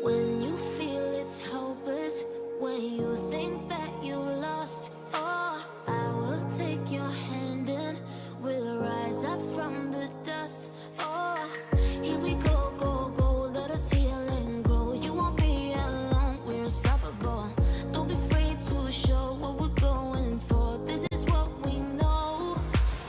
When you feel it's hopeless, when you think that you lost, oh, I will take your hand and we'll rise up from the dust. Oh, here we go, go, go, let us heal and grow. You won't be alone, we're unstoppable. Don't be afraid to show what we're going for. This is what we know.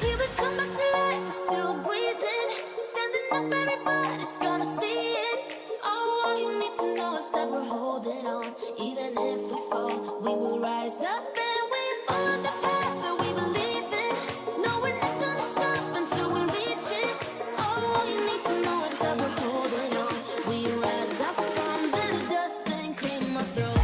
Here we come back to life, we're still breathing. Standing up, everybody's gonna see it. Oh, all you need to know is that we're holding on. Even if we fall, we will rise up and we follow the path that we believe in. No, we're not gonna stop until we reach it. Oh, all you need to know is that we're holding on. We rise up from the dust and clear my throat.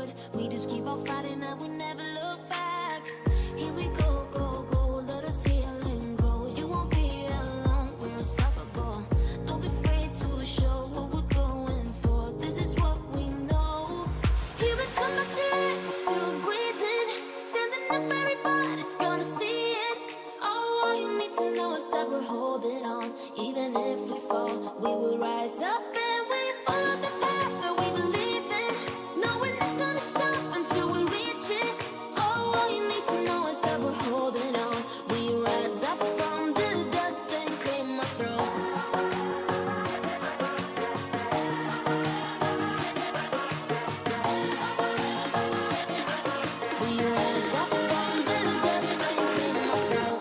forward. We just keep on fighting and we never look back. Here we go, go, go, let us heal and grow. You won't be alone, we're unstoppable. Don't be afraid to show what we're going for. This is what we know. Here we come back to life, we're still breathing. Standing up, everybody's gonna see it. Oh, all you need to know is that we're holding on. Even if we fall, we will rise up and we follow the path that we believe in. No, we're not gonna stop until we reach it. Oh, all you need to know is that we're holding on. We rise up from the dust and claim our throne. We rise up from the dust and claim our throne.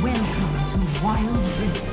Welcome to Wild Rift.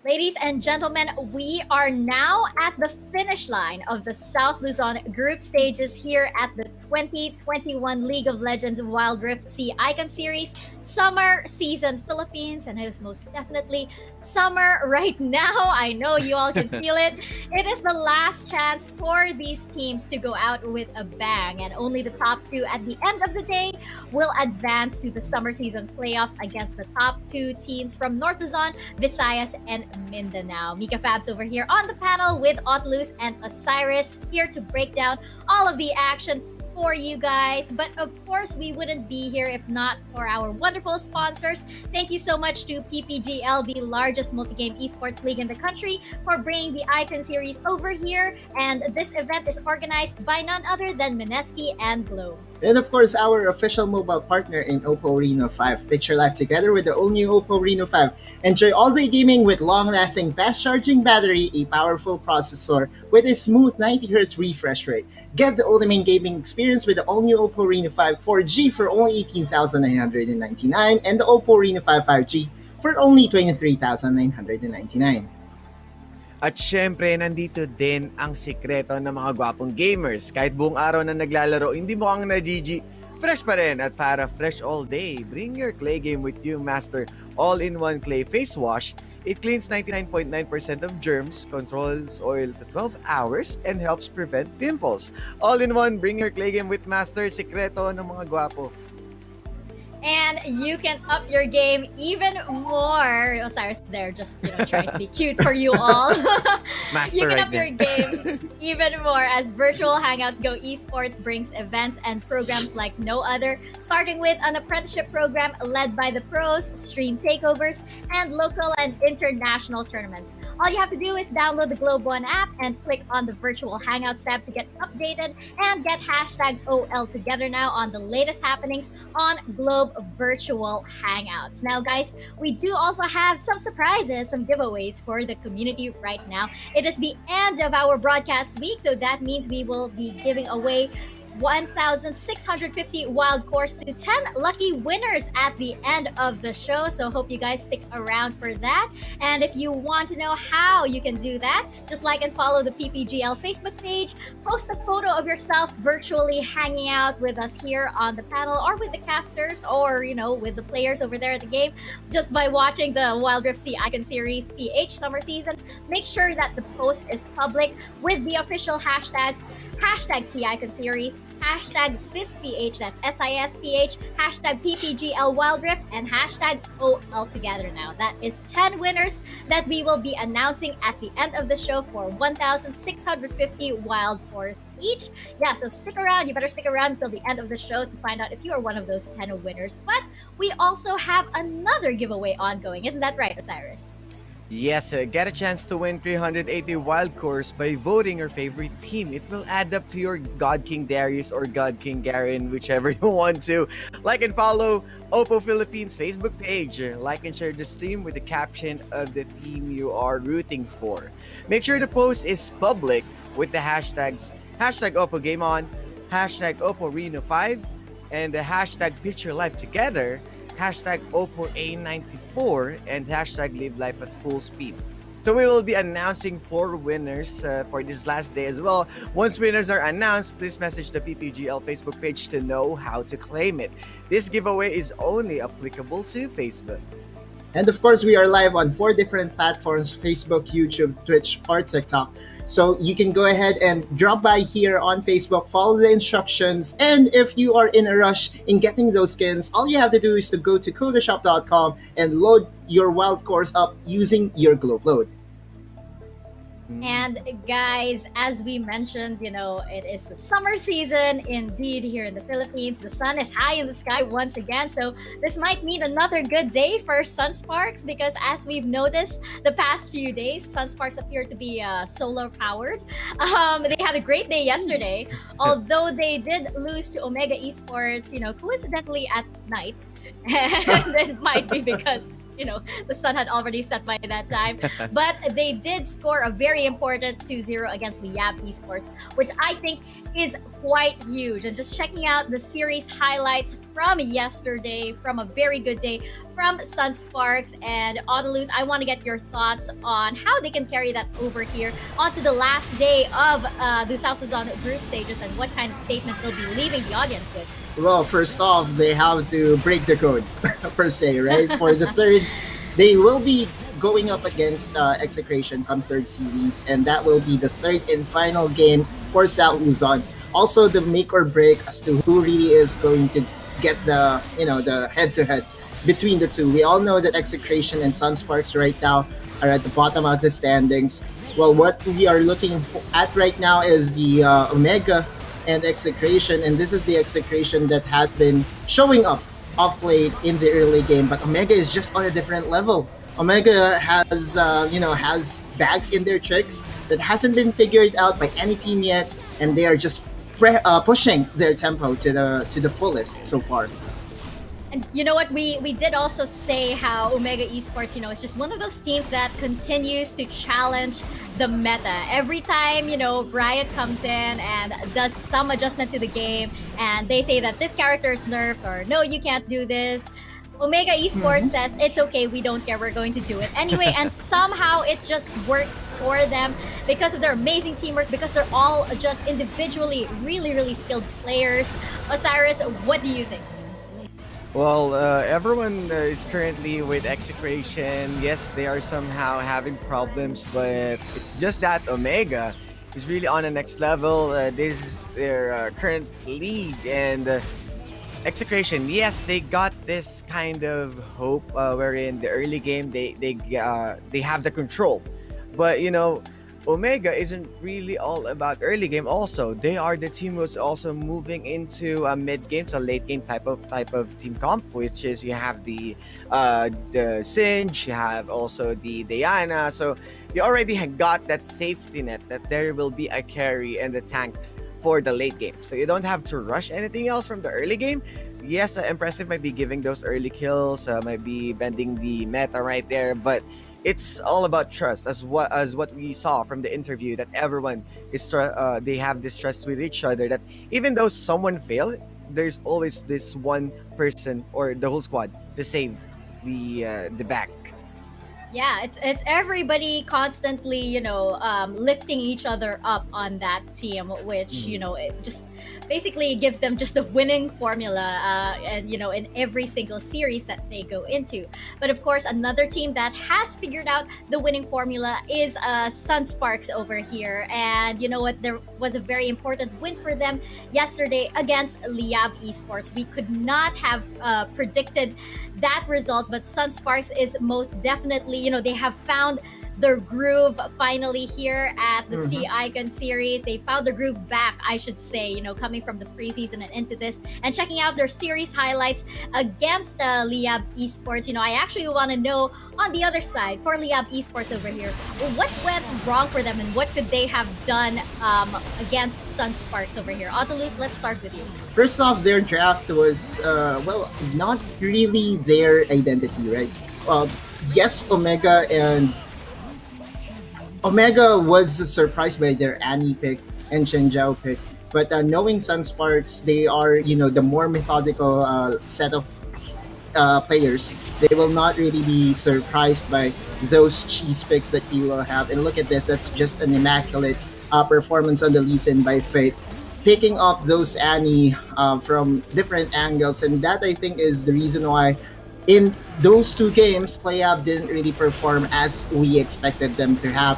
Ladies and gentlemen, we are now at the finish line of the South Luzon group stages here at the 2021 League of Legends Wild Rift Sea Icon Series Summer Season Philippines, and it is most definitely summer right now. I know you all can feel it. It is the last chance for these teams to go out with a bang, and only the top two at the end of the day will advance to the summer season playoffs against the top two teams from North Luzon, Visayas, and Mindanao. Mika Fabs over here on the panel with Otlus and Osiris, here to break down all of the action for you guys. But of course, we wouldn't be here if not for our wonderful sponsors. Thank you so much to PPGL, the largest multi-game esports league in the country, for bringing the Icon Series over here. And this event is organized by none other than Mineski and Globe. And of course, our official mobile partner in Oppo Reno 5. Picture life together with the all-new Oppo Reno 5. Enjoy all-day gaming with long-lasting fast-charging battery, a powerful processor with a smooth 90Hz refresh rate. Get the ultimate gaming experience with the all-new Oppo Reno 5 4G for only 18,999 and the Oppo Reno 5 5G for only 23,999. At syempre, nandito din ang sikreto ng mga gwapong gamers. Kahit buong araw na naglalaro, hindi mo ang na-GG, fresh pa rin. At para fresh all day, bring your clay game with you, Master All-in-One Clay Face Wash. It cleans 99.9% of germs, controls oil to 12 hours, and helps prevent pimples. All-in-one, bring your clay game with Master. Sikreto ng mga gwapo. And you can up your game even more. Osiris there, just trying to be cute for you all. Master you can right up your game even more as Virtual Hangouts Go Esports brings events and programs like no other, starting with an apprenticeship program led by the pros, stream takeovers, and local and international tournaments. All you have to do is download the Globe One app and click on the Virtual Hangouts tab to get updated and get hashtag OL together now on the latest happenings on Globe Virtual Hangouts. Now, guys, we do also have some surprises, some giveaways for the community right now. It is the end of our broadcast week, so that means we will be giving away 1,650 wild cores to 10 lucky winners at the end of the show. So hope you guys stick around for that. And if you want to know how you can do that, just like and follow the PPGL Facebook page, post a photo of yourself virtually hanging out with us here on the panel or with the casters or, with the players over there at the game just by watching the Wild Rift Sea Icon Series PH Summer Season. Make sure that the post is public with the official hashtags hashtag Sea Icon Series, hashtag SISPH, that's SISPH, hashtag PPGL Wild Rift, and hashtag OL Together Now. That is 10 winners that we will be announcing at the end of the show for 1,650 wild cores each. Yeah, so stick around. You better stick around until the end of the show to find out if you are one of those 10 winners. But we also have another giveaway ongoing. Isn't that right, Osiris? Yes, get a chance to win 380 wild cores by voting your favorite team. It will add up to your God King Darius or God King Garen, whichever you want to. Like and follow Oppo Philippines Facebook page. Like and share the stream with the caption of the team you are rooting for. Make sure the post is public with the hashtags hashtag Oppo Game On, hashtag Oppo Reno 5, and the hashtag Picture Life Together, hashtag Oppo A94, and hashtag Live Life at Full Speed. So we will be announcing 4 winners for this last day as well. Once winners are announced, please message the PPGL Facebook page to know how to claim it. This giveaway is only applicable to Facebook. And of course, we are live on 4 different platforms: Facebook, YouTube, Twitch, or TikTok. So you can go ahead and drop by here on Facebook, follow the instructions, and if you are in a rush in getting those skins, all you have to do is to go to kodashop.com and load your wild cores up using your globe load. And guys, as we mentioned, it is the summer season indeed here in the Philippines. The sun is high in the sky once again. So this might mean another good day for Sunsparks because as we've noticed the past few days, Sunsparks appear to be solar powered. They had a great day yesterday, although they did lose to Omega Esports, coincidentally at night. And it might be because the sun had already set by that time. But they did score a very important 2-0 against Liyab Esports, which I think is quite huge. And just checking out the series highlights from yesterday, from a very good day from Sunsparks and Autolus, I want to get your thoughts on how they can carry that over here onto the last day of the South Luzon group stages and what kind of statement they'll be leaving the audience with. Well, first off, they have to break the code, per se, right? For the third, they will be going up against Execration come third series, and that will be the third and final game for South Luzon. Also, the make or break as to who really is going to get the head-to-head between the two. We all know that Execration and Sunsparks right now are at the bottom of the standings. Well, what we are looking at right now is the Omega and Execration, and this is the Execration that has been showing up off late in the early game, but Omega is just on a different level. Omega has has bags in their tricks that hasn't been figured out by any team yet, and they are just pushing their tempo to the fullest so far. And you know what? We did also say how Omega Esports, is just one of those teams that continues to challenge the meta. Every time, Riot comes in and does some adjustment to the game and they say that this character is nerfed or no, you can't do this. Omega Esports says, it's okay, we don't care, we're going to do it anyway. And somehow it just works for them because of their amazing teamwork, because they're all just individually really, really skilled players. Osiris, what do you think? Well, everyone is currently with Execration. Yes, they are somehow having problems, but it's just that Omega is really on the next level. This is their current league, and Execration, yes, they got this kind of hope wherein the early game they have the control, but Omega isn't really all about early game. Also, they are the team who's also moving into a mid game, so late game type of team comp, which is you have the Singe, you have also the Diana. So you already got that safety net that there will be a carry and a tank for the late game. So you don't have to rush anything else from the early game. Yes, Impressive might be giving those early kills, might be bending the meta right there, but it's all about trust, as what we saw from the interview, that everyone they have this trust with each other, that even though someone failed, there's always this one person or the whole squad to save the back. Yeah, it's everybody constantly, lifting each other up on that team, which it just basically gives them just a winning formula, and in every single series that they go into. But of course, another team that has figured out the winning formula is Sunsparks over here, and you know what? There was a very important win for them yesterday against Liyab Esports. We could not have predicted that result, but Sunsparks is most definitely, they have found their groove finally here at the C Icon series. They found the groove back, I should say, coming from the preseason and into this, and checking out their series highlights against Liab Esports. I actually want to know on the other side for Liab Esports over here, what went wrong for them and what could they have done against Sunsparks over here? Autolus, let's start with you. First off, their draft was, not really their identity, right? Yes, Omega was surprised by their Annie pick and Zhao pick, but knowing Sunsparks, they are, the more methodical set of players. They will not really be surprised by those cheese picks that you will have. And look at this, that's just an immaculate performance on the Lee Sin by Fate, picking up those Annie from different angles, and that I think is the reason why in those two games, Playab didn't really perform as we expected them to have.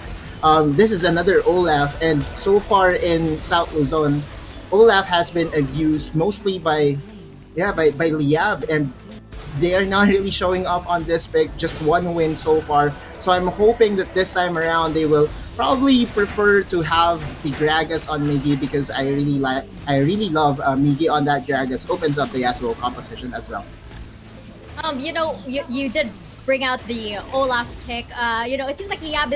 This is another Olaf, and so far in South Luzon, Olaf has been abused mostly by Liab, and they are not really showing up on this pick. Just one win so far, so I'm hoping that this time around they will probably prefer to have the Gragas on Miggy, because I really love Miggy on that Gragas. Opens up the Yasuo composition as well. You did bring out the Olaf pick. It seems like Liab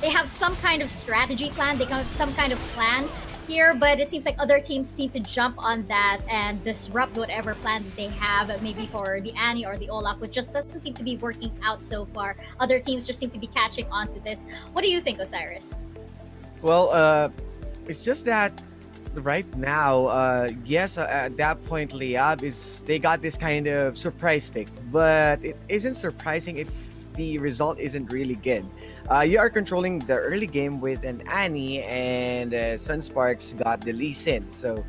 they have some kind of strategy plan. They have some kind of plan here, but it seems like other teams seem to jump on that and disrupt whatever plan that they have, maybe for the Annie or the Olaf, which just doesn't seem to be working out so far. Other teams just seem to be catching on to this. What do you think, Osiris? Well, it's just that right now, yes, at that point, Leab they got this kind of surprise pick, but it isn't surprising if the result isn't really good. You are controlling the early game with an Annie, and Sunsparks got the Lee Sin. So,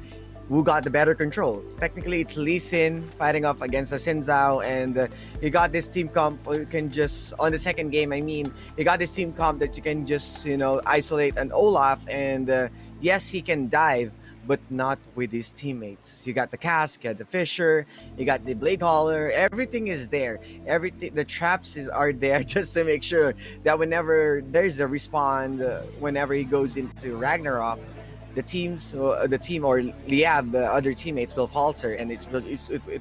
who got the better control? Technically, it's Lee Sin fighting off against a Xin Zhao, and you got this team comp. You can just on the second game. I mean, you got this team comp that you can just isolate an Olaf, and yes, he can dive, but not with his teammates. You got the Cask, you got the Fisher, you got the Blade Hauler. Everything is there. Everything, the traps are there just to make sure that whenever there's a respawn, whenever he goes into Ragnarok, the team or Liab, other teammates will falter, and it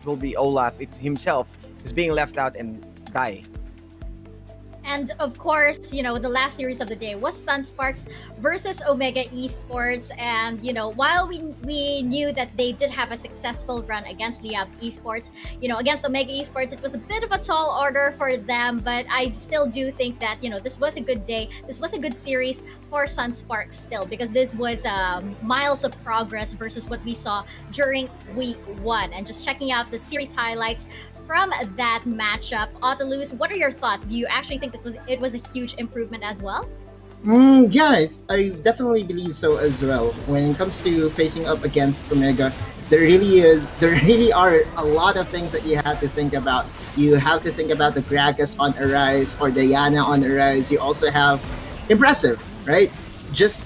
will be Olaf himself is being left out and die. And of course, the last series of the day was Sunsparks versus Omega Esports. And, while we knew that they did have a successful run against Liab Esports, against Omega Esports, it was a bit of a tall order for them. But I still do think that, this was a good day. This was a good series for Sunsparks still, because this was miles of progress versus what we saw during week 1. And just checking out the series highlights from that matchup, Autolus, what are your thoughts? Do you actually think that it was a huge improvement as well? Yeah, I definitely believe so as well. When it comes to facing up against Omega, there really are a lot of things that you have to think about. You have to think about the Gragas on Arise or Diana on Arise. You also have Impressive, right? Just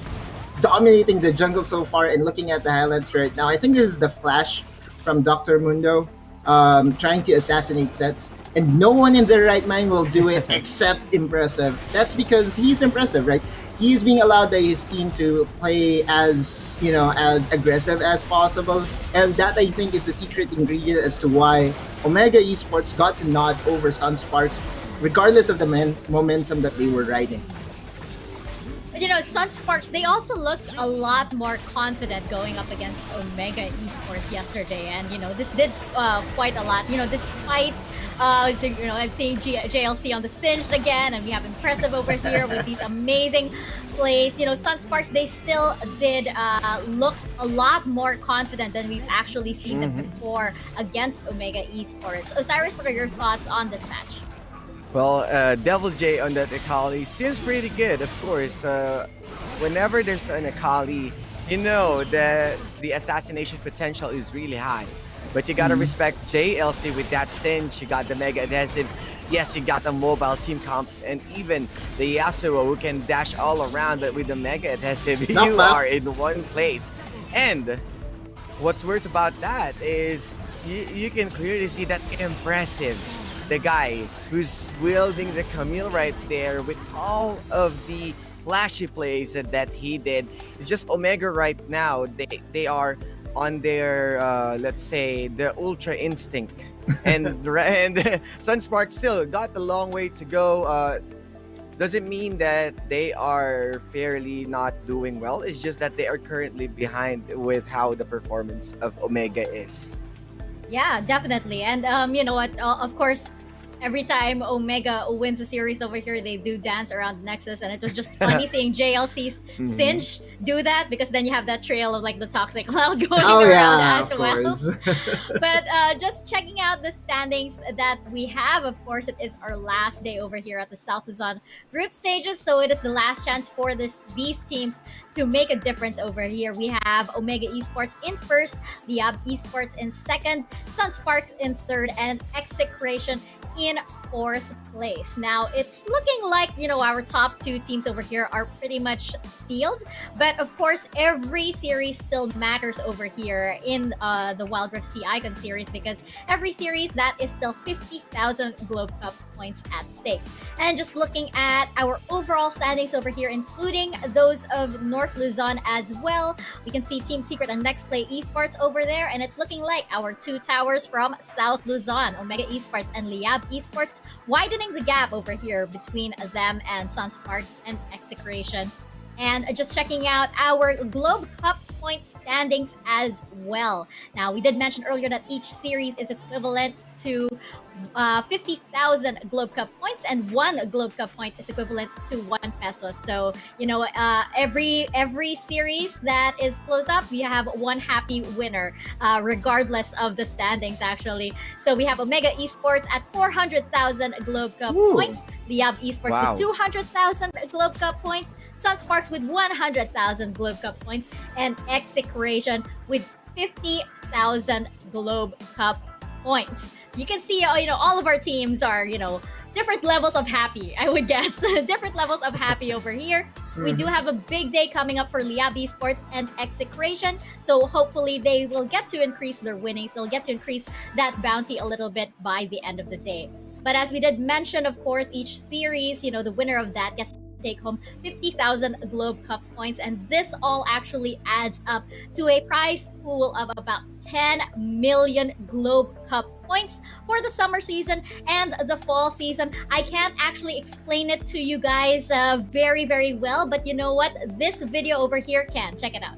dominating the jungle so far, and looking at the highlights right now, I think this is the flash from Dr. Mundo. Trying to assassinate sets, and no one in their right mind will do it except Impressive. That's because he's Impressive, right? He's being allowed by his team to play as aggressive as possible, and that I think is the secret ingredient as to why Omega Esports got the nod over Sunsparks, regardless of the momentum that they were riding. Sunsparks, they also looked a lot more confident going up against Omega Esports yesterday. And, this did quite a lot. Despite I'm seeing JLC on the Singed again, and we have Impressive over here with these amazing plays. Sunsparks, they still did look a lot more confident than we've actually seen them before against Omega Esports. Osiris, what are your thoughts on this match? Well, Devil J on that Akali seems pretty good, of course. Whenever there's an Akali, you know that the assassination potential is really high. But you gotta respect JLC with that Singe. You got the Mega Adhesive. Yes, you got the mobile team comp, and even the Yasuo who can dash all around, but with the Mega Adhesive, you are in one place. And what's worse about that is you can clearly see that Impressive, the guy who's wielding the Camille right there with all of the flashy plays that he did. It's just Omega right now. They are on their let's say the Ultra Instinct, and Sunsparks still got a long way to go. Doesn't mean that they are fairly not doing well. It's just that they are currently behind with how the performance of Omega is. Yeah, definitely. And you know what? Of course, every time Omega wins a series over here, they do dance around Nexus, and it was just funny seeing JLC's Singe do that, because then you have that trail of like the toxic cloud going around as well. But just checking out the standings that we have, of course, it is our last day over here at the South Luzon group stages, so it is the last chance for these teams to make a difference over here. We have Omega Esports in first, Leab Esports in second, Sunsparks in third, and Execration in fourth place. Now, it's looking like, our top two teams over here are pretty much sealed. But of course, every series still matters over here in the Wild Rift Sea Icon series, because every series, that is still 50,000 Globe Cup points at stake. And just looking at our overall standings over here, including those of North Luzon as well, we can see Team Secret and Next Play Esports over there, and it's looking like our two towers from South Luzon, Omega Esports and Liyab Esports, widening the gap over here between them and Sunsparks and Execration. And just checking out our Globe Cup point standings as well. Now, we did mention earlier that each series is equivalent to 50,000 Globe Cup points, and one Globe Cup point is equivalent to 1 peso. So, every series that is close up, we have one happy winner, regardless of the standings, actually. So we have Omega Esports at 400,000 Globe Cup points, Liyab Esports with 200,000 Globe Cup points, Sunsparks with 100,000 Globe Cup points, and Execration with 50,000 Globe Cup points. You can see, all of our teams are, different levels of happy, I would guess. Different levels of happy over here. We do have a big day coming up for Liyab Esports and Execration. So hopefully they will get to increase their winnings. They'll get to increase that bounty a little bit by the end of the day. But as we did mention, of course, each series, the winner of that gets to take home 50,000 Globe Cup points, and this all actually adds up to a prize pool of about 10 million Globe Cup points for the summer season and the fall season. I can't actually explain it to you guys very, very well, but you know what? This video over here can. Check it out.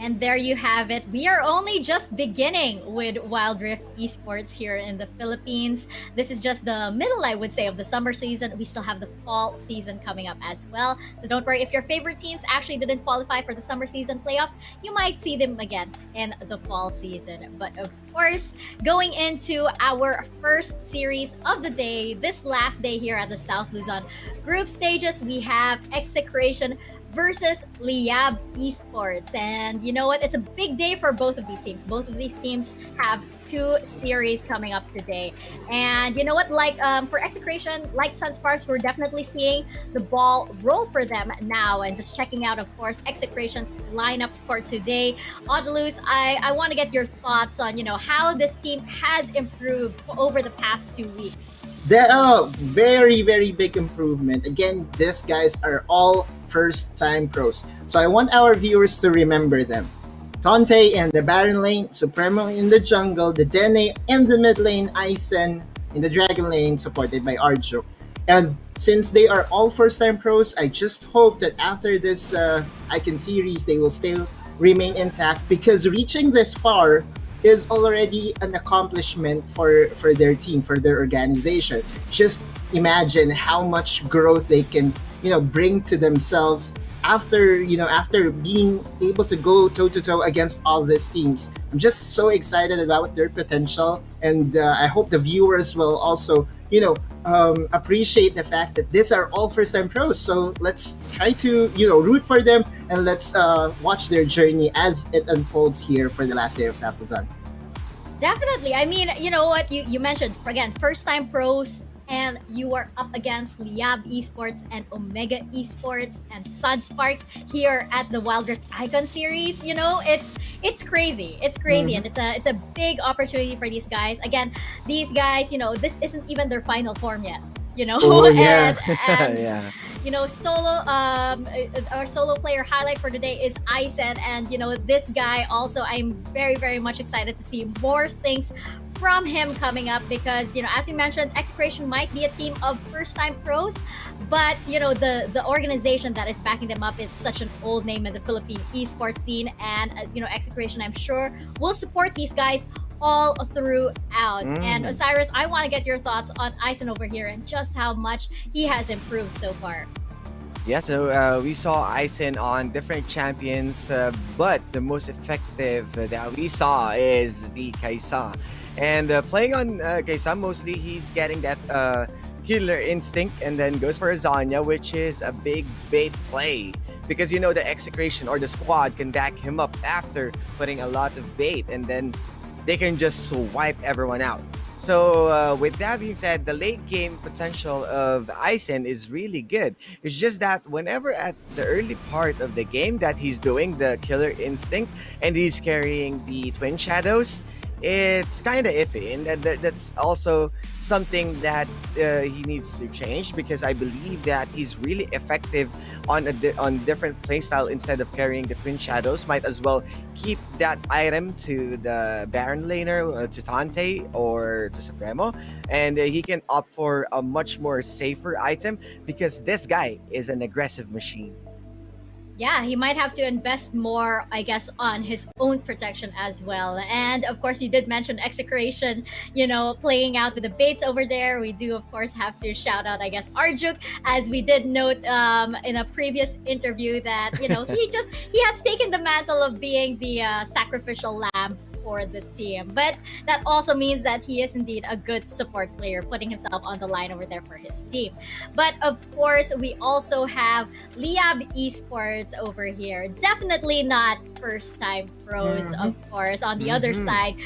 And there you have it. We are only just beginning with Wild Rift Esports here in the Philippines. This is just the middle, I would say, of the summer season. We still have the fall season coming up as well. So don't worry, if your favorite teams actually didn't qualify for the summer season playoffs, you might see them again in the fall season. But of course, going into our first series of the day, this last day here at the South Luzon group stages, we have Execration versus Liyab Esports. And you know what? It's a big day for both of these teams. Both of these teams have two series coming up today. And you know what? Like for Execration, like Sunsparks, we're definitely seeing the ball roll for them now. And just checking out, of course, Execration's lineup for today. Audaluz, I want to get your thoughts on, how this team has improved over the past 2 weeks. Very, very big improvement. Again, these guys are all first-time pros. So I want our viewers to remember them. Tonte in the Baron lane, Supremo in the jungle, the Dene in the mid lane, Isen in the Dragon lane, supported by Arjo. And since they are all first-time pros, I just hope that after this Icon series, they will still remain intact, because reaching this far is already an accomplishment for their team, for their organization. Just imagine how much growth they can, bring to themselves after being able to go toe to toe against all these teams. I'm just so excited about their potential, and I hope the viewers will also, appreciate the fact that these are all first-time pros. So let's try to, root for them, and let's watch their journey as it unfolds here for the last day of South Luzon. Definitely. I mean, you know what? You mentioned, again, first-time pros, and you are up against Liyab Esports and Omega Esports and Sunsparks here at the Wild Rift Icon Series. It's crazy. It's crazy, and it's a big opportunity for these guys. Again, these guys, this isn't even their final form yet. Oh, yes. and, Yeah. Our solo player highlight for today is Isen, and this guy also, I'm very, very much excited to see more things from him coming up, because as we mentioned, Execration might be a team of first-time pros, but the organization that is backing them up is such an old name in the Philippine esports scene, and Execration, I'm sure, will support these guys all throughout. And Osiris, I want to get your thoughts on Ison over here and just how much he has improved so far. Yeah, so we saw Isen on different champions, but the most effective that we saw is the Kaisa. And playing on Kaisa, mostly he's getting that killer instinct, and then goes for a Zanya, which is a big bait play. Because the Execration or the squad can back him up after putting a lot of bait, and then they can just wipe everyone out. So with that being said, the late game potential of Isen is really good. It's just that whenever at the early part of the game that he's doing the killer instinct and he's carrying the twin shadows, it's kind of iffy, and that's also something that he needs to change, because I believe that he's really effective on different playstyle. Instead of carrying the twin shadows, might as well keep that item to the Baron laner, to Tante or to Supremo, and he can opt for a much more safer item, because this guy is an aggressive machine. Yeah, he might have to invest more, I guess, on his own protection as well. And of course, you did mention Execration, playing out with the baits over there. We do, of course, have to shout out, I guess, Arjuk, as we did note in a previous interview that, he has taken the mantle of being the sacrificial lamb for the team. But that also means that he is indeed a good support player, putting himself on the line over there for his team. But of course, we also have Liyab Esports over here. Definitely not first-time pros, of course, on the other side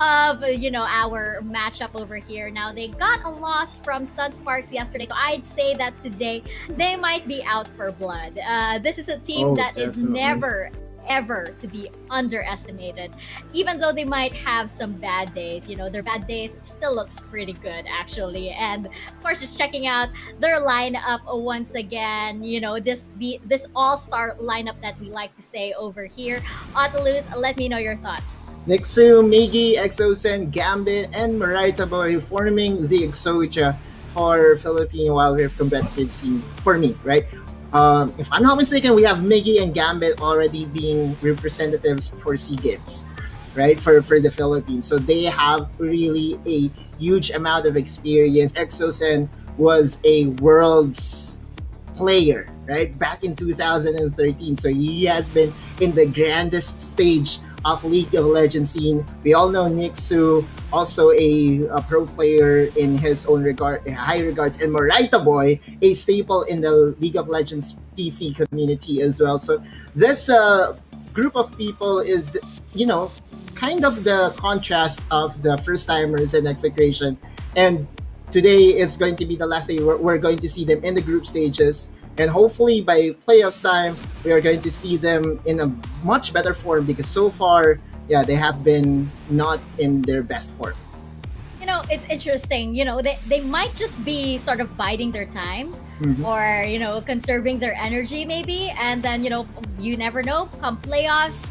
of our matchup over here. Now, they got a loss from Sunsparks yesterday, so I'd say that today they might be out for blood. This is a team that is never ever to be underestimated. Even though they might have some bad days, their bad days still looks pretty good, actually. And of course, just checking out their lineup once again, this all-star lineup that we like to say over here. Otaluz, let me know your thoughts. Nixu, Migi, Exosen, Gambit, and Marita Boy forming the Exodia for Philippine Wild Rift competitive scene for me, right? If I'm not mistaken, we have Miggy and Gambit already being representatives for SEA right, for the Philippines. So they have really a huge amount of experience. Exosen was a world's player, right, back in 2013. So he has been in the grandest stage of League of Legends scene. We all know Nixu, also a pro player in his own regard, high regards, and Moraita Boy, a staple in the League of Legends PC community as well. So this group of people is, you know, kind of the contrast of the first timers and Execration. And today is going to be the last day we're going to see them in the group stages. And hopefully by playoffs time, we are going to see them in a much better form because so far, yeah, they have been not in their best form. You know, it's interesting. You know, they might just be sort of biding their time or, you know, conserving their energy maybe. And then, you know, you never know, come playoffs,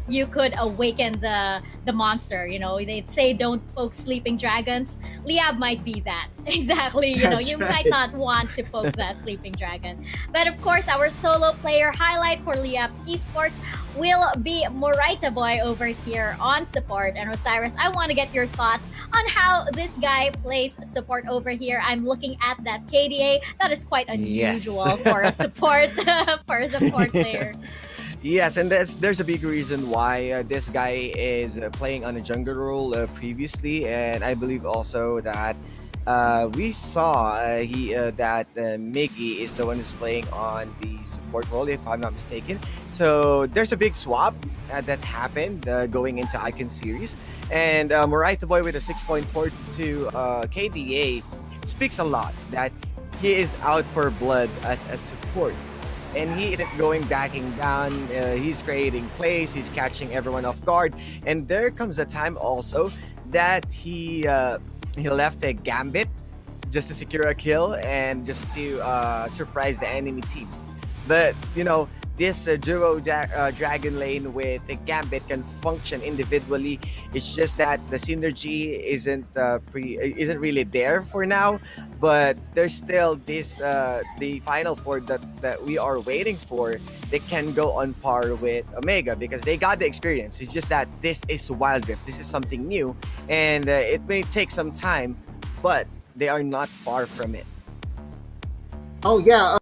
you could awaken the monster. You know, they'd say don't poke sleeping dragons. Liab might be that. Exactly. You know, That's you right. might not want to poke that sleeping dragon. But of course, our solo player highlight for Liab Esports will be Moraita Boy over here on support. And Osiris, I want to get your thoughts on how this guy plays support over here. I'm looking at that KDA. That is quite unusual for a support for a support player. Yes, and there's a big reason why this guy is playing on a jungle role previously, and I believe also that we saw that Miggy is the one who's playing on the support role, if I'm not mistaken. So there's a big swap that happened going into Icon series, and Moraita Boy with a 6.42 KDA speaks a lot that he is out for blood as a support. And he isn't backing down. He's creating plays. He's catching everyone off guard. And there comes a time also that he left a gambit just to secure a kill and just to surprise the enemy team. But you know, this duo dragon lane with the gambit can function individually. It's just that the synergy isn't really there for now. But there's still this the final four that we are waiting for. They can go on par with Omega because they got the experience. It's just that this is Wild Rift. This is something new, and it may take some time, but they are not far from it. Oh yeah.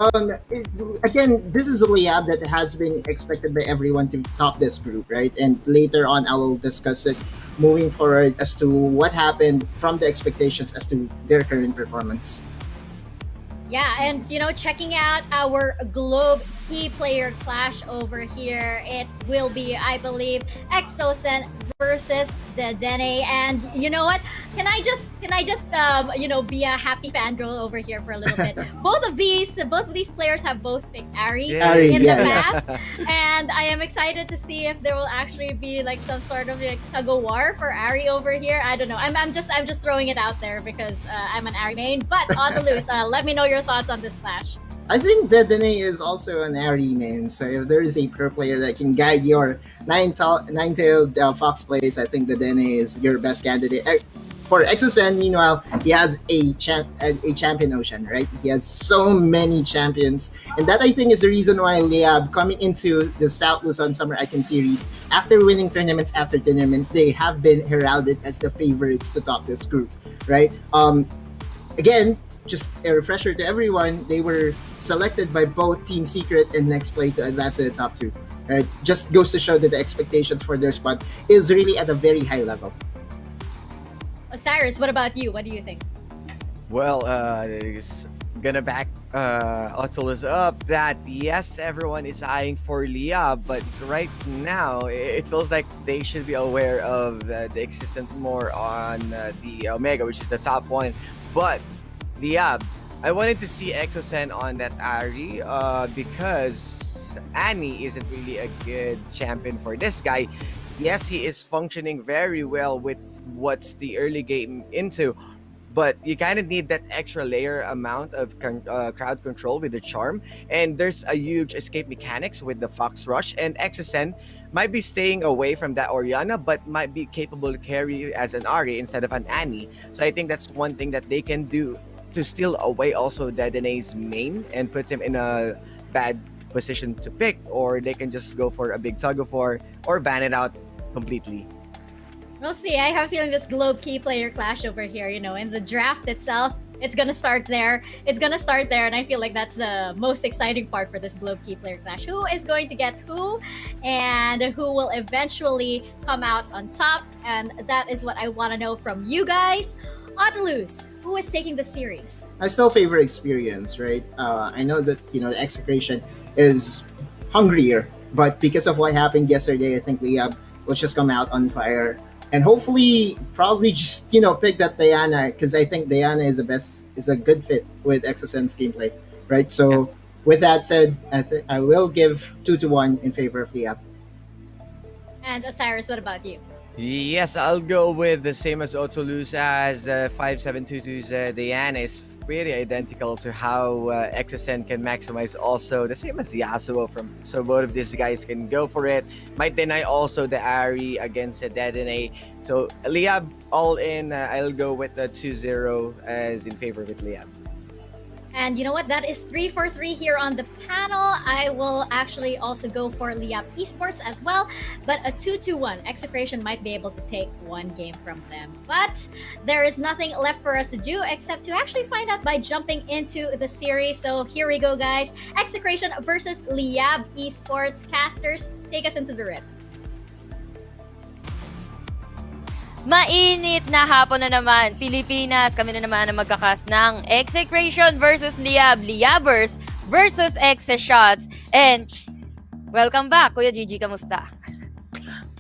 Again, this is a Liyab that has been expected by everyone to top this group, right? And later on, I will discuss it moving forward as to what happened from the expectations as to their current performance. Yeah, and you know, checking out our Globe key player clash over here, it will be, I believe, Exosen versus the Dene. And you know what? Can I just you know, be a happy fangirl over here for a little bit? Both of these players have both picked Ari Yeah. Ari, in yeah, the yeah. past, and I am excited to see if there will actually be like some sort of like tug of war for Ari over here. I don't know. I'm just throwing it out there because I'm an Ari main. But on the loose, let me know your thoughts on this clash. I think that Dene is also an Ari main. So if there is a pro player that can guide your nine-tailed fox plays, I think the Dene is your best candidate. For Exosen, meanwhile, he has a champion ocean, right? He has so many champions, and that I think is the reason why Leab coming into the South Luzon Summer Icon Series after winning tournaments after tournaments, they have been heralded as the favorites to top this group, right? Again, just a refresher to everyone, they were selected by both Team Secret and Next Play to advance to the top two. Right? Just goes to show that the expectations for their squad is really at a very high level. Osiris, what about you? What do you think? Well, gonna back Otulus up that yes, everyone is eyeing for Leab, but right now it feels like they should be aware of the existence more on the Omega, which is the top one. But Leab, I wanted to see Exosen on that Ari because Annie isn't really a good champion for this guy. Yes, he is functioning very well with what's the early game into, but you kind of need that extra layer amount of crowd control with the charm, and there's a huge escape mechanics with the Fox Rush, and Exosen might be staying away from that Oriana but might be capable to carry as an Ari instead of an Annie. So I think that's one thing that they can do to steal away also Dedene's main and put him in a bad position to pick, or they can just go for a big tug of war or ban it out completely. We'll see. I have a feeling this Globe key player clash over here, you know, in the draft itself, it's gonna start there. It's gonna start there, and I feel like that's the most exciting part for this Globe key player clash. Who is going to get who, and who will eventually come out on top? And that is what I want to know from you guys. Adeluz, who is taking the series? I still favor experience, right? I know that the Execration is hungrier, but because of what happened yesterday, I think Leab will just come out on fire, and hopefully, probably just pick that Diana, because I think Diana is a good fit with Exosense gameplay, right? So with that said, I will give 2-1 in favor of Leab. And Osiris, what about you? Yes, I'll go with the same as Otoluz, as 5722's Diana is pretty identical to how Exosen can maximize, also the same as Yasuo so both of these guys can go for it. Might deny also the Ari against the Dedenne. So Liab all in, I'll go with the 2-0 as in favor with Liab. And you know what? That is 3 for 3 here on the panel. I will actually also go for Liyab Esports as well. But a 2-1. Execration might be able to take one game from them. But there is nothing left for us to do except to actually find out by jumping into the series. So here we go, guys. Execration versus Liyab Esports. Casters, take us into the rip. Mainit na hapon na naman. Pilipinas, kami na naman ang magkakas ng Execration versus Liab. Liabers versus Exeshots. And welcome back, Kuya Gigi, kamusta?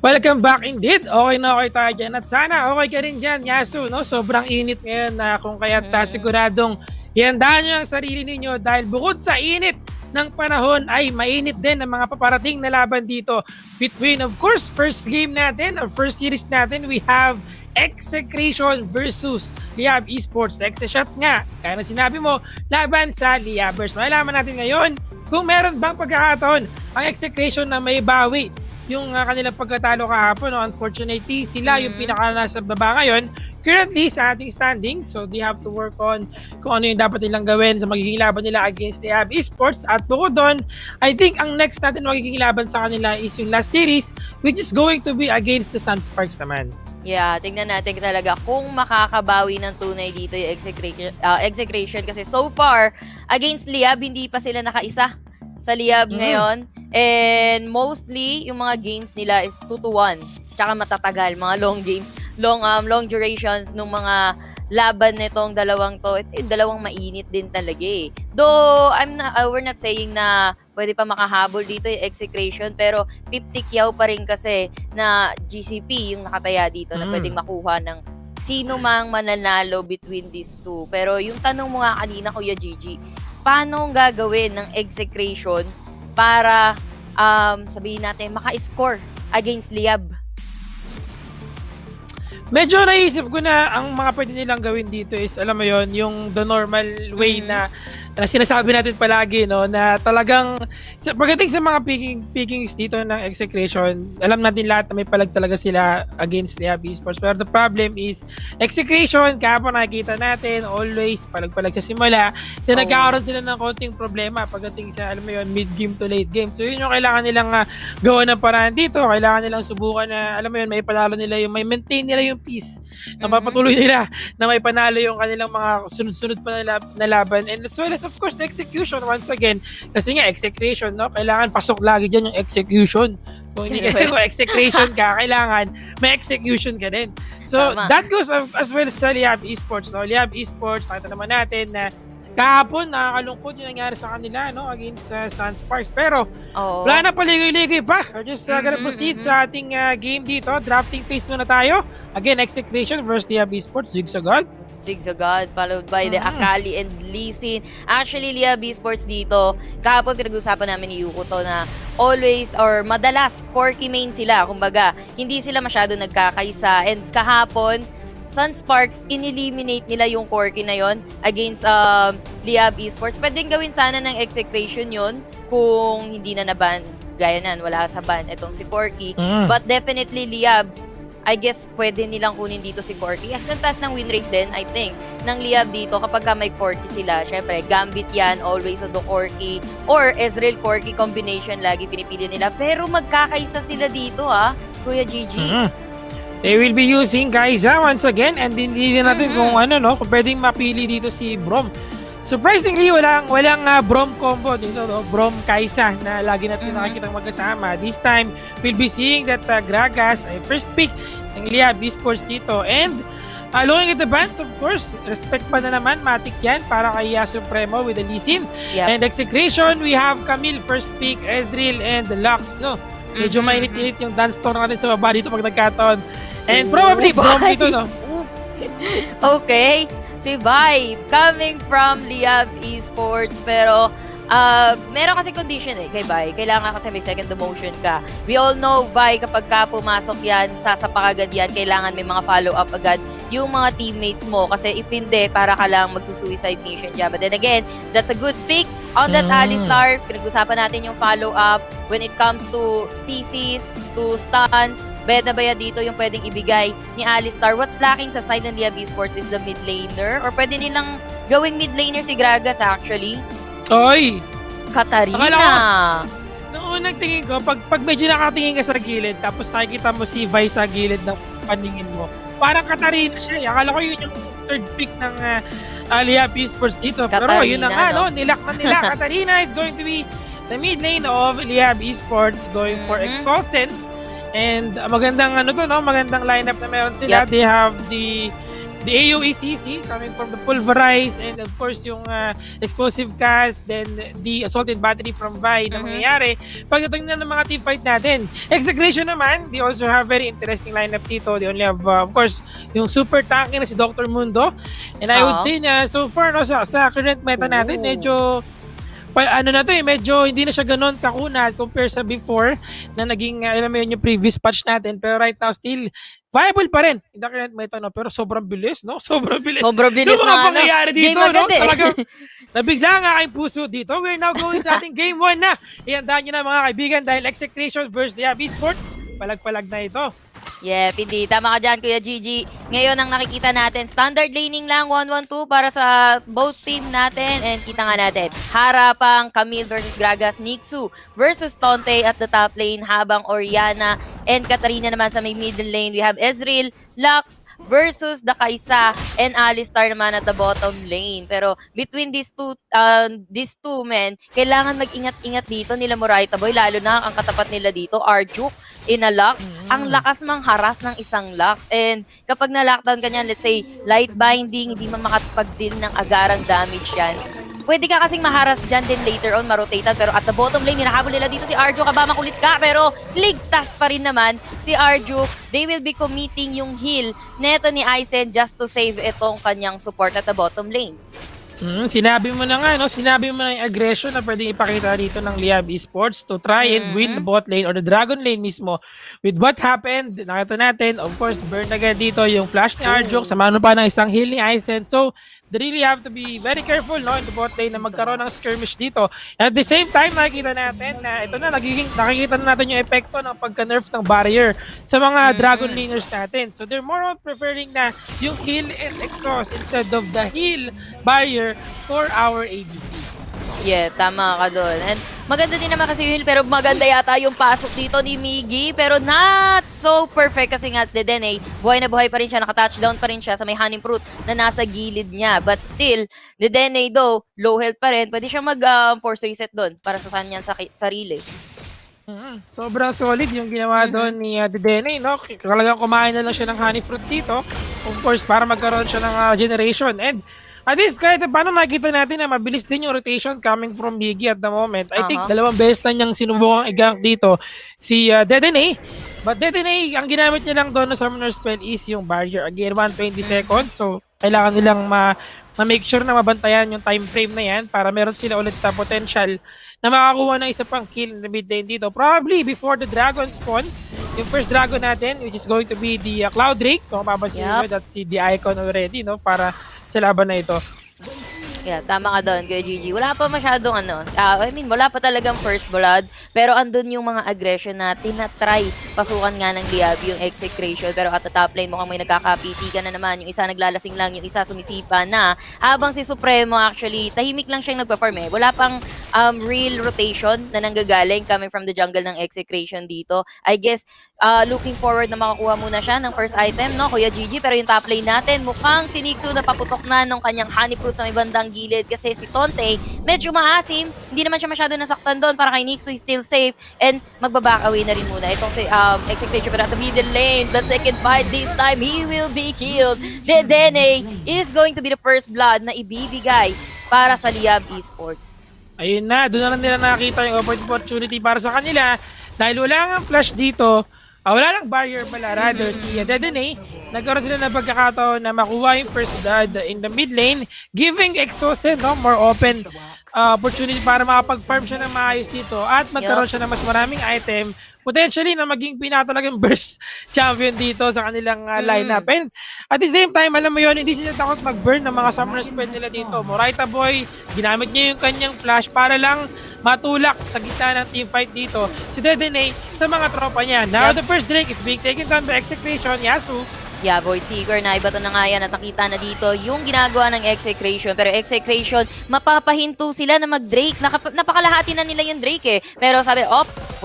Welcome back indeed. Okay na okay tayo dyan. At sana okay ka rin dyan, Yasu. No? Sobrang init ngayon na kung kaya't siguradong ihandaan nyo ang sarili ninyo dahil bukod sa init ng panahon ay mainit din ang mga paparating na laban dito between, of course, first game natin or first series natin, we have Execration versus Liab Esports. Exeshots nga, kaya na sinabi mo, laban sa Liabers. Malalaman natin ngayon kung meron bang pagkakataon ang Execration na may bawi yung kanilang pagkatalo kahapon. No? Unfortunately, sila yung pinaka nasa baba ngayon currently sa ating standings. So they have to work on kung ano yung dapat nilang gawin sa magiging laban nila against the Liab Esports. At bukod doon, I think ang next natin magiging laban sa kanila is yung last series, which is going to be against the Sunsparks naman. Yeah, tingnan natin talaga kung makakabawi ng tunay dito yung Execration kasi so far, against Liab, hindi pa sila nakaisa sa Liab ngayon. And mostly, yung mga games nila is 2-1. Tsaka matatagal, mga long games, long durations nung mga laban nitong dalawang to. Dalawang mainit din talaga eh. Though, we're not saying na pwede pa makahabol dito yung Execration, pero 50 kyaw pa rin kasi na GCP yung nakataya dito na pwedeng makuha ng sino mang mananalo between these two. Pero yung tanong mo nga kanina, Kuya Gigi, paano gagawin ng Execration para sabihin natin maka-score against Liab? Medyo naisip ko na ang mga pwede nilang gawin dito is, alam mo yon, yung the normal way na sinasabi natin palagi, no, na talagang pagdating sa mga pickings dito ng Execration, alam natin lahat na may palag talaga sila against Liab Esports. Pero the problem is Execration, kahapon nakikita natin always palag-palag sa simula, na nagkakaroon sila ng konting problema pagdating sa, alam mo yun, mid game to late game. So yun yung kailangan nilang gawa ng paraan dito. Kailangan nilang subukan na, alam mo yun, may panalo nila yung, may maintain nila yung peace, na mapatuloy nila na may panalo yung kanilang mga sunod-sunod pa na laban. And as well as of course the execution once again, kasi nga Execration, no, kailangan pasok lagi dyan yung execution. Kung hindi ka Execration ka, kailangan may execution ka din. So that goes as well sa Liab Esports, no? Liab Esports, nakita naman natin na kahapon nakakalungkot yung nangyari sa kanila, no, against Sunsparks. Pero wala na paligoy-ligoy pa. We're just gonna proceed sa ating game dito. Drafting phase muna tayo. Again, Execration versus Liab Esports. Zigzagad, followed by the Akali and Lee Sin. Actually, Liab Esports dito, kahapon pinag-usapan namin ni Yuko to na always or madalas quirky main sila. Kumbaga, hindi sila masyado nagkakaisa. And kahapon, Sunsparks, in-eliminate nila yung quirky na yon against Liab Esports. Pwedeng gawin sana ng Execration yon kung hindi na naban. Gaya nan, wala sa ban itong si Corky. But definitely Liab, I guess pwede nilang kunin dito si Corky. Ang taas ng win rate din, I think, ng Liab dito kapag may Corky sila. Syempre, Gambit yan, always on the Corky. Or Ezreal Corky combination, lagi pinipili nila. Pero magkakaisa sila dito, Kuya Gigi. They will be using Kai'Sa once again, and hindi natin kung kung pwedeng mapili dito si Brom. Surprisingly, walang Brom combo dito, no? Brom Kai'Sa na lagi natin nakikita magkasama. This time, we'll be seeing that Gragas ay first pick ng Liab Esports dito. And looking at the bans, of course, respect pa na naman, matik yan para kay Supremo with the Lee Sin. Yep. And Execration, we have Camille first pick, Ezreal, and Lux. So, medyo mainit-init yung dance tour natin sa baba dito pag nagkataon. And probably Brom dito, no? Okay. Si Vibe coming from Liab Esports, pero meron kasi condition kay Vi. Kailangan kasi may second demotion ka. We all know, Vi, kapag ka pumasok yan, sasapak agad yan, kailangan may mga follow-up agad yung mga teammates mo. Kasi if hindi, para ka lang magsusuicide mission dyan. But then again, that's a good pick on that Alistar. Pinag-usapan natin yung follow-up when it comes to CCs, to stuns. Bayad na bayad dito yung pwedeng ibigay ni Alistar. What's lacking sa side ng Liab Esports is the mid laner, or pwede nilang gawing mid laner si Gragas actually. Oy! Katarina! Noong unang tingin ko, pag medyo nakatingin ka sa gilid, tapos nakikita mo si Vi sa gilid ng paningin mo, parang Katarina siya. Akala ko yun yung third pick ng Liab Esports dito. Katarina, pero yun na nga, no? Nilak na nila. Katarina is going to be the mid lane of Liab Esports, going for Exhaustion. And magandang magandang lineup na meron sila. Yep. They have the AoE CC coming from the Pulverize, and of course yung explosive cast, then the assaulted battery from Vi na mangyayari pagdating na ng mga team fight natin. Execration naman, they also have very interesting lineup dito. They only have of course yung super tanky na si Dr. Mundo, and I would say na so far sa current meta natin medyo medyo hindi na siya ganoon kakunat compare sa before na naging alam mo yun yung previous patch natin, pero right now still viable pa rin in the current meta, no? Pero sobrang bilis, no? Sobrang bilis. Sobrang bilis mga na pangyayari dito, game agad no? Talagang nabigla nga kayong puso dito. We're now going sa ating game 1 na. Ihandaan nyo na mga kaibigan dahil Execration versus Liab Esports. Palag-palag na ito. Yeah, hindi. Tama ka dyan, Kuya Gigi. Ngayon ang nakikita natin, standard laning lang, 1-1-2 para sa both team natin. And kita nga natin, harapang Camille versus Gragas, Nixu versus Tonte at the top lane, habang Oriana and Katarina naman sa may middle lane. We have Ezreal, Lux versus the Kai'Sa, and Alistar naman at the bottom lane. Pero between these two men, kailangan mag-ingat-ingat dito nila Moraita Boy, lalo na ang katapat nila dito, Arjuk in a Lux. Ang lakas mang haras ng isang Lux. And kapag na-lockdown ka niyan, let's say, light binding, hindi man makapag-deal ng agarang damage yan. Pwede ka kasing maharas dyan din later on, marotatean. Pero at the bottom lane, hinahabol nila dito si Arjuk. Aba, makulit ka. Pero ligtas pa rin naman si Arjuk. They will be committing yung heal neto ni Aizen just to save itong kanyang support at the bottom lane. Sinabi mo na nga, no? Sinabi mo na yung aggression na pwedeng ipakita dito ng Liab Esports to try and win the bot lane or the dragon lane mismo. With what happened, nakita natin, of course, burn agad dito yung flash ni Arjuk, samahan pa ng isang heal ni Aizen. So, they really have to be very careful, no, in the bot lane na magkaroon ng skirmish dito. And at the same time, nakikita natin na ito na, nakikita na natin yung epekto ng pagka-nerf ng barrier sa mga dragon laners natin. So they're more on preferring na yung heal and exhaust instead of the heal barrier for our ADC. Yeah, tama ka doon. And maganda din naman kasi yung heal, pero maganda yata yung pasok dito ni Miggy. Pero not so perfect kasi nga Dedenne, buhay na buhay pa rin siya, naka-touchdown pa rin siya sa may honey fruit na nasa gilid niya. But still, Dedenne though, low health pa rin, pwede siya mag-force reset doon para sa kanyang sarili. Sobrang solid yung ginawa doon ni Dedenne, no? Talagang kumain na lang siya ng honey fruit dito. Of course, para magkaroon siya ng generation. And at least kahit paano nakikita natin na mabilis din yung rotation coming from Miggy at the moment. I think 2 beses na niyang sinubukang i-gank dito si Dedenne. But Dedenne, ang ginamit niya lang doon na summoner spell is yung barrier. Again, 120 seconds. So, kailangan nilang ma-make sure na mabantayan yung time frame na yan para meron sila ulit sa potential na makakuha ng isa pang kill na mid lane dito. Probably before the dragon spawn, yung first dragon natin, which is going to be the Cloud Drake. Kung mapapansin nyo, that's the icon already, no? Para sa laban na ito. Yeah, tama ka doon, Kuya Gigi. Wala pa masyadong wala pa talagang first blood, pero andun yung mga aggression na tinatry pasukan nga ng Liab, yung Execration, pero at the top lane mukhang may nagkakapitikan na naman, yung isa naglalasing lang, yung isa sumisipa na, habang si Supremo actually, tahimik lang siyang nagpa-farm wala pang real rotation na nanggagaling coming from the jungle ng Execration dito. I guess, looking forward na makakuha muna siya ng first item, no, Kuya Gigi, pero yung top lane natin, mukhang si Nixu na paputok na ng kanyang honey fruit sa may bandang gilid kasi si Tonte medyo maasim, hindi naman siya masyado nasaktan doon para kay Nixu, he's still safe and magbaback away na rin muna itong si Execration pero at the middle lane, the second fight this time, he will be killed. Dedenne is going to be the first blood na ibibigay para sa Liab Esports. Ayun na, doon na lang nila nakita yung opportunity para sa kanila dahil wala nga flash dito. Wala lang barrier pala, rather si Dedenne, nagkaroon sila ng pagkakataon na makuha yung first blood in the mid lane, giving Exosen more open opportunity para makapag-farm siya ng maayos dito at magkaroon siya ng mas maraming item, potentially na maging pinakatalagang burst champion dito sa kanilang lineup. And at the same time, alam mo yun, hindi sila takot mag-burn ng mga summoner spell nila dito. Moraita Boy, ginamit niya yung kanyang flash para lang matulak sa gitna ng teamfight dito si Dedenne sa mga tropa niya. Now the first drink is being taken down by Execration, Yasu. Yeah, Void Seeker na iba to na nga yan at nakita na dito yung ginagawa ng Execration. Pero Execration, mapapahinto sila na mag-Drake. Napakalahati na nila yung Drake eh. Pero sabi,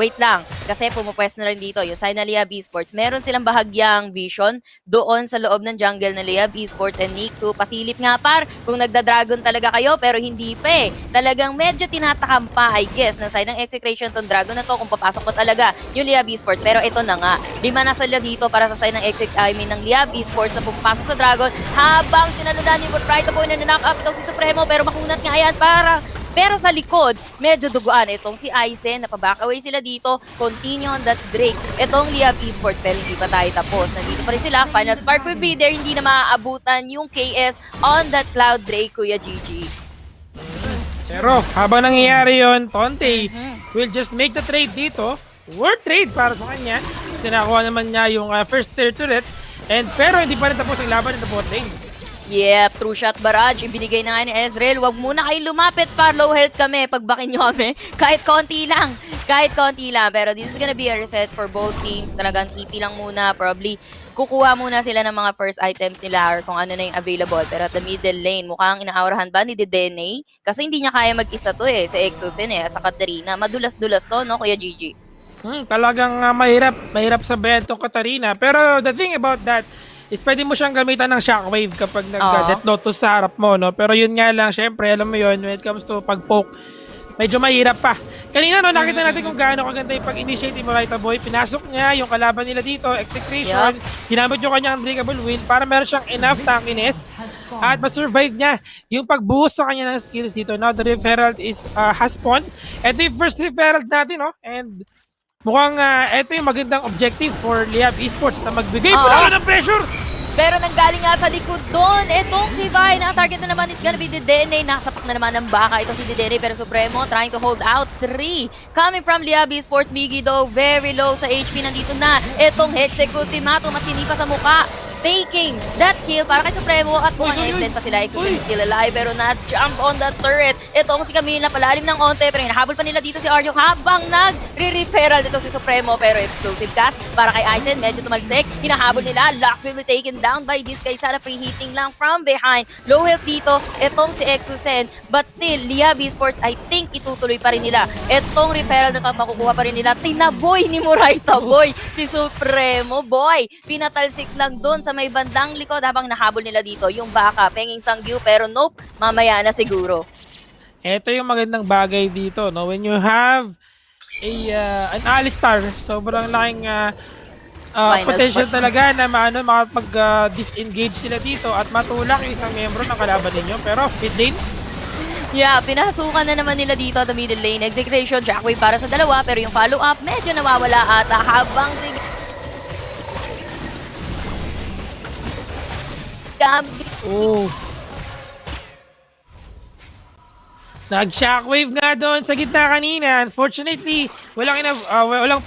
wait lang. Kasi pumupwes na rin dito yung side na Leab Esports. Meron silang bahagyang vision doon sa loob ng jungle na Leab Esports and Nixu. Pasilip nga par kung nagda-dragon talaga kayo pero hindi pa eh. Talagang medyo tinatakam pa I guess na side ng Execration tong dragon na to kung papasok pa talaga yung Leab Esports. Pero ito na nga. 5 na sila dito para sa side ng ng Liab Esports na pumapasok sa dragon habang sinalunan ni Moraita Boy na knock up itong si Supremo pero makunat nga yan pero sa likod, medyo duguan itong si Aizen, napabakaway sila dito, continue on that Drake. Itong Liab Esports, pero hindi pa tayo tapos. Nandito pa rin sila, Final Spark will be there, hindi na maaabutan yung KS on that Cloud Drake, Kuya Gigi. Pero habang nangyayari yun, Tonte will just make the trade dito. Worth trade para sa kanya. Sinakuha naman niya yung first tier turret. Pero hindi pa rin tapos ang laban ng bot lane. Yep, true shot barrage. Ibinigay na nga ni Ezreal. Wag muna kayo lumapit para low health kami. Pagbakin nyo kami. Kahit konti lang. Pero this is gonna be a reset for both teams. Talagang TP lang muna. Probably kukuha muna sila ng mga first items nila or kung ano na yung available. Pero at the middle lane, mukhang inaaurahan ba ni Dedenne? Kasi hindi niya kaya mag-isa to sa Exosen sa Katarina. Madulas-dulas to, no, Kuya Gigi? Talagang mahirap sabayan itong Katarina. Pero the thing about that is pwede mo siyang gamitan ng shockwave kapag nag-death note sa harap mo, no? Pero yun nga lang, syempre, alam mo yun, when it comes to pag-poke, medyo mahirap pa. Kanina, no, nakita natin kung gaano kaganda yung pag-initiate ni Moraita Boy. Pinasok niya yung kalaban nila dito, Execration. Ginamit yung kanyang Unbreakable Will para meron siyang enough tankiness at ma-survive niya yung pag-boost sa kanya ng skills dito. Now, the Rift Herald has spawned. Ito yung first Rift Herald natin, no? And mukhang ito yung magandang objective for Liab Esports na magbigay pala ng pressure. Pero nanggaling nga sa likod doon. Etong si Vine, ang target na naman is gonna be Dedenne. Nakasapak na naman ng baka itong si Dedenne. Pero Supremo trying to hold out 3. Coming from Liab Esports, Biggie though, very low sa HP. Nandito na etong Hexecutimato, masinipa sa muka. Taking that kill para kay Supremo at mukhang extend pa sila. Exosen is still alive pero na-jump on the turret. Itong si Camille na palalim ng onte pero hinahabol pa nila dito si Aryo habang nag-re-referral dito si Supremo pero explosive cast para kay Aizen. Medyo tumalsik. Hinahabol nila. Lux will be taken down by this guy. Sana preheating lang from behind. Low health dito. Itong si Exosen. But still, Liab Esports, I think itutuloy pa rin nila. Itong referral na to makukuha pa rin nila. Tinaboy ni Moraita Boy. Si Supremo Boy. Pinatalsik lang doon sa may bandang likod habang nahabol nila dito yung baka, penging Sangyu pero nope, mamaya na siguro. Ito yung magandang bagay dito, no? When you have an Alistar, sobrang laking potential talaga na makapag-disengage sila dito at matulak yung isang membro ng kalaban ninyo. Pero mid lane, yeah, pinasukan na naman nila dito the middle lane. Execration, Jackwave para sa dalawa pero yung follow-up medyo nawawala at habang nag-shockwave nga doon sa gitna kanina. Unfortunately, walang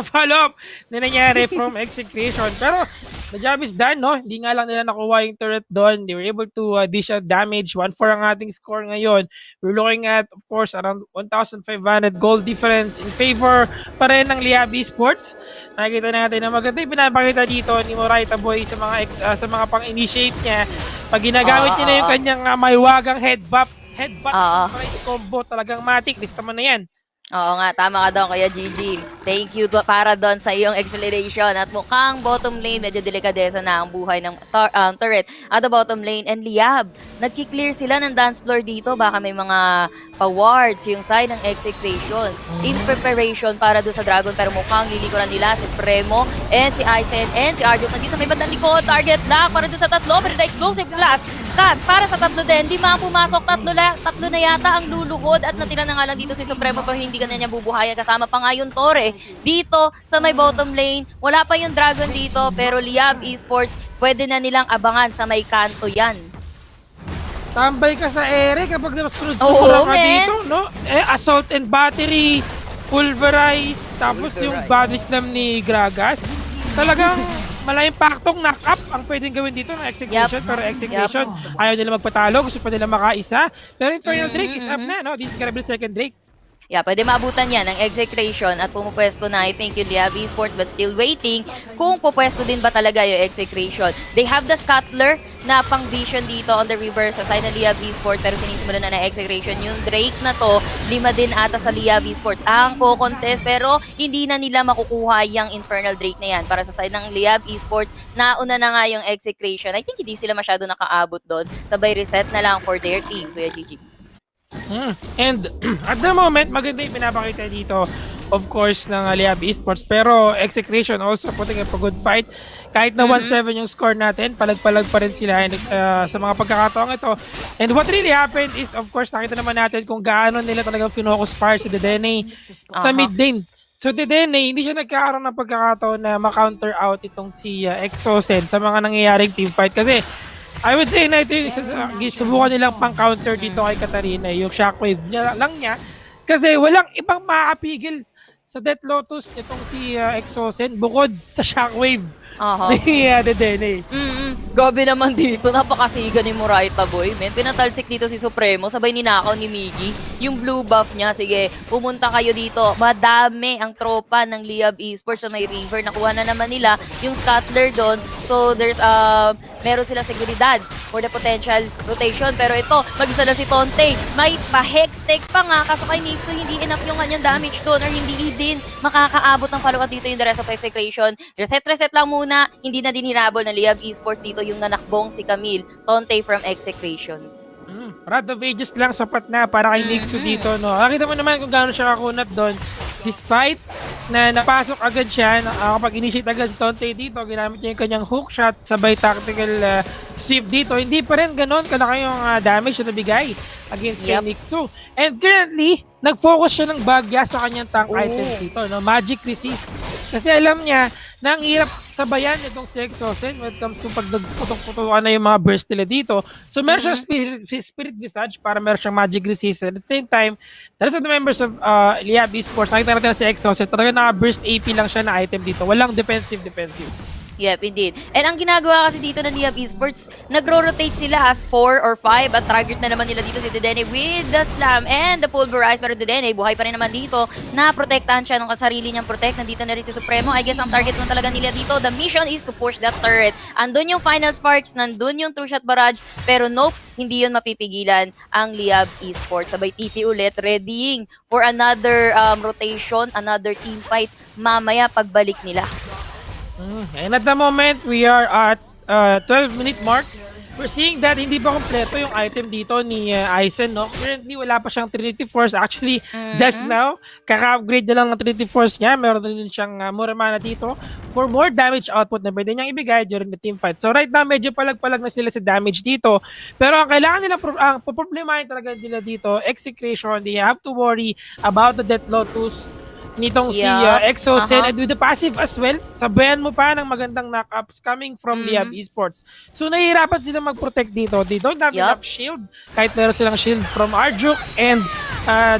follow-up na nangyari from Execration. Pero the job is done, no? Hindi nga lang nila nakuha yung turret doon. They were able to dish out damage. 1-4 ang ating score ngayon. We're looking at, of course, around 1,500 goal difference in favor pa rin ng Liab Esports. Nakikita natin na maganda yung pinapakita dito ni Moraita Boy sa mga pang-initiate niya. Pag ginagamit niya na yung kanyang maywagang headbutt right combo, talagang matik. Lista mo na yan. Oo nga, tama ka doon, Kuya Gigi. Thank you para doon sa iyong acceleration. At mukhang bottom lane, medyo delikadesa na ang buhay ng turret at the bottom lane. And Liab, nagki-clear sila ng dance floor dito. Baka may mga pa-wards yung side ng Execration. In preparation para doon sa Dragon. Pero mukhang lilikuran nila si Premo and si Aizen and si Arjun. Nandito may bandang likod. Target lock para doon sa tatlo. Pero the explosive blast. Kas, para sa tatlo din. Di pumasok. Tatlo na yata ang luluhod. At natira na nga lang dito si Supremo pag hindi ka na niya bubuhayan. Kasama pa nga yung Torre. Dito sa may bottom lane. Wala pa yung Dragon dito. Pero Liab Esports, pwede na nilang abangan sa may kanto yan. Tambay ka sa ere kapag sunod-sunod ka dito, no? Assault and battery, pulverize, tapos yung body slam ni Gragas. Talagang malayang paktong knock-up ang pwedeng gawin dito ng Execution. Pero Execution, ayaw nila magpatalo, gusto pa nila makaisa. Pero Infernal Drake is up na, no? This is gonna be the second Drake. Yeah, pwede maabutan yan ng Execration at pumupwesto na, I think, yung Liab Esports, but still waiting kung pupwesto din ba talaga yung Execration. They have the Scuttler na pang vision dito on the river sa side ng Liab Esports, pero sinisimulan na ng Execration. Yung Drake na to, 5 din ata sa Liab Esports ang po-contest, pero hindi na nila makukuha yung Infernal Drake na yan. Para sa side ng Liab Esports, nauna na nga yung Execration. I think hindi sila masyado nakaabot doon. Sabay reset na lang for their team, Kuya Gigi. And at the moment, maganda yung pinapakita dito, of course, ng Liab Esports. Pero Execration also putting up a good fight. Kahit na 1-7 yung score natin, palag-palag pa rin sila sa mga pagkakataong ito. And what really happened is, of course, nakita naman natin kung gaano nila talagang finocus fire si Dedenne sa mid lane. So Dedenne, hindi siya nagkakaroon ng pagkakataon na ma-counter out itong si Exosen sa mga nangyayaring teamfight. Kasi I would say na ito yung subukan nilang pang-counter dito kay Katarina, yung shockwave lang niya. Kasi walang ibang makakapigil sa Death Lotus itong si Exosen bukod sa shockwave ni Dedenne. Gabi naman dito, napakasiga ni Moraita Boy. Men, pinatalsik dito si Supremo, sabay ninakaw ni Miggy. Yung blue buff niya, sige, pumunta kayo dito. Madami ang tropa ng Liab Esports sa may river. Nakuha na naman nila yung Scuttler doon. So, there's, meron sila seguridad for the potential rotation. Pero ito, mag-isa lang si Tonte. May pa-hextech pa nga, kaso kay Nixu, hindi enough yung kanyang damage doon or hindi din makakaabot ng follow-up dito yung the rest of Execration. Reset lang muna, hindi na din hinabol ng Liab Esports dito yung nanakbong si Camille Tonte from Execration. Wrath of Ages lang sapat na para kay Nixu dito, no? Nakita mo naman kung gaano siya kakunat doon. Despite na napasok agad siya, nakapag-initiate agad si Tonte dito, ginamit niya yung kanyang hook shot, sabay tactical sweep dito. Hindi pa rin ganon kalaki yung damage na nabigay against kay Nixu. And currently, nag-focus siya ng bagya sa kanyang tank items dito, no? Magic Resist. Kasi alam niya na ang hirap sabayan itong si Exosen when it comes to pag nagputok-putokan na yung mga burst nila dito. So meron siyang spirit visage para meron siyang magic resist. At the same time, the rest of the members of Liab Esports, nakita natin na si Exosen, talaga naka-burst AP lang siya na item dito. Walang defensive. Yep, indeed. And ang ginagawa kasi dito ng Liab Esports, nagro-rotate sila as 4 or 5 at target na naman nila dito si Dedenne with the slam and the pulverize. Pero Dedenne, buhay pa rin naman dito na protektahan siya ng kasarili niyang protect. Nandito na rin si Supremo. I guess ang target mo talaga nila dito, the mission is to push that turret. Andun yung final sparks, nandun yung true shot barrage. Pero nope, hindi yun mapipigilan ang Liab Esports. Sabay TP ulit, readying for another rotation, another team fight mamaya pagbalik nila. And at the moment, we are at 12-minute mark. We're seeing that hindi pa kompleto yung item dito ni Aizen, no? Currently, wala pa siyang Trinity Force. Actually, just now, kaka-upgrade na lang ng Trinity Force niya. Meron din siyang Muramana dito for more damage output na pwede niyang ibigay during the team fight. So right now, medyo palag-palag na sila sa damage dito. Pero ang kailangan nila, ang problemahin talaga nila dito, Execration, they have to worry about the Death Lotus nitong si Exosen and with the passive as well, sabayan mo pa ng magandang knock-ups coming from Liab Esports. So nahihirapan sila mag-protect dito. They don't have enough shield. Kahit meron silang shield from Arjuk and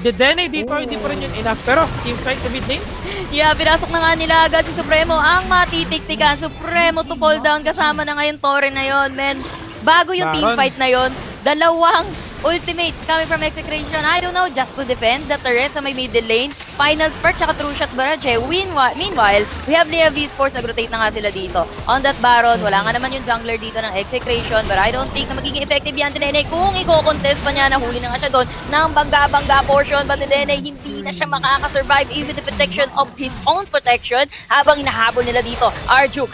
Dedenne dito, hindi pa rin yun enough. Pero team fight sa mid lane, Yeah, pinasok na nga nila agad si Supremo ang matitiktikan. Supremo to fall down kasama na ngayon Torre na yon, men. Bago yung Baron. teamfight na yon, dalawang ultimates coming from Execration. I don't know, just to defend the turret sa may middle lane. Final spark tsaka true shot barrage. Meanwhile, we have Leab Esports. Nag-rotate na nga sila dito. On that Baron, wala nga naman yung jungler dito ng Execration. But I don't think na magiging effective yan Tinene kung i-contest pa niya. Nahuli na nga siya doon ng bangga-bangga portion. But Tinene, hindi na siya makakasurvive even the protection of his own protection habang nahabol nila dito. Arju,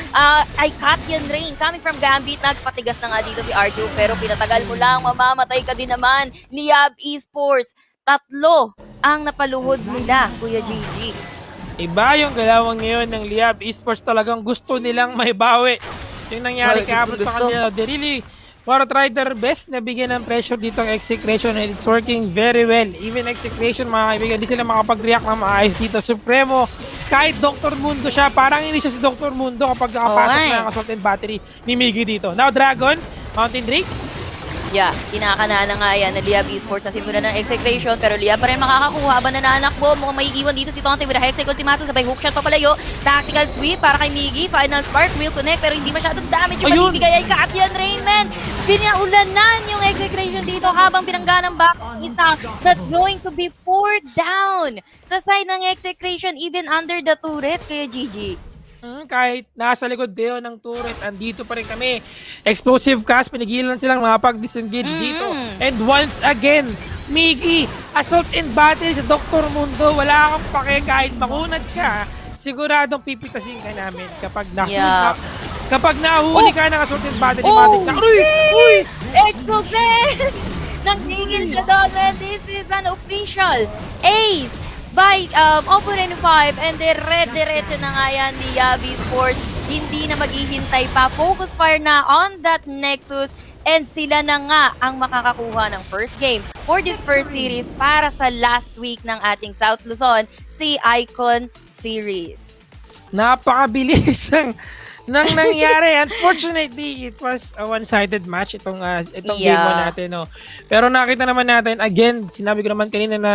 ay Katyan Rain coming from Gambit. Nagpatigas na nga dito si Arju pero pinatagal mo lang, mamamatay ka din naman. Liyab Esports, 3 ang napaluhod nila, Kuya Gigi. Iba yung galawang ngayon ng Liab Esports, talagang gusto nilang may bawi. Yung nangyari kahapon sa kanila, they really want to try their best na bigyan ng pressure dito ang Execration and it's working very well. Even Execration, mga kaibigan, di sila makapag-react na maayos dito. Supremo, kahit Dr. Mundo siya, parang hindi siya si Dr. Mundo kapag nakapasok na ang assault and battery ni Miggy dito. Now Dragon, Mountain Drake, Yeah, kinakanaan na nga yan na Leab Esports na simula ng Execration pero Leab pa rin makakakuha ba nananakbo. Mukhang may iwan dito si Tonte with a Hextech Ultimatum sabay hookshot papalayo. Tactical sweep para kay Miggy. Final spark will connect pero hindi masyadong damage yung mabibigay ay Katyan Rainman. Pinaulanan yung Execration dito habang pinangga ng back isa. That's going to be 4 down sa side ng Execration even under the turret kaya Gigi. Kahit nasa likod Deo ng turret, andito pa rin kami. Explosive cast, pinigilan silang makapag-disengage dito. And once again, Miggy, assault and battle sa Dr. Mundo. Wala kang pake kahit makunad ka. Siguradong pipitasin ka namin kapag nahuli ka ng assault and battle. Uy! Exocet! Nagtigil siya doon, man. This is an official ace by Oppo Reno 5 and diretso na nga yan ni Leab Esports. Hindi na maghihintay pa. Focus fire na on that Nexus and sila na nga ang makakakuha ng first game for this first series para sa last week ng ating South Luzon, si Icon Series. Napakabilis nang nangyari. Unfortunately, it was a one-sided match itong game mo natin. No? Pero nakita naman natin, again, sinabi ko naman kanina na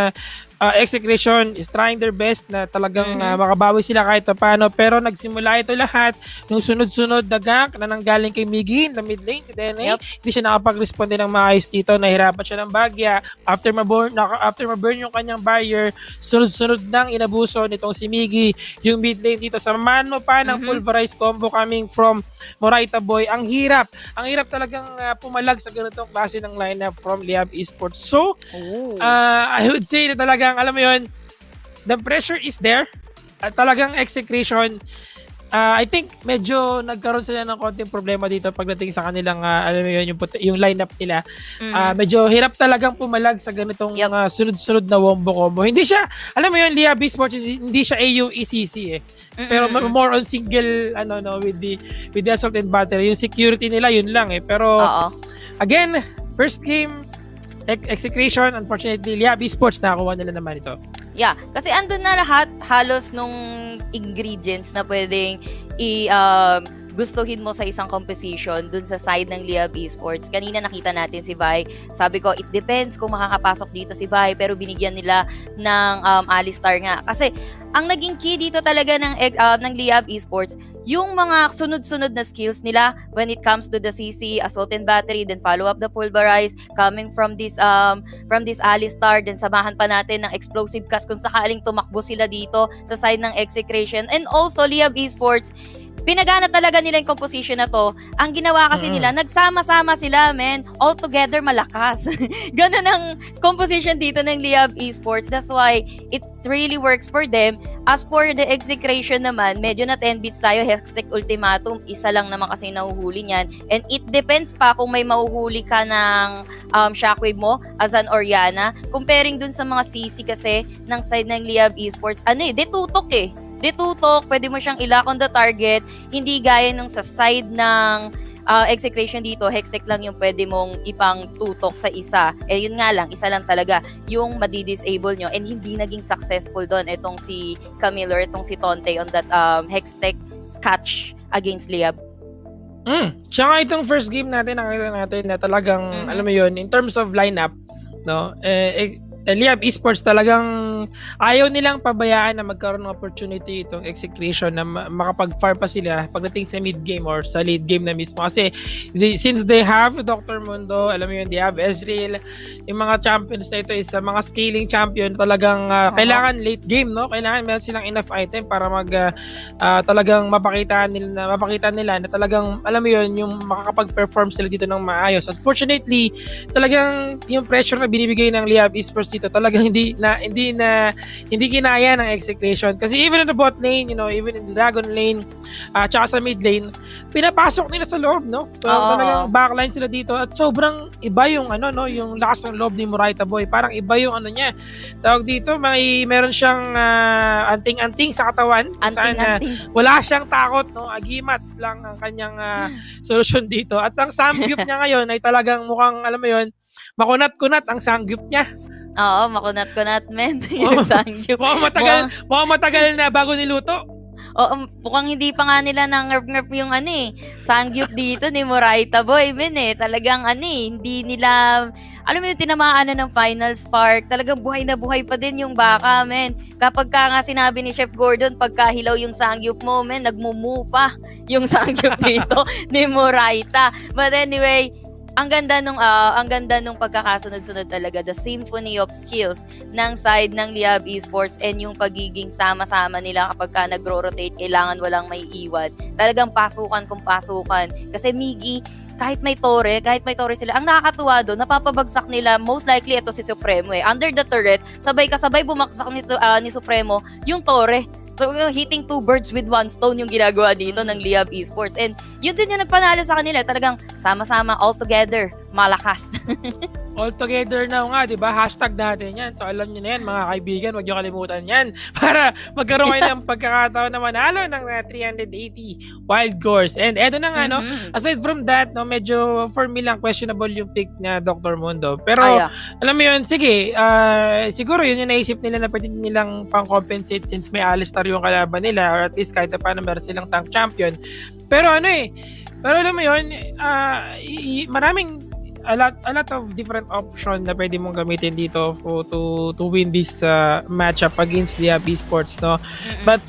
Execration is trying their best na talagang makabawi sila kahit paano. Pero nagsimula ito lahat yung sunod-sunod na gank na nanggaling kay Miggy in the mid lane. Then, hindi siya nakapag-responde ng maayos dito. Nahirapan siya ng bagya. After ma-burn yung kanyang barrier, sunod-sunod nang inabuso nitong si Miggy yung mid lane dito. Samahan mo pa ng pulverized combo coming from Moraita Boy. Ang hirap talagang pumalag sa ganitong klase ng lineup from Leab Esports. So, I would say na talagang, alam mo yun, the pressure is there. Talagang Execration, I think medyo nagkaroon sila ng konting problema dito pagdating sa kanilang, alam mo yun, yung lineup nila. Medyo hirap talagang pumalag sa ganitong sunod-sunod na wombo combo. Hindi siya, alam mo yun, Leab Esports, hindi siya AUECC eh. Pero more on single with the assault and battery. Yung security nila yun lang eh. Pero again, first game Execration, unfortunately Leab Esports nakakuha nila naman ito. Yeah, kasi andun na lahat halos nung ingredients na pwedeng gustuhin mo sa isang composition dun sa side ng Leab Esports. Kanina nakita natin si Vi. Sabi ko, it depends kung makakapasok dito si Vi, pero binigyan nila ng Alistar nga. Kasi ang naging key dito talaga ng Leab Esports, yung mga sunod-sunod na skills nila when it comes to the CC, assault and battery, then follow up the pulverize, coming from this Alistar, then samahan pa natin ng explosive cast kung sakaling tumakbo sila dito sa side ng Execration. And also, Leab Esports, pinagana talaga nila yung composition na to. Ang ginawa kasi nila, nagsama-sama sila, men. All together, malakas. Ganun ang composition dito ng Leab Esports. That's why it really works for them. As for the Execration naman, medyo na 10 bits tayo. Hextech Ultimatum, isa lang naman kasi nahuhuli niyan. And it depends pa kung may mahuhuli ka ng shockwave mo as an Oriana. Comparing dun sa mga CC kasi ng side ng Leab Esports, detutok eh. Detutok, pwede mo siyang ilak on the target, hindi gaya nung sa side ng Execration dito, Hextech lang yung pwede mong ipang tutok sa isa. Yun nga lang, isa lang talaga yung madi-disable nyo and hindi naging successful doon itong si Camilo, itong si Tonte on that Hextech catch against Leab. Tsaka itong first game natin, nakita natin na talagang, alam mo yun, in terms of lineup, no, Liab Esports talagang ayaw nilang pabayaan na magkaroon ng opportunity itong Execration na makapag-far pa sila pagdating sa mid-game or sa late game na mismo. Kasi since they have Dr. Mundo, alam mo yun, they have Ezreal, yung mga champions na ito is mga scaling champion, talagang kailangan late game, no? Kailangan meron silang enough item para talagang mapakita nila na talagang, alam mo yun, yung makakapag-perform sila dito ng maayos. Unfortunately, talagang yung pressure na binibigay ng Liab Esports dito talagang hindi kinaya ng Execration. Kasi even in the bot lane, even in the dragon lane, tsaka sa mid lane, pinapasok nila sa loob, no? Talagang backline sila dito at sobrang iba yung yung lakas ng loob ni Murayta Boy. Parang iba yung niya. Tawag dito, meron siyang anting-anting sa katawan. Anting-anting. Wala siyang takot, no? Agimat lang ang kanyang solusyon dito. At ang samgyup niya ngayon ay talagang mukhang, alam mo yun, makunat-kunat ang samgyup niya. Oo, makunat-kunat, men. Yung sangyup. Mukhang matagal na bago niluto. Oo, mukhang hindi pa nga nila nang-ngerp yung sangyup dito ni Murayta Boy, men Talagang hindi nila, alam mo yung tinamaan na ng final spark. Talagang buhay na buhay pa din yung baka, men. Kapag nga sinabi ni Chef Gordon, pagka hilaw yung sangyup mo, men, nagmumu pa yung sangyup dito ni Murayta. But anyway, ang ganda nung pagkakasunod-sunod talaga, the symphony of skills ng side ng Liab Esports and yung pagiging sama-sama nila kapag ka nagro-rotate, kailangan walang may iwan. Talagang pasukan kung pasukan. Kasi Miggy, kahit may tore sila, ang nakakatuwa doon, napapabagsak nila, most likely ito si Supremo Under the turret, sabay bumaksak ni Supremo yung tore. So, hitting two birds with one stone yung ginagawa dito ng Liab Esports. And yun din yung nagpanalo sa kanila. Talagang sama-sama, all together, malakas. All together na nga, di ba? Hashtag natin yan. So alam nyo na yan, mga kaibigan, huwag nyo kalimutan yan para magkaroon kayo ng pagkakataon na manalo ng 380 wild course. And eto na nga, aside from that, medyo for me lang questionable yung pick na Dr. Mundo. Pero alam mo yun, sige, siguro yun yung naisip nila na pwede nilang pang-compensate since may Alistar yung kalaban nila, or at least kahit paano meron silang tank champion. Pero pero alam mo yun, maraming a lot of different option na pwede mong gamitin dito to win this matchup against Liab Esports, no? But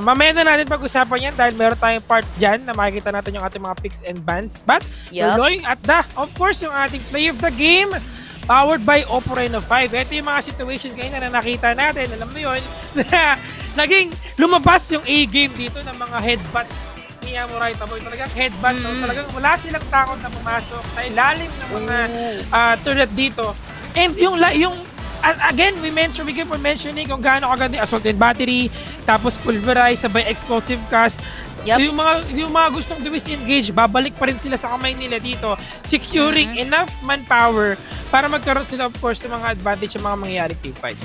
mamaya na natin pag-usapan yan dahil meron tayong part dyan na makikita natin yung ating mga picks and bans. But we're going at of course, yung ating play of the game powered by Oppo Reno 5. Ito yung mga situations ngayon na nakita natin. Alam mo yun, na naging lumabas yung A-game dito ng mga headbutt ni Murayta Boy. Talagang headbutt, no? Talagang wala silang takot na pumasok sa ilalim ng mga turret dito. And yung again, we keep on mentioning kung gaano kaganda yung assault and battery, tapos pulverize, sabay explosive cast. Yung mga gustong disengage, babalik pa rin sila sa kamay nila dito, securing enough manpower para magkaroon sila, of course, ng mga advantage sa mga mangyayaring team fight.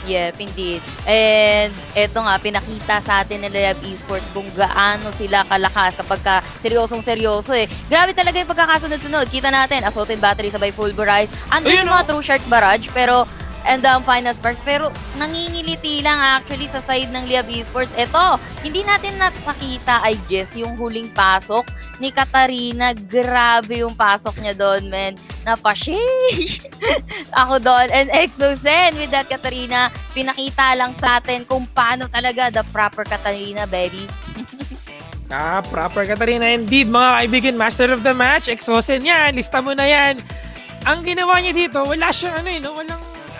Yep, indeed. And eto nga, pinakita sa atin nila Liab Esports kung gaano sila kalakas kapag ka seryosong-seryoso Grabe talaga yung pagkakasunod-sunod. Kita natin, assault and battery sabay pulverize. Andun yung mga true shark barrage, pero and final sparks. Pero nangingiliti lang actually sa side ng Liab Esports. Eto, hindi natin nakakita, I guess, yung huling pasok ni Katarina. Grabe yung pasok niya doon, men. Napashish! Ako doon. And Exozen with that Katarina, pinakita lang sa atin kung paano talaga the proper Katarina, baby. Proper Katarina indeed, mga kaibigan. Master of the match, Exozen yan. Lista mo na yan. Ang ginawa niya dito, wala siyang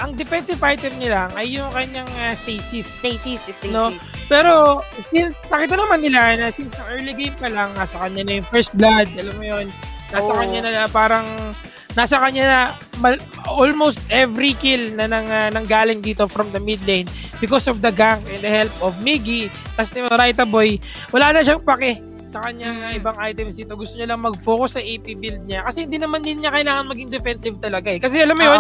ang defensive item niya lang ay yung kanyang stasis. Stasis. No? Pero, since nakita naman nila na since early game pa lang, nasa kanya na yung first blood, alam mo yun, nasa kanya na almost every kill na nanggaling dito from the mid lane because of the gank and the help of Miggy. Tapos ni Murayta Boy, wala na siyang pake sa kanyang ibang items dito. Gusto niya lang mag-focus sa AP build niya kasi hindi naman din niya kailangan maging defensive talaga Kasi alam mo yun,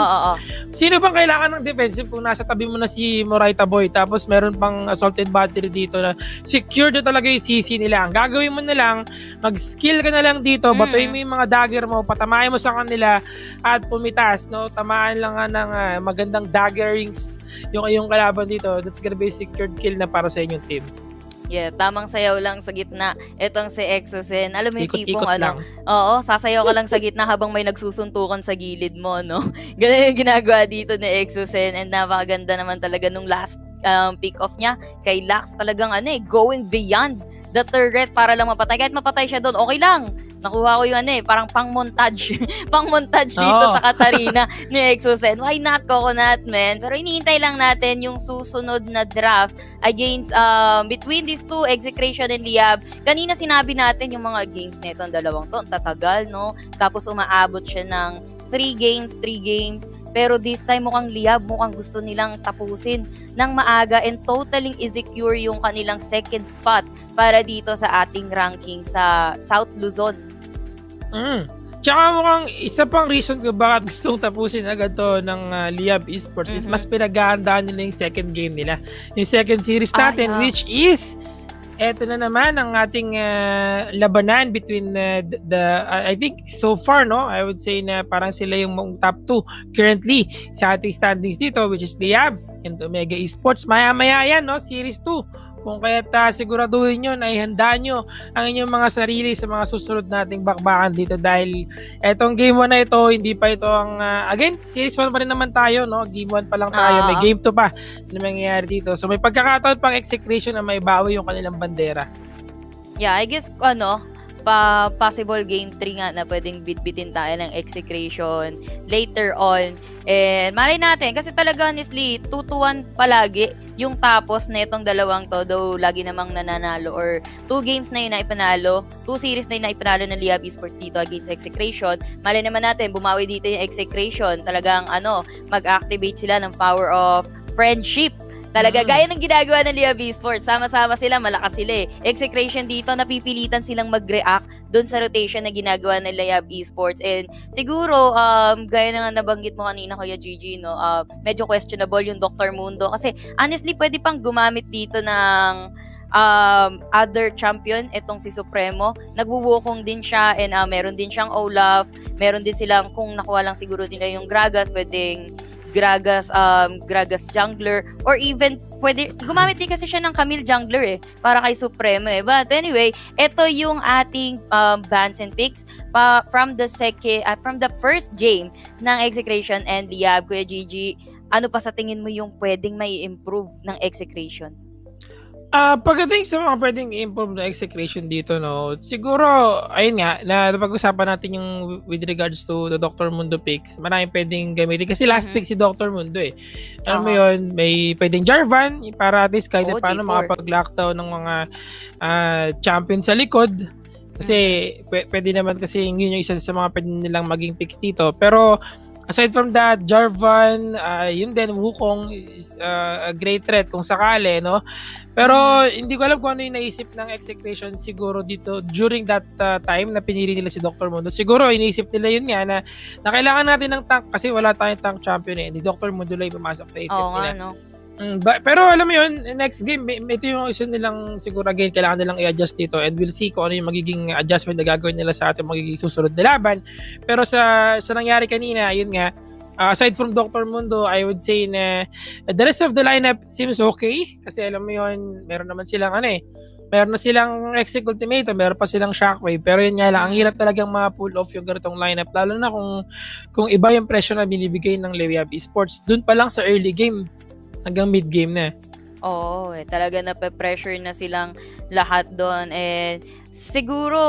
sino bang kailangan ng defensive kung nasa tabi mo na si Murayta Boy tapos meron pang assaulted battery dito na secure na talaga yung CC nila. Ang gagawin mo na lang, mag-skill ka na lang dito, batuin mo yung mga dagger mo, patamahin mo sa kanila at pumitas, no? Tamaan lang ng magandang dagger rings yung kalaban dito. That's gonna be a secured kill na para sa inyong team. Yeah, tamang sayaw lang sa gitna. Etong si Exosen, alam mo yung tipong Ikot-ikot lang. oo, sasayaw ka lang sa gitna habang may nagsusuntukan sa gilid mo, no? Ganun yung ginagawa dito ni Exosen, and napakaganda naman talaga nung last pick off niya kay Lax. Talagang going beyond the turret para lang mapatay. Kahit mapatay siya doon, okay lang. Nakuha ko yung parang pang-montage. Pang-montage dito sa Katarina ni Exosen. Why not, Coconut Man? Pero iniintay lang natin yung susunod na draft against, between these two, Execration and Liab. Kanina sinabi natin yung mga games nito, ang dalawang to, ang tatagal, no? Tapos umaabot siya ng 3 games. Pero this time mukhang Liab, mukhang gusto nilang tapusin ng maaga and totally insecure yung kanilang second spot para dito sa ating ranking sa South Luzon. Tsaka mukhang isa pang reason ko bakit gustong tapusin agad to ng Liab Esports is mas pinaghahandaan nila yung second game nila. Yung second series natin, which is eto na naman ang ating labanan between I think so far, no, I would say na parang sila yung top 2 currently sa ating standings dito, which is Liab and Omega Esports. Maya-maya yan, no, series 2. Kung kaya't siguraduhin nyo na ihanda nyo ang inyong mga sarili sa mga susunod nating bakbakan dito, dahil etong game 1 na ito, hindi pa ito ang again, series 1 pa rin naman tayo, no? Game 1 pa lang tayo, may game 2 pa na mangyayari dito. So may pagkakataon pang Execration na may bawi yung kanilang bandera. Yeah, I guess possible game 3 nga na pwedeng bitbitin tayo ng Execration later on. And malay natin, kasi talaga honestly 2-1 palagi yung tapos na itong dalawang to, though lagi namang nananalo or 2 games na yun na ipanalo, 2 series na yun na ipanalo ng Liab Esports dito against Execration. Malay naman natin, bumawi dito yung Execration, talagang mag-activate sila ng power of friendship. Talaga, gaya ng ginagawa ng Liab Esports, sama-sama sila, malakas sila eh. Execration dito, napipilitan silang mag-react doon sa rotation na ginagawa ng Liab Esports. And siguro, gaya na nga nabanggit mo kanina, Kuya Gigi, no, medyo questionable yung Dr. Mundo. Kasi honestly, pwede pang gumamit dito ng other champion, itong si Supremo. Nagbuwukong din siya and meron din siyang Olaf. Meron din silang, kung nakuha lang siguro nila yung Gragas, pwedeng Gragas jungler, or even pwede gumamit din kasi siya ng Camille jungler para kay Supremo But anyway, ito yung ating bans and picks from the first game ng Execration and Liab. Kuya Gigi, ano pa sa tingin mo yung pwedeng may improve ng Execration? Pagdating sa mga pwedeng i-improve na Execration dito, no, siguro, ayun nga, na pag-usapan natin yung with regards to the Dr. Mundo picks, maraming pwedeng gamitin. Kasi last pick si Dr. Mundo Alam mo yun, may pwedeng Jarvan, para at least kahit paano makapag-lockdown ng mga champion sa likod. Kasi pwede naman kasi yun yung isa sa mga pwede nilang maging picks dito. Pero aside from that, Jarvan, yun din, Wukong is a great threat kung sakali, no? Pero hindi ko alam kung ano yung naisip ng Execration siguro dito during that time na pinili nila si Dr. Mundo. Siguro iniisip nila yun nga na kailangan natin ng tank kasi wala tayong tank champion Hindi Dr. Mundo lang pumasok sa isip nila. No? Pero alam mo yun, next game, ito yung isa nilang siguro again, kailangan nilang i-adjust dito and we'll see kung ano yung magiging adjustment na gagawin nila sa ating magiging susunod na laban. Pero sa nangyari kanina, yun nga, aside from Dr. Mundo, I would say na the rest of the lineup seems okay. Kasi alam mo yun, meron naman silang meron na silang Exec Ultimatum, meron pa silang Shockwave. Pero yun nga lang, ang hirap talagang ma-pull off yung ganitong lineup. Lalo na kung iba yung pressure na binibigay ng Liab Esports. Dun pa lang sa early game hanggang mid game na. Oo, talaga nape-pressure na silang lahat doon. And siguro,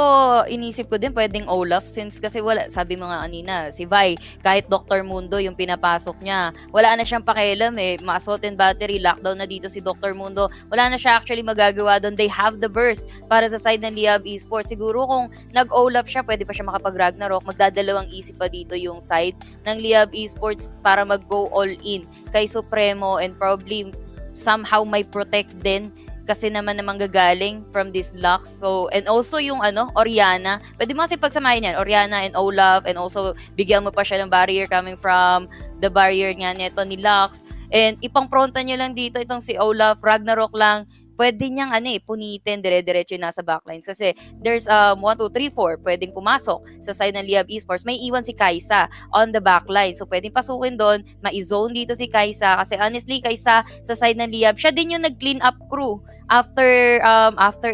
inisip ko din pwedeng Olaf since kasi wala, sabi mo nga kanina, si Vi, kahit Dr. Mundo yung pinapasok niya, wala na siyang pakialam ma-assault and battery, lockdown na dito si Dr. Mundo, wala na siya actually magagawa doon. They have the burst para sa side ng Liab Esports. Siguro kung nag-Olaf siya, pwede pa siya makapag-Ragnarok, magdadalawang isip pa dito yung side ng Liab Esports para mag-go all in kay Supremo and probably somehow may protect din kasi naman gagaling from this Lux. So, and also yung Oriana. Pwede mo kasi pagsamahin yan, Oriana and Olaf, and also bigyan mo pa siya ng barrier coming from the barrier nga nito ni Lux. And ipang-pronta niya lang dito itong si Olaf, Ragnarok lang. Pwede niyang punitin dire-diretso yung nasa backlines kasi there's 1, 2, 3, 4 pwedeng pumasok sa side ng Liab Esports. May iwan si Kaisa on the backline, so pwedeng pasukin doon, ma-zone dito si Kaisa kasi honestly Kaisa sa side ng Liab, siya din yung nag-clean up crew after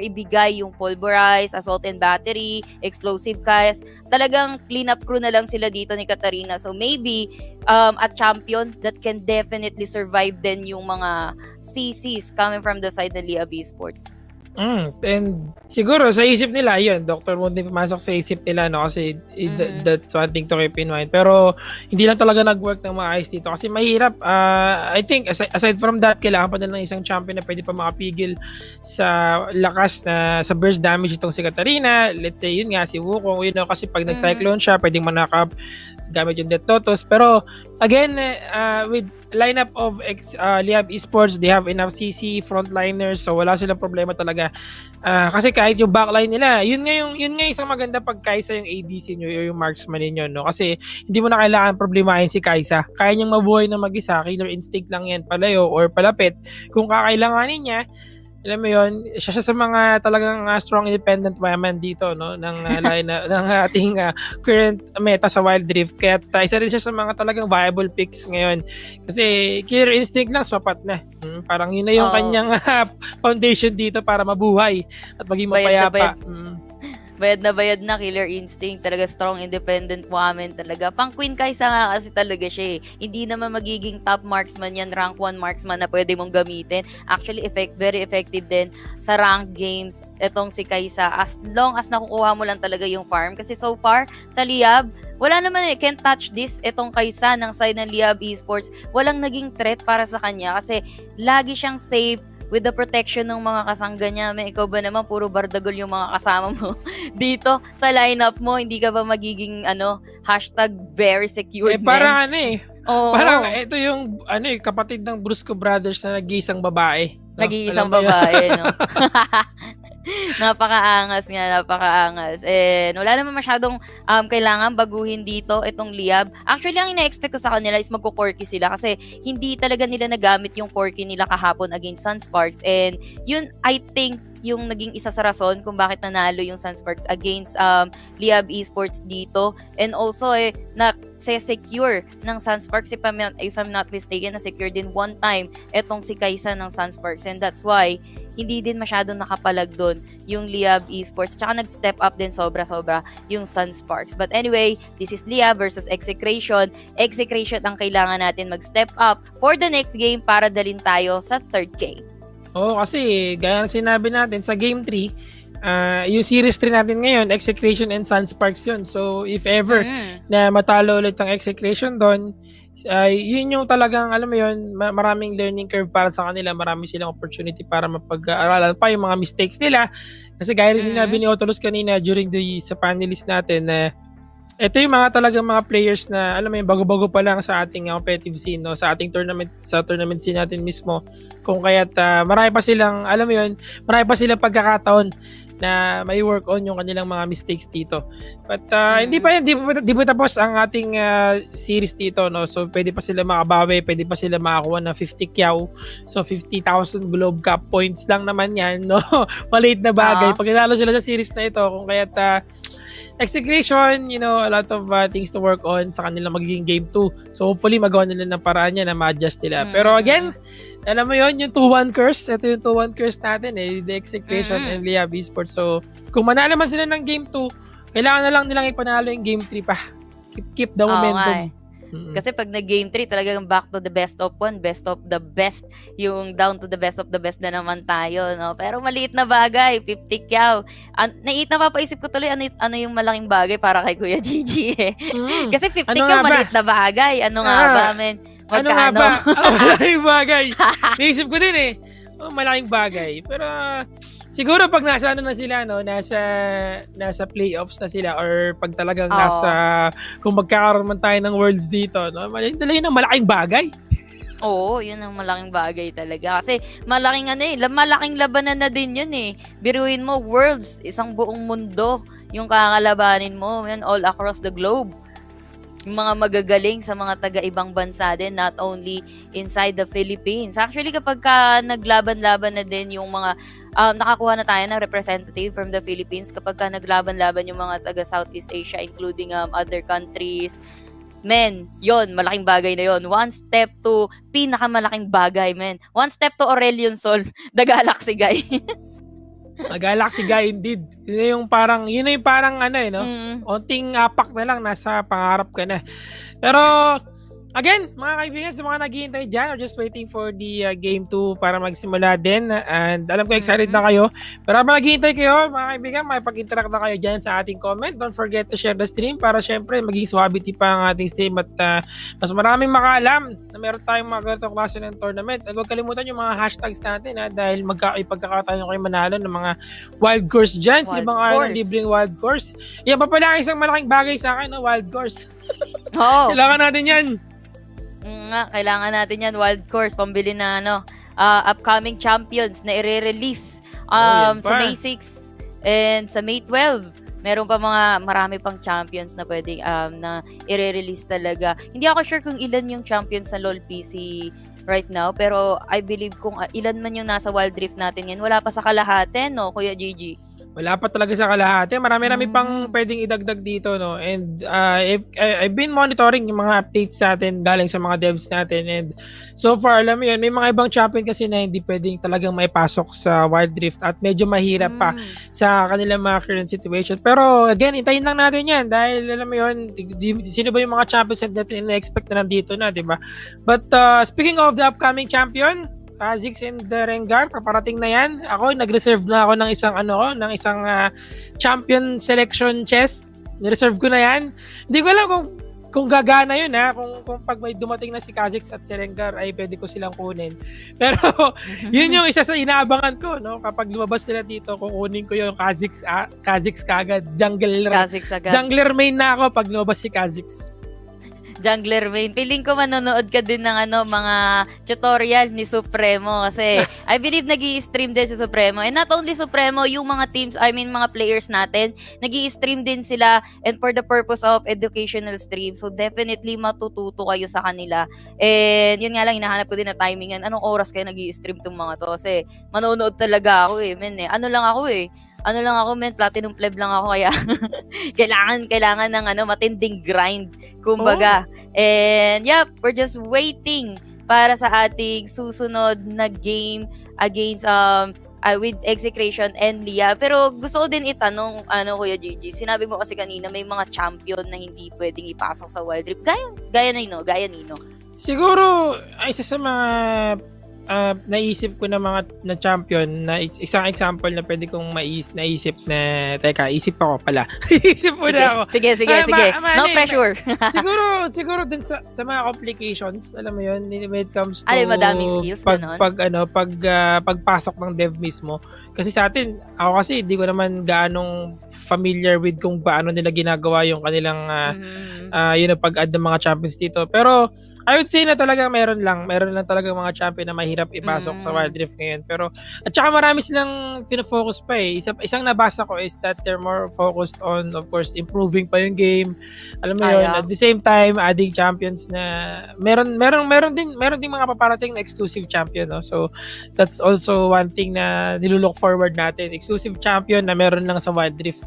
ibigay yung pulverize, assault and battery, explosive cast, talagang clean up crew na lang sila dito ni Katarina. So maybe a champion that can definitely survive din yung mga CCs coming from the side ng Leab Esports. And siguro sa isip nila, yun, Dr. Moon din pumasok sa isip nila, no? Kasi that's one thing to keep in mind. Pero hindi lang talaga nag-work ng maayos dito kasi mahirap. I think aside from that, kailangan pa nila ng isang champion na pwede pa makapigil sa lakas na sa burst damage itong si Katarina. Let's say yun nga si Wukong, yun, no? Kasi pag nag-cyclone siya, pwedeng manakap gamit yung Death Lotus. Pero again, with lineup of Liab Esports, they have enough CC frontliners, so wala silang problema talaga. Kasi kahit yung backline nila, yun nga isang maganda pag Kai'Sa yung ADC nyo o yung marksman ninyo, no? Kasi hindi mo na kailangan problemahin si Kai'Sa. Kaya niyang mabuhay na mag-isa, killer instinct lang yan, palayo or palapit. Kung kakailanganin niya, alam mo yun, siya sa mga talagang strong independent women dito, no, ng ng ating current meta sa Wild Rift. Kaya isa rin siya sa mga talagang viable picks ngayon. Kasi killer instinct lang, sapat na. Parang yun na yung kanyang foundation dito para mabuhay at maging mapayapa. Bayad na killer instinct, talaga strong independent woman talaga. Pang Queen Kai'Sa nga kasi talaga siya eh. Hindi naman magiging top marksman yan, rank 1 marksman na pwede mong gamitin. Actually, very effective din sa rank games etong si Kai'Sa as long as nakukuha mo lang talaga yung farm. Kasi so far, sa Liab, wala naman can't touch this etong Kai'Sa ng side ng Liab Esports. Walang naging threat para sa kanya kasi lagi siyang safe with the protection ng mga kasangga niya. May ikaw ba naman, puro bardagol yung mga kasama mo dito sa lineup mo, hindi ka ba magiging #very secured parang parang Oo. ito yung kapatid ng Brusco Brothers na nag-iisang babae. No? Nag-iisang babae, no? Napakaangas nga, napakaangas. And wala naman masyadong kailangan baguhin dito itong Liab. Actually, ang ina-expect ko sa kanila is magko-corky sila kasi hindi talaga nila nagamit yung corky nila kahapon against Sunsparks. And yun, I think, yung naging isa sa rason kung bakit nanalo yung Sunsparks against Liab Esports dito. And also, secure ng Sunsparks, if I'm not mistaken, na secure din one time etong si Kai'Sa ng Sunsparks. And that's why, hindi din masyadong nakapalag doon yung Liab Esports. Tsaka nag-step up din sobra-sobra yung Sunsparks. But anyway, this is Liab versus Execration. Execration ang kailangan natin mag-step up for the next game para dalin tayo sa third game. Kasi gaya ng sinabi natin sa Game 3, yung Series 3 natin ngayon, Execration and Sunsparks yun. So, if ever na matalo ulit ang Execration doon, yun yung talagang, alam mo yun, maraming learning curve para sa kanila. Marami silang opportunity para mapag-aralan pa yung mga mistakes nila. Kasi gaya rin sinabi ni Otolus kanina during sa panelist natin na ito yung mga talagang mga players na alam mo yung bago-bago pa lang sa ating competitive scene, no? Sa ating tournament scene natin mismo. Kung kaya't marami pa silang, alam mo yun, marami pa silang pagkakataon na may work on yung kanilang mga mistakes dito. But hindi pa tapos ang ating series dito, no? So pwede pa sila makabawi, pwede pa sila makakuha ng 50 kyaw. So 50,000 Globe Cup points lang naman yan, no? Maliit na bagay. Pag nanalo sila sa series na ito, kung kaya't Execration, a lot of things to work on sa kanilang magiging Game 2. So hopefully magawa nila ng paraan niya na ma-adjust nila. Pero again, alam mo yun, yung 2-1 curse. Ito yung 2-1 curse natin the Execration and Liab Esports. So kung manalo man sila ng Game 2, kailangan na lang nilang ipanalo yung Game 3 pa. Keep the momentum. Kasi pag nag-game 3, talagang back to the best of 1, best of the best, yung down to the best of the best na naman tayo, no? Pero maliit na bagay, 50 kyaw. Napapaisip ko tuloy, ano yung malaking bagay para kay Kuya Gigi eh. Kasi 50 kyaw, maliit na bagay. Ano nga ba, men? Magkano? Malaking bagay. Naisip ko din malaking bagay. Pero siguro pag nasa na sila, no, nasa playoffs na sila or pag talagang kung magkakaroon man tayo ng worlds dito, no, yun ang malaking bagay. Oo, yun ang malaking bagay talaga. Kasi malaking malaking labanan na din yun eh. Biruin mo, worlds, isang buong mundo yung kakalabanin mo, yan, all across the globe. Yung mga magagaling sa mga taga-ibang bansa din, not only inside the Philippines. Actually, kapag naglaban-laban na din yung mga nakakuha na tayo ng representative from the Philippines, kapag naglaban-laban yung mga taga Southeast Asia, including other countries, Men, yon malaking bagay na yon. One step to pinakamalaking bagay, men. One step to Aurelion Sol, the Galaxy guy. Galaxy guy indeed. Yun na yung parang ano no? Onting apak na lang, nasa pangarap ka na. Pero again, mga kaibigan, sa mga naghihintay dyan, we're just waiting for the Game 2 para magsimula din. And alam ko excited na kayo. Pero habang naghihintay kayo, mga kaibigan, makipag-interact na kayo dyan sa ating comment. Don't forget to share the stream para syempre maging suavity pa ang ating stream at mas maraming makaalam na meron tayong mga ganitong klase ng tournament. At huwag kalimutan yung mga hashtags natin dahil pagkakataon kayo manalo ng mga wild course dyan. Sa ibang araw ng libreng wild course. Yan pa pala isang malaking bagay sa akin, wild course. Oo. Kailangan natin yan. Kailangan natin yan, wild course, pambili na upcoming champions na i-release sa May 6 and sa May 12. Meron pa marami pang champions na pwedeng na i-release talaga. Hindi ako sure kung ilan yung champions sa LoL PC right now, pero I believe kung ilan man yung nasa Wild Rift natin yan, wala pa sa kalahati, no, Kuya Gigi? Wala pa talaga sa kalahati. Marami pang pwedeng idagdag dito, no? And I've been monitoring yung mga updates sa atin galing sa mga devs natin. And so far, alam mo yun, may mga ibang champion kasi na hindi pwedeng talagang maipasok sa Wild Rift at medyo mahirap pa sa kanilang mga current situation. Pero again, hintayin lang natin yan dahil alam mo yun, sino ba yung mga champions natin na-expect na nandito na, di ba? But speaking of the upcoming champion, Kha'Zix and Rengar, paparating na yan. Ako, nag-reserve na ako ng isang champion selection chest. Ni-reserve ko na yan. Hindi ko alam kung gagana yun kung pag may dumating na si Kha'Zix at si Rengar ay pwede ko silang kunin. Pero yun yung isa sa inaabangan ko, no? Kapag lumabas nila dito, kukunin ko yung Kha'Zix kagad. Jungler main na ako pag lumabas si Kha'Zix. Jungler main. Feeling ko manonood ka din ng mga tutorial ni Supremo kasi I believe nag-i-stream din si Supremo. And not only Supremo, yung mga teams, mga players natin, nag-i-stream din sila and for the purpose of educational stream. So definitely matututo kayo sa kanila. And yun nga lang, hinahanap ko din na timingan. Anong oras kayo nag-i-stream tong mga to? Kasi manonood talaga ako Ano lang ako, platinum pleb lang ako kaya kailangan ng matinding grind, kumbaga. And we're just waiting para sa ating susunod na game against with Execration and Liyab. Pero gusto ko din itanong, Kuya Gigi, sinabi mo kasi kanina may mga champion na hindi pwedeng ipasok sa Wild Rift. Gaya nino? Siguro, isa sa mga naisip ko na mga na champion na isang example na pwede kong naisip na isip ako pala. Isip mo na ako. Sige. No pressure. siguro dun sa mga complications, alam mo yun, when it comes to madaming skills pagpasok ng dev mismo. Kasi sa atin, ako kasi hindi ko naman gaanong familiar with kung paano nila ginagawa yung kanilang pag-add ng mga champions dito. Pero I would say na talaga meron lang talaga mga champion na mahirap ipasok sa Wild Rift ngayon. Pero at saka marami silang fino-focus pa Isang nabasa ko is that they're more focused on, of course, improving pa yung game. Alam mo yun, at the same time adding champions na meron din mga paparating na exclusive champion, no? So that's also one thing na nilulook forward natin. Exclusive champion na meron lang sa Wild Rift.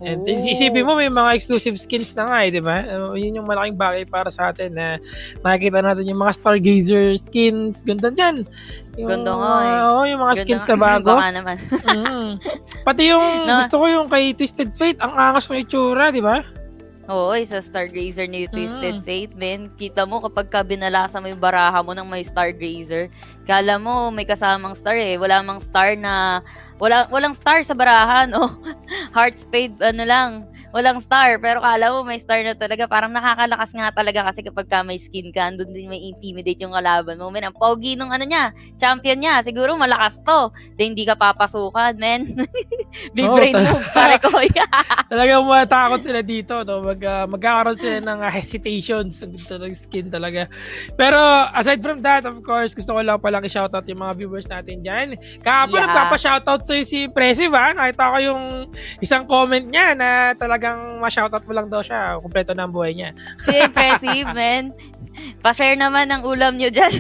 And isipin mo, may mga exclusive skins na nga di ba? Yun yung malaking bagay para sa atin na makikita natin yung mga Stargazer skins. Ganda dyan. Ganda nga yung mga skins na bago. Baka naman. Pati yung gusto ko yung kay Twisted Fate. Ang angas ng itsura, di ba? Oo, sa Stargazer ni Twisted Fate, men. Kita mo kapag binalasa mo yung baraha mo ng may Stargazer, kala mo may kasamang star Wala mang star na walang star sa barahan, Heart Spade, lang. Walang star, pero kala mo may star na talaga. Parang nakakalakas nga talaga kasi kapag may skin ka, andun din may intimidate yung kalaban mo. Men, ang pogi nung champion niya. Siguro malakas to. Hindi ka papasukan, men. Big brain move, pare ko. Talagang matakot sila dito, no? Magkakaroon sila ng hesitations ng skin talaga. Pero aside from that, of course, gusto ko lang palang i-shoutout yung mga viewers natin dyan. Kahapon nagpapa-shoutout sa'yo si Presiv, Nakita ko yung isang comment niya na talaga talagang ma-shoutout mo lang daw siya, kumpleto na ang buhay niya. Si Impressive, man. Pa-share naman ng ulam nyo dyan.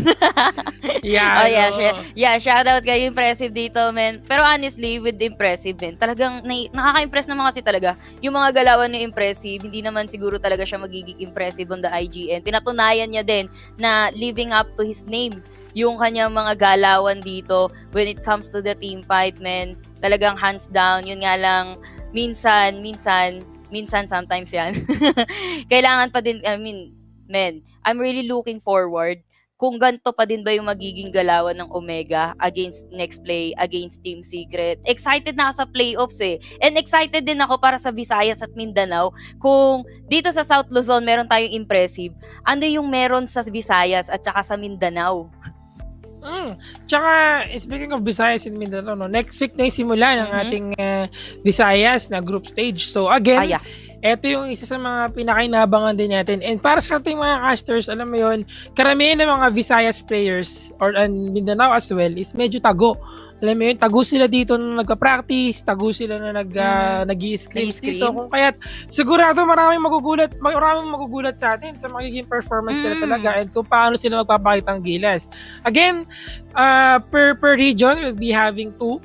Yeah, Oh yeah, no. shoutout kay Impressive dito, man. Pero honestly, with Impressive, man, talagang nakaka-impress naman kasi talaga yung mga galawan ni Impressive. Hindi naman siguro talaga siya magiging impressive on the IGN. Pinatunayan niya din na living up to his name yung kanyang mga galawan dito when it comes to the team fight, man. Talagang hands down. Yun nga lang, minsan, sometimes yan. Kailangan pa din, man, I'm really looking forward kung ganito pa din ba yung magiging galawan ng Omega against Next Play, against Team Secret. Excited na ako sa playoffs eh. And excited din ako para sa Visayas at Mindanao. Kung dito sa South Luzon meron tayong impressive, ano yung meron sa Visayas at saka sa Mindanao? Tsaka, speaking of Visayas and Mindanao, no, next week na yung simula ng ating Visayas na group stage. So again, ito yung isa sa mga pinakainabangan din natin. And para sa ating mga casters, alam mo yun, karamihan ng mga Visayas players or Mindanao as well is medyo tago. Alam mo yun, tago sila dito na nagpa-practice, tago sila na nag-i-scrim dito. Kung kaya't sigurado maraming magugulat sa atin sa magiging performance nila talaga and kung paano sila magpapakitang gilas. Again, per region, we'll be having two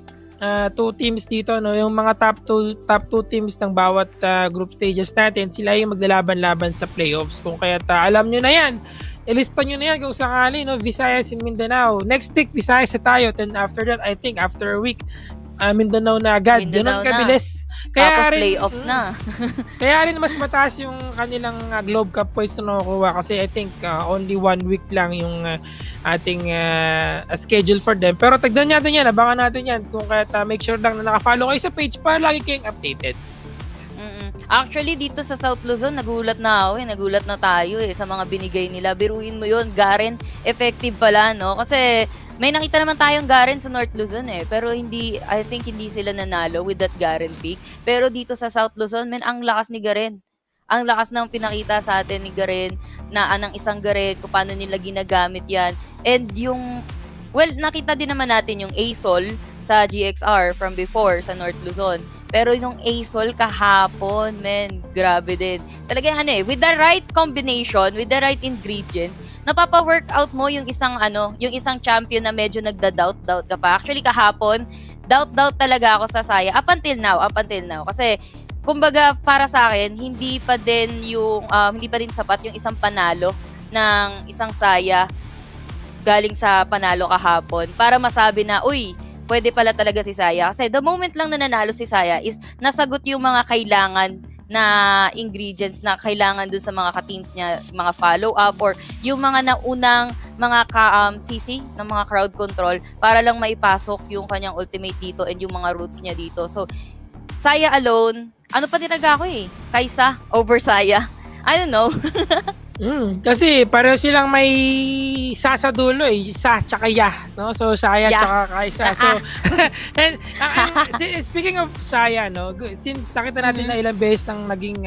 teams dito, no, yung mga top two teams ng bawat group stages natin, sila yung maglalaban-laban sa playoffs. Kung kaya't alam nyo na yan, ilista nyo na yan kung sakali, no, Visayas and Mindanao. Next week, Visayas na tayo. Then after that, I think after a week, Mindanao na agad. Ganun kabilis. Tapos playoffs na. Kaya rin mas mataas yung kanilang Globe Cup points na nakukuha kasi I think only 1 week lang yung ating schedule for them. Pero tagdan natin yan, abangan natin yan. Kung kaya make sure lang na nakafollow kayo sa page para lagi kayong updated. Actually, dito sa South Luzon, nagulat na tayo sa mga binigay nila. Biruin mo yun, Garen, effective pala, no? Kasi may nakita naman tayong Garen sa North Luzon pero I think hindi sila nanalo with that Garen pick. Pero dito sa South Luzon, ang lakas ni Garen. Ang lakas ng pinakita sa atin ni Garen, na anang isang Garen, kung paano nila ginagamit yan. And nakita din naman natin yung ASOL sa GXR from before sa North Luzon. Pero yung ASOL kahapon, grabe din. Talagang with the right combination, with the right ingredients, napapa-workout mo yung isang champion na medyo nagda-doubt ka pa. Actually kahapon, doubt talaga ako sa Saya up until now. Kasi kumbaga para sa akin, hindi pa din sapat yung isang panalo ng isang Saya galing sa panalo kahapon para masabi na, uy, pwede pala talaga si Saya. Kasi the moment lang na nanalo si Saya is nasagot yung mga kailangan na ingredients na kailangan dun sa mga ka-teams niya, mga follow-up or yung mga naunang mga CC ng mga crowd control para lang maipasok yung kanyang ultimate dito and yung mga roots niya dito. So, Saya alone, ano pa tinaga ko Kaysa over Saya. I don't know. Kasi pareho silang may sa dulo sa tsaka no? So Saya tsaka Kaysa. So and speaking of Saya, no, since nakita natin na ilang beses nang naging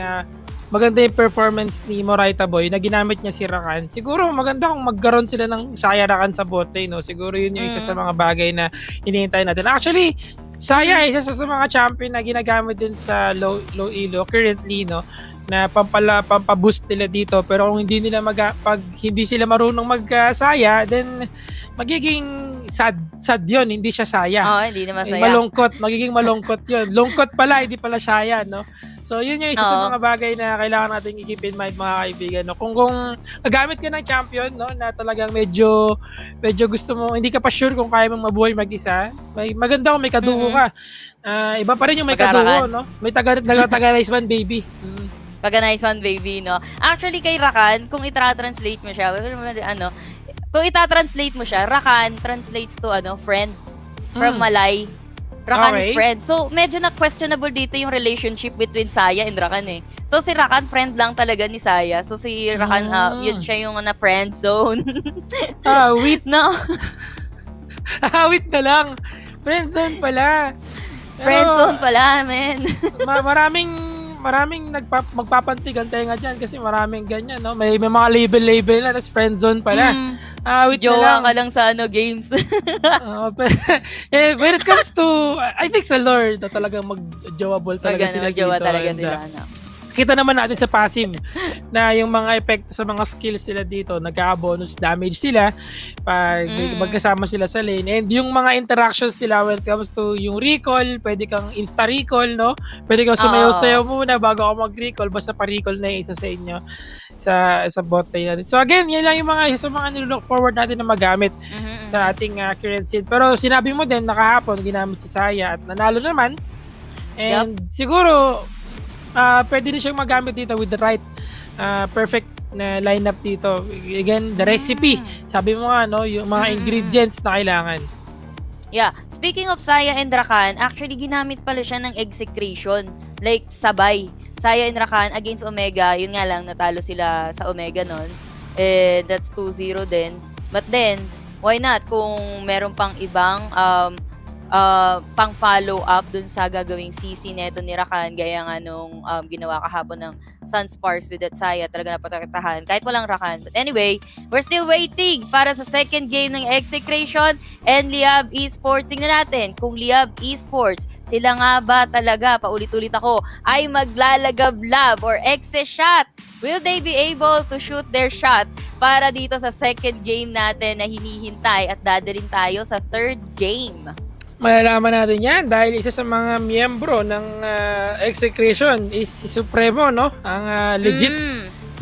maganda yung performance ni Moraita Boy na ginamit niya si Rakan, siguro maganda kung magkaroon sila ng Saya Rakan sa bote, no? Siguro yun yung isa sa mga bagay na hinihintay natin. Actually, Saya isa sa mga champion na ginagamit din sa low elo currently, no, na pampaboost nila dito. Pero kung hindi sila marunong mag-saya, then magiging sad yun, hindi siya saya. Hindi naman saya. Magiging malungkot yun. Lungkot pala, hindi pala saya, no? So yun yung isa sa mga bagay na kailangan natin i-keep in mind, mga kaibigan, no? Kung gagamit ka ng champion, no, na talagang medyo gusto mo, hindi ka pa sure kung kaya mong mabuhay mag-isa, maganda kung may kadugo ka. Iba pa rin yung may kadugo, no? May taga-nice one baby. Taga-nice one baby, no? Actually, kay Rakan, kung itra-translate mo siya, Rakan translates to friend from Malay. Rakan is friend. So, medyo na-questionable dito yung relationship between Saya and Rakan So, si Rakan, friend lang talaga ni Saya. So, si Rakan, yun siya yung friend zone. Wait. No? Wait na lang. Friend zone pala. Friend zone pala, men. maraming magpapantigan tayo nga dyan kasi maraming ganyan, no? May mga label na, tapos friend zone pala. Wait Jowa na lang. ka lang sa games. When it comes to, I think sa lore, talagang mag-jowable talaga sila dito. Mag-jowa talaga sila. Kita naman natin sa passive na yung mga epekto sa mga skills nila dito, nagka-bonus damage sila pag magkasama sila sa lane. And yung mga interactions nila when it comes to yung recall, pwede kang insta-recall, no? Pwede kang sumayaw-sayaw muna bago ako mag-recall, basta pa-recall na yung isa sa inyo sa bot lane natin. So again, yan lang yung mga isa sa mga nilook forward natin na magamit sa ating current seed. Pero sinabi mo din, nakahapon, ginamit si Saya at nanalo naman. And siguro, pwede din siyang magamit dito with the right perfect na lineup dito. Again, the recipe. Sabi mo nga, no, yung mga ingredients na kailangan. Yeah. Speaking of Saya and Rakan, actually ginamit pala siya ng Execration. Like, sabay. Saya and Rakan against Omega. Yun nga lang, natalo sila sa Omega nun. That's 2-0 din. But then, why not? Kung meron pang ibang pang follow up dun sa gagawing CC neto ni Rakan, gaya nga nung ginawa kahapon ng Sunsparks with that Saya, talaga napatakitahan kahit walang Rakan. But anyway, we're still waiting para sa second game ng Execration and Leab Esports. Tingnan natin kung Leab Esports, sila nga ba talaga, paulit-ulit ako, ay maglalagablab or exe-shot? Will they be able to shoot their shot para dito sa second game natin na hinihintay at dadalhin tayo sa third game? Malalaman natin yan dahil isa sa mga miyembro ng Execration is si Supremo, no? Ang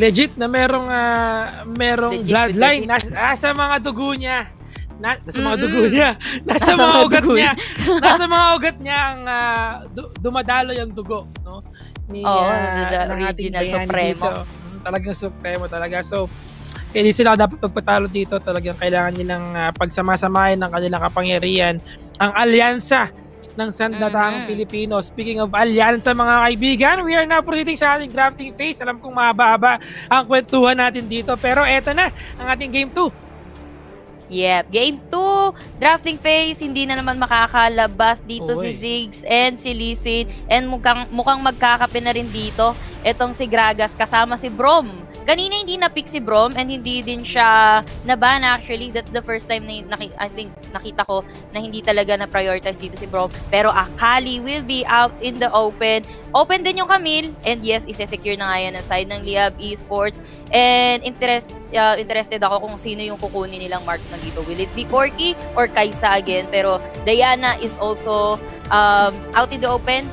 legit na merong legit bloodline nasa mga dugo niya. Nasa mga dugo niya. Nasa mga ugat niya. Nasa mga ugat niya ang dumadalo yung dugo, no? Ni the ng ating original bayani Supremo. dito. Talagang Supremo talaga. So, hindi sila dapat magpatalo dito. Talagang kailangan nilang pagsamasamahin ng kanilang kapangyarihan. Ang alyansa ng sandatahang Pilipino. Speaking of alyansa, mga kaibigan, we are now proceeding sa ating drafting phase. Alam kong mahaba-haba ang kwentuhan natin dito. Pero eto na, ang ating Game 2. Yep, Game 2, drafting phase, hindi na naman makakalabas dito si Ziggs and si Lisin. And mukhang magkakape na rin dito etong si Gragas kasama si Brom. Kanina hindi na-pick si Brom and hindi din siya naban actually. That's the first time na I think nakita ko na hindi talaga na-prioritize dito si Brom. Pero Akali will be out in the open. Open din yung Camille. And yes, isa-secure na nga yan ang side ng Liyab Esports. And interested ako kung sino yung kukunin nilang marksman dito. Will it be Corky or Kaisa again? Pero Diana is also out in the open,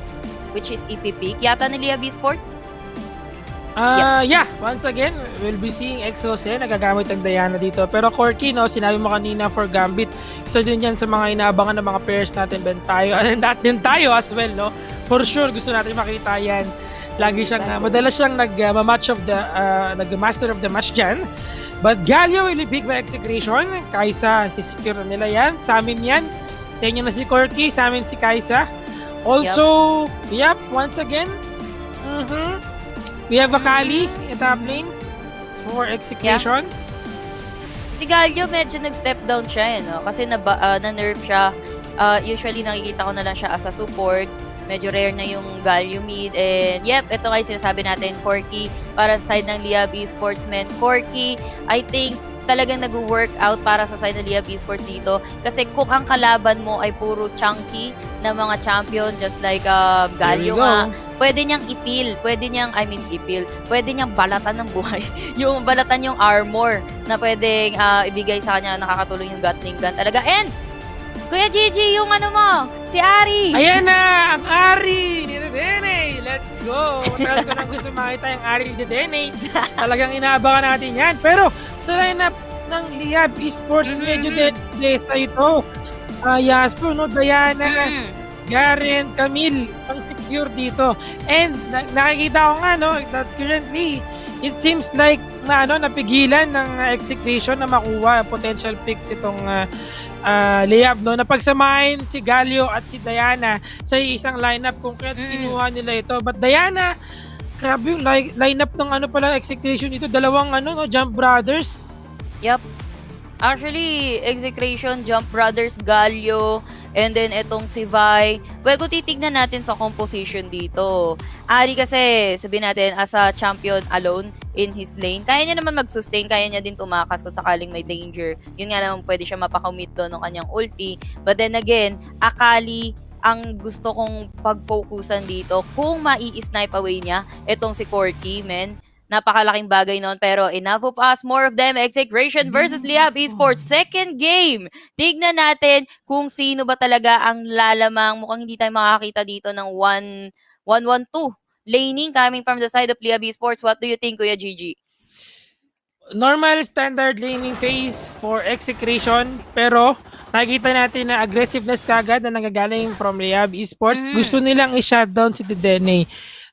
which is ipipick yata ni Liyab Esports. Yeah, once again, we'll be seeing Exose, nagagamit ang Diana dito. Pero Corky, no, sinabi mo kanina for Gambit, isa din yan sa mga inaabangan ng mga pairs natin din tayo as well, no? For sure, gusto natin makita yan. Lagi siyang, madalas siyang nag-master of the match dyan. But Galio will be big by Execration. Kaisa, sisecure nila yan. Sa amin yan. Sa inyo na si Corky, sa amin si Kaisa. Also, yep, once again, we have Akali in top lane for Execration. Si Galio medyo nag-step down siya, no? Kasi na-nerf siya. Usually nakikita ko na lang siya as a support. Medyo rare na yung Galio mid. And yep, ito nga yung sinasabi natin, Corky, para sa side ng Liyab Esports men. Corky, I think talagang nag-work out para sa side ng Liyab Esports dito. Kasi kung ang kalaban mo ay puro chunky na mga champion, just like Galio nga, pwede niyang pwede niyang balatan ng buhay. Yung balatan yung armor na pwedeng ibigay sa kanya, nakakatulong yung Gatling gun talaga. And Kuya Gigi, yung si Ari. Ayan na, ang Ari ni Dedene. Let's go. Matagal ko nang gusto makita yung Ari ni Dedene. Talagang inaabangan natin yan. Pero sa lineup ng Liyab Esports, medyo dead place na ito. Yaspo, no, Diana, Garen, Camille, pang secure dito. And nakikita ko nga, no, that currently, it seems like napigilan ng Execration na makuha potential picks itong Leab, no? Napagsamahin si Galio at si Diana sa isang lineup kung kaya kinuha nila ito. But Diana, grabe yung lineup ng Execration ito. Dalawang Jump Brothers. Yep. Actually, Execration, Jump Brothers, Galio, and then etong si Vi. Well, kung titignan natin sa composition dito, Ari kasi, sabihin natin, as a champion alone in his lane, kaya niya naman mag-sustain, kaya niya din tumakas kung sakaling may danger. Yun nga naman, pwede siya mapakomit doon ng kanyang ulti. But then again, Akali, ang gusto kong pag-focusan dito, kung mai-snipe away niya itong si Corky, men. Napakalaking bagay nun. Pero enough of us, more of them. Execration versus Liab Esports. Second game. Tignan natin kung sino ba talaga ang lalamang. Mukhang hindi tayo makakita dito ng 1-1-2. Laning coming from the side of Liab Esports. What do you think, Kuya Gigi? Normal standard laning phase for Execration, pero nakikita natin na aggressiveness kagad na nanggagaling from Liab Esports. Gusto nilang i-shutdown si Dedenne.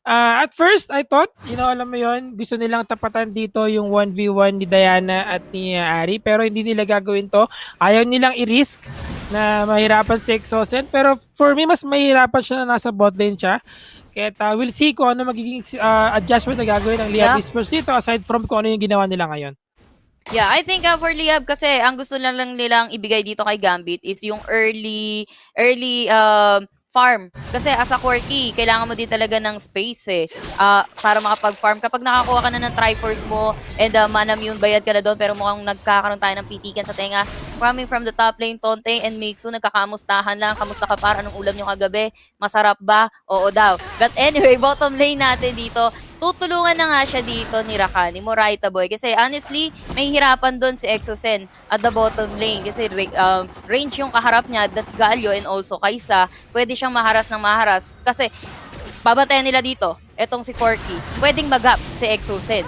At first, I thought, alam mo yon, gusto nilang tapatan dito yung 1v1 ni Diana at ni Ari, pero hindi nila gagawin to. Ayaw nilang i-risk na mahirapan si Exosen, pero for me, mas mahirapan siya na nasa bot lane siya. Kaya we'll see kung ano magiging adjustment na gagawin ng Liab Esports dito aside from kung ano yung ginawa nila ngayon. Yeah, I think for Liab kasi ang gusto lang nilang ibigay dito kay Gambit is yung early farm. Kasi as a Corky, kailangan mo din talaga ng space para makapag-farm. Kapag nakakuha ka na ng Triforce mo and Manamune, bayad ka na doon pero mukhang nagkakaroon tayo ng pitikan sa tenga. Coming from the top lane, Tonte and Mixu, nagkakamustahan lang. Kamusta ka par? Anong ulam nyo kagabi? Masarap ba? Oo daw. But anyway, bottom lane natin dito. Tutulungan na nga siya dito ni Raka, ni Moraita Boy. Kasi honestly, may hirapan doon si Exosen at the bottom lane. Kasi range yung kaharap niya, that's Galio and also Kaisa. Pwede siyang maharas ng maharas. Kasi babantayan nila dito, etong si Corky. Pwedeng mag-up si Exosen.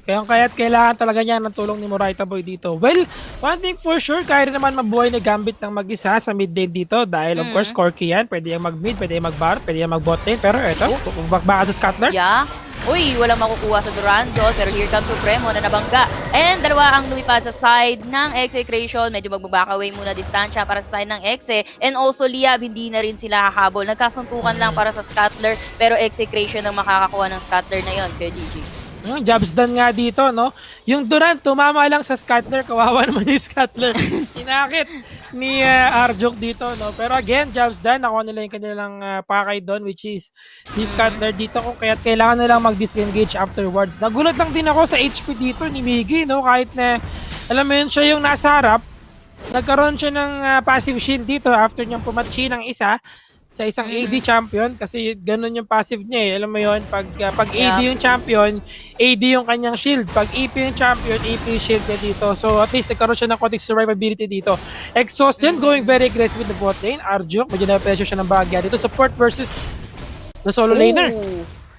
Kaya't kailangan talaga niya ng tulong ni Moraita Boy dito. Well, one thing for sure, kaya rin naman mabuhay na Gambit ng mag-isa sa mid lane dito dahil of course Corky yan. Pwede yung mag-mid, pwede yung mag-bar, pwede yung mag-bot lane. Pero eto, baka sa Scuttler. Yeah. Uy, walang makukuha sa Durando, pero here comes Supremo na nabangga. And dalawa ang lumipad sa side ng Execration. Medyo mag-back away muna distansya para sa side ng Exe. And also Liab, hindi na rin sila hahabol. Nagkasuntukan lang para sa Scuttler, pero Execration ang makakakuha ng Scuttler na yon, kay Gigi. Jobs done nga dito, no? Yung Durant, tumama lang sa Scuttler. Kawawa naman yung Scuttler. Inakit ni Arjok dito, no? Pero again, jobs done. Nakuha nila yung kanilang pakay doon, which is si Scuttler dito. Kaya kailangan nilang mag-disengage afterwards. Nagulat lang din ako sa HP dito ni Miggy, no? Kahit na, alam mo yun, siya yung nasa harap. Nagkaroon siya ng passive shield dito after niyang pumatchi ng isa sa isang AD champion kasi ganun yung passive niya eh. Alam mo yun, pag AD yung champion, AD yung kanyang shield. Pag EP yung champion, EP yung shield niya dito. So at least nagkaroon siya ng konting survivability dito. Exhaustion going very aggressive with the bot lane. Arjuk, medyo na-pressure siya ng bagya dito. Support versus the solo laner.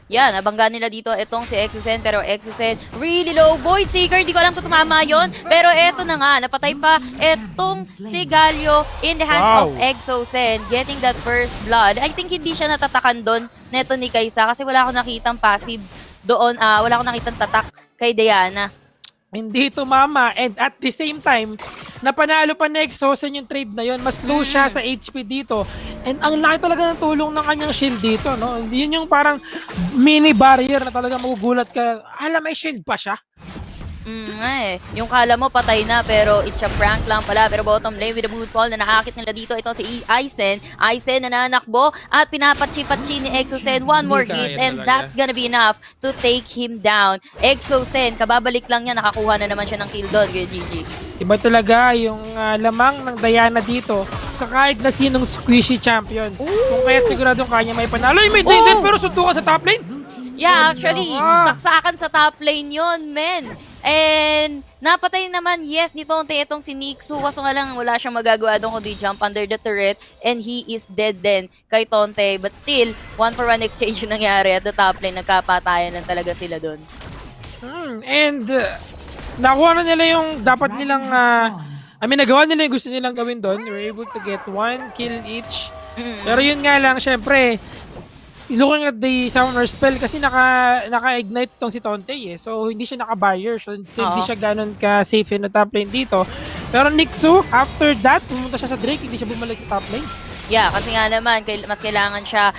Yeah, nabangga nila dito itong si Exosen, pero Exosen really low. Void Seeker, di ko alam kung tumama yun. Pero eto na nga, napatay pa itong si Galio in the hands of Exosen, getting that first blood. I think hindi siya natatakan doon neto ni Kaisa kasi wala akong nakitang passive doon, wala akong nakitang tatak kay Diana. Hindi tumama and at the same time, napanalo pa na Exosen yung trade na yun. Mas low siya sa HP dito. And ang laki talaga ng tulong ng kanyang shield dito, no? Yun yung parang mini barrier na talaga magugulat ka. Alam, may shield pa siya. Yung kala mo patay na pero it's a prank lang pala. Pero bottom lane with the moonfall na nakakit nila dito. Ito si Aizen. Aizen na nanakbo at pinapatsi-patsi ni Exosen. One more hit and that's gonna be enough to take him down. Exosen, kababalik lang niya. Nakakuha na naman siya ng kill doon. Kaya GG. Iba talaga yung lamang ng Diana dito sa kahit na sinong squishy champion. Kung kaya't siguradong kanya may panalo. Ay, may din pero suntukan sa top lane. Yeah, actually, saksakan sa top lane yon, men. And napatay naman, yes, ni Tonte itong si Nixu. Kaso nga lang, wala siyang magagawa doon kundi jump under the turret. And he is dead then kay Tonte. But still, 1-for-1 exchange yung nangyari at the top lane. Nagkapatayan lang talaga sila doon. And nakuha na nila yung dapat nilang nagawa nila yung gusto nilang gawin doon. They were able to get 1 kill each. Pero yun nga lang, syempre, looking at the summoner spell kasi naka-ignite itong si Tonte eh. So hindi siya naka-barrier. So hindi siya ganun ka-safe in the top lane dito. Pero Nixu, after that, pumunta siya sa Drake, hindi siya bumalik sa top lane. Yeah, kasi nga naman, mas kailangan siya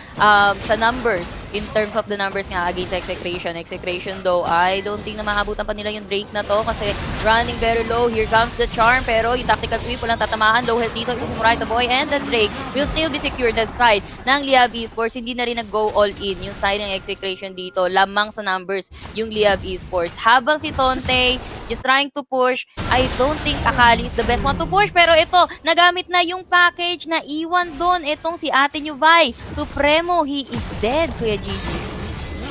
sa numbers in terms of the numbers nga against Execration. Execration though, I don't think na mahabutan pa nila yung Drake na to kasi running very low. Here comes the charm, pero yung tactical sweep walang tatamaan. Low health dito, ito si Murayta Boy, and the Drake will still be secured that side ng Leab Esports. Hindi na rin nag-go all in yung side ng Execration dito. Lamang sa numbers yung Leab Esports. Habang si Tonte just trying to push, I don't think Akali is the best one to push, pero ito, nagamit na yung package na iwan doon. Itong si Ate Nuvay, Supremo, he is dead, Kuya Gigi.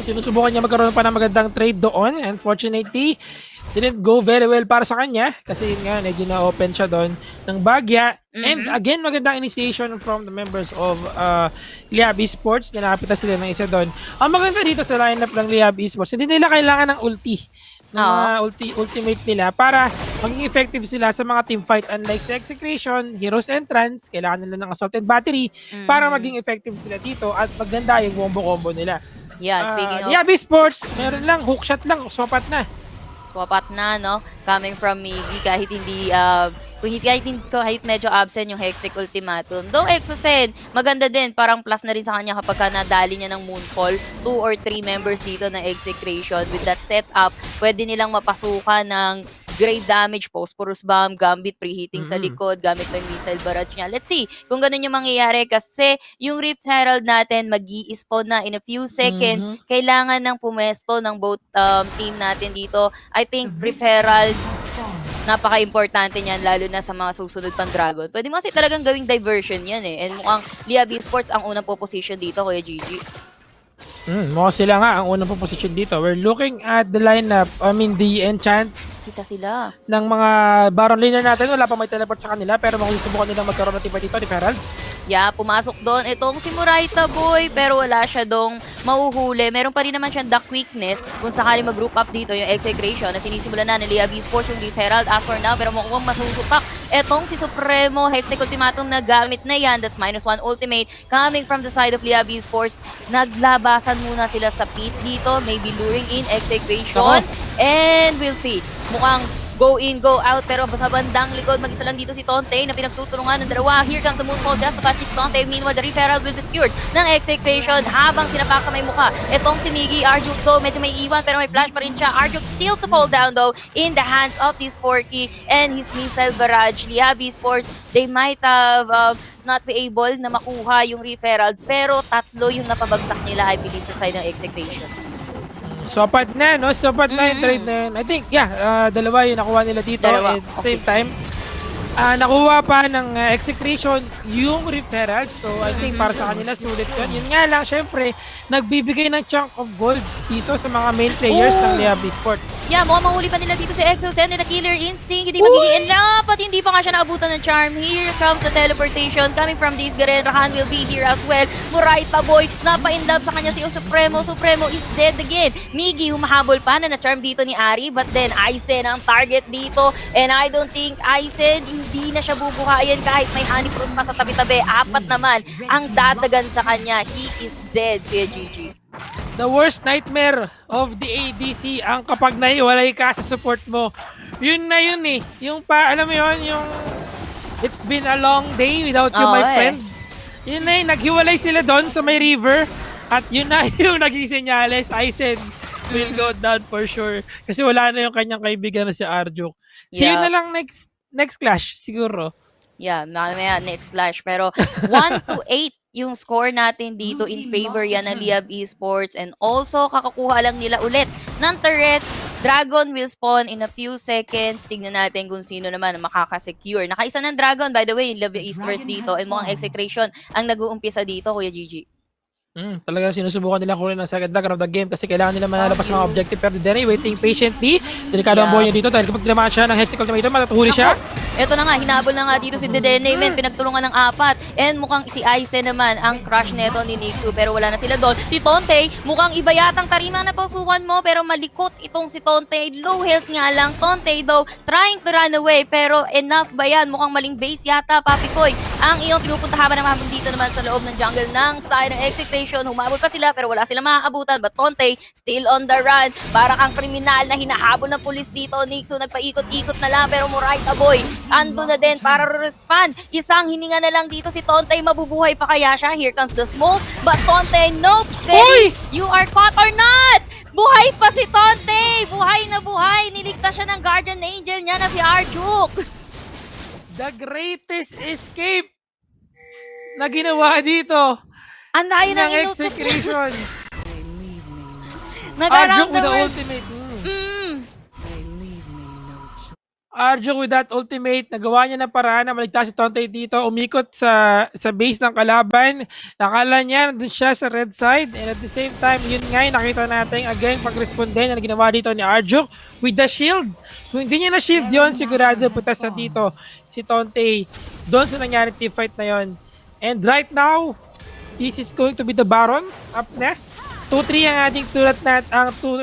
Sinusubukan niya magkaroon pa ng magandang trade doon. Unfortunately, didn't go very well para sa kanya kasi yun nga, medyo na-open siya doon ng bagya. And again, magandang initiation from the members of Leab Esports. Nilapit na sila ng isa doon. Ang maganda dito sa lineup ng Leab Esports, hindi nila kailangan ng ulti. Ng mga ultimate nila para maging effective sila sa mga team fight. Unlike sa Execration, Heroes Entrance, kailangan nila ng Assault and Battery para maging effective sila dito at maganda yung combo-combo nila. Yeah, speaking of... Leab Esports, meron lang, hookshot lang, sopat na. Swapat na, no? Coming from Miggy, kahit hindi, kahit medyo absent yung Hextech Ultimatum. Though Exocen, maganda din, parang plus na rin sa kanya kapag nadali niya ng Moonfall. 2 or 3 members dito na Execration. With that setup, pwede nilang mapasukan ng grade damage, Phosphorus Bomb, Gambit, preheating sa likod, gamit ng missile barrage niya. Let's see kung ganun yung mangyayari kasi yung Rift Herald natin mag-i-spawn na in a few seconds. Kailangan ng pumesto ng both team natin dito. I think Rift Herald, napaka-importante niyan lalo na sa mga susunod pang Dragon. Pwede mo kasi talagang gawing diversion yan eh. And mukhang Leab Esports ang unang position dito, Kuya Gigi. Mukhang sila nga ang unang position dito. We're looking at the lineup, the enchant Kita sila ng mga Baron laner natin. Wala pa may teleport sa kanila pero mukhang susubukan nilang magkaroon ng tipa dito ni Herald. Yeah, pumasok doon itong si Murayta Boy pero wala siya dong mauhuli. Meron pa rin naman siyang duck weakness kung sakali mag-group up dito yung Execration na sinisimulan na ni Leab Esports yung Rift Herald as for now pero mukhang masusupak. Etong si Supremo, Hextech Ultimatum na gamit na yan. That's -1 ultimate coming from the side of Leab Esports. Naglabasan muna sila sa pit dito. Maybe luring in Execration. And we'll see. Mukhang go in, go out, pero sa bandang likod, mag-isa lang dito si Tonte na pinagtutulungan ng dalawa. Here comes the Moonfall just to catch si Tonte. Meanwhile, the Rift Herald will be secured ng Execration habang sinapak sa may mukha. Itong si Miggy, Arjuk though, medyo may iwan pero may flash pa rin siya. Arjuk still to fall down though in the hands of this Porky and his missile barrage. Leab Esports, they might have not be able na makuha yung Rift Herald pero tatlo yung napabagsak nila, I believe, sa side ng Execration. Sopat na, no? Sopat na yung trade na yun. I think, dalawa yung nakuha nila dito. Dalawa. At the same time, nakuha pa ng Execration yung Rift Herald. So, I think para sa kanila, sulit yun. Yun nga lang, syempre, nagbibigay ng chunk of gold dito sa mga main players ng Leab Esports. Yeah, mukhang mahuli pa nila dito si Exocen and the Killer Instinct. Hindi magiging enough at hindi pa nga siya naabutan ng charm. Here comes the teleportation coming from this Garen. Rahan will be here as well. Murayta Boy, napa-inlove sa kanya si Supremo. Supremo is dead again. Miggy, humahabol pa na na-charm dito ni Ari. But then, Aizen ang target dito. And I don't think Aizen, hindi na siya bubuhayin kahit may honeyproof pa sa tabi-tabi. 4 naman ang dadagan sa kanya. He is dead, Kuya Gigi. The worst nightmare of the ADC ang kapag naiwalay ka sa support mo. Yun na yun eh. Yung alam mo yun, yung it's been a long day without you, my friend. Yun na yun, naghiwalay sila doon sa may river. At yun na yung naging senyales. I said, will go down for sure. Kasi wala na yung kanyang kaibigan na si Arjuk. So yun na lang next clash, siguro. Yeah, mamaya next clash. Pero 1-8 yung score natin dito in favor yan ng Leab Esports. And also, kakakuha lang nila ulit ng turret. Dragon will spawn in a few seconds. Tignan natin kung sino naman ang makakasecure. Nakaisa ng Dragon, by the way, yung Leab Esports dito. And mukhang Execration ang nag-uumpisa dito, Kuya Gigi. Talagang sinusubukan nila kunin ang second leg of the game kasi kailangan nila manalo pa sa mga objective pero Denny waiting patiently. Delikado ang buhay niya dito dahil kapag tinamaan siya ng Hextech Ultimatum, matatuhuli siya. Ito na nga, hinabol na nga dito si Dedenne, pinagtulungan ng 4. And mukhang si Aizen naman ang crush neto ni Nixu pero wala na sila doon. Si Tonte, mukhang iba yatang tarima na pasukan mo pero malikot itong si Tonte. Low health nga lang. Tonte though, trying to run away pero enough ba yan? Mukhang maling base yata, Papi Koy. ang iyong pinupuntahan naman dito naman sa loob ng jungle ng side ng Execration. Humabol pa sila pero wala silang makakabutan. But Tonte still on the run. Para kang kriminal na hinahabol ng pulis dito. Nixo nagpaikot-ikot na lang pero Moraita Boy ando na din para respond. Isang hininga na lang dito si Tonte. Mabubuhay pa kaya siya? Here comes the smoke. But Tonte, nope! Baby, you are caught or not! Buhay pa si Tonte! Buhay na buhay! Niligtas siya ng guardian angel niya na si Arjuk. The greatest escape na ginawa dito Ang layo ng ng inutot. Execration. Nag-around Arjuk with the the world. ultimate. Mm. Arjuk with that ultimate, nagawa niya ng paraan na maligtas si Tonte dito, umikot sa base ng kalaban. Nakala niya nandun siya sa red side and at the same time, yun nga yung nakita natin again pag-responde na ginawa dito ni Arjuk with the shield. Kung hindi niya na shield yun, sigurado putas na dito si Tonte doon sa nangyari team fight na yun. And right now, this is going to be the Baron up na. 2-3 ang ating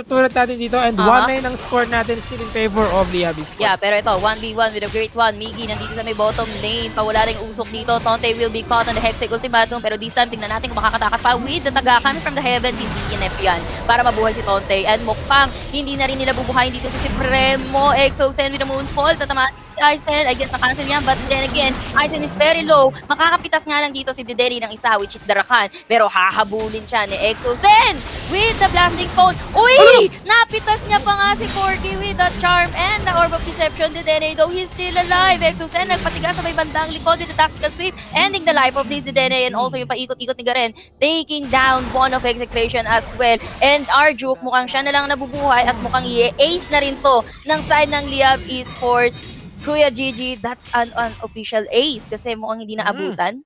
turat natin dito and 1-9 ang score natin still in favor of Leab Esports. Yeah, pero ito, 1v1 with a great one. Miggy nandito sa may bottom lane. Pawala rin usok dito. Tonte will be caught on the Hextech Ultimatum. Pero this time, tingnan natin kung makakatakas pa with the taga coming from the heavens. Hindi kinep yan para mabuhay si Tonte. And mukhang hindi na rin nila bubuhayin dito si Supremo. Exosen with the Moonfall. Sa tamaan Aizen, I guess na-cancel yan. But then again, Aizen is very low. Makakapitas nga lang dito si Dederi ng isa, which is Darakan. Pero hahabulin siya ni Exosen with the blasting phone. Uy! Napitas niya pa nga si Corky with the charm and the Orb of Deception. Dederi, though he's still alive. Exosen nagpatigas sa may bandang likod with the tactical sweep, ending the life of this Dederi. And also yung paikot-ikot ni Garen, taking down one of Execration as well. And Arjuk, mukhang siya na lang nabubuhay at mukhang i-ace na rin to ng side ng Liab Esports. Kuya Gigi, that's an unofficial ace kasi mukhang hindi naabutan.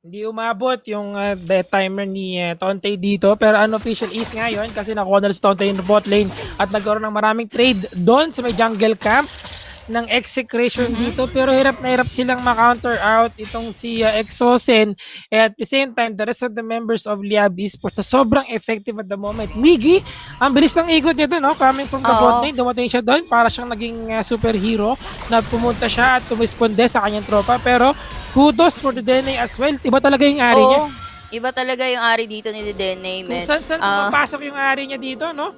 Hindi umabot yung death timer ni Tonte dito pero unofficial ace nga yun kasi nakuha na si Tonte yung bot lane at nagkaroon ng maraming trade doon sa may jungle camp ng Execration dito pero hirap na hirap silang ma-counter out itong si Exosen at the same time the rest of the members of Liab Esports na sobrang effective at the moment. Miggy, ang bilis ng ikot niya doon, no? Coming from the bot lane, dumating siya doon para siyang naging superhero na pumunta siya at tumisponde sa kanyang tropa pero kudos for the Dene as well. Iba talaga yung ari niya. Iba talaga yung ari dito ni Dene, man. Kung saan pumapasok yung ari niya dito, no?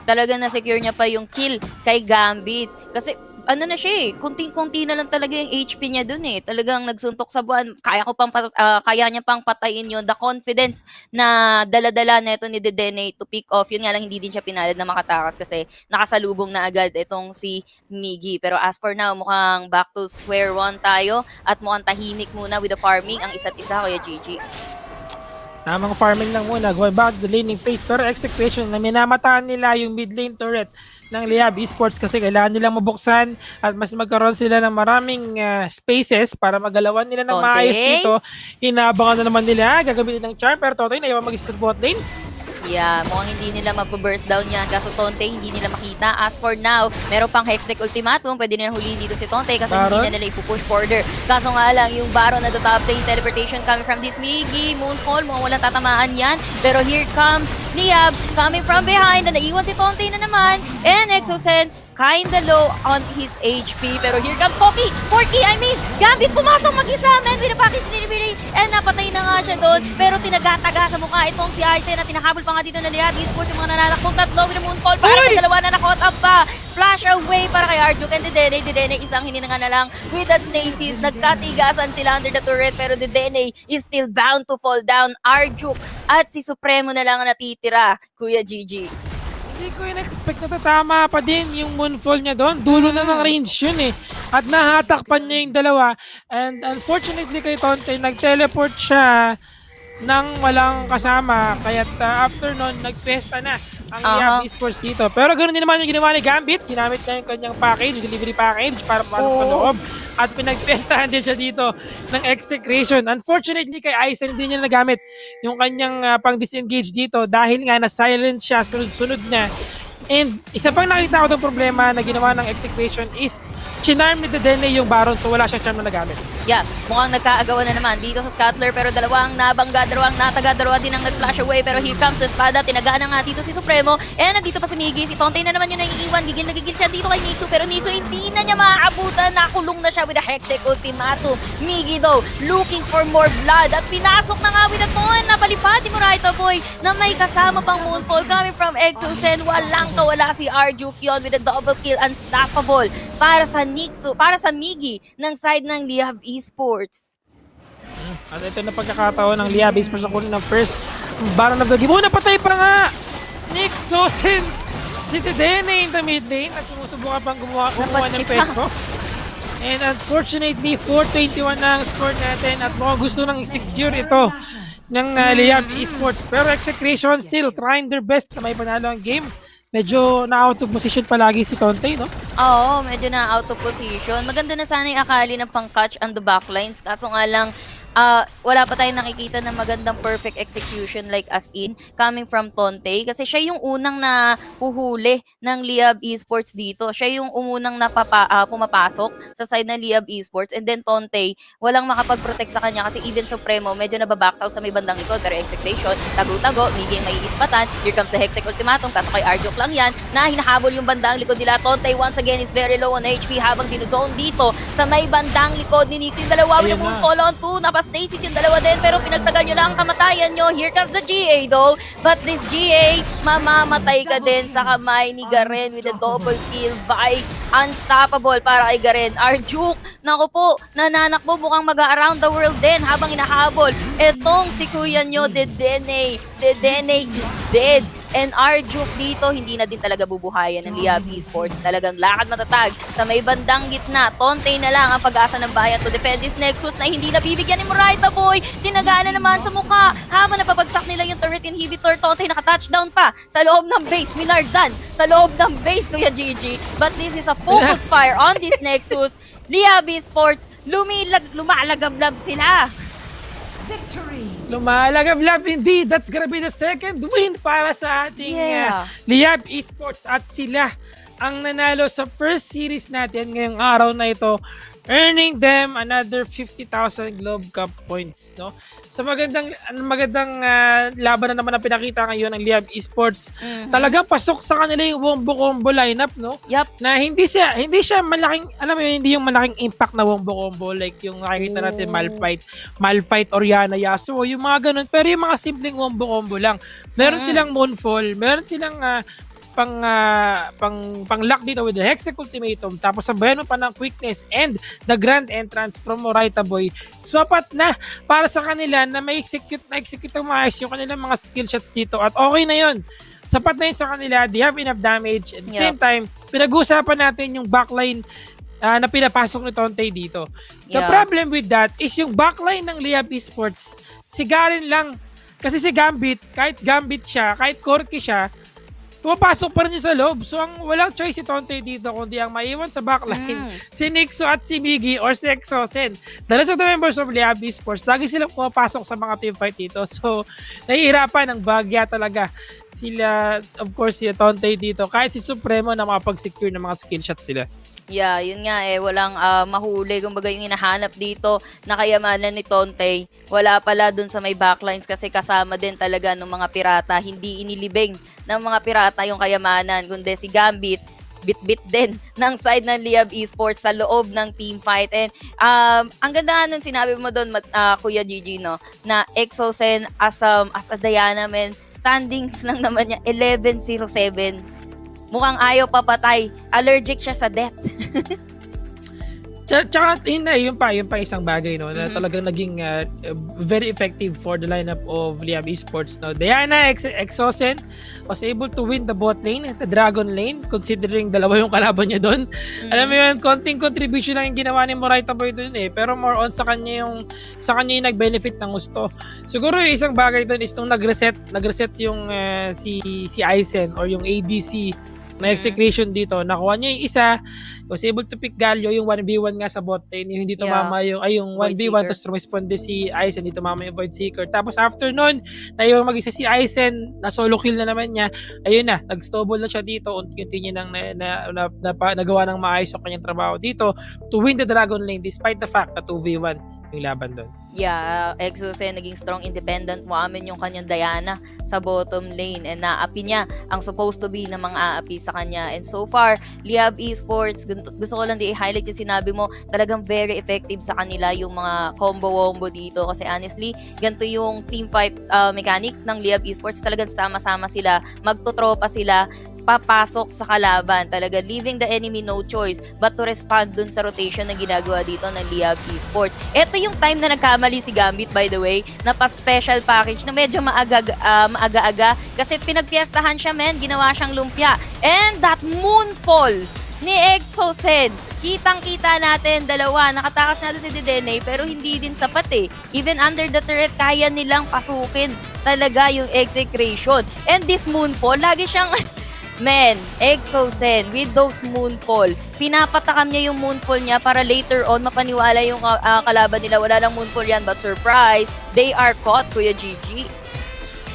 Talaga na-secure niya pa yung kill kay Gambit. Kasi ano na siya kunting-kunti na lang talaga yung HP niya dun Talagang nagsuntok sa buwan. Kaya niya pang patayin yun. The confidence na dala-dala neto ni Dedene to pick off. Yun nga lang hindi din siya pinalad na makatakas kasi nakasalubong na agad itong si Miggy. Pero as for now, mukhang back to square one tayo at mukhang tahimik muna with the farming ang isa't isa, Kuya Gigi. Tamang farming lang muna, going back to the laning phase. Pero Execration na minamataan nila yung mid lane turret ng Liab Esports kasi kailangan nilang mabuksan at mas magkaroon sila ng maraming spaces para magalawan nila ng maayos dito. Inaabangan na naman nila, gagamitin ng charm pero Tonte na yung mag-isip bot lane. Yeah, mukhang hindi nila mag-burst down yan. Kaso Tonte, hindi nila makita. As for now, meron pang Hextech Ultimatum. Pwede nila huliin dito si Tonte kasi Baron? hindi na nila ipupush further. Kaso nga lang, yung Baron na the top lane teleportation coming from this Miggy, Moonfall, mukhang walang tatamaan yan. Pero here comes Leab coming from behind na naiwan si Tonte na naman. And Exosen, kinda low on his HP. Pero here comes Corky, Gambit pumasok mag-isa, man, with a package delivery. And napatay na nga siya doon. Pero tinagataga sa mukha itong si Aizen na tinahabol pa nga dito na Liab Esports. Yung mga nananakbong tatlo with a Moonfall. Para sa dalawa na nakot up pa. Flash away para kay Arjuk and Dedene. Isang hininanga na lang with that Stasis. Nagkatigasan sila under the turret. Pero Dedene is still bound to fall down. Arjuk at si Supremo na lang ang natitira, Kuya Gigi. Hindi ko in-expect na tatama pa din yung Moonfall niya doon. Dulo na ng range yun At nahatakpan niya yung dalawa. And unfortunately kay Tonte, nag-teleport siya nang walang kasama. Kaya after nun, nag-festa na ang Liab Esports dito. Pero ganoon din naman yung ginawa ni Gambit. Ginamit na yung kanyang package, delivery package para pasok sa loob. At pinagpestahan din siya dito ng Execration. Unfortunately kay Aizen, hindi niya nagamit yung kanyang pang-disengage dito dahil nga na-silence siya sunod-sunod na. And isa pang nakita ko itong problema na ginawa ng Execration is chinarm ni Dedene yung Baron so wala siyang charm na nagamit. Yeah, mukhang nagkaagawan na naman dito sa Scuttler pero dalawang nabangga, dalawang nataga, dalawa din ang nag-flash away pero here comes the espada, tinagaan na nga dito si Supremo and nandito pa si Miggy, si Tonte na naman yung naiiwan, gigil na gigil siya dito kay Nitsu pero Nitsu hindi na niya maaabutan, nakulong na siya with a Hextech Ultimatum. Miggy though, looking for more blood at pinasok na nga with a ton, napalipad ni Murayta Boy na may kasama pang Moonfall coming from Exosen, walang kawala si Arjuk yon with a double kill, unstoppable para sa Nitsu, para sa Miggy ng side ng Leab Esports. At ito na pagkakataon ng Leab Esports ang kunin ng first barang na vlog. Napatay pa nga Nixosin si Tidene in the mid lane at sumusubukan pang gumawa ng pesto. And unfortunately, 421 na ang score natin at mukhang gusto nang i-secure ito ng Leab Esports. Pero Execration still trying their best na may panalo ang game. Medyo na-out of position palagi si Tonte, no? Oo, medyo na out of position. Maganda na sana yung akali ng pang-catch on the backlines. Kaso nga lang, wala pa tayong nakikita ng magandang perfect execution like as in coming from Tonte. Kasi siya yung unang na huhuli ng Leab Esports dito. Siya yung unang pumapasok sa side ng Leab Esports. And then Tonte, walang makapag-protect sa kanya kasi even Supremo, medyo nababox out sa may bandang likod. Pero Execration, tago-tago, Miggy may ispatan. Here comes the Hextech Ultimatum. Kaso kay Arjuk lang yan na hinahabol yung bandang likod nila. Tonte once again is very low on HP habang sinuzone dito sa may bandang likod ni Nitsu. Yung dalawa with a fall on 2. Stasis yung dalawa din pero pinagtagal nyo lang ang kamatayan nyo. Here comes the GA though. But this GA, mamamatay ka din sa kamay ni Garen with a double kill by unstoppable para kay Garen. Arjuk, naku po, nananakbo mukhang mag-around the world din habang inahabol. Etong si kuya nyo, Dedene. Dedene is dead. And Arjuk dito, hindi na din talaga bubuhayan ng Leab Esports. Talagang lakad matatag sa may bandang gitna. Tonte na lang ang pag-asa ng bayan to defend this Nexus na hindi nabibigyan ni Murayta Boy. Tinagaan na naman sa mukha. Habang napabagsak nila yung turret inhibitor, Tonte naka-touchdown pa sa loob ng base. Minardan sa loob ng base, Kuya Gigi. But this is a focus fire on this Nexus. Leab Esports, lumalagablab sila. Victory! Lumalagablab indeed. That's gonna be the second win para sa ating Leab Esports at sila ang nanalo sa first series natin ngayong araw na ito, earning them another 50,000 Globe Cup points, no? So magandang laban na naman ang pinakita ngayon ng Leab Esports. Talagang pasok sa kanila yung wombo combo lineup, no? Yup. Na hindi siya malaking, alam mo yun, hindi yung malaking impact na wombo combo like yung nakikita natin Malphite, Oriana, Yasuo, yung mga ganun. Pero yung mga simpleng wombo combo lang. Meron silang Moonfall, meron silang pang lock dito with the Hextech Ultimatum, tapos sabayan mo pa ng quickness and the grand entrance from Murayta Boy. Swapat na para sa kanila na may execute ang maayos yung kanilang mga skill shots dito at okay na yun. Sapat na yun sa kanila. They have enough damage. At the same time, pinag-uusapan natin yung backline na pinapasok ni Tonte dito. The problem with that is yung backline ng Leab Esports, si Garen lang. Kasi si Gambit, kahit Gambit siya, kahit Corky siya, pumapasok pa rin sa loob. So, ang walang choice si Tonte dito kundi ang maiwan sa backline si Nixo at si Miggy or si Exosen. The rest of the members of Leab Esports, lagi silang pumapasok sa mga teamfight dito. So, nahihirapan ng bagya talaga sila, of course, si Tonte dito. Kahit si Supremo na makapag-secure ng mga skill shots sila. Yeah, yun nga walang mahuli. Kumbaga yung hinahanap dito na kayamanan ni Tonte, wala pala dun sa may backlines kasi kasama din talaga ng mga pirata. Hindi inilibing ng mga pirata yung kayamanan, kundi si Gambit, bit-bit din ng side ng Leab Esports sa loob ng teamfight. And ang ganda nun sinabi mo doon, Kuya Gigi, no, na Exosen as a Diana, man, standings lang naman niya 11-0-7. Mukhang ayaw papatay. Allergic siya sa death. Tsaka yun pa isang bagay, no, na talagang naging very effective for the lineup of Leab Esports, no. Diana, Exosen was able to win the bot lane, the Dragon lane, considering dalawa yung kalaban niya doon. Alam mo yun, konting contribution lang yung ginawa ni Murayta Boy doon pero more on sa kanya yung nag-benefit ng gusto. Siguro yung isang bagay doon is nung nag-reset yung si Aizen or yung ADC na Execration dito. Nakuha niya yung isa, was able to pick Galio, yung 1v1 nga sa bot lane, yung hindi tumama yung Void 1v1, Seeker. tapos rumisponde si Aizen, hindi tumama yung Void Seeker. Tapos after nun, tayo mag-isa si Aizen, na solo kill na naman niya, ayun na, nag-stobble na siya dito, unti-unti niya nang nagawa ng maayos yung kanyang trabaho dito to win the Dragon Lane despite the fact na 2v1 yung laban doon. Yeah, Exocen naging strong independent woman yung kanyang Diana sa bottom lane and naapi niya ang supposed to be na mga aapi sa kanya. And so far, Liab Esports, gusto ko lang i-highlight yung sinabi mo, talagang very effective sa kanila yung mga combo-wombo dito kasi honestly, ganito yung team fight mechanic ng Liab Esports, talagang sama-sama sila, magtotropa sila, papasok sa kalaban, talaga leaving the enemy no choice but to respond dun sa rotation na ginagawa dito ng Liab Esports. Ito yung time na nagkamali si Gambit, by the way, na pa-special package na medyo maaga-aga kasi pinagpiestahan siya, men, ginawa siyang lumpia. And that moonfall ni Exocen, kitang-kita natin, dalawa, nakatakas natin si Dedenne pero hindi din sapat eh. Even under the turret, kaya nilang pasukin talaga yung Execration. And this moonfall, lagi siyang men, Exocen, with those moonfall, pinapatakam niya yung moonfall niya para later on mapaniwala yung kalaban nila. Wala lang moonfall yan, but surprise, they are caught, Kuya Gigi.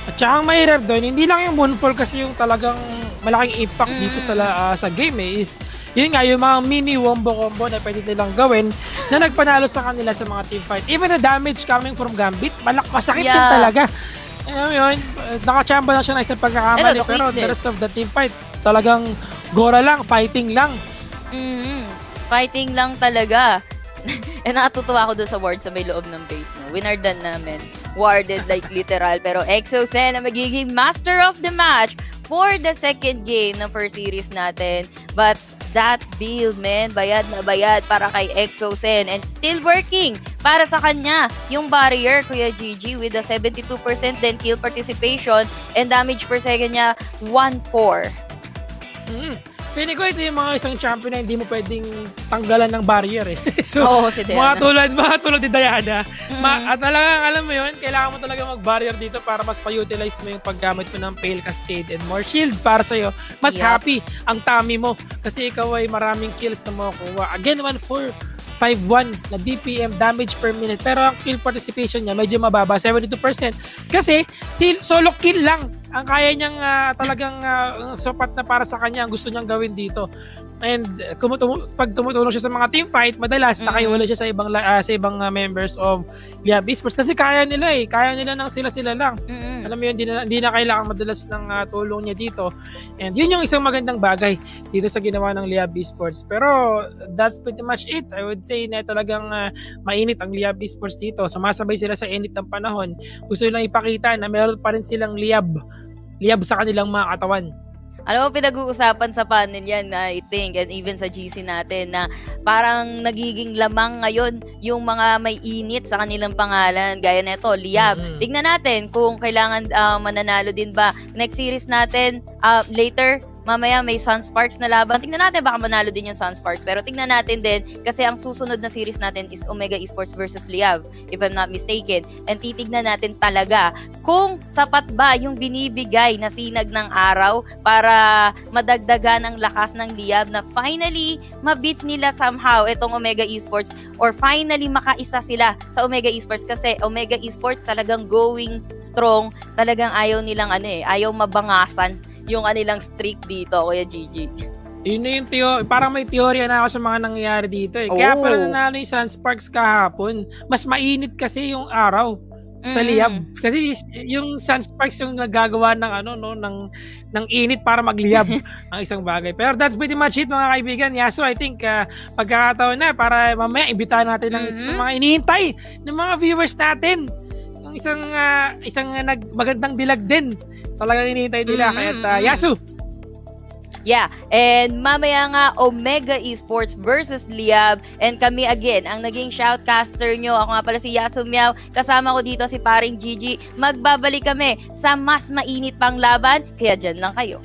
At saka ang mahirap doon, hindi lang yung moonfall kasi yung talagang malaking impact dito sa game is yun nga, yung mga mini wombo combo na pwede nilang gawin na nagpanalo sa kanila sa mga team fight. Even the damage coming from Gambit, masakit din talaga. Yun, nakachamba lang siya na isang pagkakamali pero the rest of the team fight talagang gora lang, fighting lang. Fighting lang talaga. And nakatutuwa ako doon sa ward sa may loob ng base. No? Winardan namin. Warded like literal. Pero Exocen na magiging master of the match for the second game ng first series natin. But that build, man, bayad na bayad para kay Exocen and still working para sa kanya yung barrier, Kuya Gigi, with a 72% then kill participation and damage per second niya 1-4. Feeling ko ito yung mga isang champion na hindi mo pwedeng tanggalan ng barrier eh. So, si Diana. mga tulad ni Diana. At talagang alam mo yun, kailangan mo talaga mag-barrier dito para mas pa-utilize mo yung paggamit mo ng Pale Cascade and more shield para sa'yo. Mas happy ang tummy mo kasi ikaw ay maraming kills na makukuha. Again, 1-4. 5-1 na DPM damage per minute pero ang kill participation niya medyo mababa, 72% kasi solo kill lang ang kaya niyang talagang sapat na para sa kanya ang gusto niyang gawin dito. And pag tumutulong siya sa mga team fight, madalas nakaiwala siya sa ibang members of Liyab Esports kasi kaya nila nang sila lang. Alam mo yun, hindi na kailangan madalas ng tulong niya dito. And yun yung isang magandang bagay dito sa ginawa ng Liyab Esports. Pero that's pretty much it. I would say na talagang mainit ang Liyab Esports dito. Sumasabay sila sa init ng panahon. Gusto nilang ipakita na meron pa rin silang Liyab sa kanilang mga katawan. Alam mo, pinag-uusapan sa panel yan, I think, and even sa GC natin, na parang nagiging lamang ngayon yung mga may init sa kanilang pangalan. Gaya neto, Liab. Tignan natin kung kailangan mananalo din ba. Next series natin, later, mamaya may Sunsparks na laban. Tingnan natin, baka manalo din yung Sunsparks. Pero tingnan natin din, kasi ang susunod na series natin is Omega Esports versus Liab, if I'm not mistaken. And titignan natin talaga kung sapat ba yung binibigay na sinag ng araw para madagdagan ang lakas ng Liab na finally mabit nila somehow itong Omega Esports or finally makaisa sila sa Omega Esports kasi Omega Esports talagang going strong. Talagang ayaw nilang ayaw mabangasan yung kanilang streak dito, Kuya Gigi. Yun na yung parang may teorya na ako sa mga nangyayari dito eh. Kaya pala nanalo yung Sunsparks kahapon. Mas mainit kasi yung araw sa Liab. Kasi yung Sunsparks yung nagagawa ng ng init para magliab ang isang bagay. Pero that's pretty much it, mga kaibigan. Yeah, so I think pagkakataon na para mamaya imbitahan natin ng mga inihintay ng mga viewers natin. Yung isang magandang dilag din. Talagang inihintay nila. Kaya Yasu! Yeah, and mamaya nga Omega Esports versus Liab, and kami again ang naging shoutcaster nyo. Ako nga pala si Yasu Miao, kasama ko dito si paring Gigi. Magbabalik kami sa mas mainit pang laban, kaya dyan lang kayo.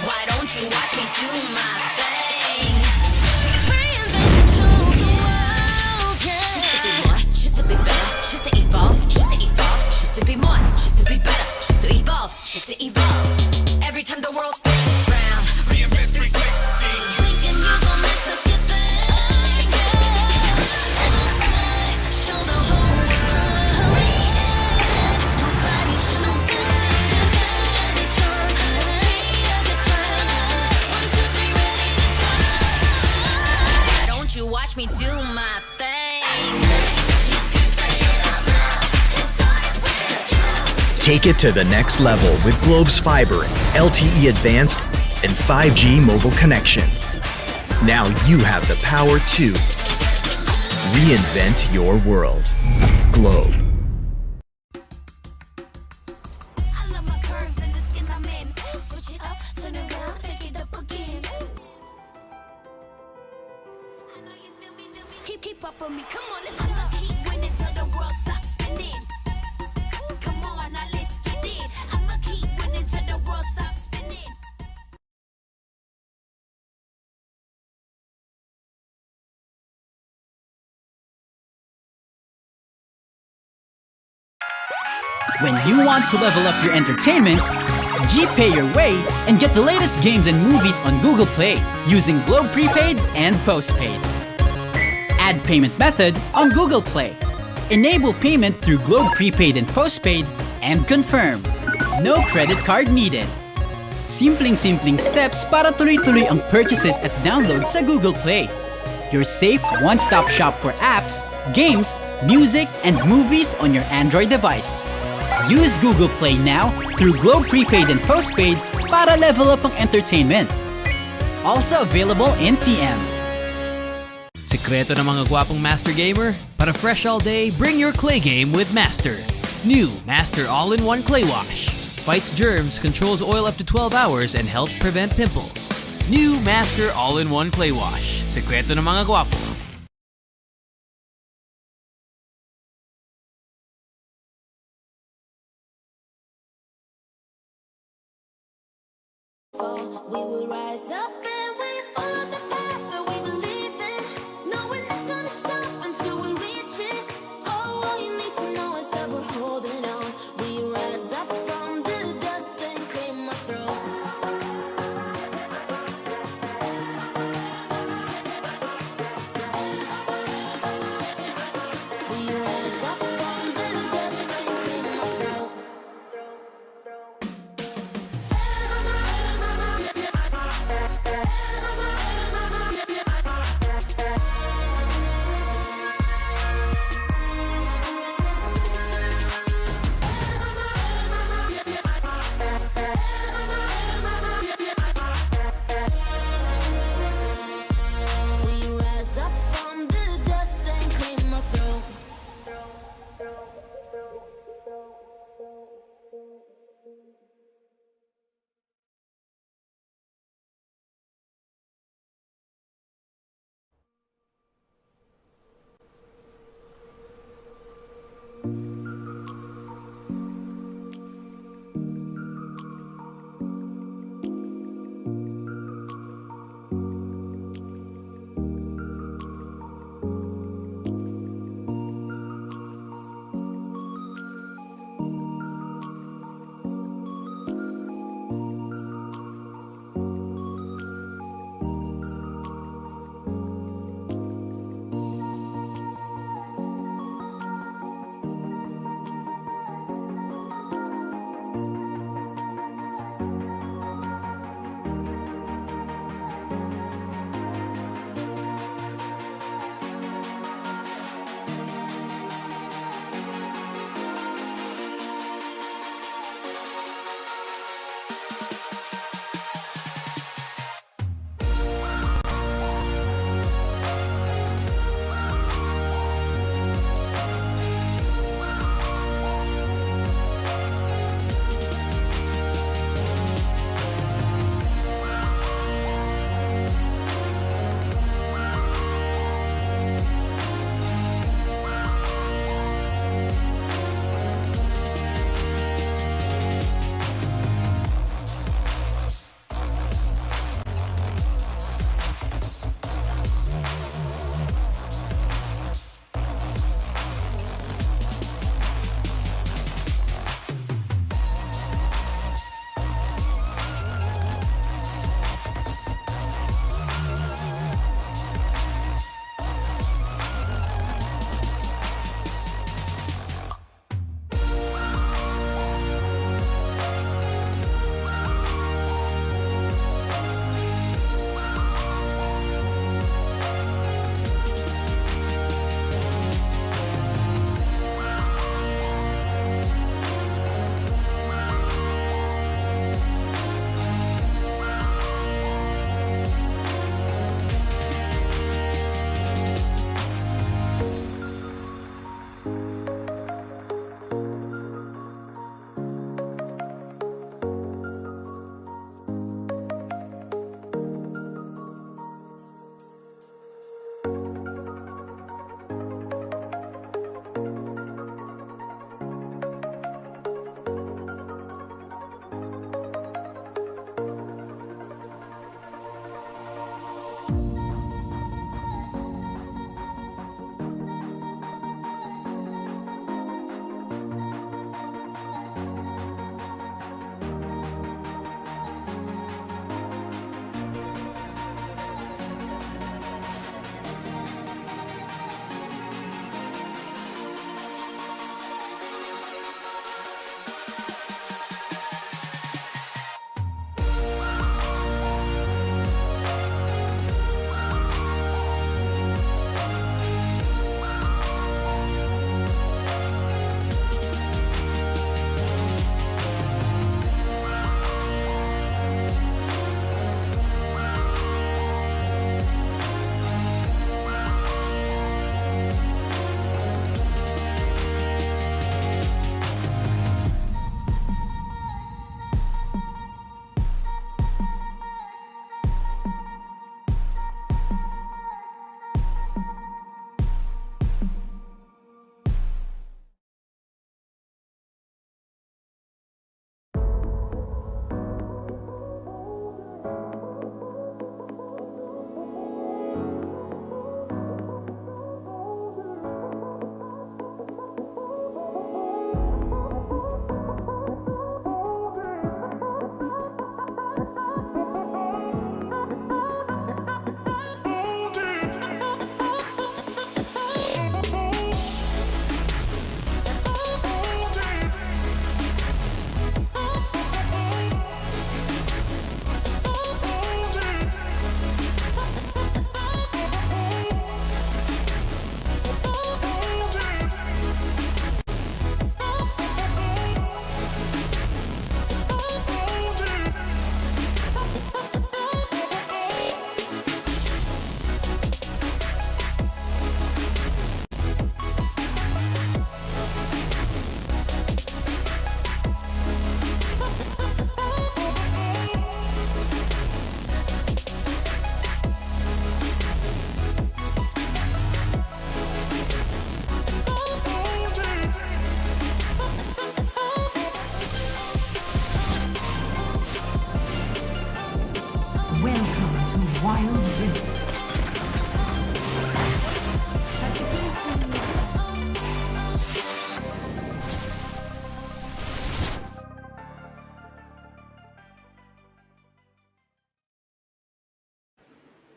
Why don't you watch me do my thing? Reinvent and show the world, yeah. She's to be more, she's to be better, she's to evolve, she's to evolve, she's to be more. Take it to the next level with Globe's fiber, LTE advanced, and 5G mobile connection. Now you have the power to reinvent your world. Globe. I love my curves and the skin I'm in. Switch it up, turn around, take it up again. I know you feel me, keep up with me. Come on, let's keep winning till the world stops spinning. Come on, now let's get it. I'ma keep winning till the world stops spinning. When you want to level up your entertainment, G-Pay your way and get the latest games and movies on Google Play using Globe Prepaid and Postpaid. Add payment method on Google Play. Enable payment through Globe Prepaid and Postpaid and confirm. No credit card needed. Simpleng steps para tuloy-tuloy ang purchases at downloads sa Google Play. Your safe one-stop shop for apps, games, music, and movies on your Android device. Use Google Play now through Globe Prepaid and Postpaid para level up ang entertainment. Also available in TM. Sekreto ng mga gwapong Master Gamer? Para fresh all day, bring your clay game with Master. New Master All-in-One Clay Wash. Fights germs, controls oil up to 12 hours, and helps prevent pimples. New Master All-in-One Clay Wash. Sekreto ng mga gwapo. We will rise up and we follow the path that we believe in. No, we're not gonna stop until we reach it. Oh, all you need to know is that we're holding on. We rise up from the dust and claim our throne. We rise up from the dust and claim our throne.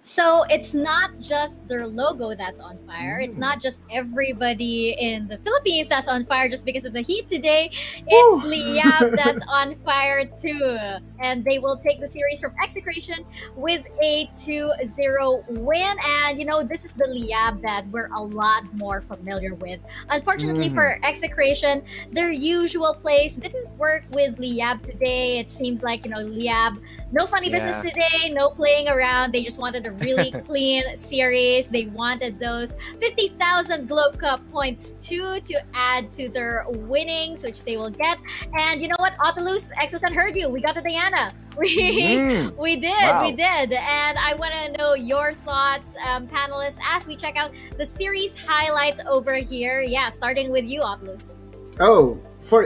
So it's not just their logo that's on fire. It's not just everybody in the Philippines that's on fire just because of the heat today. It's Liyab that's on fire too. And they will take the series from Execration with a 2-0 win. And this is the Liyab that we're a lot more familiar with. Unfortunately for Execration, their usual plays didn't work with Liyab today. It seemed like, Liyab, no funny business today, no playing around. They just wanted a really clean series. They wanted those 50,000 Globe Cup points too to add to their winnings, which they will get. And you know what, Otolus, Exosen heard you. We got the Diana. We did. And I want to know your thoughts, panelists, as we check out the series highlights over here. Yeah, starting with you, Otolus. Oh,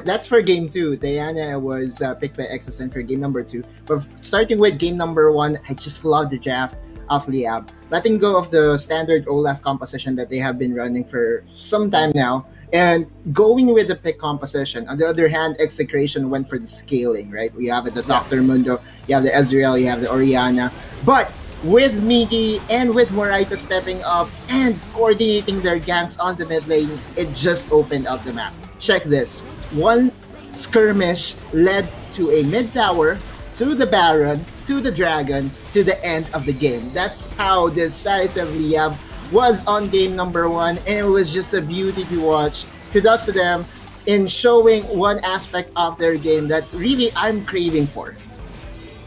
that's for game 2. Diana was picked by Exosen for game number 2. But starting with game number 1, I just love the draft of Liab. Letting go of the standard Olaf composition that they have been running for some time now, and going with the pick composition. On the other hand, Execration went for the scaling, right? We have the Dr. Mundo, you have the Ezreal, you have the Oriana. But with Migi and with Moraita stepping up and coordinating their ganks on the mid lane, it just opened up the map. Check this. One skirmish led to a mid tower, to the Baron, to the Dragon, to the end of the game. That's how decisive Liab was on game number 1, and it was just a beauty to watch. Kudos to them in showing one aspect of their game that really I'm craving for.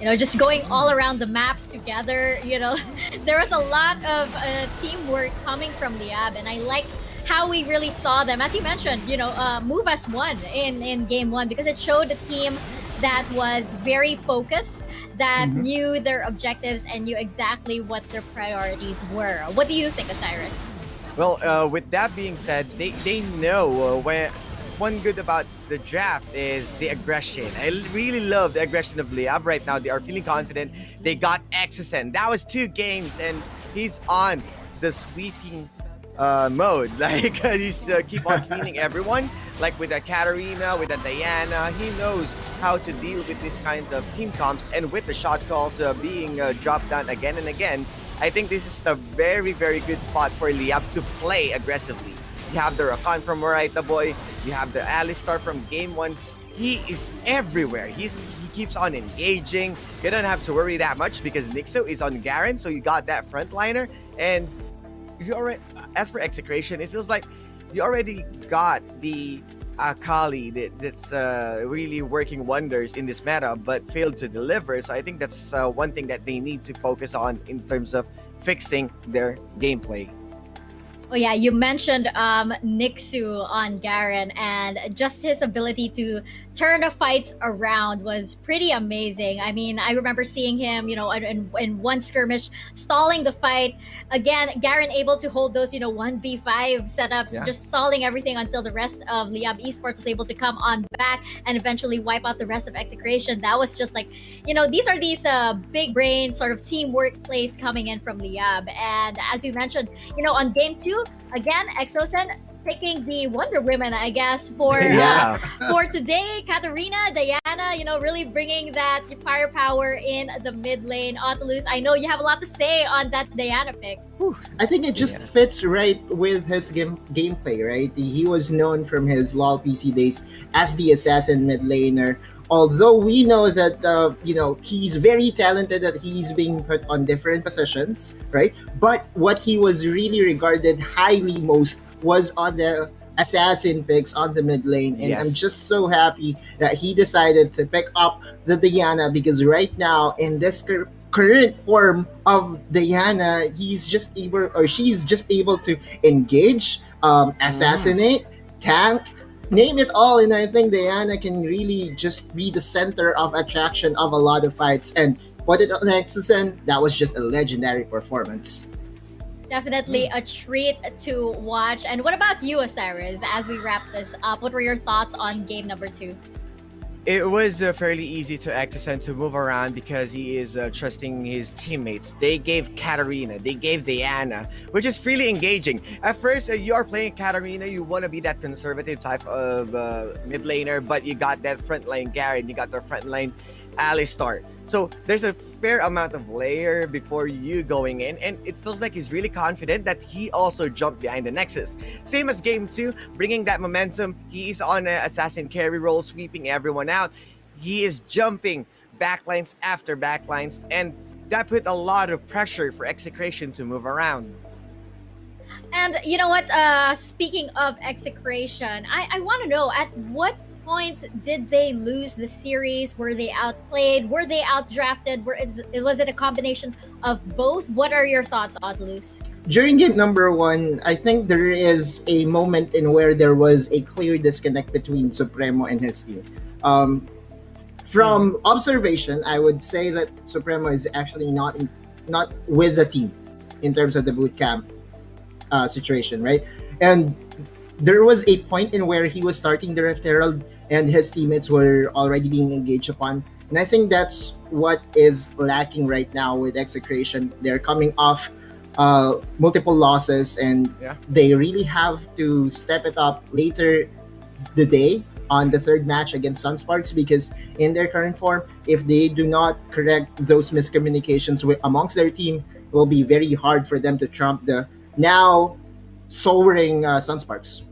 Just going all around the map together, there was a lot of teamwork coming from Liab, and I like how we really saw them, as you mentioned, move as one in game 1, because it showed a team that was very focused, that knew their objectives and knew exactly what their priorities were. What do you think, Osiris? Well, with that being said, they know when one good about the draft is the aggression. I really love the aggression of Leab right now. They are feeling confident. They got Exosen. That was 2 games, and he's on the sweeping mode. Like he's keep on cleaning everyone. Like with a Katarina, with a Diana, he knows how to deal with these kinds of team comps, and with the shot calls being dropped down again and again. I think this is a very, very good spot for Liab to play aggressively. You have the Rakan from Moraita Boy, you have the Alistar from game 1. He is everywhere. He keeps on engaging. You don't have to worry that much because Nixo is on Garen, so you got that frontliner. And you already, as for Execration, it feels like you already got the Akali that's really working wonders in this meta, but failed to deliver. So I think that's one thing that they need to focus on in terms of fixing their gameplay. Oh yeah, you mentioned Nixu on Garen, and just his ability to turn the fights around was pretty amazing. I mean, I remember seeing him, in one skirmish, stalling the fight. Again, Garen able to hold those, 1v5 setups, just stalling everything until the rest of Liab Esports was able to come on back and eventually wipe out the rest of Execration. That was just like, these are these big brain sort of teamwork plays coming in from Liab. And as you mentioned, on game 2, again, Exosen picking the Wonder Women, I guess, for for today. Katarina, Diana, really bringing that firepower in the mid lane. Otolus, I know you have a lot to say on that Diana pick. I think it just fits right with his gameplay, right? He was known from his LoL PC days as the assassin mid laner. Although we know that, he's very talented, that he's being put on different positions, right? But what he was really regarded highly most was on the assassin picks on the mid lane. And I'm just so happy that he decided to pick up the Diana, because right now, in this current form of Diana, she's just able to engage, assassinate, tank, name it all, and I think Diana can really just be the center of attraction of a lot of fights. And put it on Exosen, that was just a legendary performance. Definitely a treat to watch. And what about you, Osiris, as we wrap this up? What were your thoughts on game number 2? It was fairly easy to Exosen to move around because he is trusting his teammates. They gave Katarina, they gave Diana, which is really engaging. At first, you are playing Katarina, you want to be that conservative type of mid laner, but you got that frontline Garen, you got the frontline Alistar. So there's a fair amount of layer before you going in, and it feels like he's really confident that he also jumped behind the Nexus. Same as game 2, bringing that momentum. He is on an assassin carry role, sweeping everyone out. He is jumping backlines after backlines, and that put a lot of pressure for Execration to move around. And you know what? Speaking of Execration, I want to know, at what point did they lose the series? Were they outplayed? Were they outdrafted? Was it a combination of both? What are your thoughts, Odlus? During game number 1, I think there is a moment in where there was a clear disconnect between Supremo and his team. From observation, I would say that Supremo is actually not with the team in terms of the boot camp situation, right? And there was a point in where he was starting the Rift Herald and his teammates were already being engaged upon. And I think that's what is lacking right now with Execration. They're coming off multiple losses, and they really have to step it up later the day on the third match against Sunsparks, because in their current form, if they do not correct those miscommunications amongst their team, it will be very hard for them to trump the now soaring Sunsparks.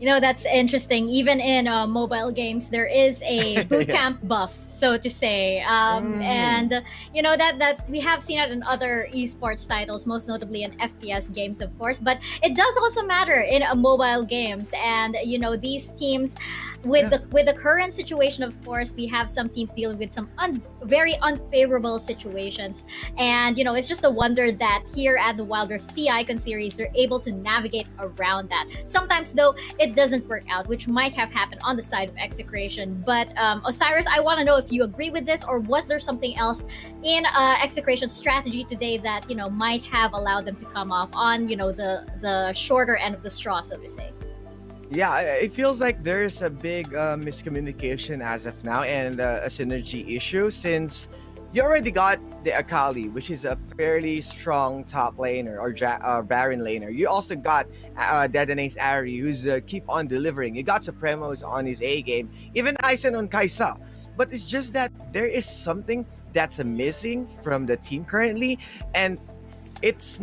You know, that's interesting. Even in mobile games, there is a boot camp buff, so to say. And, you know, that we have seen it in other esports titles, most notably in FPS games, of course. But it does also matter in mobile games. And, you know, these teams, with the current situation, of course, we have some teams dealing with some very unfavorable situations. And, you know, it's just a wonder that here at the Wild Rift C Icon series, they're able to navigate around that. Sometimes, though, it doesn't work out, which might have happened on the side of Execration. But Osiris, I want to know if you agree with this, or was there something else in Execration's strategy today that, you know, might have allowed them to come off on, you know, the shorter end of the straw, so to say? Yeah, it feels like there's a big miscommunication as of now, and a synergy issue, since you already got the Akali, which is a fairly strong top laner or Baron laner. You also got Dedena's Ari, who's keep on delivering. You got Supremos on his A game, even Aizen on Kaisa. But it's just that there is something that's missing from the team currently, and it's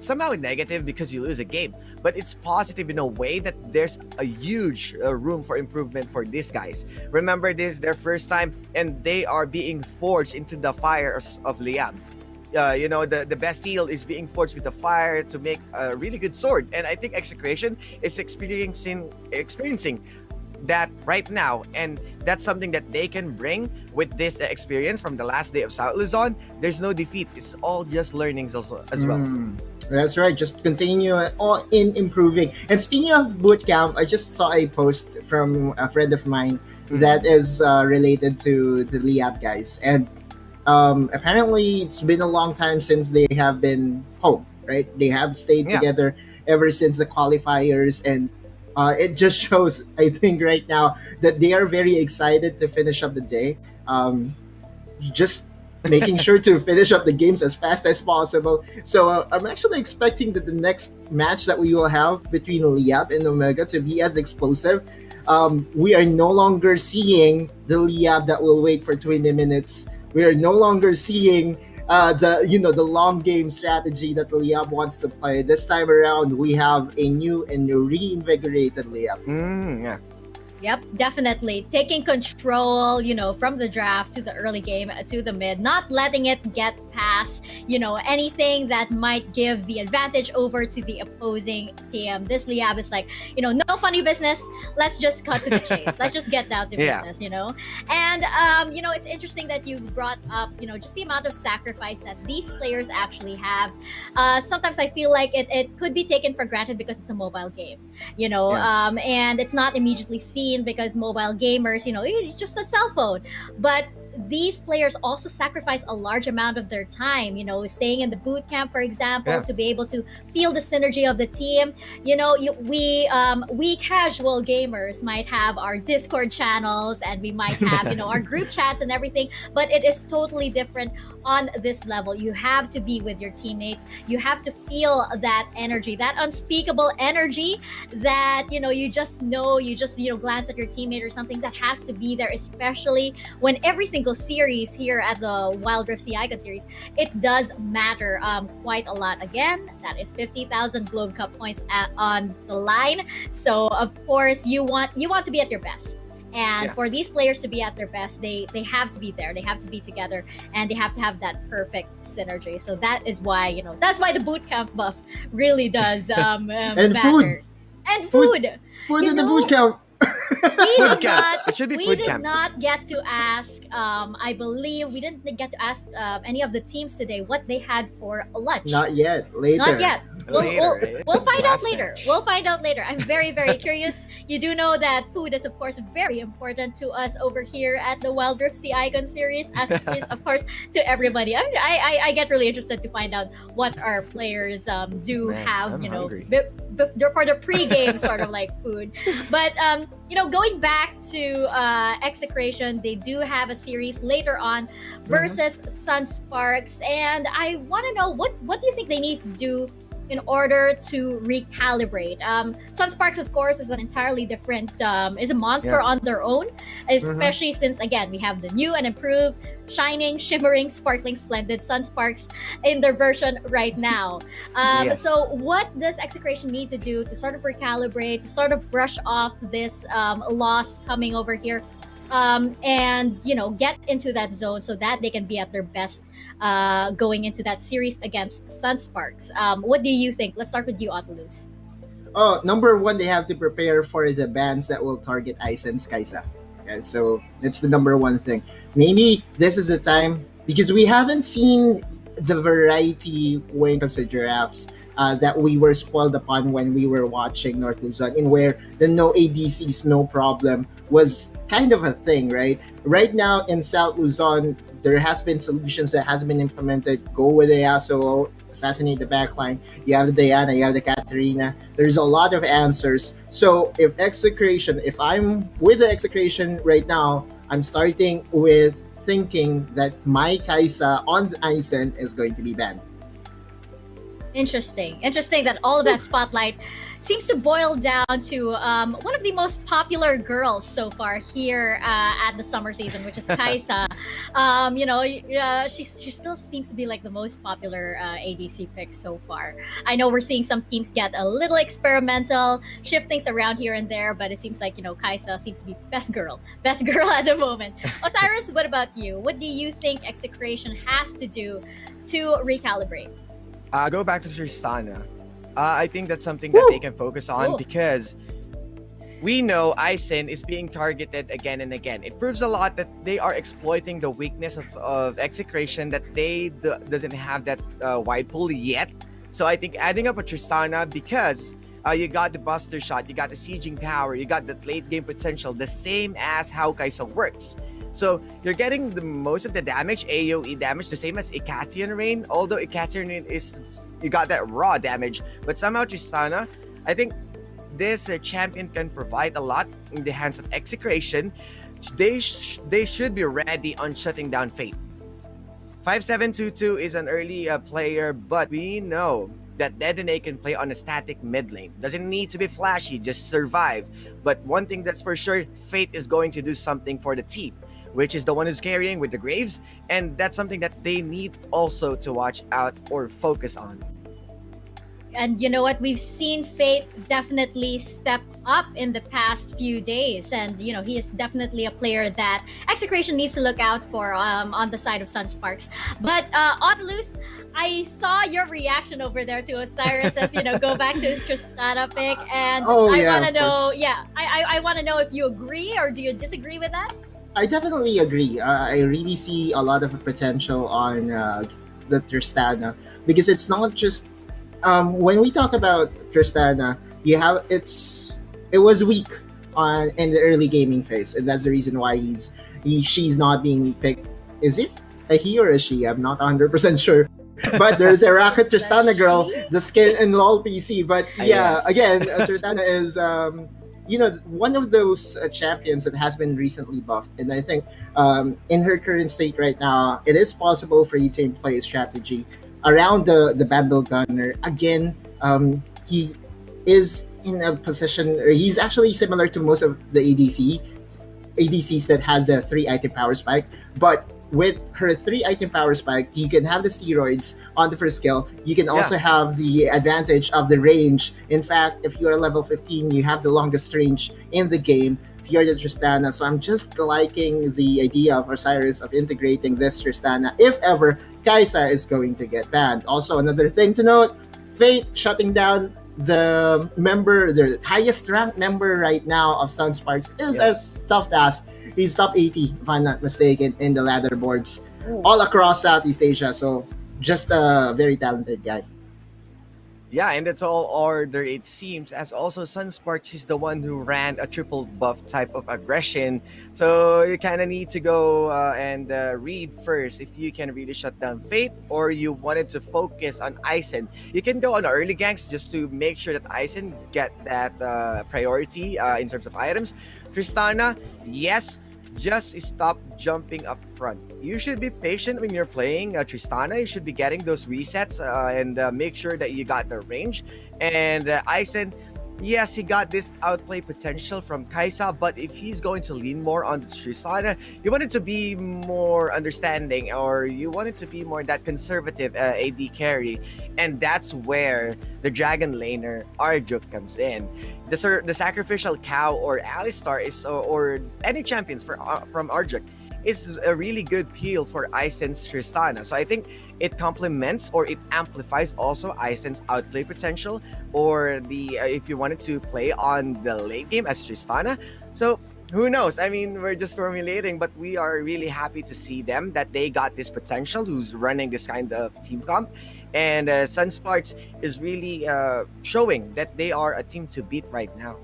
somehow negative because you lose a game, but it's positive in a way that there's a huge room for improvement for these guys. Remember, this is their first time, and they are being forged into the fires of Liyab. You know, the Bastille is being forged with the fire to make a really good sword, and I think Execration is experiencing that right now, and that's something that they can bring with this experience from the last day of South Luzon. There's no defeat, it's all just learnings also as well. That's right, just continue in improving. And speaking of bootcamp, I just saw a post from a friend of mine that is related to the Leab guys, and apparently it's been a long time since they have been home, right? They have stayed together ever since the qualifiers, and it just shows, I think, right now that they are very excited to finish up the day. Just making sure to finish up the games as fast as possible. So I'm actually expecting that the next match that we will have between Liyab and Omega to be as explosive. We are no longer seeing the Liyab that will wait for 20 minutes. We are no longer seeing the long game strategy that Leab wants to play. This time around, we have a new and reinvigorated Leab. Yep, definitely. Taking control, you know, from the draft to the early game to the mid, not letting it get past, you know, anything that might give the advantage over to the opposing team. This Leab is like, you know, no funny business. Let's just cut to the chase. Let's just get down to business, you know. And, you know, it's interesting that you brought up, you know, just the amount of sacrifice that these players actually have. Sometimes I feel like it could be taken for granted because it's a mobile game, you know, and it's not immediately seen because mobile gamers, you know, it's just a cell phone. But these players also sacrifice a large amount of their time, you know, staying in the boot camp, for example, to be able to feel the synergy of the team. You know, we casual gamers might have our Discord channels, and we might have, you know, our group chats and everything, but it is totally different on this level. You have to be with your teammates. You have to feel that energy, that unspeakable energy that, you know, you just glance at your teammate or something that has to be there, especially when every single single series here at the Wild Rift Sea Icon series, it does matter quite a lot. Again, that is 50,000 Globe Cup points on the line. So of course you want to be at your best. And for these players to be at their best, they have to be there. They have to be together, and they have to have that perfect synergy. So that is why the boot camp buff really does And matter. food. And food. Food You in the know, boot camp. Food camp. It should be we food did camp. not get to ask. I believe we didn't get to ask any of the teams today what they had for lunch. Not yet. Later. Not yet. Later, We'll find out Last later. match. We'll find out later. I'm very, very curious. You do know that food is, of course, very important to us over here at the Wild Rift Sea Icon series, as it is, of course, to everybody. I get really interested to find out what our players do Man, have, I'm hungry. for the pre-game sort of like food. But going back to Execration, they do have a series later on versus Sunsparks, and I want to know what do you think they need to do in order to recalibrate. Sunsparks, of course, is an entirely different, is a monster on their own, especially since, again, we have the new and improved, shining, shimmering, sparkling, splendid Sunsparks in their version right now. Yes. So what does Execration need to do to sort of recalibrate, to sort of brush off this loss coming over here, and get into that zone so that they can be at their best going into that series against Sunsparks? What do you think? Let's start with you, Otolus. Oh, number one, they have to prepare for the bans that will target Ice and Skysa. Okay, so that's the number one thing. Maybe this is the time, because we haven't seen the variety when it comes to giraffes that we were spoiled upon when we were watching North Luzon, in where the no ADCs, no problem was kind of a thing, right? Right now in South Luzon, there has been solutions that has been implemented. Go with the Yasuo, assassinate the backline. You have the Diana, you have the Katarina. There's a lot of answers. So if I'm with the Execration right now, I'm starting with thinking that my Kaisa on the Isen is going to be banned. Interesting that all of that spotlight seems to boil down to one of the most popular girls so far here at the summer season, which is Kaisa. She still seems to be like the most popular ADC pick so far. I know we're seeing some teams get a little experimental, shift things around here and there, but it seems like Kaisa seems to be best girl at the moment. Osiris, what about you? What do you think Execration has to do to recalibrate? Go back to Tristana. I think that's something that they can focus on, because we know Isen is being targeted again and again. It proves a lot that they are exploiting the weakness of Execration, that they doesn't have that wide pull yet. So I think adding up a Tristana, because you got the buster shot, you got the sieging power, you got the late game potential, the same as how Kaisa works. So you're getting the most of the damage, AoE damage, the same as Icathian Rain. Although Icathian Rain you got that raw damage, but somehow Tristana, I think this champion can provide a lot in the hands of Execration. They should be ready on shutting down Fate. 5722 is an early player, but we know that Dedenne can play on a static mid lane. Doesn't need to be flashy, just survive. But one thing that's for sure, Fate is going to do something for the team, which is the one who's carrying with the Graves, and that's something that they need also to watch out or focus on. And you know what? We've seen Fate definitely step up in the past few days. And, he is definitely a player that Execration needs to look out for on the side of Sunsparks. But, Otolus, I saw your reaction over there to Osiris as, go back to Tristana pick. And I want to know, I want to know if you agree or do you disagree with that? I definitely agree. I really see a lot of potential on the Tristana, because it's not just when we talk about Tristana, it was weak in the early gaming phase, and that's the reason why she's not being picked. Is it a he or a she? I'm not 100% sure. But there's a Rocket Tristana girl, the skin in LOL PC. But again, Tristana is one of those champions that has been recently buffed, and I think in her current state right now, it is possible for you to play a strategy around the Battle Gunner. Again, he is in a position, or he's actually similar to most of the ADC ADCs that has the 3-item power spike, but with her 3-item power spike, you can have the steroids on the first skill. You can also have the advantage of the range. In fact, if you are level 15, you have the longest range in the game. You're the Tristana. So I'm just liking the idea of Osiris of integrating this Tristana if ever Kaisa is going to get banned. Also, another thing to note, Fate shutting down the highest ranked member right now of Sunsparks is a tough task. He's top 80, if I'm not mistaken, in the ladder boards all across Southeast Asia. So just a very talented guy. Yeah, and it's all order, it seems, as also Sunsparks is the one who ran a triple buff type of aggression. So you kind of need to go and read first if you can really shut down Fate, or you wanted to focus on Aizen. You can go on early ganks just to make sure that Aizen get that priority in terms of items. Tristana, yes, just stop jumping up front. You should be patient when you're playing Tristana. You should be getting those resets and make sure that you got the range. And Aizen, yes, he got this outplay potential from Kaisa, but if he's going to lean more on the Tristana, you want it to be more understanding, or you want it to be more that conservative AD carry. And that's where the Dragon Laner Arjuk comes in. The sacrificial cow or Alistar is, or any champions from Arjuk, is a really good peel for Aizen's Tristana. So I think it complements or it amplifies also Aizen's outplay potential, or the if you wanted to play on the late game as Tristana. So who knows? I mean, we're just formulating, but we are really happy to see them that they got this potential who's running this kind of team comp. And Sunsparks is really showing that they are a team to beat right now.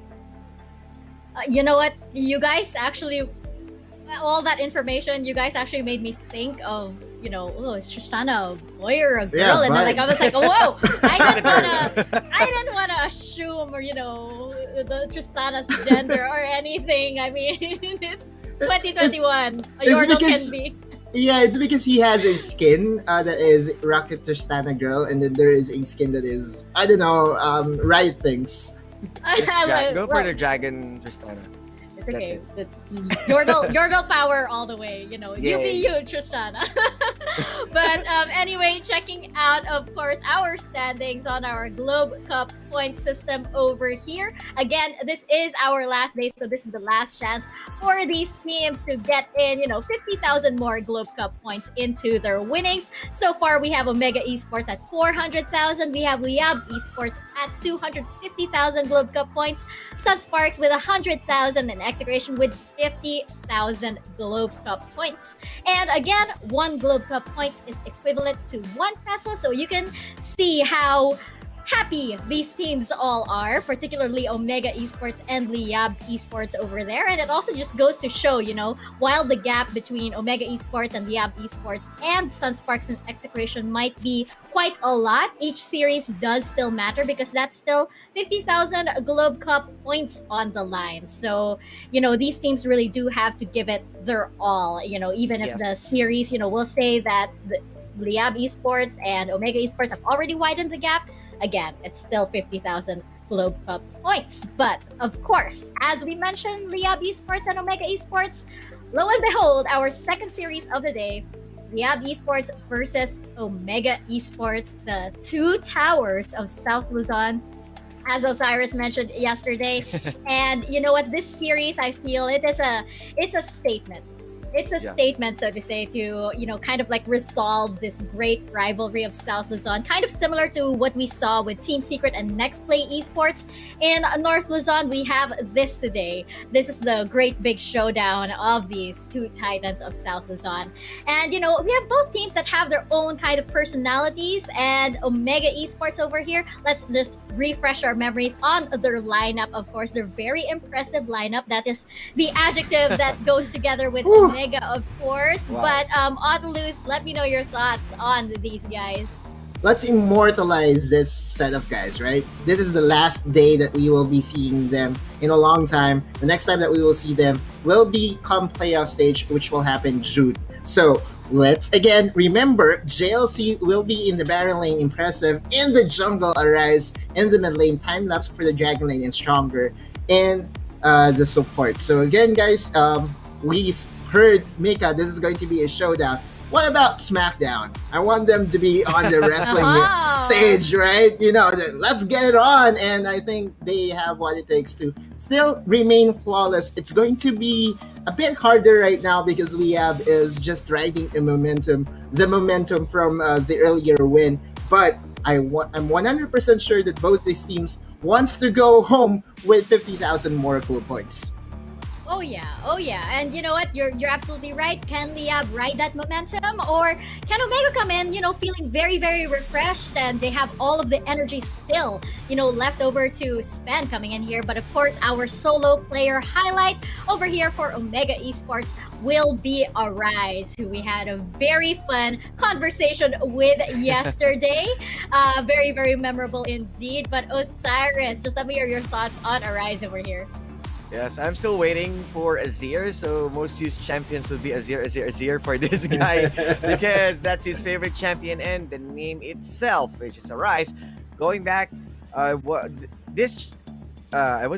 You know what? You guys actually, all that information, you guys actually made me think of, you know, oh, is Tristana a boy or a girl? Yeah, and then, right. like, I was like, oh, whoa! I didn't wanna assume, or, you know, the Tristana's gender or anything. I mean, it's 2021. A Yordle because- can be. Yeah, it's because he has a skin that is Rocket Tristana girl, and then there is a skin that is, I don't know, Riot things. Go for the Dragon Tristana. It's okay. Yordle power all the way, you know. You be Yay. you, Tristana. But anyway, checking out, of course, our standings on our Globe Cup point system over here. Again, this is our last day, so this is the last chance for these teams to get in, you know, 50,000 more Globe Cup points into their winnings. So far, we have Omega Esports at 400,000. We have Liab Esports at 250,000 Globe Cup points. Sunsparks with 100,000 and Execration with 50,000 Globe Cup points. And again, one Globe Cup point is equivalent to 1 peso. So you can see how happy these teams all are, particularly Omega Esports and Liyab Esports over there. And it also just goes to show, you know, while the gap between Omega Esports and Liyab Esports and Sunsparks and Execration might be quite a lot, each series does still matter because that's still 50,000 Globe Cup points on the line. So, you know, these teams really do have to give it their all, you know, even if the series, you know, we'll say that the Liyab Esports and Omega Esports have already widened the gap. Again, it's still 50,000 Globe Cup points. But, of course, as we mentioned, Liyab Esports and Omega Esports, lo and behold, our second series of the day, Liyab Esports versus Omega Esports, the two towers of South Luzon, as Osiris mentioned yesterday. And you know what? This series, I feel it's a statement. It's a statement, so to say, to, you know, kind of like resolve this great rivalry of South Luzon, kind of similar to what we saw with Team Secret and Next Play Esports. In North Luzon, we have this today. This is the great big showdown of these two titans of South Luzon. And, you know, we have both teams that have their own kind of personalities. And Omega Esports over here, let's just refresh our memories on their lineup. Of course, their very impressive lineup. That is the adjective that goes together with Omega, of course. Wow. But Audalus, let me know your thoughts on these guys. Let's immortalize this set of guys, right? This is the last day that we will be seeing them in a long time. The next time that we will see them will be come playoff stage, which will happen June. So let's again remember, JLC will be in the Baron lane, impressive. In the jungle, Arise. In the mid lane, time lapse for the Dragon lane, and Stronger. And the support. So again, guys, heard, Mika, this is going to be a showdown. What about SmackDown? I want them to be on the wrestling stage, right? Let's get it on. And I think they have what it takes to still remain flawless. It's going to be a bit harder right now because Liyab is just riding the momentum from the earlier win. But I'm 100% sure that both these teams wants to go home with 50,000 more clue points. Oh yeah. And you know what? You're absolutely right. Can Leab ride that momentum, or can Omega come in, feeling very, very refreshed, and they have all of the energy still, left over to spend coming in here? But of course, our solo player highlight over here for Omega Esports will be Arise, who we had a very fun conversation with yesterday. Very, very memorable indeed. But Osiris, just let me hear your thoughts on Arise over here. Yes, I'm still waiting for Azir. So most used champions would be Azir for this guy because that's his favorite champion and the name itself, which is Arise. Going back, I was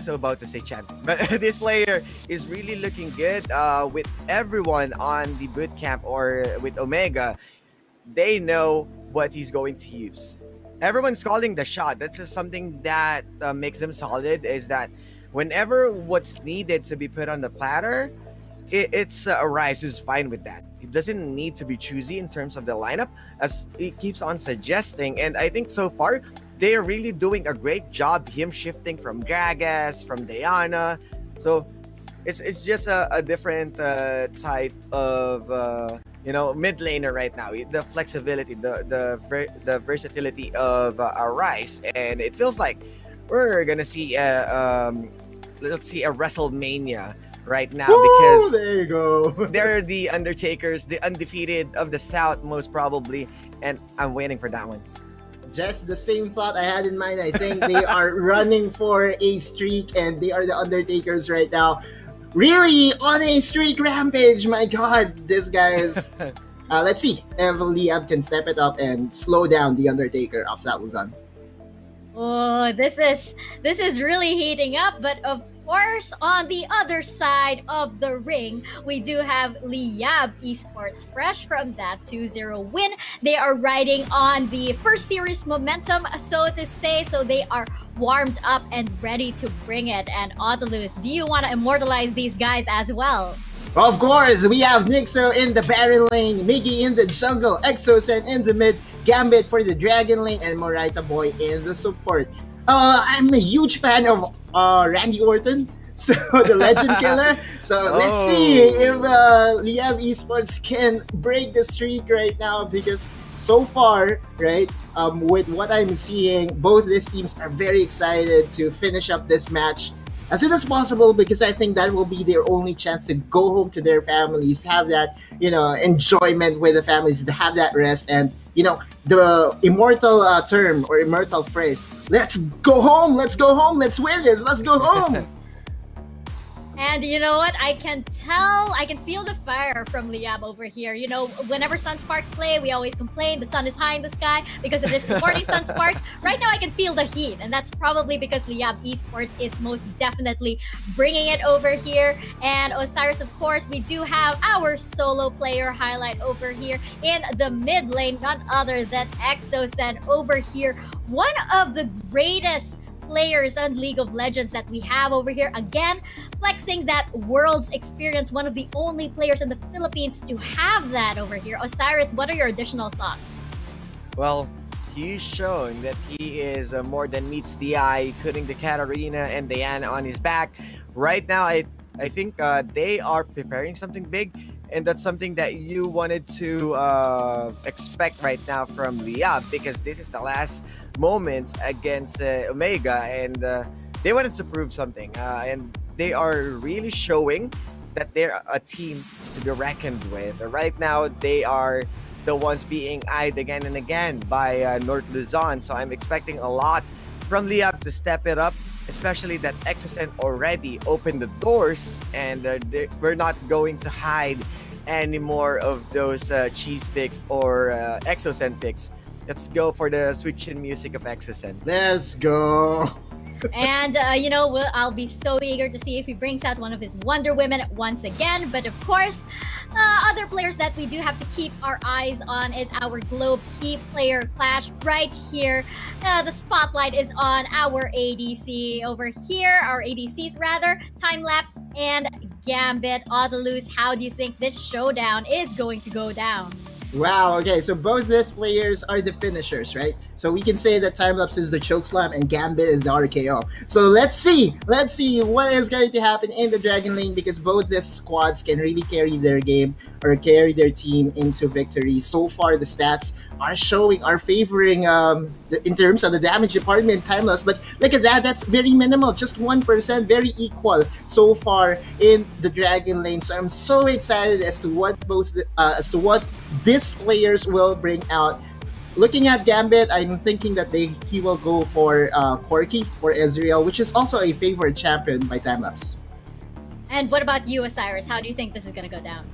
about to say champion, but this player is really looking good with everyone on the boot camp or with Omega. They know what he's going to use. Everyone's calling the shot. That's just something that makes them solid, is that whenever what's needed to be put on the platter, it's Arise who's fine with that. He doesn't need to be choosy in terms of the lineup, as he keeps on suggesting. And I think so far, they are really doing a great job, him shifting from Gragas, from Diana. So it's just a different type of mid laner right now. The flexibility, the versatility of Arise, and it feels like we're gonna see let's see a WrestleMania right now. Because there you go. they're the Undertakers, the undefeated of the South, most probably, and I'm waiting for that one. Just the same thought I had in mind. I think they are running for a streak, and they are the Undertakers right now. Really on a streak rampage. My God, this guy is. Let's see if Liab can step it up and slow down the Undertaker of South Luzon. Oh, this is really heating up. But of course, on the other side of the ring, we do have Liyab Esports, fresh from that 2-0 win. They are riding on the first series momentum, so to say. So they are warmed up and ready to bring it. And Autolus, do you want to immortalize these guys as well? Of course, we have Nixo in the Baron lane, Miggy in the jungle, Exosen in the mid, Gambit for the Dragon lane, and Morita Boy in the support. I'm a huge fan of Randy Orton, so the Legend Killer. So let's see if Liyab Esports can break the streak right now, because so far, right, with what I'm seeing, both these teams are very excited to finish up this match as soon as possible, because I think that will be their only chance to go home to their families, have that, enjoyment with the families, to have that rest, and, the immortal term or immortal phrase, let's go home, let's win this, let's go home. And you know what? I can feel the fire from Liab over here. Whenever Sunsparks play, we always complain the sun is high in the sky because it is supporting Sunsparks. Right now, I can feel the heat, and that's probably because Liab Esports is most definitely bringing it over here. And Osiris, of course, we do have our solo player highlight over here in the mid lane, none other than Exosen over here. One of the greatest players on League of Legends that we have over here, again flexing that world's experience, one of the only players in the Philippines to have that over here. Osiris, what are your additional thoughts? Well, he's shown that he is more than meets the eye, putting the Katarina and Diana on his back. Right now, I think they are preparing something big, and that's something that you wanted to expect right now from Liab, because this is the last moments against Omega, and they wanted to prove something, and they are really showing that they're a team to be reckoned with. Right now, they are the ones being eyed again and again by North Luzon, so I'm expecting a lot from Liab to step it up, especially that Exosen already opened the doors, and we're not going to hide any more of those cheese picks or Exosen picks. Let's go for the switch in music of Exosen. Let's go. And, I'll be so eager to see if he brings out one of his Wonder Women once again. But of course, other players that we do have to keep our eyes on is our Globe key player clash right here. The spotlight is on our ADC over here, our ADCs rather, Timelapse and Gambit. Odalus, how do you think this showdown is going to go down? Wow, okay, so both these players are the finishers, right? So we can say that Timelapse is the chokeslam and Gambit is the RKO. So let's see what is going to happen in the Dragon Lane, because both these squads can really carry their game or carry their team into victory. So far, the stats are favoring in terms of the damage department, Timelapse. But look at that, that's very minimal, just 1%, very equal so far in the Dragon Lane. So I'm so excited as to what these players will bring out. Looking at Gambit, I'm thinking that he will go for Corki or Ezreal, which is also a favorite champion by Timelapse. And what about you, Osiris? How do you think this is going to go down?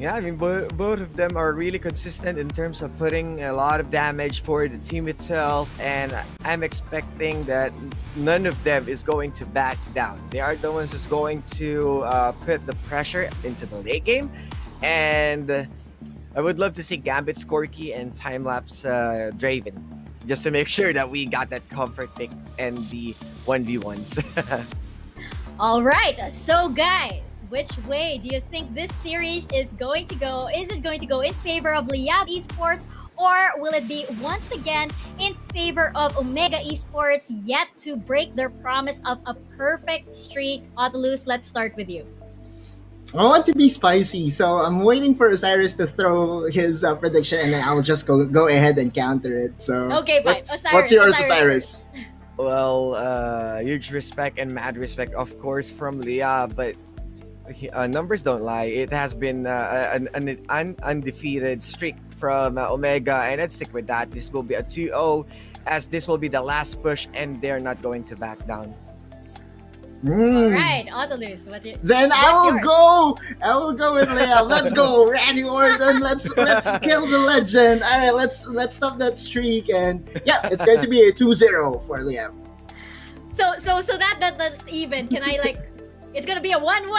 Yeah, I mean, both of them are really consistent in terms of putting a lot of damage for the team itself, and I'm expecting that none of them is going to back down. They are the ones who's going to put the pressure into the late game, and I would love to see Gambit, Skorky, and Timelapse Draven, just to make sure that we got that comfort pick and the 1v1s. All right, so guys, which way do you think this series is going to go? Is it going to go in favor of Liyab Esports, or will it be once again in favor of Omega Esports, yet to break their promise of a perfect streak? Odalus, let's start with you. I want to be spicy, so I'm waiting for Osiris to throw his prediction, and then I'll just go ahead and counter it. So okay, fine. What's yours, Osiris? Well, huge respect and mad respect, of course, from Leab, but numbers don't lie. It has been an undefeated streak from Omega, and let's stick with that. This will be a 2-0, as this will be the last push, and they're not going to back down. All right, Odalus, Then I will go with Leab. Let's go, Randy Orton. Let's kill the legend. All right, let's stop that streak, and yeah, it's going to be a 2-0 for Leab. So that's even. Can I it's gonna be a 1-1.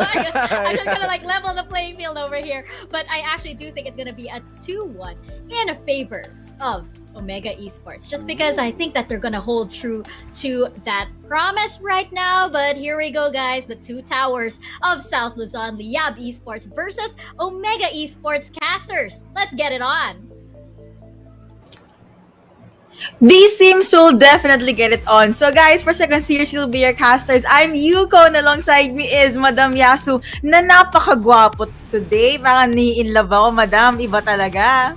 I'm just gonna level the playing field over here. But I actually do think it's gonna be a 2-1 in favor of Omega Esports, just because I think that they're gonna hold true to that promise right now. But here we go, guys, the two towers of South Luzon, Liyab Esports versus Omega Esports casters. Let's get it on. These teams will definitely get it on. So guys, for second series, you'll be your casters. I'm Yuko, and alongside me is Madam Yasu, na napakagwapo today. Parang ni-inlove ako, Madam. Iba talaga.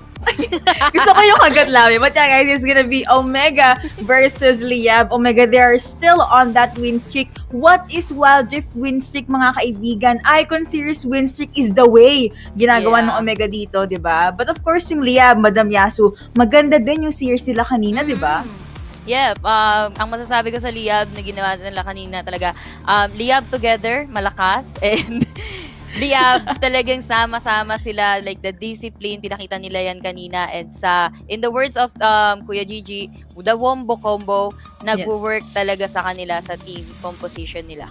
Gusto ko yung agad labi. But yeah, guys, it's gonna be Omega versus Liyab. Omega, they are still on that win streak. What is Wild Rift win streak, mga kaibigan? Icon Series win streak is the way ginagawa ng Omega dito, di ba? But of course, yung Liyab, Madam Yasu, maganda din yung series nila kanina, di ba? Yep, ang masasabi ko sa Leab na ginawa nila kanina talaga, Leab together, malakas, and Leab talagang sama-sama sila, like the discipline, pinakita nila yan kanina, and in the words of Kuya Gigi, the wombo combo, nag-work talaga sa kanila sa team composition nila.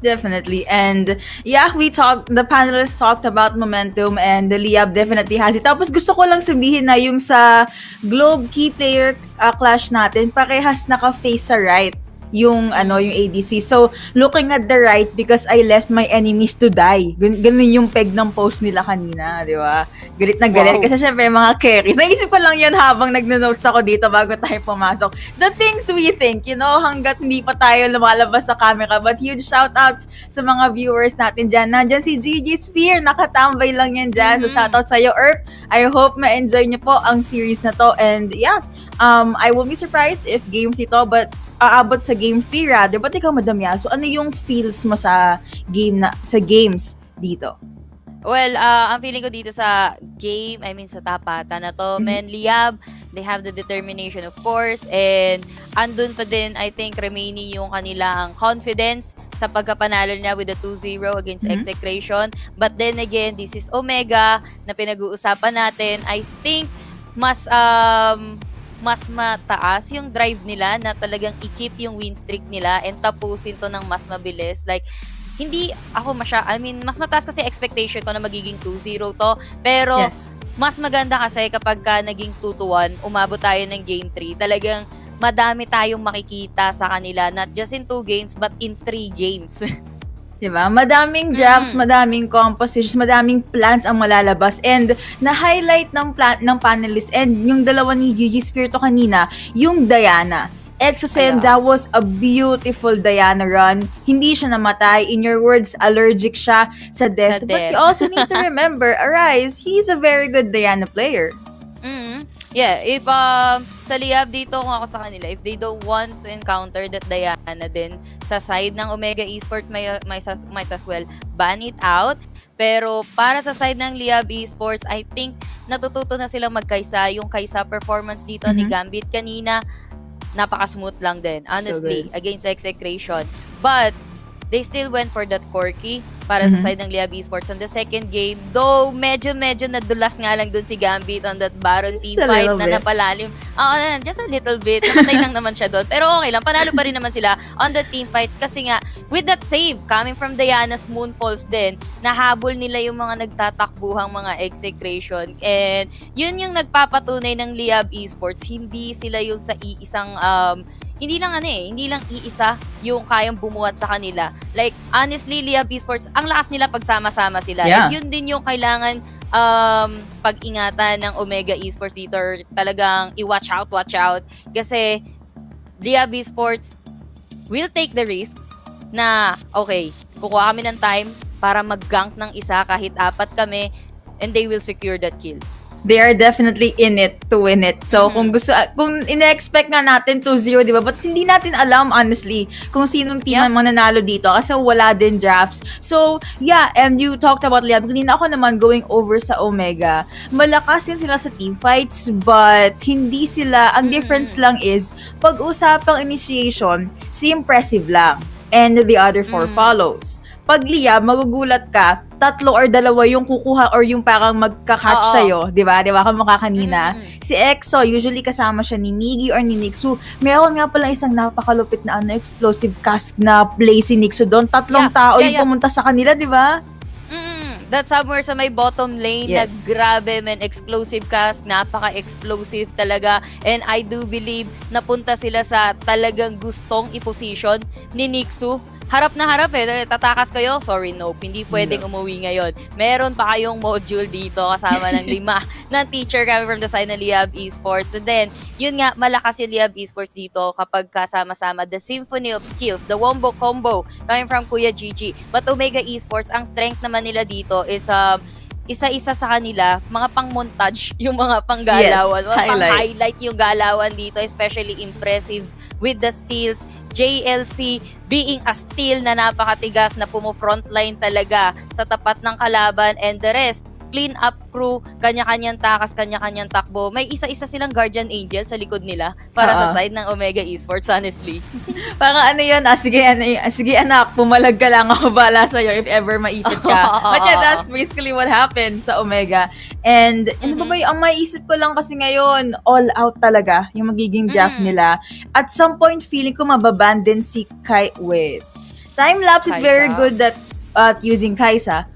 Definitely. And yeah, the panelists talked about momentum, and the Leab definitely has it. Tapos gusto ko lang sabihin na yung sa Globe key player clash natin, parehas naka-face sa right yung ADC. So, looking at the right, because I left my enemies to die. Ganun yung peg ng post nila kanina, di ba? Galit na galit. Wow. Kasi syempre, mga carries. Naisip ko lang yun habang nag-notes ako dito bago tayo pumasok. The things we think, hanggat hindi pa tayo lumalabas sa camera. But huge shoutouts sa mga viewers natin dyan. Nandyan si Gigi Spear, nakatambay lang yan dyan. So, shoutout sa'yo, Earp. I hope ma-enjoy niyo po ang series na to. And yeah, I won't be surprised if game 3 to, but aabot sa game 3 rather. But ikaw, Madam Yaso, ano yung feels mo sa games dito? Well, ang feeling ko dito sa sa tapatan na to, Leab, they have the determination, of course, and andun pa din, I think, remaining yung kanilang confidence sa pagkapanalo niya with the 2-0 against Execration. But then again, this is Omega na pinag-uusapan natin. I think mas mas mataas yung drive nila na talagang i-keep yung win streak nila and tapusin to ng mas mabilis. Like, hindi ako mas mataas kasi expectation ko na magiging 2-0 to. Pero, Yes. mas maganda kasi kapag naging 2-1, umabot tayo ng game 3. Talagang madami tayong makikita sa kanila, not just in 2 games, but in 3 games. Diba? Madaming drafts, madaming compositions, madaming plans ang malalabas. And na-highlight ng panelists and yung dalawa ni Gigi Sphere to kanina, yung Diana. Exocem, that was a beautiful Diana run. Hindi siya namatay. In your words, allergic siya sa death. But you also need to remember, Arise, he's a very good Diana player. Yeah, if sa Liab dito kung ako sa kanila, if they don't want to encounter that Diana din sa side ng Omega Esports, might as well ban it out. Pero para sa side ng Liab Esports, I think natututo na silang magkaisa. Yung kaisa performance dito ni Gambit kanina, napaka-smooth lang din, honestly, against Execration. But they still went for that Corky para sa side ng Liab Esports on the second game. Though, medyo nadulas nga lang dun si Gambit on that Baron team fight na napalalim. Just a little bit. Namatay lang naman siya doon. Pero okay lang, panalo pa rin naman sila on the team fight kasi nga, with that save, coming from Diana's Moonfalls din, nahabol nila yung mga nagtatakbuhang mga Execration. And yun yung nagpapatunay ng Liab Esports. Hindi sila yung sa iisang hindi lang iisa yung kayang bumuhat sa kanila. Like, honestly, Liab Esports, ang lakas nila pagsama-sama sila. Yeah. And yun din yung kailangan pag-ingatan ng Omega Esports dito. Talagang i-watch out. Kasi Liab Esports will take the risk na, okay, kukuha kami ng time para mag-gank ng isa kahit 4 kami and they will secure that kill. They are definitely in it to win it. So, kung ina-expect nga natin 2-0, di ba? But hindi natin alam, honestly, kung sinong team ang mananalo dito kasi wala din drafts. So, yeah, and you talked about Liab. Kanina ako naman going over sa Omega. Malakas din sila sa team fights, but hindi sila, ang difference lang is, pag-usapang initiation, si Impressive lang. And the other 4 follows. Pag Liab, magugulat ka, 3 or 2 yung kukuha or yung parang magka-catch sa'yo, di ba? Di ba? Kamukha kanina. Si EXO, usually kasama siya ni Miggy or ni Nixu. Meron nga pala isang napakalupit na explosive cast na play si Nixu doon. 3 tao yung pumunta sa kanila, di ba? That's somewhere sa may bottom lane na grabe men, explosive cast, napaka-explosive talaga. And I do believe napunta sila sa talagang gustong i-position ni Nixu. Harap na harap tatakas kayo, sorry, nope, hindi pwedeng umuwi ngayon. Meron pa kayong module dito kasama ng 5 ng teacher coming from the side ng Liab Esports. But then, yun nga, malakas si Liab Esports dito kapag kasama-sama the symphony of skills, the wombo combo coming from Kuya Gigi. But Omega Esports, ang strength naman nila dito is isa-isa sa kanila, mga pang-montage yung mga panggalawan, pang-highlight yung galawan dito, especially impressive with the steals. JLC being a steal na napakatigas na pumo-frontline talaga sa tapat ng kalaban, and the rest, clean up crew, kanya-kanyang takas, kanya-kanyang takbo. May isa-isa silang guardian angel sa likod nila para sa side ng Omega Esports, honestly. Parang sige anak, pumalag ka lang, ako bala sa'yo if ever maipit ka. But yeah, that's basically what happened sa Omega. And ano ba ang maiisip ko lang kasi ngayon, all out talaga yung magiging draft nila. At some point, feeling ko mababan din si Time-lapse is very good at using Kaisa.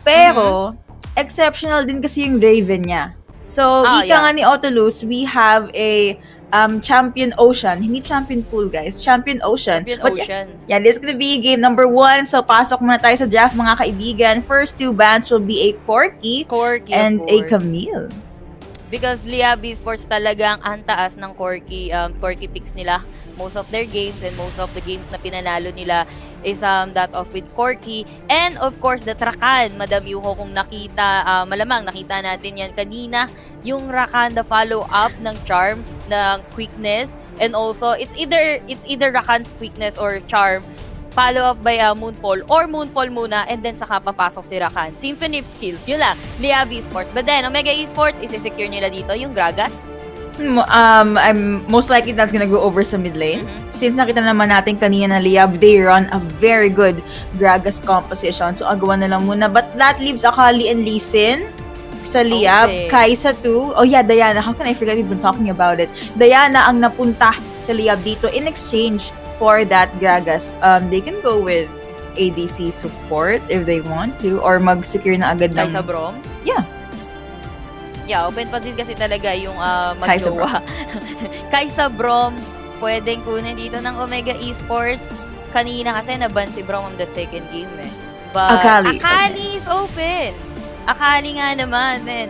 Pero, exceptional din kasi yung Raven niya. So, nga ni Otolus, we have a Champion Ocean. Hindi Champion Pool, guys. Champion Ocean. Yeah, this is gonna be game number 1. So, pasok muna tayo sa draft, mga kaibigan. First 2 bans will be a Corky and a Camille. Because Liab Esports talagang ang taas ng Corky picks nila. Most of their games and most of the games na pinanalo nila is that of with Corky. And of course, the Rakan, Madam Yuho, kung malamang nakita natin yan kanina, yung Rakan, the follow-up ng Charm, ng Quickness, and also, it's either Rakan's Quickness or Charm, follow up by Moonfall, or Moonfall muna, and then saka papasok si Rakan. Symphony of Skills, yun lang, Liab Esports. But then, Omega Esports, isi-secure nila dito yung Gragas. I'm most likely that's gonna go over sa mid lane. Since nakita naman natin kanina na Liab, they run a very good Gragas composition. So, agawan na lang muna. But that leaves Akali and Lee Sin. sa Liab, Open. Kaisa 2. Oh yeah, Diana. How can I forget we've been talking about it? Diana ang napunta sa Liab dito in exchange for that Gragas. They can go with ADC support if they want to or mag-secure na agad ng... Kaisa Brom? Yeah. Yeah, open pa din kasi talaga yung Kaisa magjowa. Kaisa Brom, pwedeng kunin dito ng Omega Esports. Kanina kasi naban si Brom on the second game But Akali. Akali is open. Akali nga naman, man.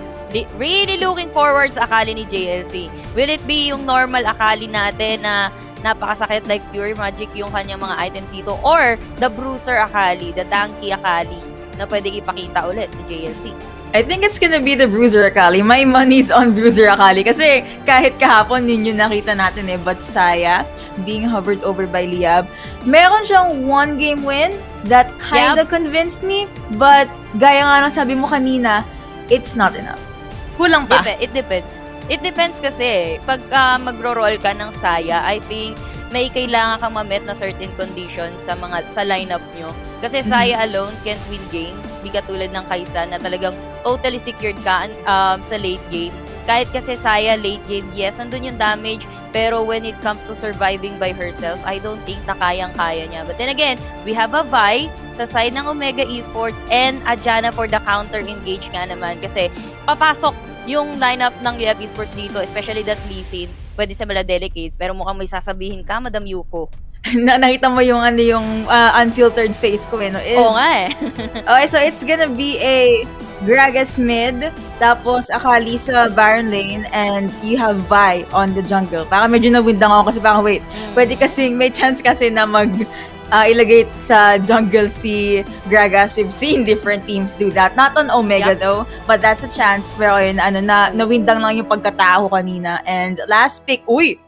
Really looking forward sa Akali ni JLC. Will it be yung normal Akali natin na napakasakit like pure magic yung kanyang mga items dito? Or the Bruiser Akali, the tanky Akali na pwedeng ipakita ulit ni JLC? I think it's gonna be the Bruiser Akali. My money's on Bruiser Akali. Kasi kahit kahapon ninyo nakita natin but Saya being hovered over by Liab, meron siyang 1-game win that kinda convinced me. But gaya nga ng sabi mo kanina, it's not enough. Kulang pa. It depends. It depends kasi pag magro-roll ka ng Saya, I think may kailangan kang ma-met na certain conditions sa lineup nyo. Kasi Saya alone can't win games. Di katulad ng Kaisa na talagang totally secured ka sa late game. Kahit kasi Saya late game, yes, andun yung damage. Pero when it comes to surviving by herself, I don't think na kayang-kaya niya. But then again, we have a Vi sa side ng Omega Esports and a Jana for the counter-engage nga naman. Kasi papasok yung lineup ng Leab Esports dito, especially that Lee Sin, pwede sa mala delicates, pero mukhang may sasabihin ka, Madam Yuko. Nakita mo yung unfiltered face ko no? Oo nga Okay, so it's gonna be a Gragas mid, tapos Akali sa Baron lane, and you have Vi on the jungle. Parang medyo nawindang ako kasi parang wait, pwede kasing may chance kasi na ilagay sa jungle si Gragas. We've seen different teams do that. Not on Omega though, but that's a chance. Pero yun, nawindang lang yung pagkatao kanina. And last pick, uy,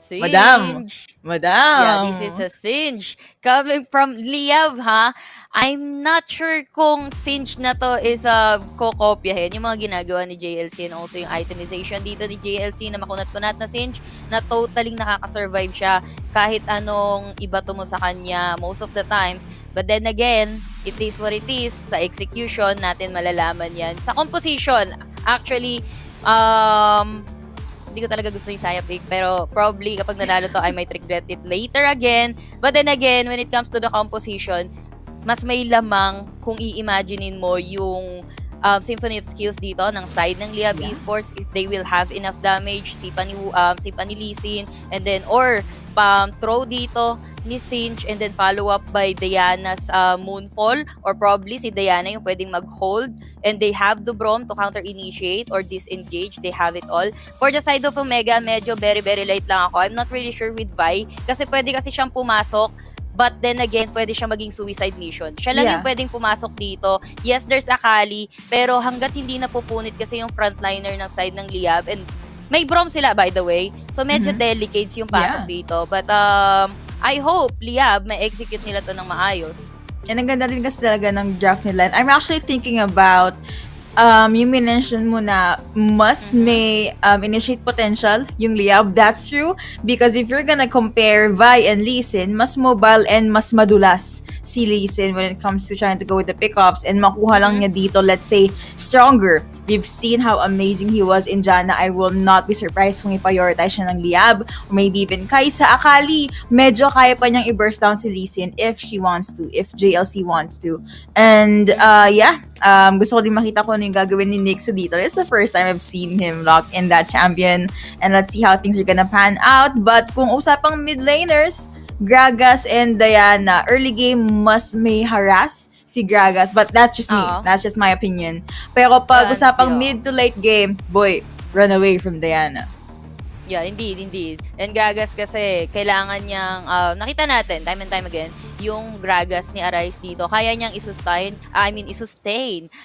Singe. Madam. Yeah, this is a Singe. Coming from Liyab, ha? I'm not sure kung Singe na to is kokopyahin. Yung mga ginagawa ni JLC and also yung itemization dito ni JLC na makunat-kunat na Singe na totally nakaka-survive siya kahit anong iba mo sa kanya most of the times. But then again, it is what it is. Sa execution, natin malalaman yan. Sa composition, actually, hindi ko talaga gusto yung Saya pick, pero probably kapag nanalo to, I might regret it later again. But then again, when it comes to the composition, mas may lamang kung i-imaginein mo yung Symphony of Skills dito ng side ng Leab Esports, if they will have enough damage, sipa ni Lee Sin, and then, or throw dito ni Singe, and then follow up by Diana's Moonfall, or probably si Diana yung pwedeng mag-hold, and they have the Brom to counter-initiate or disengage. They have it all. For the side of Omega, medyo very, very light lang ako. I'm not really sure with Vi, kasi pwede kasi siyang pumasok, but then again, pwede siya maging suicide mission. Siya lang yung pwedeng pumasok dito. Yes, there's Akali, pero hanggat hindi napupunit kasi yung frontliner ng side ng Liab, and may Brom sila, by the way. So, medyo delicates yung pasok dito. But, I hope Liab may execute nila to ng maayos. And ang ganda din kasi talaga ng draft nila. I'm actually thinking about yung mention mo na mas may initiate potential yung Liab. That's true. Because if you're gonna compare Vi and Lee Sin, mas mobile and mas madulas si Lee Sin when it comes to trying to go with the pickoffs, and makuha lang niya dito, let's say, stronger. We've seen how amazing he was in Jana. I will not be surprised kung i-prioritize siya ng Liab, or maybe even Kaisa. Akali, medyo kaya pa niyang i-burst down si Lee Sin if she wants to, if JLC wants to. And gusto ko din makita ko ano yung gagawin ni Nix dito. It's the first time I've seen him lock in that champion, and let's see how things are gonna pan out. But kung usapang mid laners, Gragas and Diana, early game mas may harass si Gragas, but that's just me. That's just my opinion. Pero pag usapang mid to late game, boy, run away from Diana. Yeah, indeed. And Gragas kasi, kailangan niyang, nakita natin, time and time again, yung Gragas ni Arise dito, kaya niyang i-sustain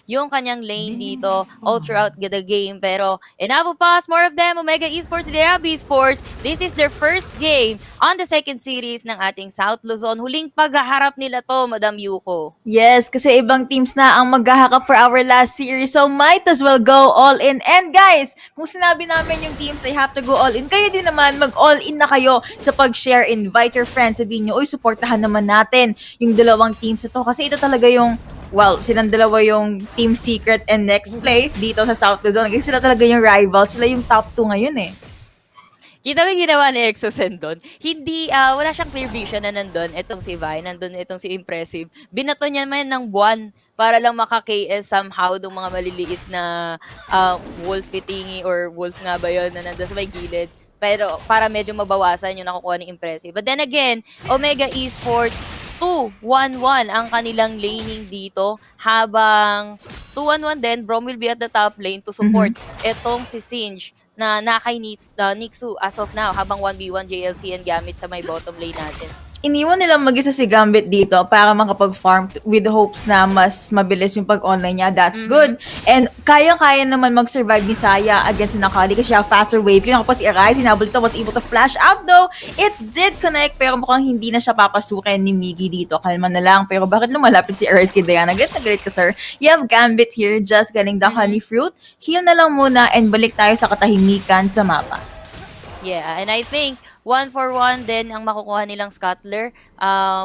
yung kanyang lane dito all throughout the game. Pero enough of us, more of them, Omega Esports, Leab Esports. This is their first game on the second series ng ating South Luzon. Huling paghaharap nila to, Madam Yuko. Yes, kasi ibang teams na ang maghahakap for our last series, so might as well go all in. And guys, kung sinabi namin yung teams they have to go all in, kayo din naman mag-all in na kayo sa pag-share, invite your friends, sabihin nyo, uy, supportahan naman natin yung dalawang teams ito, kasi ito talaga yung well, silang dalawa yung Team Secret and Next Play dito sa South Luzon. Kasi sila talaga yung rivals. Sila yung top 2 ngayon eh. Kita mo yung ginawa ni Exosen doon? Hindi, wala siyang clear vision na nandun. Itong si Vi, nandun itong si Impressive. Binato niya man ng buwan para lang maka-KS somehow ng mga maliliit na wolf fitingi or wolf nga ba yun na nandun sa may gilid. Pero para medyo mabawasan yung nakukuha ni Impressive. But then again, Omega Esports 2-1-1 ang kanilang laning dito. Habang 2-1-1 din, Brom will be at the top lane to support etong si Singe na nakay Nixu as of now habang 1v1 JLC and Gamit sa may bottom lane natin. Iniwan nilang mag-isa si Gambit dito para makapag-farm with hopes na mas mabilis yung pag-online niya. That's good. And kaya-kaya naman mag-survive ni Saya against si Nakali kasi siya faster wave. Kaya pa si Arai, sinabol ito, was able to flash up though. It did connect pero mukhang hindi na siya papasukin ni Miggy dito. Kalma na lang. Pero bakit lumalapit si Arai kay Diana? Galit na galit ka, sir. You have Gambit here just getting the honey fruit. Heal na lang muna and balik tayo sa katahimikan sa mapa. Yeah, and I think 1-for-1 din ang makukuha nilang Scuttler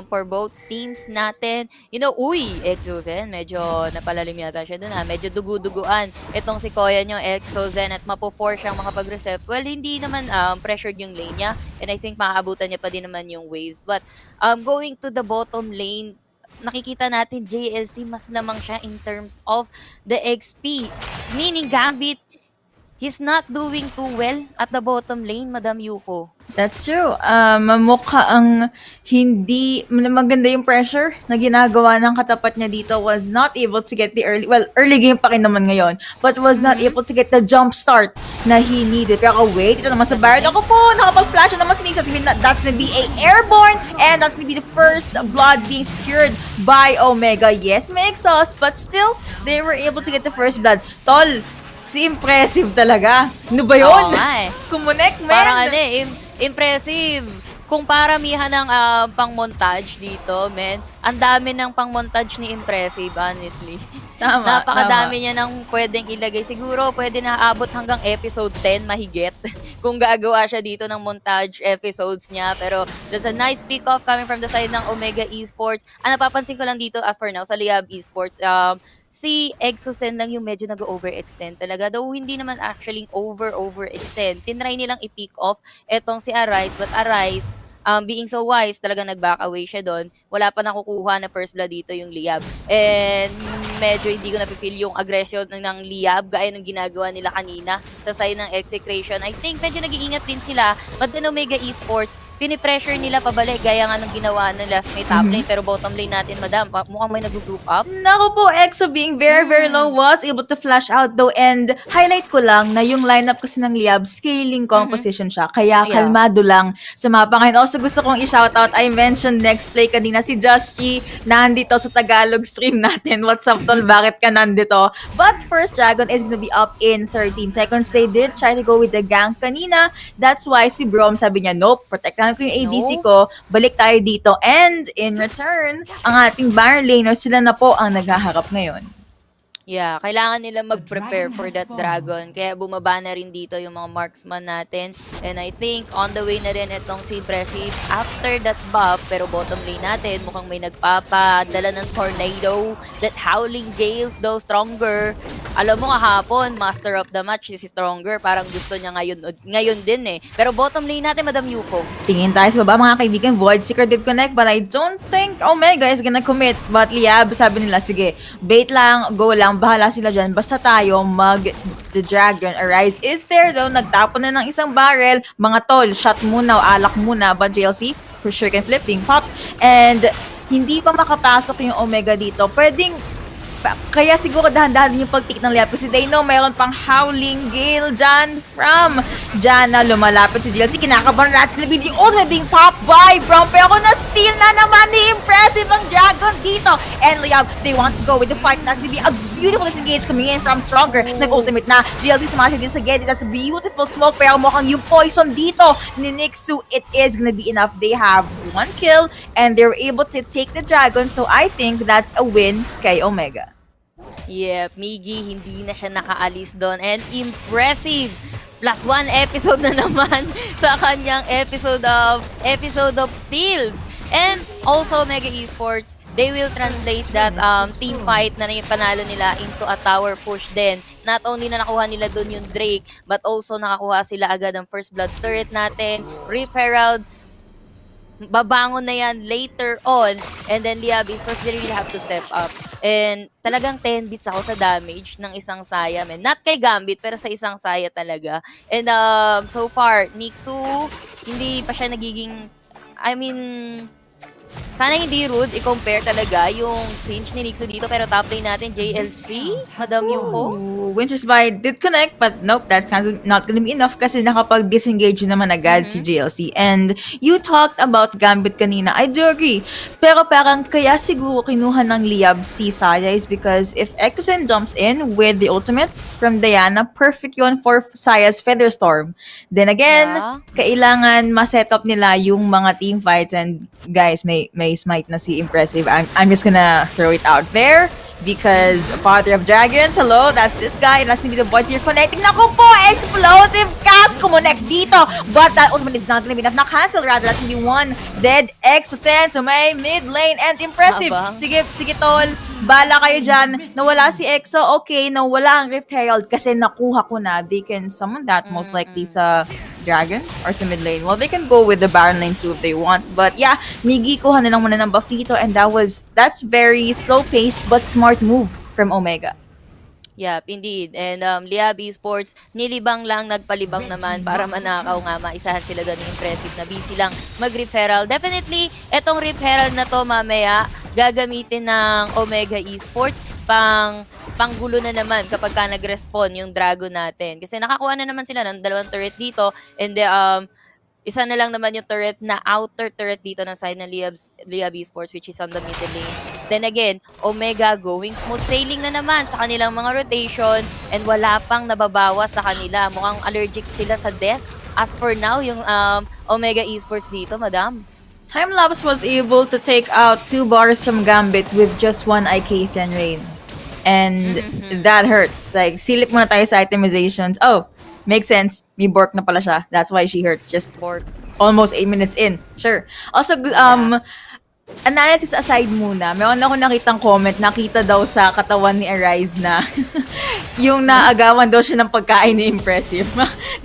for both teams natin. You know, Exozen, medyo napalalim yata siya dun medyo dugu-duguan. Itong si Koya nyo, Exozen, at mapo-force siyang makapag-recept. Well, hindi naman pressured yung lane niya, and I think maaabutan niya pa din naman yung waves. But going to the bottom lane, nakikita natin JLC mas lamang siya in terms of the XP. Meaning Gambit, he's not doing too well at the bottom lane, Madam Yuko. That's true. Mukha ang hindi maganda yung pressure na ginagawa ng katapat niya dito. Was not able to get the early game pa rin naman ngayon, but was not able to get the jump start na he needed. Pero wait, ito naman sa Baron. Ako po, nakapag-flash na naman si Nixon. That's gonna be a airborne, and that's gonna be the first blood being secured by Omega. Yes, may exhaust, but still, they were able to get the first blood. Tol, si Impressive talaga. Ano ba yun? Oo nga eh. Kumunek, man. Parang impressive. Kung paramihan ng pang-montage dito, men, ang dami ng pang-montage ni Impressive, honestly. Tama, Napakadami niya ng pwedeng ilagay. Siguro, pwede na aabot hanggang episode 10 mahigit kung gagawa siya dito ng montage episodes niya. Pero, there's a nice pick-off coming from the side ng Omega Esports. Ang napapansin ko lang dito, as for now, sa Leab Esports, si Exosen lang yung medyo nag-overextend talaga. Though hindi naman actually overextend. Tinry nilang i-pick off etong si Arise, but Arise, being so wise, talaga nag-back away siya doon. Wala pa nakukuha na first blood dito yung Liab. And medyo hindi ko napipil yung aggression ng Liab gaya ng ginagawa nila kanina sa side ng Execration. I think medyo nag-iingat din sila. But then Omega Esports, pinipressure nila pabalik gaya nga nung ginawa nila sa may top lane. Pero bottom lane natin, madam, mukhang may nag-group up. Naku po, EXO being very low was able to flash out though. And highlight ko lang na yung lineup kasi ng Liab, scaling composition siya. Kaya kalmado lang sa mapa. Ngayon, also gusto kong i-shoutout, I mentioned next play kanina, si Josh G, nandito sa Tagalog stream natin. What's up, tol? Bakit ka nandito? But First Dragon is gonna be up in 13 seconds. They did try to go with the gank kanina. That's why si Brom sabi niya, nope, protektahan ko yung ADC ko, balik tayo dito. And in return, ang ating Baron laner, sila na po ang naghaharap ngayon. Yeah, kailangan nila mag-prepare for that dragon. Kaya bumaba na rin dito yung mga marksman natin. And I think on the way na rin itong si Impressive after that buff. Pero bottom lane natin, mukhang may nagpapadala ng tornado. That howling gales though stronger. Alam mo kahapon, master of the match si Stronger. Parang gusto niya ngayon din eh. Pero bottom lane natin, Madam Yuko. Tingin tayo sa baba, mga kaibigan. Void Seeker did connect, but I don't think Omega is gonna commit. But Liab, sabi nila, sige, bait lang, go lang, bahala sila dyan. Basta tayo, the Dragon Arise is there though. Nagtapon na ng isang barrel. Mga tol, shot muna o alak muna. But JLC, for sure can flip, being pop. And hindi pa makapasok yung Omega dito. Pwedeng kaya siguro dahan-dahan yung pag-pick ng Liab kasi they know mayroon pang howling gale dyan from Jana. Lumalapit si JLC, kinakabahan Rats Pilipino, also being popped by Brom. Pero ako na-steal na naman ni Impressive ang Dragon dito. And Liab, they want to go with the fight. That's gonna be a beautiful disengage coming in from Stronger. Nag-ultimate na. JLC sumasya din sa Getty. That's a beautiful smoke. Pero mukhang yung poison dito ni Nixu, it is gonna be enough. They have 1 kill and they're able to take the Dragon. So I think that's a win kay Omega. Yep, Miggy, hindi na siya nakaalis doon. And Impressive! Plus 1 episode na naman sa kanyang episode of Steals. And also, Mega Esports, they will translate that team fight na panalo nila into a tower push din. Not only na nakuha nila dun yung Drake, but also nakakuha sila agad ng first blood turret natin, Rip Herald, babangon na yan later on. And then Leab Esports, they really have to step up. And talagang 10 bits ako sa damage ng isang Saya, man. Not kay Gambit, pero sa isang Saya talaga. And so far, Nixu, hindi pa siya nagiging, I mean, sana hindi rude i-compare talaga yung cinch ni Nixu dito, pero top lane natin, JLC, Madam Yuko. Winter's Bite did connect, but nope, that's not gonna be enough kasi nakapag-disengage naman agad si JLC. And you talked about Gambit kanina. I do agree. Pero parang kaya siguro kinuha ng Liyab si Saya is because if Execration jumps in with the ultimate from Diana, perfect yun for Saya's Featherstorm. Then again, kailangan ma-set up nila yung mga team fights, and guys, may smite na si Impressive. I'm just gonna throw it out there. Because Father of Dragons, hello, that's this guy. Last name the boys here connecting. Naku po, explosive cast connect dito. But that ultimate is not gonna be enough. Na-cancel rather. That's gonna be one dead Exocen. So may mid lane and Impressive. Sige tol, bala kayo dyan. Nawala si Exo, okay. Nawala ang Rift Herald kasi nakuha ko na. They can summon that most likely sa Dragon or sa mid lane. Well, they can go with the Baron lane too if they want. But yeah, Migi kuha na lang muna ng buff dito, and that's very slow paced but smart move from Omega. Yep, indeed. And Leab Esports, nilibang lang, nagpalibang naman para manakaw nga, maisahan sila doon yung Impressive na busy lang mag-Rip Herald. Definitely, etong Rip Herald na to mamaya, gagamitin ng Omega Esports panggulo na naman kapag ka nag-respawn yung Dragon natin. Kasi nakakuha na naman sila ng 2 turret dito, and isa na lang naman yung turret na outer turret dito ng side ng Leab Esports, which is on the middle lane. Then again, Omega going smooth sailing na naman sa kanilang mga rotation, and wala pang nababawas sa kanila. Mukhang allergic sila sa death. As for now, yung Omega Esports dito, madam. Timelapse was able to take out 2 bars from Gambit with just 1 IK Rain. And that hurts. Like, silip muna tayo sa itemizations. Oh, makes sense. May Bork na pala siya. That's why she hurts. Just almost 8 minutes in. Sure. Also, analysis aside muna, meron ako nakitang comment, nakita daw sa katawan ni Arise na yung naagawan daw siya ng pagkain ni Impressive.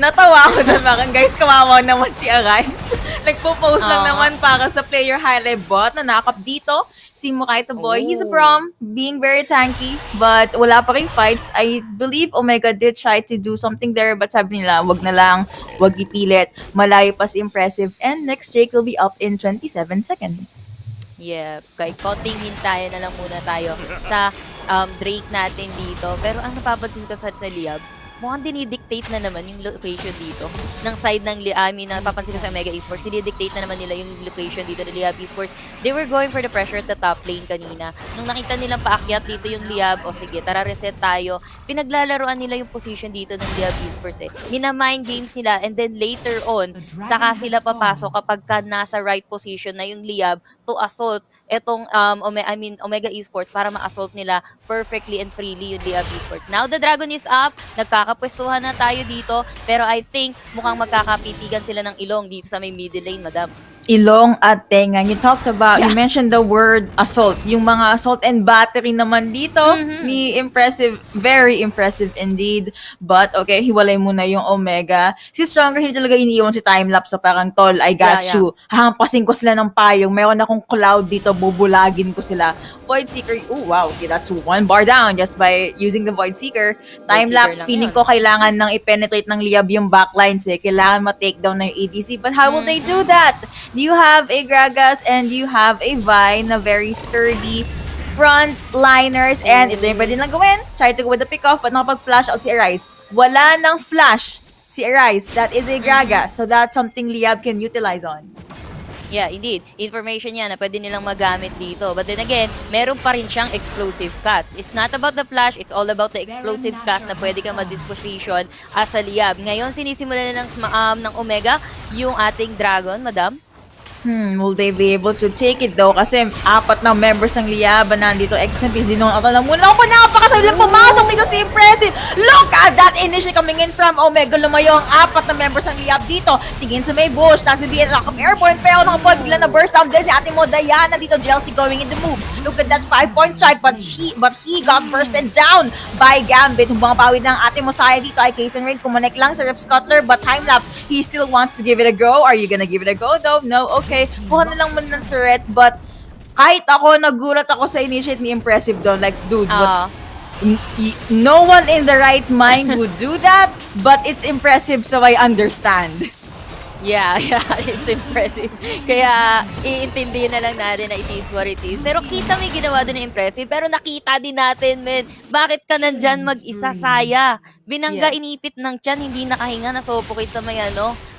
Natawa ako na parang, guys, kawawa naman si Arise. Nagpo-post lang naman para sa player highlight bot na nakap dito. Si Mukaito Boy, he's a prom, being very tanky, but wala pa rin fights. I believe Omega did try to do something there, but sabi nila, wag na lang, wag ipilit. Malayo pa si Impressive, and next Jake will be up in 27 seconds. Yeah, kay konting hintayan na lang muna tayo sa Drake natin dito. Pero ang napapansin ko sa Leab, mukhang dinidictate na naman yung location dito ng side ng napapansin ko sa Mega Esports, dinidictate na naman nila yung location dito ng Leab Esports. They were going for the pressure at the top lane kanina. Nung nakita nilang paakyat dito yung Leab, o sige, tara reset tayo, pinaglalaroan nila yung position dito ng Leab Esports eh. Minamind games nila, and then later on, saka sila papasok kapag ka nasa right position na yung Leab to assault etong Omega Esports para ma-assault nila perfectly and freely yung Leab Esports. Now the Dragon is up, nagkakapwestuhan na tayo dito, pero I think mukhang magkakapitigan sila ng ilong dito sa may middle lane, madam. Ilong at tenga. You talked about, you mentioned the word assault. Yung mga assault and battery naman dito ni Impressive. Very impressive indeed. But okay, hiwalay muna yung Omega. Si Stronger hindi talaga iniiwan si Timelapse. So parang, tol, I got you. Hahampasin ko sila ng payong. Mayroon akong cloud dito. Bubulagin ko sila. Void Seeker. Oh, wow. Okay, that's 1 bar down just by using the Void Seeker. Timelapse, feeling ko kailangan nang i-penetrate ng Leab yung backlines eh. Kailangan ma-takedown na yung ADC. But how will they do that? You have a Gragas and you have a Vi na very sturdy frontliners, and ito yung pwede lang gawin. Try to go with the pick-off, but nakapag-flash out si Arise. Wala nang flash si Arise. That is a Gragas. So that's something Leab can utilize on. Yeah, indeed. Information yan na pwede nilang magamit dito. But then again, meron pa rin siyang explosive cast. It's not about the flash, it's all about the explosive cast na pwede kang ma-disposition as a Leab. Ngayon, sinisimulan na ng Omega yung ating Dragon, madam. Will they be able to take it though? Kasi apat na members ng Liyab nandito. XMP Zinong ako lang muna. Ako napakasabi lang pumasok dito si Impressive. Look at that initially coming in from Omega. Lumayo ang apat na members ng Liyab dito. Tingin sa may bush. Tapos bibigyan lock of airborne. Pero nakapod bigla na burst down din si ating mo Diana dito. JLC going in the move. Look at that 5-point strike. But he got bursted down by Gambit. Humbang pawid ng ating mo Saya dito ay Caitlyn Rain. Kumonek lang sa Ref Scuttler. But time lapse. He still wants to give it a go. Are you gonna give it a go though? No? Okay. Kuha na lang muna ng turret, but kahit ako, nagulat ako sa initiate ni Impressive doon. Like, dude, what? No one in the right mind would do that, but it's impressive, so I understand. Yeah, it's impressive. Kaya, iintindihin na lang natin na it is what it is. Pero kita may ginawa din na impressive. Pero nakita din natin, men, bakit ka nandyan mag-isa, Saya? Binangga, inipit ng tiyan, hindi nakahinga, nasuffocate sa may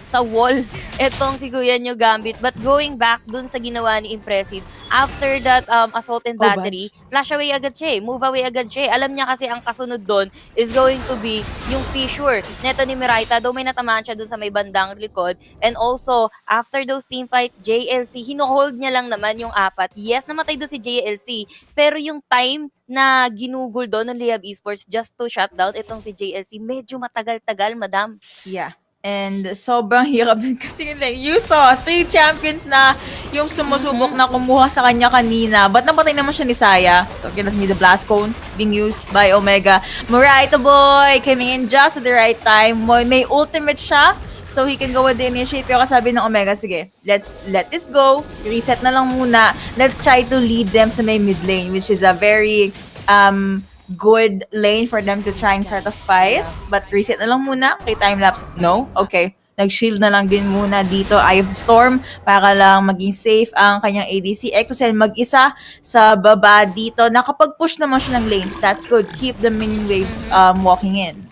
sa wall. Etong si Kuya nyo Gambit. But going back dun sa ginawa ni Impressive, after that assault and battery, flash away agad siya move away agad siya Alam niya kasi ang kasunod dun is going to be yung fissure neto ni Miraita, though may natamaan siya dun sa may bandang likod. And also, after those teamfight, JLC, hinohold niya lang naman yung apat. Yes, namatay dun si JLC, pero yung time na ginugol doon ng Leab Esports just to shut down itong si JLC, medyo matagal-tagal, madam. Yeah. And sobrang hirap din kasi like, you saw 3 champions na yung sumusubok na kumuha sa kanya kanina. But napatay naman siya ni Saya. Okay, let's meet the blast cone being used by Omega. Muraita boy coming in just at the right time. May ultimate siya. So he can go with the initiate. Pero kasabi ng Omega, sige, let this go. Reset na lang muna. Let's try to lead them sa may mid lane, which is a very good lane for them to try and start a fight. But reset na lang muna. Okay, time lapse. No? Okay. Nag-shield na lang din muna dito. Eye of the Storm para lang maging safe ang kanyang ADC. Ectocell mag-isa sa baba dito. Nakapag-push naman siya ng lanes. That's good. Keep the minion waves walking in.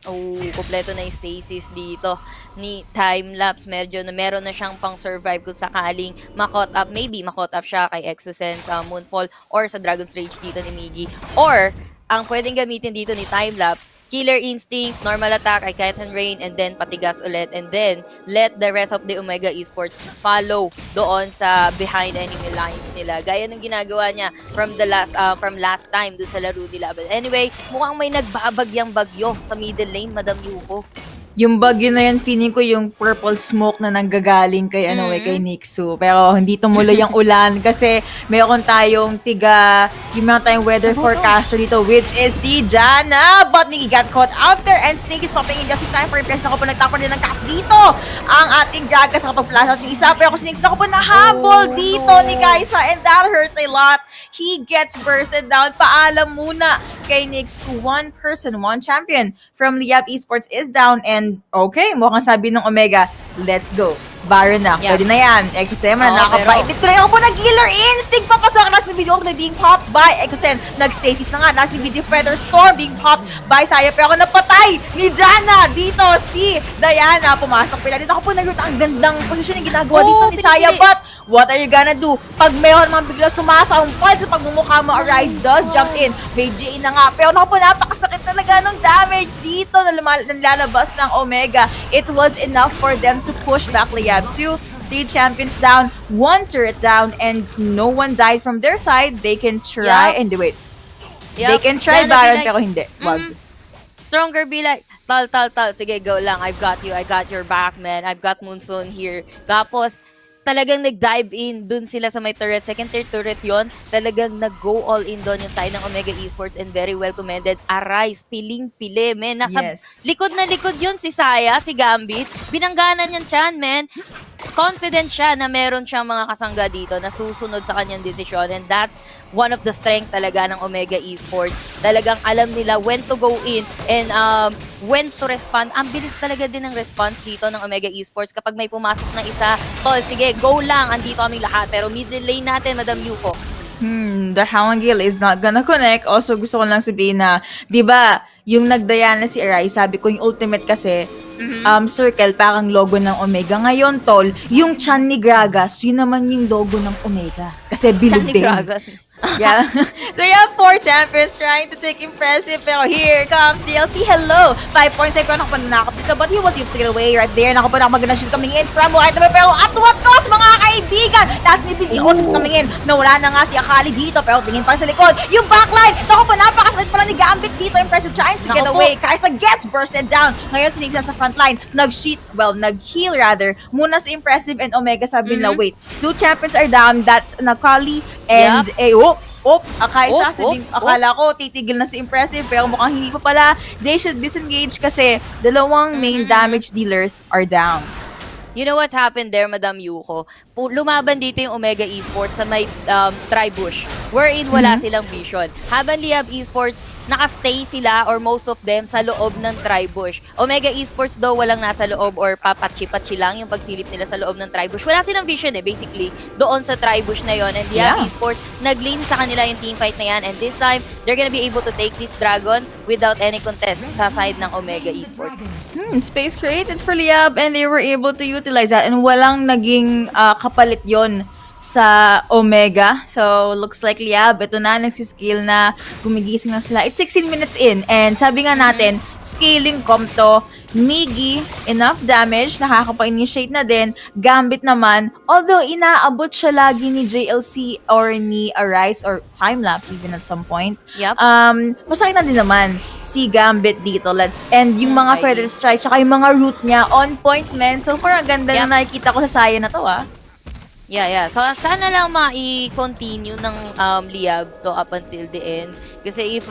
Oh, kompleto na yung stasis dito ni Timelapse. Meron na siyang pang survive kung sakaling makot up. Maybe makot up siya kay Exosense, Moonfall, or sa Dragon's Rage dito ni Miggy. Or, ang pwedeng gamitin dito ni Timelapse, Killer Instinct, Normal Attack, ay Kite and Rain, and then patigas ulit. And then, let the rest of the Omega Esports follow doon sa behind enemy lines nila. Gaya ng ginagawa niya from last time doon sa laro nila. But anyway, mukhang may nagbabagyang bagyo sa middle lane, Madam Yuko. Yung bagyo na yan, feeling ko yung purple smoke na nanggagaling kay kay Nixu. Pero hindi tumuloy yung ulan kasi meron tayong meron tayong weather forecaster dito, which is si Jana. But Nikki got caught out there and Snake is popping in just in time for impress. Naku po, nagtapon din ng cast dito. Ang ating Gragas nakapag-flash out yung isa. Pero si Nix, naku po, nahabol dito ni Kaisa and that hurts a lot. He gets bursted down. Paalam muna kay Nix. One person, one champion from Leab Esports is down. And okay, mukhang sabi ng Omega, let's go. Baron na. Pwede na yan. Exosen na nakapait. Dito na ako po nag-Killer Instinct. Papasok. Last na video ko na being popped by Exosen. Nag-stasis na nga. Last na video Feather Storm being popped by Saya. Pero ako napatay ni Jana. Dito si Diana. Pumasok pila. Dito ako po nag-root. Ang gandang posisyon yung ginagawa dito ni Saya. But what are you gonna do? Pag mayroon naman bigla sumasampal sa pagmumukha mo, Arise does jump in. May J na nga. Pero naku po, napakasakit talaga ng damage dito na lalabas ng Omega. It was enough for them to push back Leab. 2 champions down, 1 turret down, and no one died from their side. They can try and do it. They can try Baron, pero hindi. Wag. Stronger be like, tal. Sige, go lang. I've got you. I got your back, man. I've got Moonson here. Tapos, talagang nag-dive in dun sila sa may turret. Second tier turret yon. Talagang nag-go all in doon yung side ng Omega Esports and very well commended. Arise, piling-pili, men. Nasa likod na likod yun si Saya, si Gambit. Binangganan yan chan, men. Confident siya na meron siyang mga kasangga dito na susunod sa kanyang desisyon, and that's one of the strength talaga ng Omega Esports. Talagang alam nila when to go in and when to respond. Ang bilis talaga din ng response dito ng Omega Esports kapag may pumasok na isa. Tol, sige, go lang. Andito kaming lahat. Pero middle lane natin, Madam Yuko. The Howangil is not gonna connect. Also, gusto ko lang sabihin na, di ba, yung nagdayana si Arai, sabi ko yung ultimate kasi, circle, parang logo ng Omega. Ngayon, Tol, yung Chan ni Gragas, yun naman yung logo ng Omega. Kasi bilog din. Yeah. So you have 4 champions trying to take impressive. Pero here comes GLC. Hello! 5 points ay ko nakapanakap dito. But he was able to get away right there. Nakapanakap shoot coming in from right away. Pero at what cost, mga kaibigan? Last ni Big also coming in. Nawala na nga si Akali dito. Pero tingin pa sa likod. Yung backline. Naku pa, napakasabit pala ni Gambit dito. Impressive trying to get away. Kaisa gets bursted down. Ngayon sinig siya sa frontline. Nag-heal rather. Muna si Impressive and Omega sabi na wait. 2 champions are down. That's Nakali and Kaisa, akala ko titigil na si Impressive pero mukhang hindi pa pala. They should disengage kasi dalawang main damage dealers are down. You know what happened there, Madam Yuko? Lumaban dito yung Omega Esports sa may tri-bush wherein wala silang vision. Habang Liab Esports, nakastay sila or most of them sa loob ng tri-bush. Omega Esports daw walang nasa loob or papatsi-patsi lang yung pagsilip nila sa loob ng tri-bush. Wala silang vision basically doon sa tri-bush na yon. And Liab Esports, nag-lean sa kanila yung teamfight na yan. And this time, they're gonna be able to take this dragon without any contest sa side ng Omega Esports. Space created for Liab and they were able to utilize that and walang naging kapalit yon sa Omega. So, looks like Liab, ito na, nagsiskill na, gumigising na sila. It's 16 minutes in and sabi nga natin, scaling comp to, Miggy, enough damage, nakakapa-initiate na din. Gambit naman, although inaabot siya lagi ni JLC or ni Arise or Timelapse even at some point. Yep. Masakit na din naman si Gambit dito. And yung mga Feather Strike, tsaka yung mga root niya, on point, men. So, parang ganda na nakikita ko sa saya na to, Yeah. So, sana lang ma-continue ng Liab to up until the end. Kasi if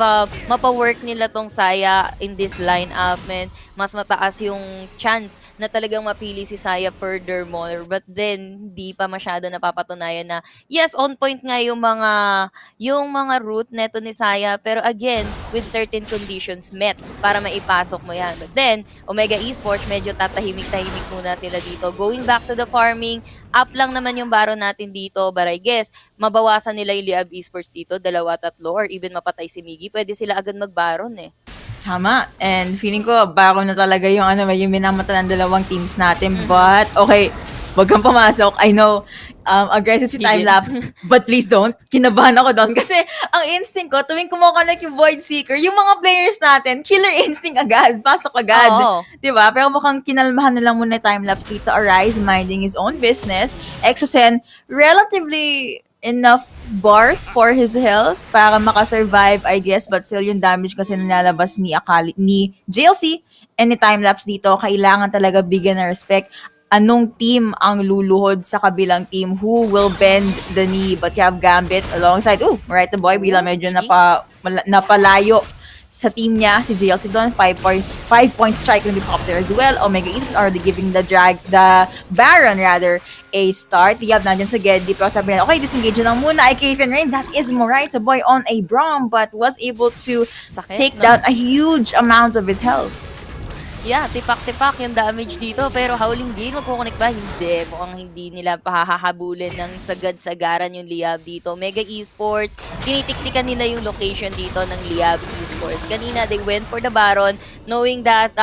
mapawork nila tong Saya in this lineup, man, mas mataas yung chance na talagang mapili si Saya furthermore. But then, hindi pa masyado napapatunayan na, yes, on point nga yung mga route neto ni Saya. Pero again, with certain conditions met para maipasok mo yan. But then, Omega Esports, medyo tatahimik-tahimik muna sila dito. Going back to the farming, up lang naman yung baron natin dito, but I guess, mabawasan nila yung Liab Esports dito, 2-3, or even mapatay si Miggy, pwede sila agad magbaron Tama. And feeling ko, baron na talaga yung yung minamata ng dalawang teams natin. But, okay, wag kang pumasok. I know, aggressive si Timelapse, but please don't. Kinabahan ako doon. Kasi, ang instinct ko, tuwing kumukonek yung Void Seeker, yung mga players natin, killer instinct agad, pasok agad. Diba? Pero mukhang kinalmahan na lang muna Timelapse dito. Arise, minding his own business. Exosen, relatively enough bars for his health para makasurvive, I guess, but still yung damage kasi nilalabas ni JLC and ni Timelapse dito, kailangan talaga bigyan ng respect. Anong team ang luluhod sa kabilang team? Who will bend the knee? But you have Gambit alongside, right the boy, bilang medyo napalayo sa team niya, si JLC doon, 5-point strike on the copter as well. Omega Esports already giving the Baron rather, a start. Liyab nandiyan sa Geddy, pero sabi niya, okay, disengage na lang muna. I can't rain. That is Morai, the boy on a Braum, but was able to take down a huge amount of his health. Yeah, tipak-tipak yung damage dito. Pero howling game, magkukunik ba? Hindi. Mukhang hindi nila pahahabulin ng sagad-sagaran yung Liab dito. Mega Esports, tinitiktikan nila yung location dito ng Liab Esports. Kanina, they went for the Baron, knowing that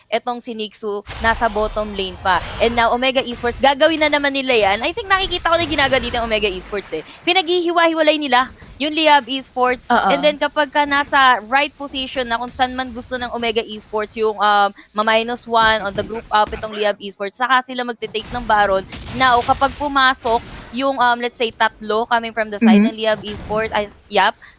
etong si Nixu nasa bottom lane pa. And now, Omega Esports, gagawin na naman nila yan. I think nakikita ko na ginagawa dito ng Omega Esports Pinaghihiwa-hiwalay nila yung Liab Esports. And then kapag ka nasa right position na kung saan man gusto ng Omega Esports yung ma-1 on the group up itong Liab Esports, saka sila magte-take ng Baron. Now, kapag pumasok yung let's say 3 coming from the side ng Liab Esports,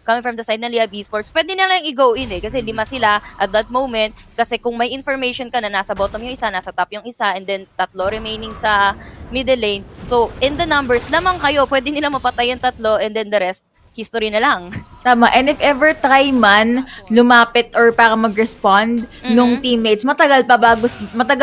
coming from the side ng Liab Esports, pwede na lang i-go in kasi 5 sila at that moment. Kasi kung may information ka na nasa bottom yung isa, nasa top yung isa, and then 3 remaining sa middle lane. So, in the numbers, lamang kayo, pwede nila mapatay yung 3 and then the rest, history na lang. Tama. And if ever try man lumapit or para mag-respond nung teammates, matagal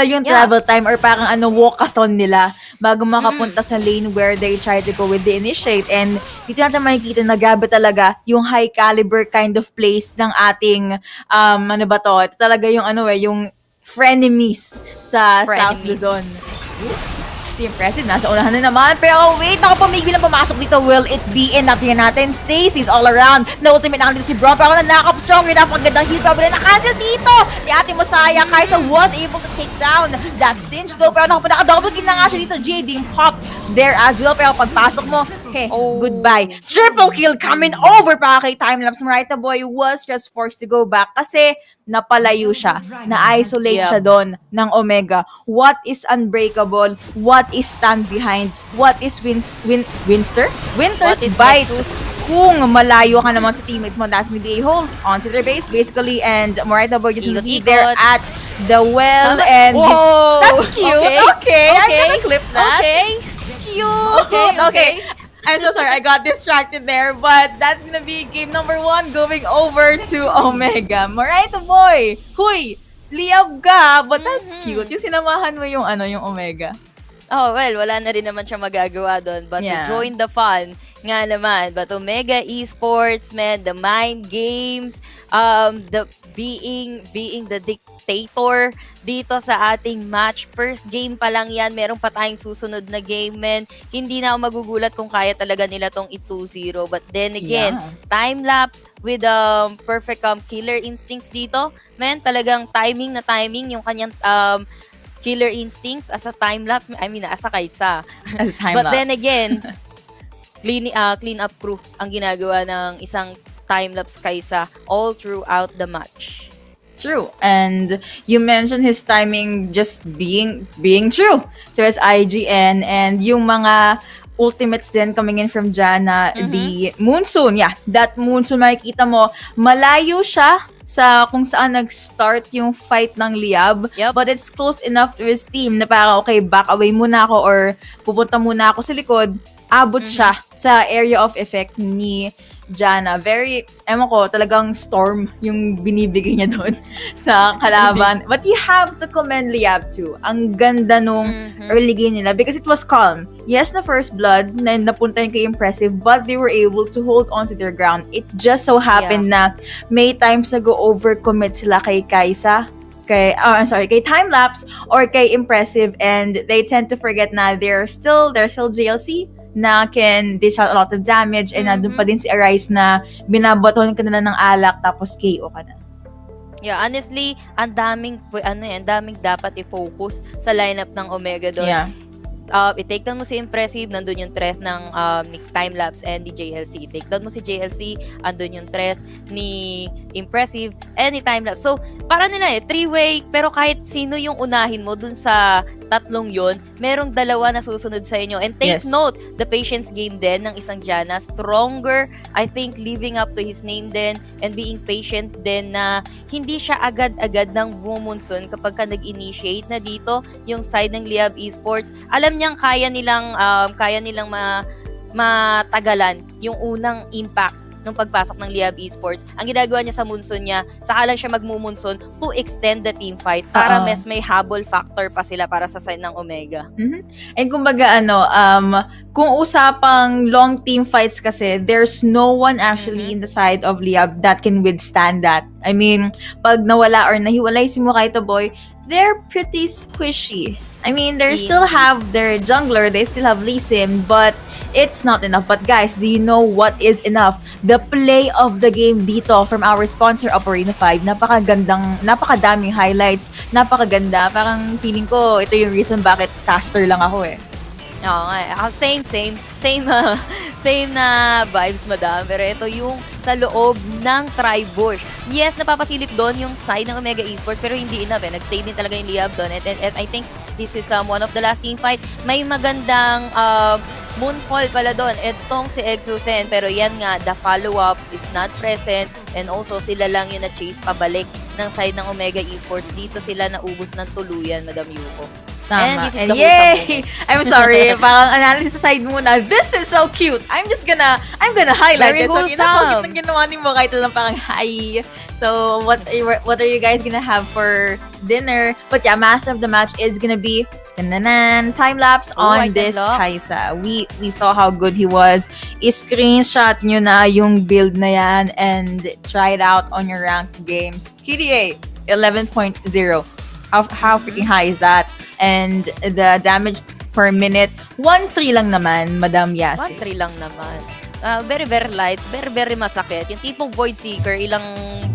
yung travel time or parang walkathon nila bago makapunta sa lane where they try to go with the initiate. And dito natin makikita na grabe talaga yung high caliber kind of plays ng ating ito talaga yung yung frenemies sa South Luzon. Si Impressive, nasa unahan na naman. Pero wait, nakapamigil na pumasok dito. Will it be enough? Tingnan natin. Stacy's all around. Na-ultimate na dito si Braum. Pero nakap-strong rin. Napagandang heal. Pero na-cancel dito. Ni Ate Masaya. Kaisa was able to take down that cinch though. Pero nakadouble kill na nga siya dito. Jay being popped there as well. Pero pagpasok mo, Okay, Oh. goodbye. Triple kill coming over para kay Timelapse. Marita Boy was just forced to go back kasi napalayo siya. Na-isolate Yep. siya doon ng Omega. What is unbreakable? What is stand behind? What is Winter's What is bite? Nexus? Kung malayo ka naman sa teammates mo, that's the hold onto their base basically, and Marita Boy just gonna be Ikot-ikot. there at the well, Tama. and Whoa! that's cute. Okay, I'm Okay. gonna clip that. Okay. Cute. Okay. I'm so sorry, I got distracted there, but that's gonna be game number 1 going over to Omega. Marita Boy! Huy! Liyab ka, but that's cute. Yung sinamahan mo yung yung Omega. Oh, well, wala na rin naman siya magagawa doon. But Yeah. to join the fun, nga naman. But Omega Esports, man, the mind games, the being the dictator dito sa ating match. First game pa lang yan, meron pa tayong susunod na game, man. Hindi na ako magugulat kung kaya talaga nila tong i-2-0. But then again, time-lapse with perfect killer instincts dito. Man, talagang timing na timing yung kanyang killer instincts as a time-lapse. I mean, as a kaitsa. As a time But then lapse. again, clean up crew ang ginagawa ng isang time-lapse kaysa all throughout the match. True. And you mentioned his timing just being true to his IGN, and yung mga ultimates din coming in from Jana, the Monsoon. Yeah, that Monsoon, makikita mo, malayo siya sa kung saan nag-start yung fight ng Liab. Yep. But it's close enough to his team na parang, okay, back away muna ako or pupunta muna ako sa likod. Abot siya sa area of effect ni Jana. Very, ewan ko, talagang storm yung binibigay niya doon sa kalaban. But you have to commend Liab too. Ang ganda nung early game nila because it was calm. Yes, na first blood, na napunta yung kay Impressive, but they were able to hold on to their ground. It just so happened na may times na go overcommit sila kay Kaisa, kay time-lapse or kay Impressive, and they tend to forget na they're still JLC na can dish out a lot of damage, and nandun pa din si Arise na binabaton ka na ng alak tapos KO ka na. Yeah, honestly, ang daming dapat i-focus sa lineup ng Omega doon. Yeah. I-take down mo si Impressive, nandun yung threat ng ni Timelapse and ni JLC. I-take down mo si JLC, andun yung threat ni Impressive and ni Timelapse. So, para nila three-way, pero kahit sino yung unahin mo dun sa tatlong yon, merong dalawa na susunod sa inyo. And take note, the patience game din ng isang Jana, stronger, I think, living up to his name din and being patient din na hindi siya agad-agad ng bumunson kapag ka nag-initiate na dito yung side ng Leab Esports. Alam niyang kaya nilang matagalan yung unang impact ng pagpasok ng Leab Esports. Ang ginagawa niya sa munson niya, saka lang siya magmumunson to extend the team fight para mas may habol factor pa sila para sa side ng Omega. And kumbaga kung usapang long team fights kasi, there's no one actually in the side of Liab that can withstand that. I mean, pag nawala or nahiwalay si Mukaito Boy, they're pretty squishy. I mean, they still have their jungler, they still have Lee Sin, but it's not enough. But guys, do you know what is enough? The play of the game dito from our sponsor, Operina 5. Napakadaming highlights, napakaganda. Parang feeling ko, ito yung reason bakit caster lang ako eh. Oo nga. Same na vibes, madam. Pero ito yung sa loob ng Tribush. Yes, napapasilip doon yung side ng Omega Esports, pero hindi enough. Nag-stay din talaga yung Liab doon. And I think this is one of the last team fight. May magandang moonfall pala doon. Itong si Exosen. Pero yan nga, the follow-up is not present. And also, sila lang yung na-chase pabalik ng side ng Omega Esports. Dito sila naubos ng tuluyan, Madam Yuko. Tama. And this is the yay! I'm sorry, parang analysis aside muna. This is so cute. I'm gonna highlight Very this. So, wholesome. yung ginawa ni mo kahit lang parang hi. So, what are you guys gonna have for dinner? But yeah, master of the match is gonna be time lapse on this Kaisa. We saw how good he was. I-screenshot nyo na yung build na yan and try it out on your ranked games. QDA 11.0. How freaking high is that? And the damage per minute, 1-3 lang naman, Madam Yasi. 1-3 lang naman. Very, very light. Very, very masakit. Yung tipong Void Seeker, ilang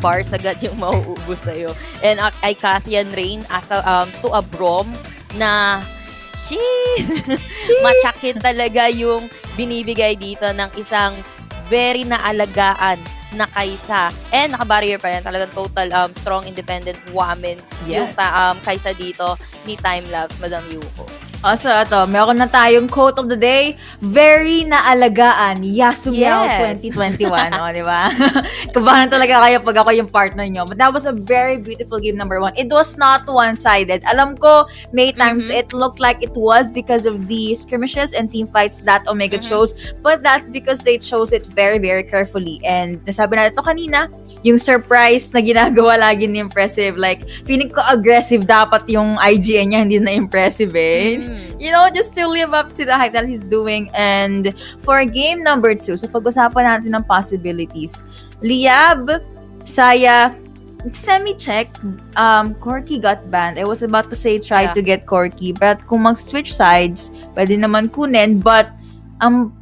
bars agad yung mauubos sa'yo. And ay Kathian Rain as to a Brom na, jeez, matsakit talaga yung binibigay dito ng isang very naalagaan na Kaysa. And naka-barrier pa yan. Talagang total strong independent woman yung Kaysa dito ni Timelapse, Madam Yuko. So, ito, meron na tayong quote of the day. Very naalagaan, Yasumiel 2021. O, di ba? Kabahan talaga kayo pag ako yung partner nyo. But that was a very beautiful game, number 1. It was not one-sided. Alam ko, may times it looked like it was because of the skirmishes and team fights that Omega chose. But that's because they chose it very, very carefully. And nasabi natin ito kanina, yung surprise na ginagawa lagi ni Impressive. Like, feeling ko aggressive dapat yung IGN niya, hindi na impressive eh. You know, just to live up to the hype that he's doing. And for game number 2, so pag-usapan natin ng possibilities. Leab, Saya, semi-check, Corky got banned. I was about to say try to get Corky, but kung mag-switch sides, pwede naman kunin. But ang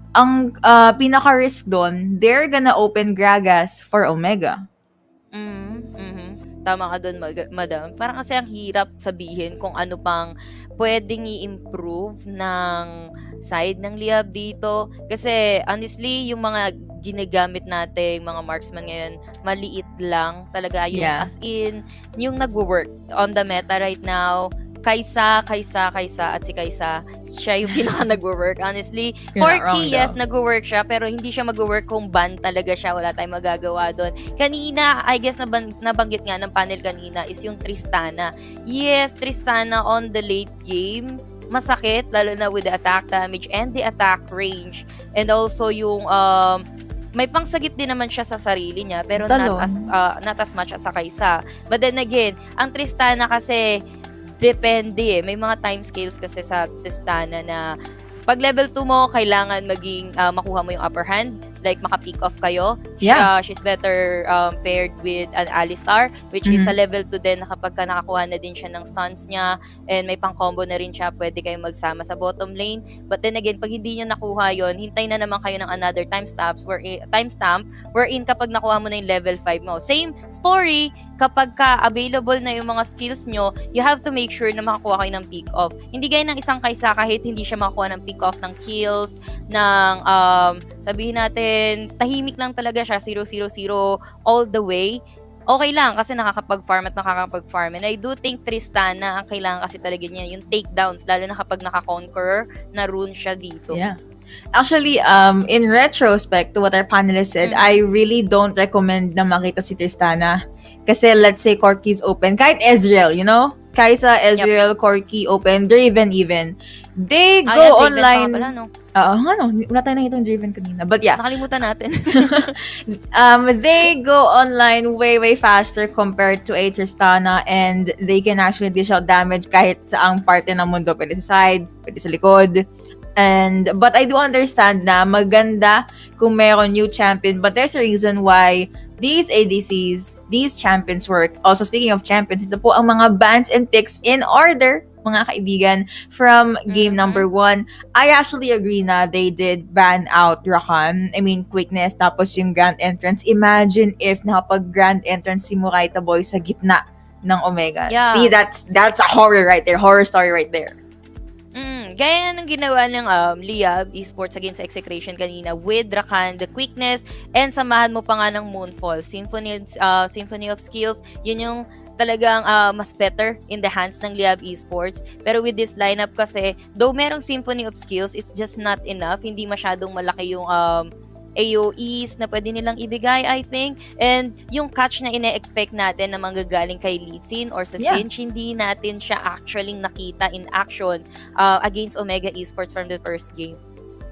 pinaka-risk doon, they're gonna open Gragas for Omega. Tama ka doon, madam. Parang kasi ang hirap sabihin kung ano pang pwedeng i-improve ng side ng Liab dito. Kasi honestly, yung mga ginagamit nating mga marksman ngayon, maliit lang. Talaga yung as in, yung nagwo-work on the meta right now, Kaysa, at si Kaysa, siya yung pinaka nagwo-work. Honestly, Corky, yes, nagwo-work siya, pero hindi siya magwo-work kung ban talaga siya. Wala tayong magagawa doon. Kanina, I guess nabanggit nga ng panel kanina is yung Tristana. Yes, Tristana on the late game, masakit, lalo na with the attack damage and the attack range. And also yung may pangsagip din naman siya sa sarili niya, pero not as much as sa Kaysa. But then again, ang Tristana kasi depende. May mga time scales kasi sa Tristana na pag level 2 mo, kailangan maging makuha mo yung upper hand. Like, maka-pick off kayo. She's better paired with an Alistar, which is sa level 2 din na kapag nakakuha na din siya ng stuns niya and may pang-combo na rin siya, pwede kayong magsama sa bottom lane. But then again, pag hindi niyo nakuha yon, hintay na naman kayo ng another timestamp wherein kapag nakuha mo na yung level 5 mo. Same story, kapag available na yung mga skills nyo, you have to make sure na makakuha kayo ng pick off. Hindi gaya ng isang Kaysa kahit hindi siya makakuha ng pick off ng kills, ng sabihin natin, tahimik lang talaga siya, 0-0-0 all the way. Okay lang kasi nakakapag-farm. And I do think Tristana, ang kailangan kasi talaga niya yung takedowns, lalo na kapag naka-conquer na rune siya dito. Actually, in retrospect to what our panelists said, I really don't recommend na makita si Tristana. Kasi let's say Corky's open, kahit Ezreal, you know? Kaysa, Ezreal, Corky, open, Draven even. They go online. Wala tayo nakita yung Draven kanina. But yeah. Nakalimutan natin. They go online way faster compared to a Tristana, and they can actually dish out damage kahit saang parte ng mundo. Pwede sa side, pwede sa likod. But I do understand na maganda kung meron new champion, but there's a reason why these ADCs, these champions work. Also, speaking of champions, ito po ang mga bans and picks in order, mga kaibigan, from game number 1. I actually agree na they did ban out Rakan. I mean, quickness, tapos yung grand entrance. Imagine if nakapag grand entrance si Muraita Boy sa gitna ng Omega. See, that's a horror right there. Horror story right there. Gaya ng ginawa ng Leab Esports against Execration kanina with Rakan, the quickness, and samahan mo pa nga ng Moonfall. Symphony of Skills, yun yung talagang mas better in the hands ng Leab Esports. Pero with this lineup kasi, though merong Symphony of Skills, it's just not enough. Hindi masyadong malaki yung AOEs na pwede nilang ibigay, I think. And yung catch na ine-expect natin na manggagaling kay Lee Sin or sa Sinch, hindi natin siya actually nakita in action against Omega Esports from the first game.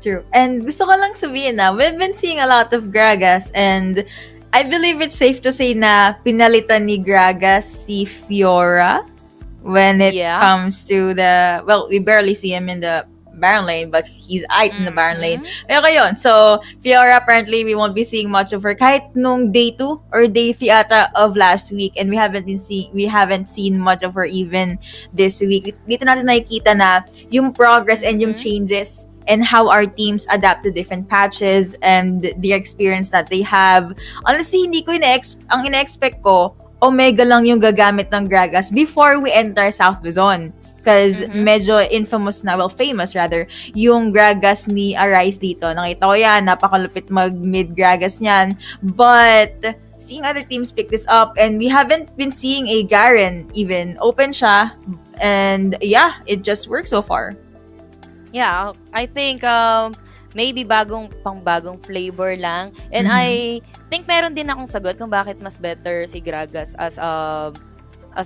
True. And gusto ko lang sabihin na we've been seeing a lot of Gragas, and I believe it's safe to say na pinalitan ni Gragas si Fiora when it comes to the, well, we barely see him in the Baron lane, but he's out in the Baron lane. Pero yun, so Fiora, apparently we won't be seeing much of her kahit nung day 2 or day 3 ata of last week, and we haven't seen much of her even this week. Dito natin nakikita na yung progress and yung changes and how our teams adapt to different patches and the experience that they have. Honestly, hindi ko ang ina-expect ko, Omega lang yung gagamit ng Gragas before we enter South Luzon. Because medyo infamous na, well, famous rather, yung Gragas ni Arise dito. Nakita ko yan, napakalupit mag-mid Gragas niyan. But seeing other teams pick this up, and we haven't been seeing a Garen even. Open siya, and yeah, it just works so far. Yeah, I think maybe bagong flavor lang. And I think meron din akong sagot kung bakit mas better si Gragas as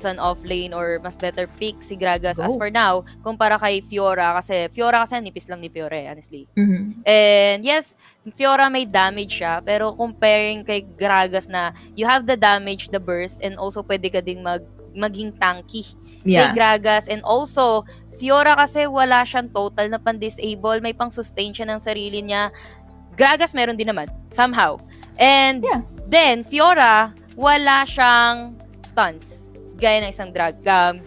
an off-lane, or mas better pick si Gragas as for now kumpara kay Fiora, kasi nipis lang ni Fiora honestly. And yes, Fiora may damage siya, pero comparing kay Gragas na you have the damage, the burst, and also pwede ka ding maging tanky kay Gragas. And also Fiora kasi wala siyang total na pan-disable, may pang-sustain siya ng sarili niya. Gragas meron din naman somehow. And then Fiora wala siyang stuns gaya ng isang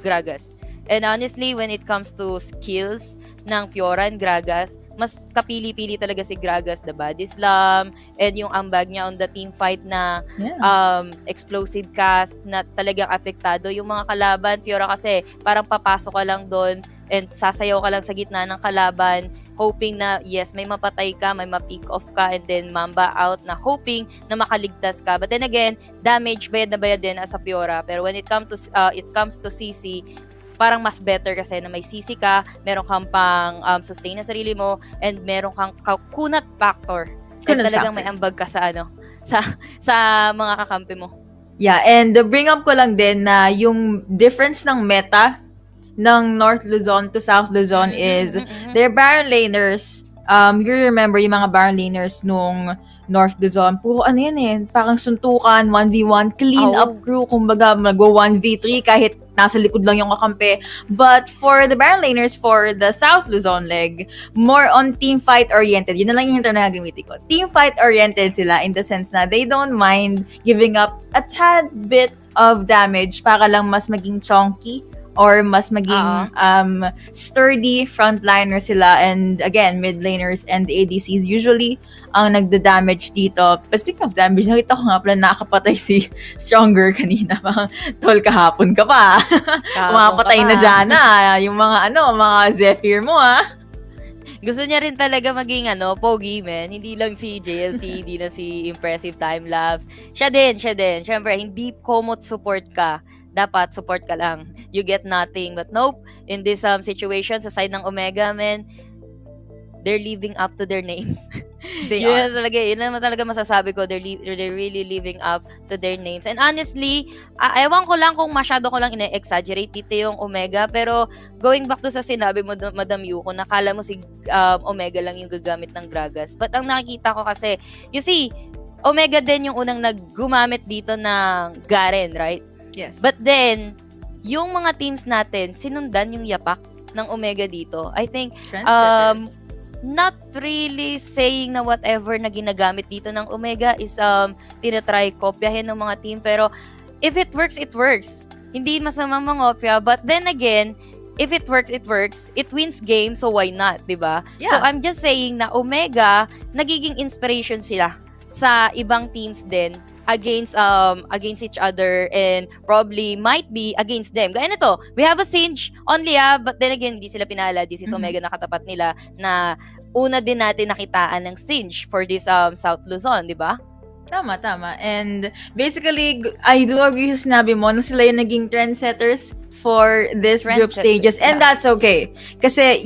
Gragas. And honestly, when it comes to skills ng Fiora and Gragas, mas kapili-pili talaga si Gragas, the body slam, and yung ambag niya on the team fight na explosive cast na talagang apektado yung mga kalaban. Fiora kasi parang papasok ka lang doon and sasayaw ka lang sa gitna ng kalaban, hoping na yes, may mapatay ka, may ma-pick off ka, and then mamba out na hoping na makaligtas ka. But then again, damage bayad na bayad din as a Fiora. Pero when it comes to CC, parang mas better kasi na may CC ka, meron kang pang sustain na sarili mo, and meron kang kunat factor. And talagang may ambag ka sa sa mga kakampi mo. Yeah, and bring up ko lang din na yung difference ng meta ng North Luzon to South Luzon is their Baron laners. You remember yung mga Baron laners nung North Luzon, puro parang suntukan, 1v1, clean up crew, kumbaga mag-go 1v3 kahit nasa likod lang yung kakampi. But for the Baron laners for the South Luzon leg, more on team fight oriented. Yun na lang yung term na gagamitin ko. Team fight oriented sila in the sense na they don't mind giving up a tad bit of damage para lang mas maging chunky or mas maging sturdy frontliner sila. And again, mid laners and ADCs usually ang nagda-damage dito. But speaking of damage, nakita ko nga pala nakakapatay si Stronger kanina. Tol, kahapon ka pa. Umapatay na dyan yung mga mga Zephyr mo Gusto niya rin talaga maging pogi man. Hindi lang si JLC, hindi na si Impressive Time-Lapse. Siya din. Siyempre, hindi komot support ka. Dapat support ka lang. You get nothing. But nope, in this situation, sa side ng Omega, man, they're living up to their names. Yun naman talaga masasabi ko. They're really living up to their names. And honestly, ewan ko lang kung masyado ko lang ine-exaggerate dito yung Omega. Pero going back to sa sinabi mo, Madam Yuko, nakala mo si Omega lang yung gagamit ng Gragas. But ang nakikita ko kasi, you see, Omega din yung unang naggumamit dito ng Garen, right? Yes. But then, yung mga teams natin, sinundan yung yapak ng Omega dito. I think, not really saying na whatever na ginagamit dito ng Omega is tinatry kopyahin ng mga team. Pero, if it works, it works. Hindi masama mangopya. But then again, if it works, it works. It wins game, so why not, diba? Yeah. So, I'm just saying na Omega, nagiging inspiration sila sa ibang teams din against each other, and probably might be against them. Gaya nito, we have a Singe on Leab, but then again, hindi sila pinala. This is Omega na katapat nila na una din natin nakitaan ng Singe for this South Luzon, di ba? Tama. And basically, I do agree sa sinabi mo na sila yung naging trendsetters for this group stages. And that's okay. Kasi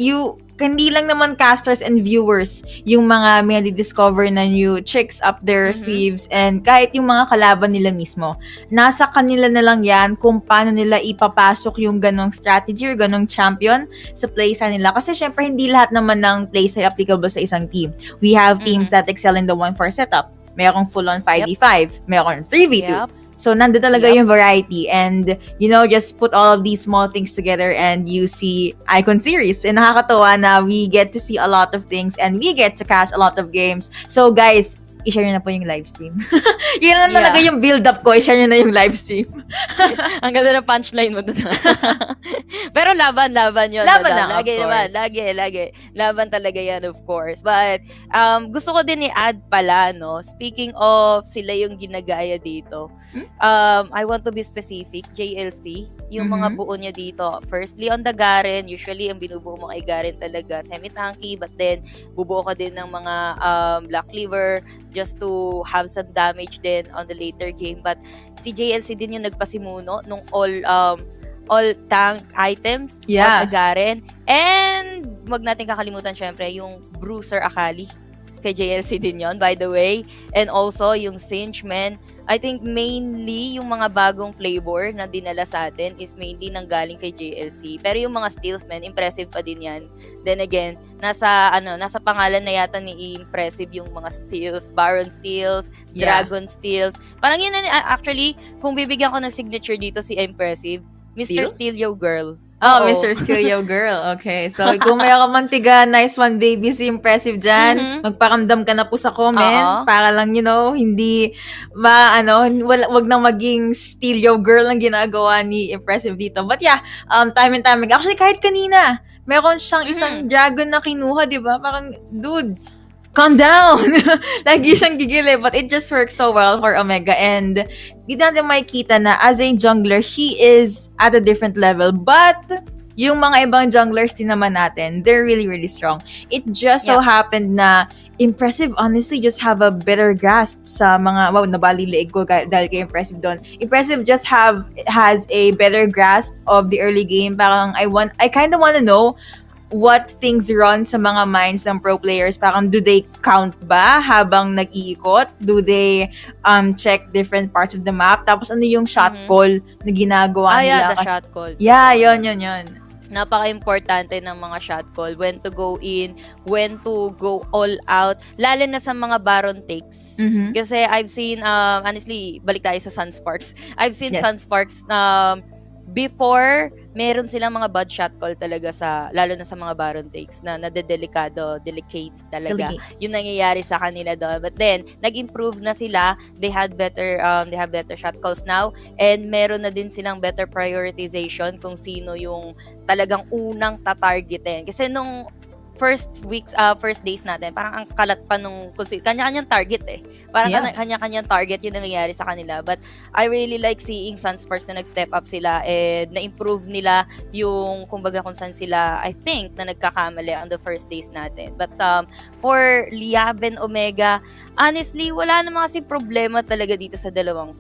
hindi lang naman casters and viewers yung mga may discover na new tricks up their sleeves, and kahit yung mga kalaban nila mismo. Nasa kanila na lang yan kung paano nila ipapasok yung ganong strategy or ganong champion sa playstyle nila. Kasi syempre, hindi lahat naman ng playstyle applicable sa isang team. We have teams that excel in the 1-4 setup. Merong full-on 5v5. Merong 3v2. Yep. So, nandun talaga yung variety. And, just put all of these small things together and you see Icon Series. And nakakatawa na we get to see a lot of things and we get to catch a lot of games. So, guys, i-share nyo na po yung live stream. Yun na Yeah. talaga yung build-up ko, i-share nyo na yung live stream. Ang ganda ng punchline mo doon. Pero laban yun. Laban madam. lang, of Lagi naman. course. Lagi. Laban talaga yan, of course. But, gusto ko din i-add pala, no? Speaking of sila yung ginagaya dito, I want to be specific, JLC, yung mga buo niya dito. Firstly, on the Garen, usually, ang binubuo mo kay Garen talaga, semi-tanky, but then, bubuo ka din ng mga Black Cleaver just to have some damage din on the later game. But, si JLC din yung nagpasimuno nung all tank items Yeah. on the Garen. And, wag natin kakalimutan syempre, yung Bruiser Akali. Kay JLC din yon, by the way. And also, yung Singe, man. I think mainly yung mga bagong flavor na dinala sa atin is mainly nanggaling kay JLC. Pero yung mga steals, man, impressive pa din yan. Then again, nasa pangalan na yata ni impressive yung mga steals, Baron steals, Yeah. Dragon steals. Parang yun na, actually, kung bibigyan ko ng signature dito si impressive, Mr. Steal? Steal Yo Girl. Oh, Oo. Mr. Steelio Girl. Okay. So, kung may kamantiga, nice one, baby, si impressive dyan. Magparamdam ka na po sa comment. Oo. Para lang, hindi wag nang maging Steelio Girl ang ginagawa ni impressive dito. But yeah, time and time again. Actually, kahit kanina, meron siyang isang dragon na kinuha, di ba? Parang, dude, calm down! Lagi siyang gigil but it just works so well for Omega. And di natin makikita na as a jungler, he is at a different level. But yung mga ibang junglers din naman natin, they're really, really strong. It just so happened na impressive, honestly, just have a better grasp sa mga, nabali leeg ko dahil kay impressive doon. Impressive just has a better grasp of the early game. Parang I kind of want to know what things run sa mga minds ng pro players. Parang, do they count ba habang nag-iikot? Do they check different parts of the map? Tapos, ano yung shot call na ginagawa nila? The shot call. Yeah, yun. Napaka-importante ng mga shot call. When to go in, when to go all out. Lalo na sa mga Baron takes. Kasi I've seen, honestly, balik tayo sa Sunsparks. I've seen Yes. Sunsparks before, meron silang mga bad shot call talaga lalo na sa mga Baron takes na delicates talaga. Delicates. Yung nangyayari sa kanila doon. But then, nag-improve na sila. They have better shot calls now. And meron na din silang better prioritization kung sino yung talagang unang tatargetin. Kasi nung first days natin, parang ang kalat pa nung kanya-kanyang target eh. Parang kanya-kanyang target yung nangyayari sa kanila. But I really like seeing Sunsparks na nag-step up sila and na-improve nila yung, kumbaga kung saan sila, I think, na nagkakamali on the first days natin. But for Liyab and Omega, honestly, wala na kasi problema talaga dito sa dalawang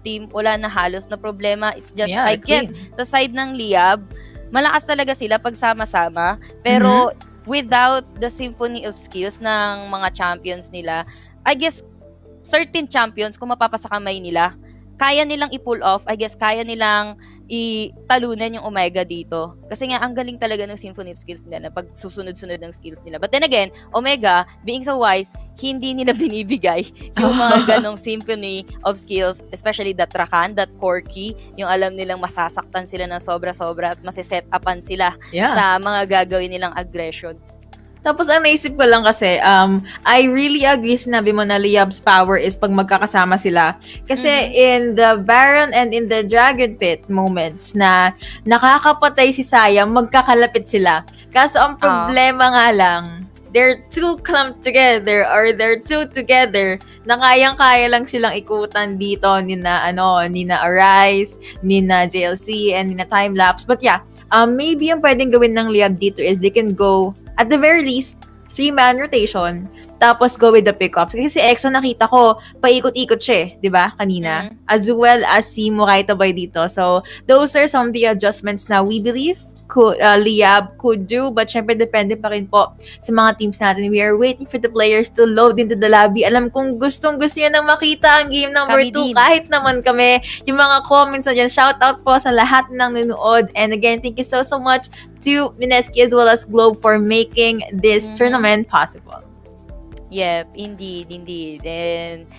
team. Wala na halos na problema. It's just, I guess, sa side ng Liyab, malakas talaga sila pag sama-sama. Pero, without the symphony of skills ng mga champions nila, I guess, certain champions, kung mapapasa kamay nila, kaya nilang i-pull off, I guess, kaya nilang italunan yung Omega dito. Kasi nga, ang galing talaga ng symphony of skills nila na pag susunod-sunod ng skills nila. But then again, Omega, being so wise, hindi nila binibigay yung mga ganong symphony of skills, especially that Rakan, that Corky, yung alam nilang masasaktan sila ng sobra-sobra at masiset upan sila sa mga gagawin nilang aggression. Tapos, ang naisip ko lang kasi, I really agree sinabi mo na Liyab's power is pag magkakasama sila. Kasi in the Baron and in the Dragon Pit moments na nakakapatay si Sayang, magkakalapit sila. Kaso ang problema nga lang, they're too clumped together or they're too together na kayang-kaya lang silang ikutan dito nina Arise, nina JLC, and nina Timelapse. But yeah, maybe ang pwedeng gawin ng Leab dito is they can go at the very least, 3-man rotation, tapos go with the pickoffs. Kasi si Exo nakita ko, paikot-ikot siya, di ba, kanina? As well as si Moraita Boy dito. So, those are some of the adjustments na we believe Leab could do, but syempre depende pa rin po sa mga teams natin. We are waiting for the players to load into the lobby. Alam kong gustong-gusto nyo nang makita ang game number 2 kahit naman kami. Yung mga comments na dyan, shout out po sa lahat ng nanonood. And again, thank you so much to Mineski as well as Globe for making this tournament possible. Yep, indeed. And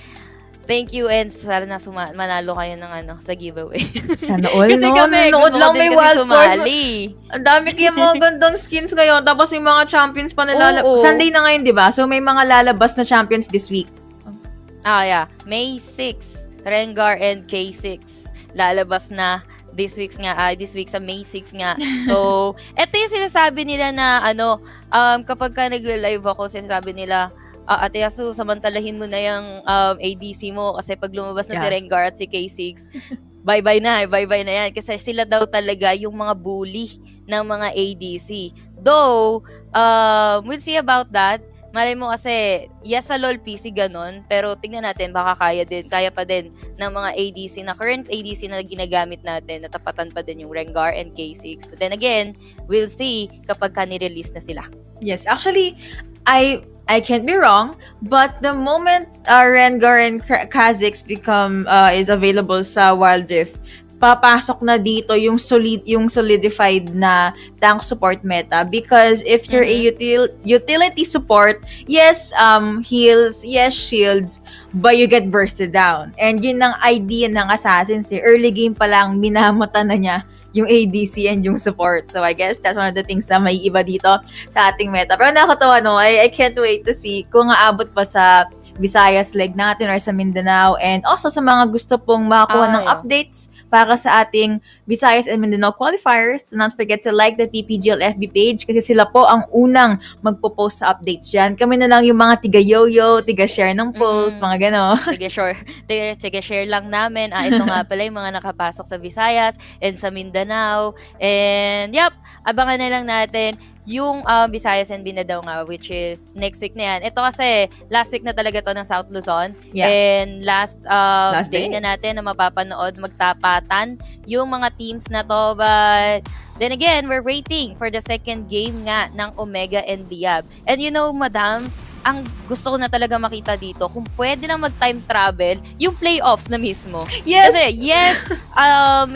thank you and sana manalo kayo ng sa giveaway. Sana all, kasi kami, nanonood gusto lang ko din may kasi wild sumali. Ang dami kaya mga gandang skins ngayon. Tapos may mga champions pa na Oo. Sunday na ngayon, di ba? So may mga lalabas na champions this week. May 6, Rengar and K6 lalabas na this week sa May 6 nga. So, eto yung sinasabi nila na kapag ka nagla-live ako, sinasabi nila, Ate Yasu, samantalahin mo na yung ADC mo kasi pag lumabas na si Rengar at si K6, bye-bye na yan. Kasi sila daw talaga yung mga bully ng mga ADC. Though, we'll see about that. Malay mo kasi, yes, sa LoL PC ganon, pero tingnan natin, baka kaya pa din ng mga ADC na current ADC na ginagamit natin, natapatan pa din yung Rengar and K6. But then again, we'll see kapag ka-release na sila. Yes, actually, I can't be wrong, but the moment Rengar and Kha'Zix is available sa Wild Rift, papasok na dito yung solidified na tank support meta, because if you're a utility support, yes, heals, yes, shields, but you get bursted down. And yun ang idea ng Assassins, early game pa lang minamata na niya yung ADC and yung support. So I guess that's one of the things na may iba dito sa ating meta. Pero nakakatawa, no? I can't wait to see kung aabot pa sa Visayas leg natin or sa Mindanao, and also sa mga gusto pong makakuha ng updates para sa ating Visayas and Mindanao qualifiers. Do not forget to like the PPGL FB page kasi sila po ang unang magpo-post sa updates dyan. Kami na lang yung mga tiga-yo-yo, tiga-share ng post, mga gano'n. Tiga-share lang namin. Ito nga pala yung mga nakapasok sa Visayas and sa Mindanao. And abangan na lang natin yung Visayas and Mindanao nga, which is next week na yan. Ito kasi, last week na talaga to ng South Luzon. Yeah. And last day day na natin na mapapanood, magtapatan yung mga teams na to. But then again, we're waiting for the second game nga ng Omega and Leab. And you know, madam, ang gusto ko na talaga makita dito, kung pwede lang mag-time travel, yung playoffs na mismo. Yes! Kasi,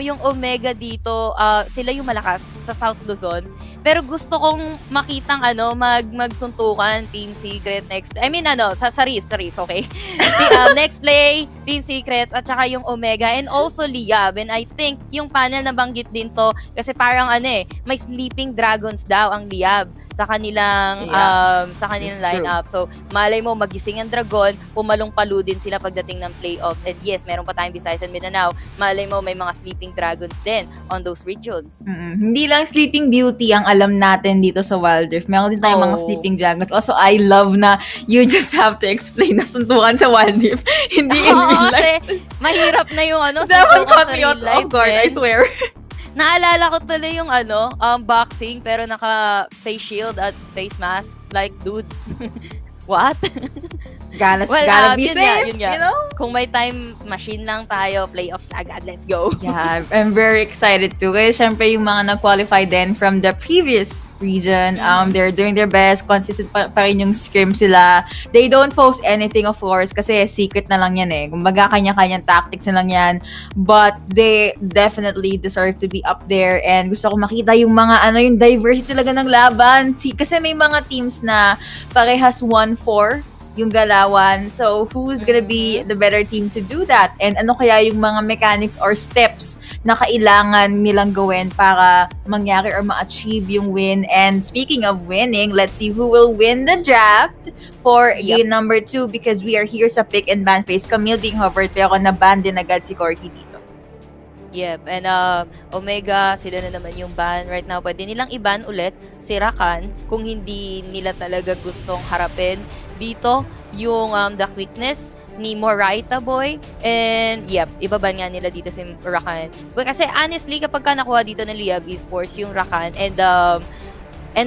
yung Omega dito, sila yung malakas sa South Luzon. Pero gusto kong makitang magsuntukan, Team Secret, next play. I mean, sa Rift, okay? Next play, Team Secret, at saka yung Omega, and also Liyab. And I think yung panel na banggit din to, kasi parang may Sleeping Dragons daw ang Liyab sa kanilang lineup. So, malay mo, magising ang dragon, pumalong-palo din sila pagdating ng playoffs. And yes, meron pa tayong Visayas and Mindanao. Malay mo, may mga Sleeping Dragons din on those regions. Hindi lang Sleeping Beauty ang alam natin dito sa Wild Rift. Meron din tayong mga Sleeping Dragons. Also, I love na you just have to explain na suntukan sa Wild Rift. Hindi in real life. Kasi mahirap na yung Suntukan sa real life. Of course, I swear. Naalala ko tuloy yung boxing pero naka face shield at face mask. Like, dude, what? Gotta be safe, you know? Kung may time machine lang tayo, playoffs na agad, let's go. Yeah, I'm very excited too. Kasi syempre yung mga nag-qualify din from the previous region, they're doing their best, consistent pa rin yung scrim sila. They don't post anything, of course, kasi secret na lang yan eh. Kumbaga, kanya-kanyang tactics na lang yan. But they definitely deserve to be up there, and gusto ko makita yung mga, yung diversity talaga ng laban. Kasi may mga teams na parehas 1-4 yung galawan. So, who's gonna be the better team to do that? And ano kaya yung mga mechanics or steps na kailangan nilang gawin para mangyari or ma-achieve yung win? And speaking of winning, let's see who will win the draft for game number 2, because we are here sa pick and ban phase. Camille being hovered, pero na-ban din agad si Corky dito. Yep, and Omega, sila na naman yung ban. Right now, pwede nilang i-ban ulit si Rakan kung hindi nila talaga gustong harapin dito yung the quickness ni Moraita Boy. And ibaban nga nila dito si Rakan. But kasi honestly, kapag ka nakuha dito ng Leab Esports yung Rakan and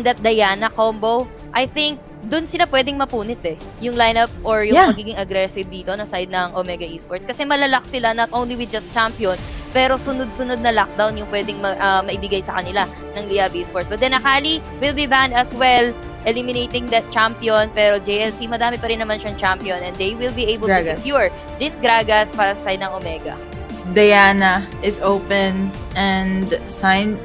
that Diana combo, I think doon sila pwedeng mapunit yung lineup or yung magiging aggressive dito na side ng Omega Esports. Kasi malalak sila not only with just champion, pero sunod-sunod na lockdown yung pwedeng maibigay sa kanila ng Leab Esports. But then Akali will be banned as well, eliminating that champion. Pero JLC, madami pa rin naman siyang champion, and they will be able to secure this Gragas para sa side ng Omega. Diana is open and singed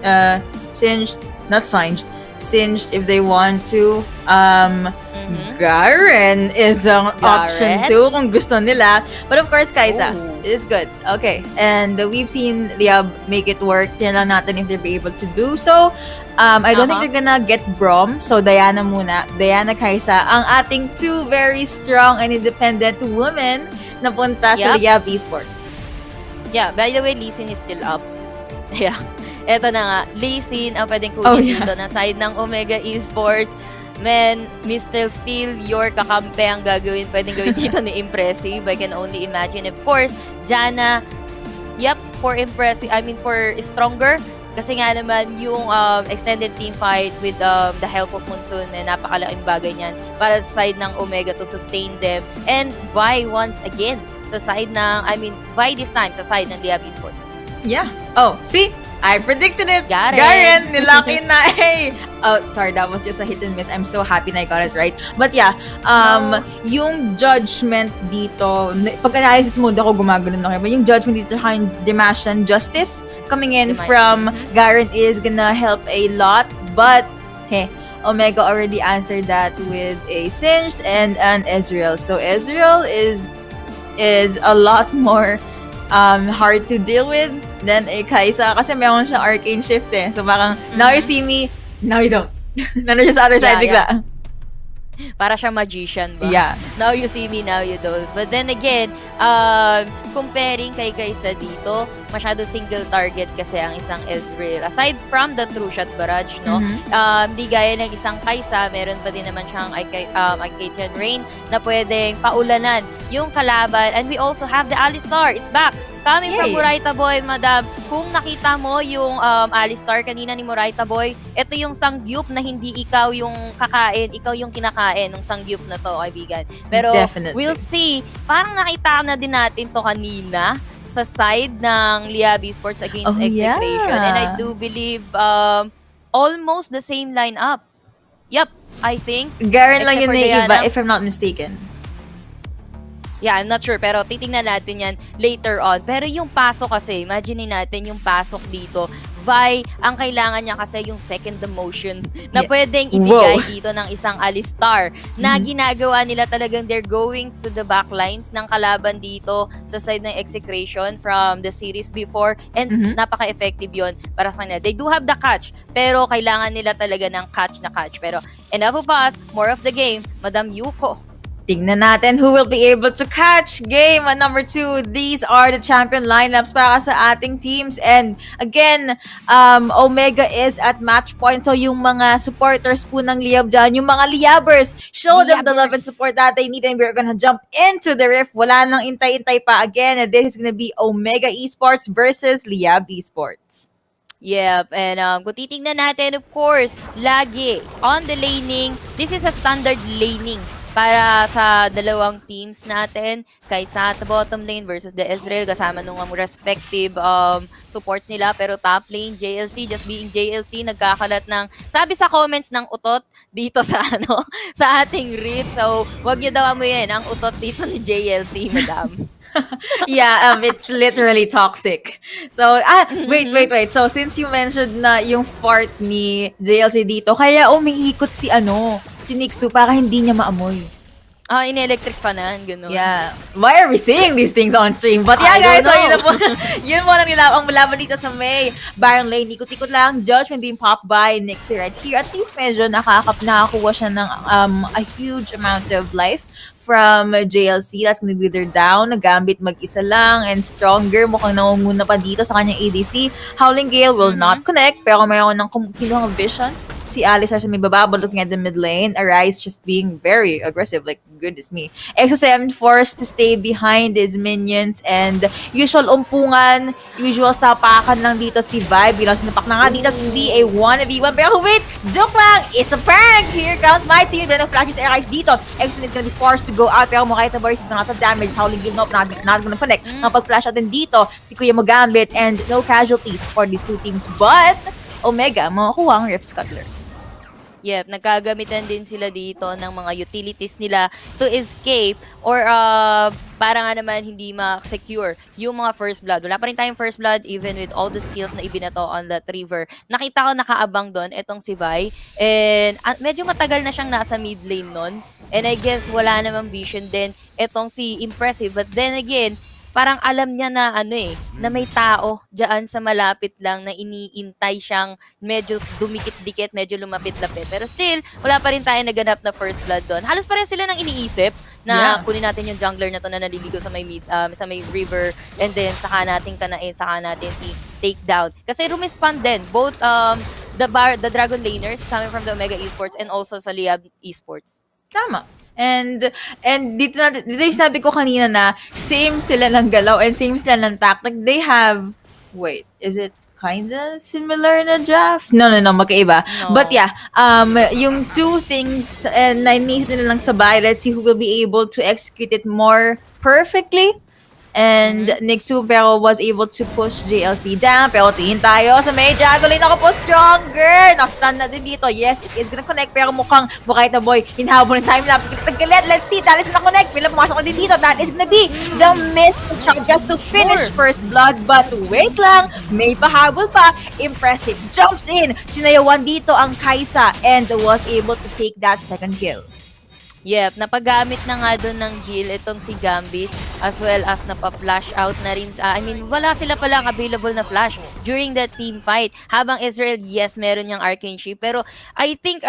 if they want to. Garen is an option Garen? too kung gusto nila. But of course, Kaisa Oh. is good. Okay. And we've seen Liab make it work. Tingnan lang natin if they'll be able to do so. I don't think they're gonna get Brom. So, Diana muna. Diana, Kaisa, ang ating two very strong and independent women na punta sa Yup. Liab Esports. Yeah, by the way, Lee Sin is still up. Yeah. Eto na nga, Lee Sin ang pwedeng kunin dito na side ng Omega Esports. Man, Mr. Steel, your kakampi ang pwedeng gawin dito ni Impressive. I can only imagine. Of course, Jana, for Impressive, for Stronger. Kasi nga naman, yung extended team fight with the help of Monsoon, napakalaking bagay niyan para sa side ng Omega to sustain them. And Vi once again, sa side ng, Vi this time, sa side ng Leab Esports. Yeah. Oh, see? I predicted it. Garen. Nilaki na. Hey. Oh, sorry, that was just a hit and miss. I'm so happy na I got it right. But yeah, yung judgment dito, pag-analysis mode ako gumagano na kayo, but yung judgment dito kay Dimashan Justice coming in from Garen is gonna help a lot. But, hey, Omega already answered that with a Singed and an Ezreal. So Ezreal is a lot more hard to deal with than a Kaisa kasi meron siyang arcane shift eh. So parang, now you see me, now you don't. Nandun siya sa other side bigla. Para siya magician ba? Yeah. Now you see me, now you don't. But then again, comparing kay Kaisa dito, masyado single target kasi ang isang Ezreal. Aside from the true shot barrage, no? Di gaya ng isang Kaisa, meron pa din naman siyang Arcadian Rain na pwedeng paulanan yung kalaban. And we also have the Alistar. It's back. Coming from Muraita Boy, madam. Kung nakita mo yung Alistar kanina ni Muraita Boy, ito yung sangyup na hindi ikaw yung kakain, ikaw yung kinakain ng sangyup na to, kaibigan. Pero we'll see. Parang nakita na din natin to kanina sa side ng Leab Esports against Execration. And I do believe almost the same lineup. Yep, I think. Garen lang yung naiiba, Diana, if I'm not mistaken. Yeah, I'm not sure. Pero titingnan natin yan later on. Pero yung pasok kasi, imagine natin yung pasok dito. Vi, ang kailangan niya kasi yung second demotion na pwedeng ibigay dito ng isang Alistar na ginagawa nila talagang they're going to the backlines ng kalaban dito sa side ng Execration from the series before and napaka-effective yon para sa kanila. They do have the catch pero kailangan nila talaga ng catch na catch. Pero enough of us, more of the game, Madam Yuko. Tingnan natin who will be able to catch game at number 2. These are the champion lineups para sa ating teams. And again, Omega is at match point. So yung mga supporters po ng Leab dyan, yung mga Leabers, show them the love and support that they need. And we're gonna jump into the rift. Wala nang intay-intay pa again. And this is gonna be Omega Esports versus Leab Esports. Yep, and kung titignan natin, of course, lagi on the laning, this is a standard laning para sa dalawang teams natin, Kaisa at bottom lane versus the Ezreal, kasama nung respective supports nila. Pero top lane, JLC, just being JLC, nagkakalat ng, sabi sa comments, ng utot dito sa sa ating rift. So, wag niyo daw amuyin ang utot dito ni JLC, madam. Yeah, it's literally toxic. So, wait. So, since you mentioned na yung fart ni JLC dito, kaya umiikot si Nixu para hindi niya maamoy. In-electric pa na, gano'n. Yeah. Why are we saying these things on stream? But yeah, guys, so yun na po. Yun mo lang ang malaban dito sa May. Baron Lane, ikot-ikot lang. Judgment being popped by Nixie right here. At least medyo nakakuha siya ng a huge amount of life from JLC. That's gonna be their down. Gambit mag-isa lang and Stronger. Mukhang nangunguna pa dito sa kanyang ADC. Howling Gale will not connect. Pero mayroon ng kinuhang vision. Si Alice sa may baba, but looking at the mid lane. Arise just being very aggressive. Like, goodness me. XSM forced to stay behind his minions and usual umpungan, usual sapakan lang dito si Vi. Bilang sinapak na nga dito si a 1v1. Pero wait! Joke lang! It's a prank! Here comes my team. Pero flashes Arise dito. XSM is gonna be forced to go out. Pero Mokaita Boys with a lot of damage. Howling Gale, nope, not gonna connect. Napag-flash out din dito si Kuya Magambit and no casualties for these two teams. But Omega, makukuha ang Rift Scuttler. Yep, nagkagamitan din sila dito ng mga utilities nila to escape or para nga naman hindi ma-secure yung mga first blood. Wala pa rin tayong first blood even with all the skills na ibinato on that river. Nakita ko nakaabang doon itong si Vi and medyo matagal na siyang nasa mid lane nun. And I guess wala namang vision din itong si Impressive. But then again, parang alam niya na na may tao diyan sa malapit lang na iniintay siyang medyo dumikit-dikit, medyo lumapit-lapit. Pero still, wala pa rin tayo naganap na first blood doon. Halos pareho sila ng iniisip na kunin natin yung jungler na to na naliligo sa may sa may river and then saka natin kanain, saka natin i-take down. Kasi rumispond din both the Dragon Laners coming from the Omega Esports and also sa Leab Esports. Tama. And dito yung sabi ko kanina na same sila ng galaw and same sila ng tactic. They have, wait, is it kinda similar na draft? No, magkaiba. No. But yeah, yung two things na inisip nila lang sabay, let's see who will be able to execute it more perfectly. And Nixu pero was able to push JLC down. Pero tingin tayo sa may juggling ako po stronger. Na-stun na din dito. Yes, it is gonna connect. Pero mukhang Bukaita Boy, hinhabol ng time-lapse. Tagalit, let's see. That is gonna connect. Pila pumasok ko din dito. That is gonna be the missed shot just to finish first blood. But wait lang, may pahabol pa. Impressive. Jumps in. Sinayawan dito ang Kaisa and was able to take that second kill. Yep, napagamit na nga doon ng heal itong si Gambit as well as napa-flash out na rin wala sila palang available na flash during the team fight. Habang Israel, yes, meron niyang arcane shield pero I think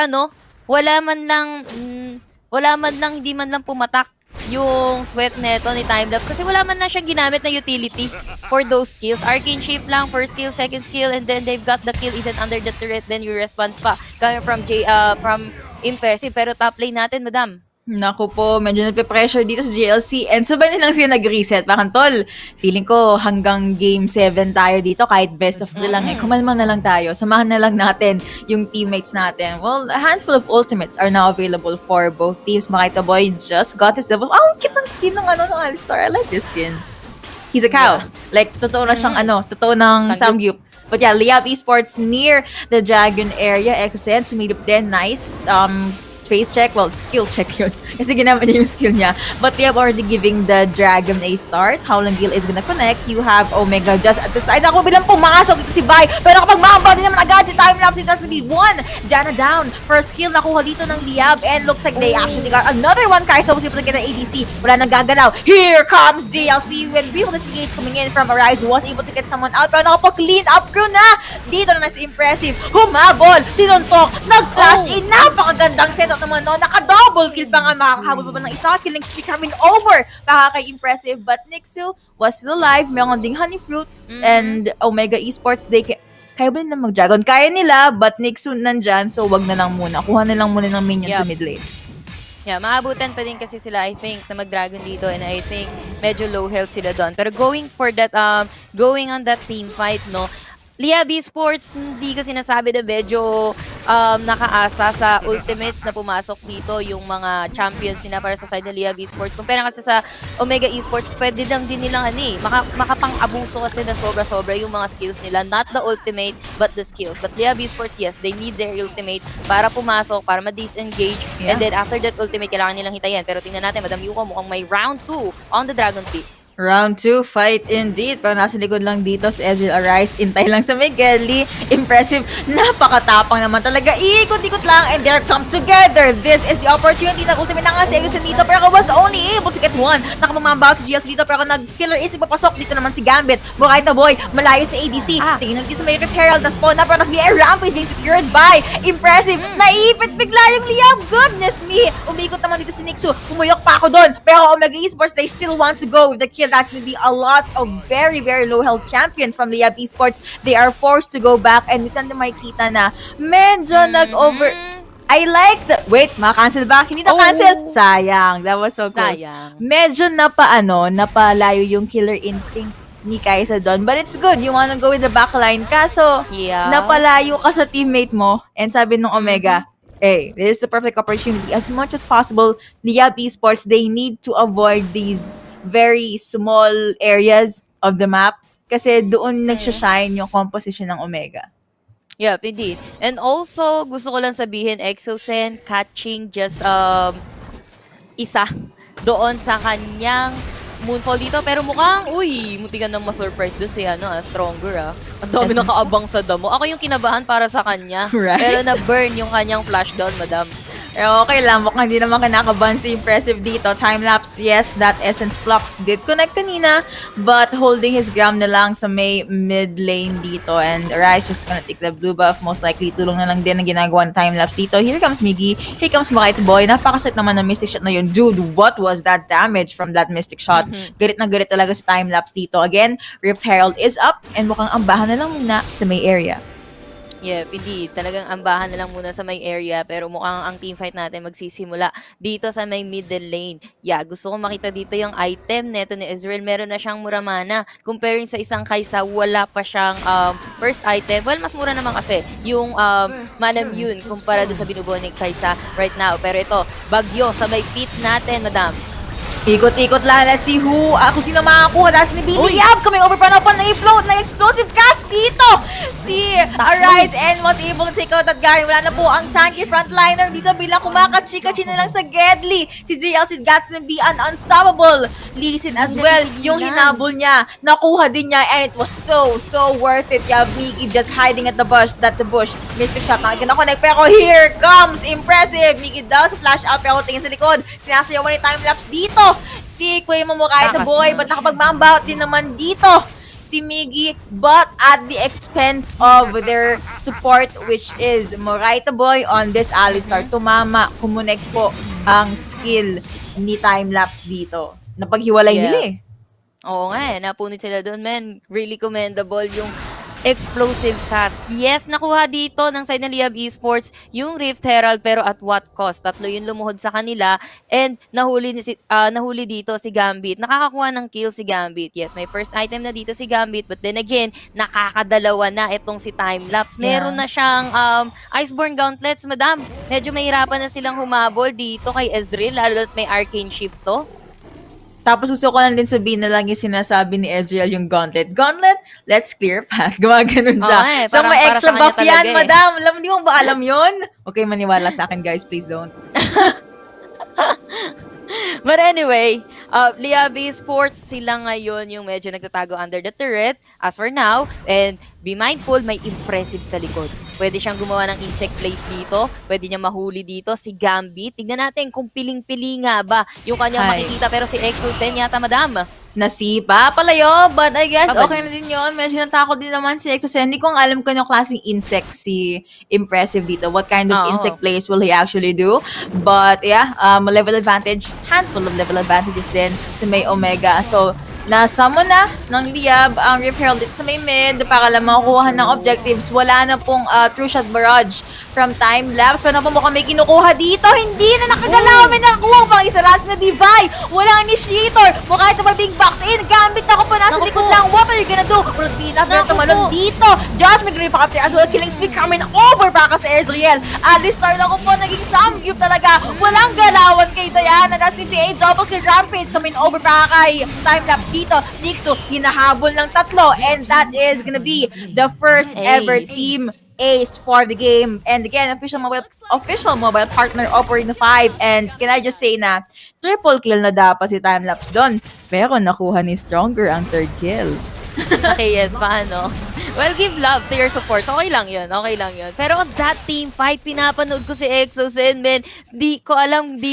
wala man lang hindi man lang pumatak yung sweat neto ni Timelapse kasi wala man lang siyang ginamit na utility for those kills. Arcane shape lang, first skill, second skill, and then they've got the kill even under the turret, then your response pa coming from Impressive. Pero top lane natin, madam. Naku po, medyo nape-pressure dito sa JLC and sabay nilang sila nag-reset. Parang tol, feeling ko hanggang game 7 tayo dito kahit best of 3 lang kumalma na lang tayo. Samahan na lang natin yung teammates natin. Well, a handful of ultimates are now available for both teams. Bukaita Boy just got his level. Cute ng skin ng ng Alistar. I like this skin. He's a cow. Like, totoo na siyang totoo ng Samgyup. But yeah, Leab Esports near the Dragon area. Exocent, sumilip din. Nice. Face check, well, skill check yun. Kasi ginamit niya yung skill niya. But we have already giving the Dragon a start. Howland Deal is gonna connect. You have Omega just at the side. Ako bilang pumasok dito si Vi. Pero kapag mamba din naman agad si Timelapse, it has to be one. Jana down. First kill nakuha dito ng Liab. And looks like they actually got another one. Kaisa was able to get an ADC. Wala nang gagalaw. Here comes JLC. When we will disengage coming in from Arise, was able to get someone out. Pero nakapag-clean up crew na. Dito na Impressive. Humabol. Sinuntok. Nag-flash in. Napakagandang setup naman naka-double kill pa nga, makakahabol pa ba ng isa, killing streak coming over para kay Impressive, but Nixu was still alive, meron ding honey fruit, and Omega Esports, kaya ba nila mag-dragon? Kaya nila, but Nixu nandyan, so wag na lang muna, kuha na lang muna ng minions sa mid lane. Yeah, maabutan pa din kasi sila, I think, na mag-dragon dito and I think medyo low health sila doon. Pero going on that team fight, Leab Esports, hindi ko sinasabi na medyo nakaasa sa ultimates na pumasok dito yung mga champions nila para sa side ng Leab Esports. Kumpara kasi sa Omega Esports, pwede lang din nilang makapang-abuso kasi na sobra-sobra yung mga skills nila. Not the ultimate, but the skills. But Leab Esports, yes, they need their ultimate para pumasok, para ma-disengage. Yeah. And then after that ultimate, kailangan nilang hitayin. Pero tingnan natin, Madam Yuko, mukhang may round 2 on the Dragon Peak. Round 2, fight indeed. Pero nasa likod lang dito si Ezreal Arise. Intay lang sa Migueli. Impressive. Napakatapang naman talaga. Iikot-ikot lang and they're come together. This is the opportunity. Nag-ultimate na nga si Execration dito pero was only able to get one. Nakamamambaw si GLC dito pero nag-killer instinct papasok. Dito naman si Gambit. Bukaita Boy. Malayo sa ADC. Tingnan natin sa may Rip Herald na spawn na pero nas may air rampage being secured by Impressive. Naipit bigla yung Liab. Goodness me. Umikot naman dito si Nixu. Umuyok pa ako doon. Pero Omega Esports, they still want to go with the kill. That's going to be a lot of very, very low health champions from Leab Esports. They are forced to go back and we can makita na medyo nag-over... I like the... Wait, maka-cancel ba? Hindi na-cancel? Sayang. That was so close. Sayang. Medyo napalayo yung killer instinct ni Kaisa doon. But it's good. You wanna go with the backline. Kaso, napalayo ka sa teammate mo. And sabi nung Omega, hey, this is the perfect opportunity. As much as possible, Leab Esports, they need to avoid these very small areas of the map kasi doon nagsashine yung composition ng Omega. Yep, indeed. And also, gusto ko lang sabihin, Exosen catching just isa doon sa kanyang moonfall dito. Pero mukhang, munti ka nang ma-surprise doon si Stronger. Ang dami Essence nakaabang sa damo. Ako yung kinabahan para sa kanya. Right? Pero na-burn yung kanyang flash down, madam. Pero okay lang, mukhang hindi naman kinakabahan si Impressive dito. Time-lapse, yes, that Essence Flux did connect kanina, but holding his ground na lang sa may mid lane dito. And Rise just gonna take the blue buff. Most likely, tulong na lang din ang ginagawa ng time-lapse dito. Here comes Miggy, here comes Makite Boy. Napakasit naman ng Mystic Shot na yun. Dude, what was that damage from that Mystic Shot? Garit na garit talaga sa time-lapse dito. Again, Rift Herald is up, and mukhang ambahan na lang muna sa may area. Yeah, indeed. Talagang ambahan na lang muna sa may area pero mukhang ang teamfight natin magsisimula dito sa may middle lane. Yeah, gusto ko makita dito yung item neto ni Israel. Meron na siyang muramana. Comparing sa isang Kaysa, wala pa siyang first item. Well, mas mura naman kasi yung Manam yun kumpara doon sa binubuo ni Kaysa right now. Pero ito, bagyo sa may pit natin, madam. Ikot-ikot lang. Let's see kung sino makakuha. That's ni Liyab coming over pa na i-float na explosive cast dito. Si Arise and was able to take out that guy. Wala na po ang tanky frontliner dito bilang kumakachi-kachi na lang sa Gedli. Si JLC Gats na be an unstoppable. Lee Sin as well. Yung hinabol niya, nakuha din niya and it was so worth it. Yeah, Miggy just hiding at the bush. Mystic Shot na connect. Pero here comes Impressive. Miggy does flash out pero tingin sa likod. Sinasayawan ni time-lapse dito. Si Kuya Momokite Boy, but nakapag-mambout din naman dito si Miggy, but at the expense of their support, which is Moraita Boy on this Alistar. Tumama, kumonect po ang skill ni time-lapse dito. Napaghiwalay nila eh. Oo nga napunit sila doon, man. Really commendable yung explosive cast. Yes, nakuha dito ng side ng Leab Esports yung Rift Herald pero at what cost? Tatlo yung lumuhod sa kanila and nahuli dito si Gambit. Nakakakuha ng kill si Gambit. Yes, may first item na dito si Gambit but then again, nakakadalawa na itong si Time-Lapse. Meron na siyang Iceborne Gauntlets, madam. Medyo mahirapan na silang humabol dito kay Ezreal lalo at may Arcane Shift to. Tapos gusto ko lang din sabihin na lang yung sinasabi ni Ezreal yung Gauntlet. Gauntlet, let's clear path. Gumaganon siya. So may extra buff yan, madam. Di mo ba alam yun? Okay, maniwala sa akin guys. Please don't. But anyway, Leab Esports, sila ngayon yung medyo nagtatago under the turret as for now. And be mindful, may Impressive sa likod. Pwede siyang gumawa ng insect plays dito. Pwede niya mahuli dito si Gambit. Tignan natin kung piling-pili nga ba yung kanyang makikita. Pero si Exosen yata, madam. Nasipa palayo, but I guess okay na din yun. Medyo natakot din naman si Exosen. Hindi ko alam kung yung klaseng insect si Impressive dito. What kind of insect plays will he actually do? But yeah, level advantage, handful of level advantages din sa may Omega. So, nasummon na ng Liab ang Rift Herald sa may mid para lang makukuha ng objectives. Wala na pong true shot barrage from time-lapse. Pero na po mukhang may kinukuha dito. Hindi na nakagalaw. May nakakuha pang isa last na Divide. Walang initiator. Mukha ito ba big box in. Gambit na ko pa nasa likod lang. What are you gonna do? Pero dito, pero tumalon dito. Josh may grip up there as well. Killing speed coming over para sa Ezreal. Alistar lang ko po naging samgyup talaga. Walang galawan kay Diana. That's the PA double kill rampage coming over para kay time-lapse dito. Nixo, hinahabol ng tatlo. And that is gonna be the first ever team ace for the game. And again, official mobile partner Operator 5. And can I just say na triple kill na dapat si time-lapse doon. Pero nakuha ni Stronger ang third kill. Okay, yes, paano? Well, give love to your supports. Okay lang yun. Pero that team fight, pinapanood ko si Exosen, man. Di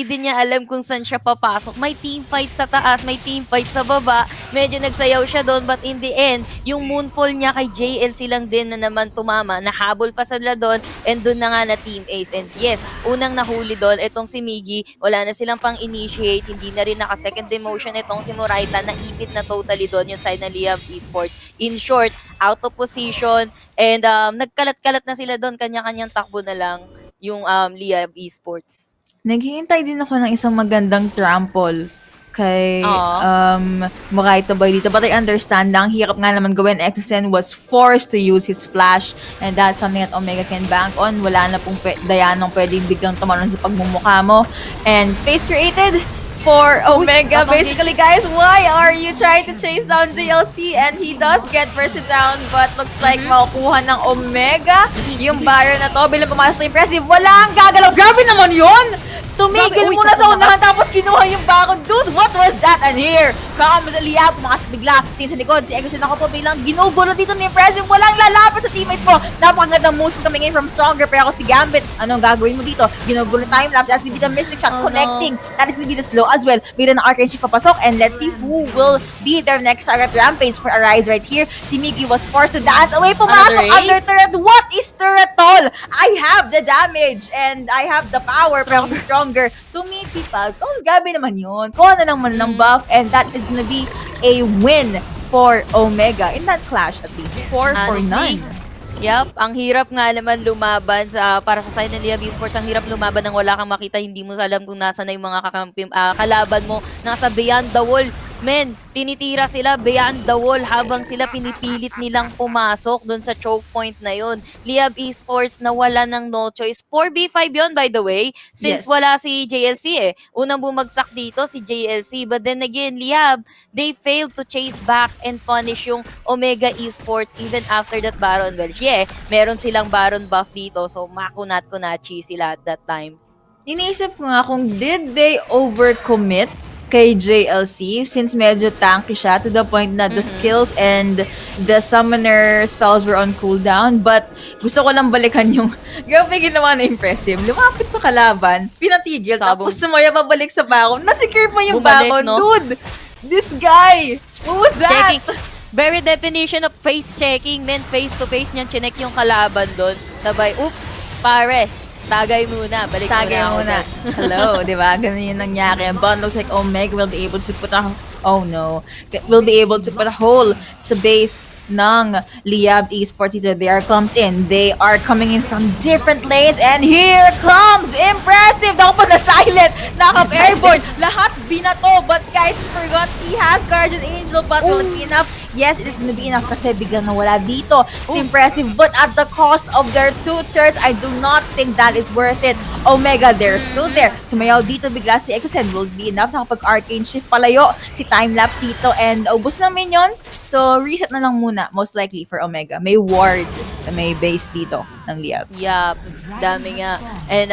din niya alam kung saan siya papasok. May team fight sa taas, may team fight sa baba. Medyo nagsayaw siya doon, but in the end, yung moonfall niya kay JLC lang din na naman tumama. Nahabol pa sila doon, and doon na nga na team ace. And yes, unang nahuli doon, itong si Miggy, wala na silang pang-initiate, hindi na rin naka-second demotion itong si Moraita, naipit na totally doon yung side ng Leab Esports. In short, out of position, and nagkalat-kalat na sila doon, kanya-kanyang takbo na lang yung Leab Esports. Naghihintay din ako ng isang magandang trample kay Moraita Boy dito. But I understand na ang hirap nga naman gawin. Exosen was forced to use his flash, and that's something that Omega can bank on. Wala na pong Dianong pwedeng biglang tumalon sa pagmumukha mo. And space created for Omega. Basically, guys, why are you trying to chase down JLC? And he does get bursted down, but looks like makukuha ng Omega yung barrier na to. Bilang pumasok sa impressive, walang gagalaw. Grabe naman yun! Tumigil muna sa unahan tapos kinuha yung bakod. Dude, what was that? And here comes Liyab. Pumasok bigla. Tingin sa likod. Si Execration ako po bilang ginugulo dito ni Impressive. Walang lalapit sa teammates mo. Napakagandang moves coming in from Stronger. Pero ako si Gambit. Anong gagawin mo dito? Ginugulo time-lapse. As be the mystic shot connecting. That is gonna be the slow as well. Bigla ng Arcane Shift papasok. And let's see who will be their next target. Rampage for Arise right here. Si Miggy was forced to dance away. Pumasok under turret. What is turret all? I have the damage. And I have the power. Pero ako stronger. Tumipipag. Oh, gabi naman yun. Kuha na naman ng buff and that is gonna be a win for Omega in that clash at least. 4-9. Yup, ang hirap nga naman lumaban para sa side ng Leab Esports. Ang hirap lumaban nang wala kang makita, hindi mo alam kung nasa na yung mga kalaban mo. Nasa beyond the wall. Men, tinitira sila beyond the wall habang sila pinipilit nilang pumasok dun sa choke point na yun. Leab Esports nawala ng no choice. 4v5 yun, by the way, since wala si JLC eh. Unang bumagsak dito si JLC, but then again, Leab, they failed to chase back and punish yung Omega Esports even after that Baron. Well, yeah, meron silang Baron buff dito, so makunat-kunachi sila at that time. Iniisip ko nga kung did they overcommit kay JLC since medyo tanky siya to the point na the skills and the summoner spells were on cooldown, but gusto ko lang balikan yung grabe ginawa na Impressive. Lumapit sa kalaban, pinatigil, tapos sumaya pabalik sa bakon. Nasecure pa yung bakon, no? Dude! This guy! What was that? Checking. Very definition of face checking, men. Face to face niyan, chinek yung kalaban doon. Sabay, oops, pare. Tagay muna, balik muna. Hello, di ba? Ganun yung nangyari. But looks like Omega will be able to put a... Oh no. Will be able to put a hole sa base ng Liyab Esports. They are clumped in. They are coming in from different lanes. And here comes Impressive! Naku pa na silent! Nakap airborne! Lahat binato. But guys, forgot he has Guardian Angel. But will it be enough? Yes, it is gonna be enough kasi biglang nawala dito si Impressive. But at the cost of their 2 turrets, I do not think that is worth it. Omega, they're still there. Sumayaw dito bigla si Execration. Will be enough. Nakapag-Arcane Shift palayo si Timelapse dito. And ubos ng minions. So, reset na lang muna. Most likely for Omega. May ward sa may base dito ng Leab. Yup, dami nga. And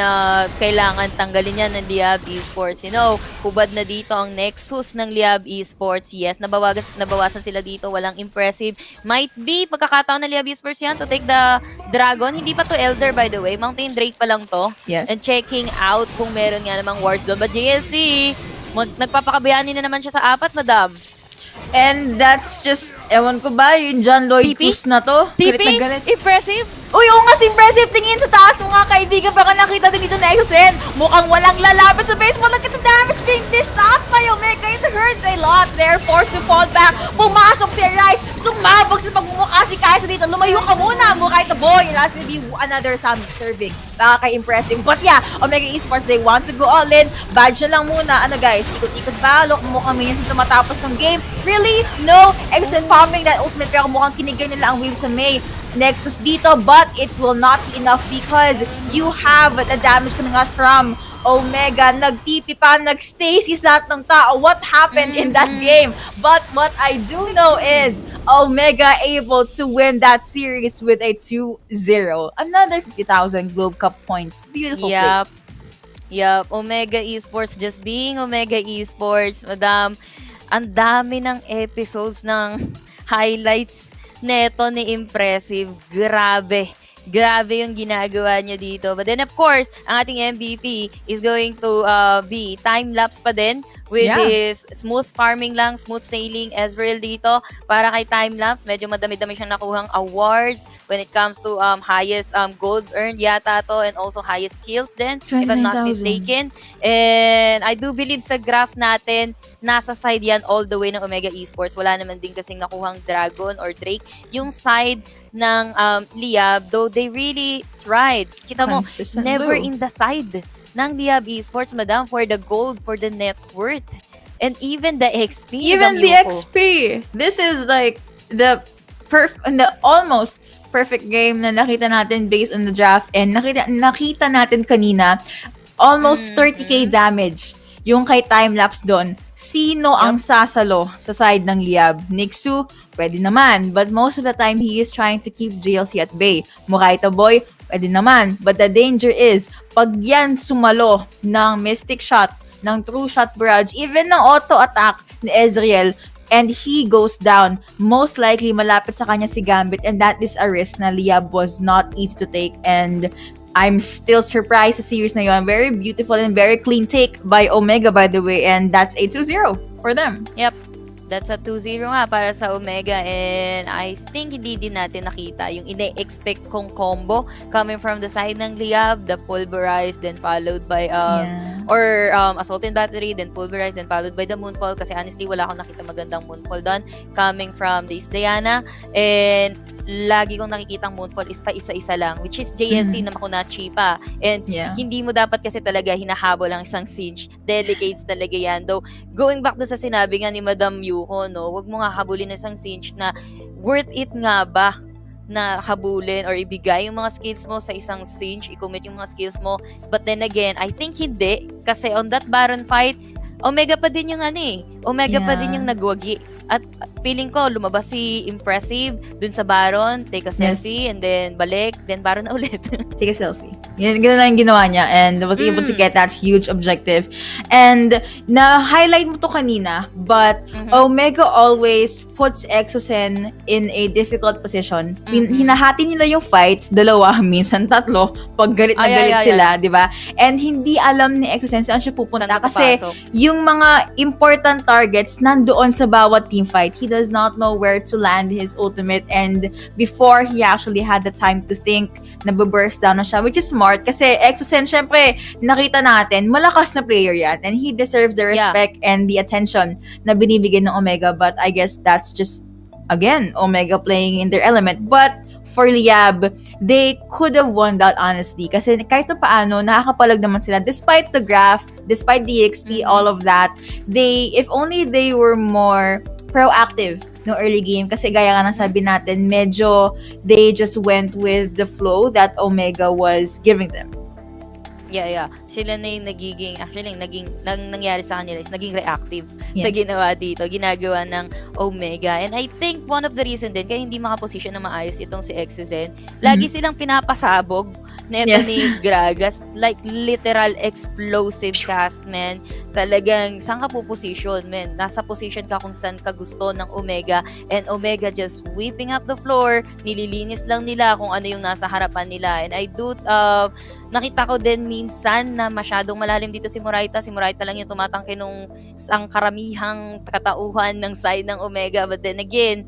kailangan tanggalin yan ng Leab Esports. You know, hubad na dito ang nexus ng Leab Esports. Yes, nabawasan sila dito. Walang Impressive. Might be pagkakataon ng Leab Esports yan to take the Dragon. Hindi pa to Elder, by the way. Mountain Drake pa lang to. Yes. And checking out kung meron nga namang wards doon. But JLC, nagpapakabayani na naman siya sa 4, madam. And that's just, ewan ko ba, yung John Lloyd Cruz na to? TP? Galit na galit. Impressive? Uy, oo nga si Impressive. Tingin sa taas mo nga, kaibigan. Baka nakita din dito na Exosen. Mukhang walang lalapit sa base mo. Look at the damage being dished out by Omega. It hurts a lot. They're forced to fall back. Pumasok si Rice. Sumabog sa pagmumukha si Kaiso dito. Lumayo ka muna. Mukha ito, boy. It has to be another serving. Baka kay Impressive. But yeah, Omega Esports, they want to go all in. Badge na lang muna. Ano guys, ikot-ikot ba? Look, mukhang minions yung tumatapos ng game. Really? No. Exosen popping that ultimate. Pero mukhang kinigay nila ang wave sa May Nexus dito, but it will not be enough because you have the damage coming out from Omega. Nag-TP pa, nag-stasis lahat ng tao. What happened in that game? But what I do know is Omega able to win that series with a 2-0. Another 50,000 Globe Cup points. Beautiful plays. Yup. Omega Esports just being Omega Esports. Madam, ang dami ng episodes ng highlights neto ni Impressive. Grabe. Grabe yung ginagawa niya dito. But then of course, ang ating MVP is going to be time-lapse pa din with his smooth farming lang, smooth sailing Ezreal dito. Para kay time-lapse, medyo madami-dami siyang nakuhang awards when it comes to highest gold earned yata to and also highest kills din, if I'm not mistaken. And I do believe sa graph natin, nasa side yan all the way ng Omega Esports. Wala naman din kasing nakuhang Dragon or Drake. Yung side ng Leab, though they really tried. Kita mo, never in the side ng Leab Esports, madam, for the gold, for the net worth. And even the XP. Even the XP. This is like the almost perfect game na nakita natin based on the draft. And nakita natin kanina, almost 30k damage yung kay timelapse doon, sino ang sasalo sa side ng Liab? Nixu, pwede naman. But most of the time, he is trying to keep JLC at bay. Moraita Boy, pwede naman. But the danger is, pag yan sumalo ng Mystic Shot, ng True Shot Barrage, even ng auto attack ni Ezreal, and he goes down, most likely malapit sa kanya si Gambit, and that is a risk na Liab was not easy to take, and I'm still surprised sa series na yun. Very beautiful and very clean take by Omega, by the way, and that's a 2-0 for them. Yep. That's a 2-0 nga para sa Omega, and I think hindi din natin nakita yung ine-expect kong combo coming from the side ng Liab, the pulverized, then followed by assault and battery, then pulverized, then followed by the moonfall, kasi honestly wala akong nakita magandang moonfall doon coming from the Diana, and lagi kong nakikitang moonfall is pa isa-isa lang, which is JLC na makunachi pa, and hindi mo dapat kasi talaga hinahabol ang isang siege, delicates talaga yan. Though going back to sa sinabi nga ni Madam Yuko, no, wag mo nga habulin ng isang siege na worth it nga ba na habulin or ibigay yung mga skills mo sa isang siege, i-commit yung mga skills mo. But then again, I think hindi, kasi on that Baron fight, Omega pa din yung Omega pa din yung nagwagi. At feeling ko, lumabas si Impressive dun sa Baron, take a selfie, and then balik, then Baron na ulit. Take a selfie. Ganun lang yung ginawa niya, and was able to get that huge objective. And na-highlight mo to kanina, but Omega always puts Exocen in a difficult position. Hinahati nila yung fights, dalawa, minsan tatlo, pag galit na galit sila, di ba? And hindi alam ni Exocen saan siya pupunta, kasi yung mga important targets nandoon sa bawat team fight. He does not know where to land his ultimate, and before he actually had the time to think, nababurst down na siya, which is smart kasi Exocen, syempre, nakita natin, malakas na player yan, and he deserves the respect and the attention na binibigyan ng Omega, but I guess that's just, again, Omega playing in their element. But for Liab, they could have won that honestly, kasi kahit pa paano, nakakapalag naman sila, despite the graph, despite the XP, all of that, if only they were more proactive no early game, kasi gaya nga ng sabi natin, medyo they just went with the flow that Omega was giving them. Yeah. Sila na yung nangyari sa kanila is naging reactive sa ginawa dito, ginagawa ng Omega. And I think one of the reason din kaya hindi makaposition na maayos itong si Exocen, lagi silang pinapasabog neto ni Gragas, like literal explosive cast, man. Talagang saan ka po position, man? Nasa position ka kung saan ka gusto ng Omega, and Omega just sweeping up the floor, nililinis lang nila kung ano yung nasa harapan nila. And I do nakita ko din minsan na masyadong malalim dito si Moraita. Si Moraita lang yung tumatangke nung ang karamihang katauhan ng side ng Omega. But then again,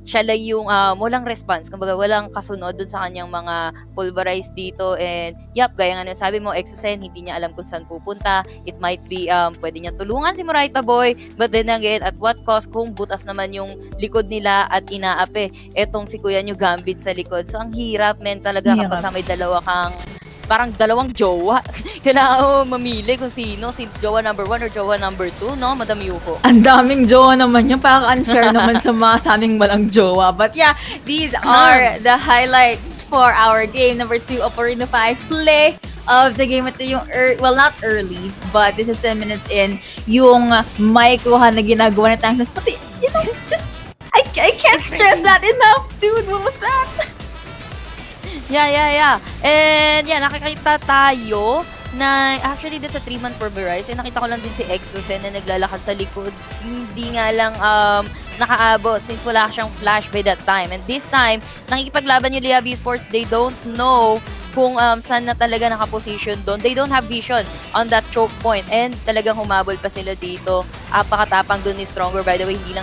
siya lang yung walang response. Kumbaga, walang kasunod dun sa kanyang mga pulverized dito. And gaya nga sabi mo, Exocen, hindi niya alam kung saan pupunta. It might be, pwede niya tulungan si Moraita Boy. But then again, at what cost kung butas naman yung likod nila at inaape etong si Kuya nyo Gambit sa likod. So, ang hirap, men, talaga kapag may dalawa kang parang dalawang jowa. Kailangan mamili kung sino, si jowa number 1 or jowa number 2, no, Madam Yuko? Ang daming jowa naman yun. Parang unfair naman sa mga saming walang jowa. But yeah, these are the highlights for our game number 2 of Arena 5 play of the game. Ito yung, well, not early, but this is 10 minutes in. Yung microhan na ginagawa ng Tankless. Pati, you know, just, I can't stress that enough, dude. What was that? Yeah. And nakikita tayo na actually din sa 3-man pulverize, nakita ko lang din si Exocen na naglalakad sa likod. Hindi nga lang nakaabot since wala siyang flash by that time. And this time, nakikipaglaban yung Leab Esports, they don't know kung saan na talaga nakaposition doon. They don't have vision on that choke point, and talagang humabol pa sila dito. Apakatapang doon ni Stronger, by the way, hindi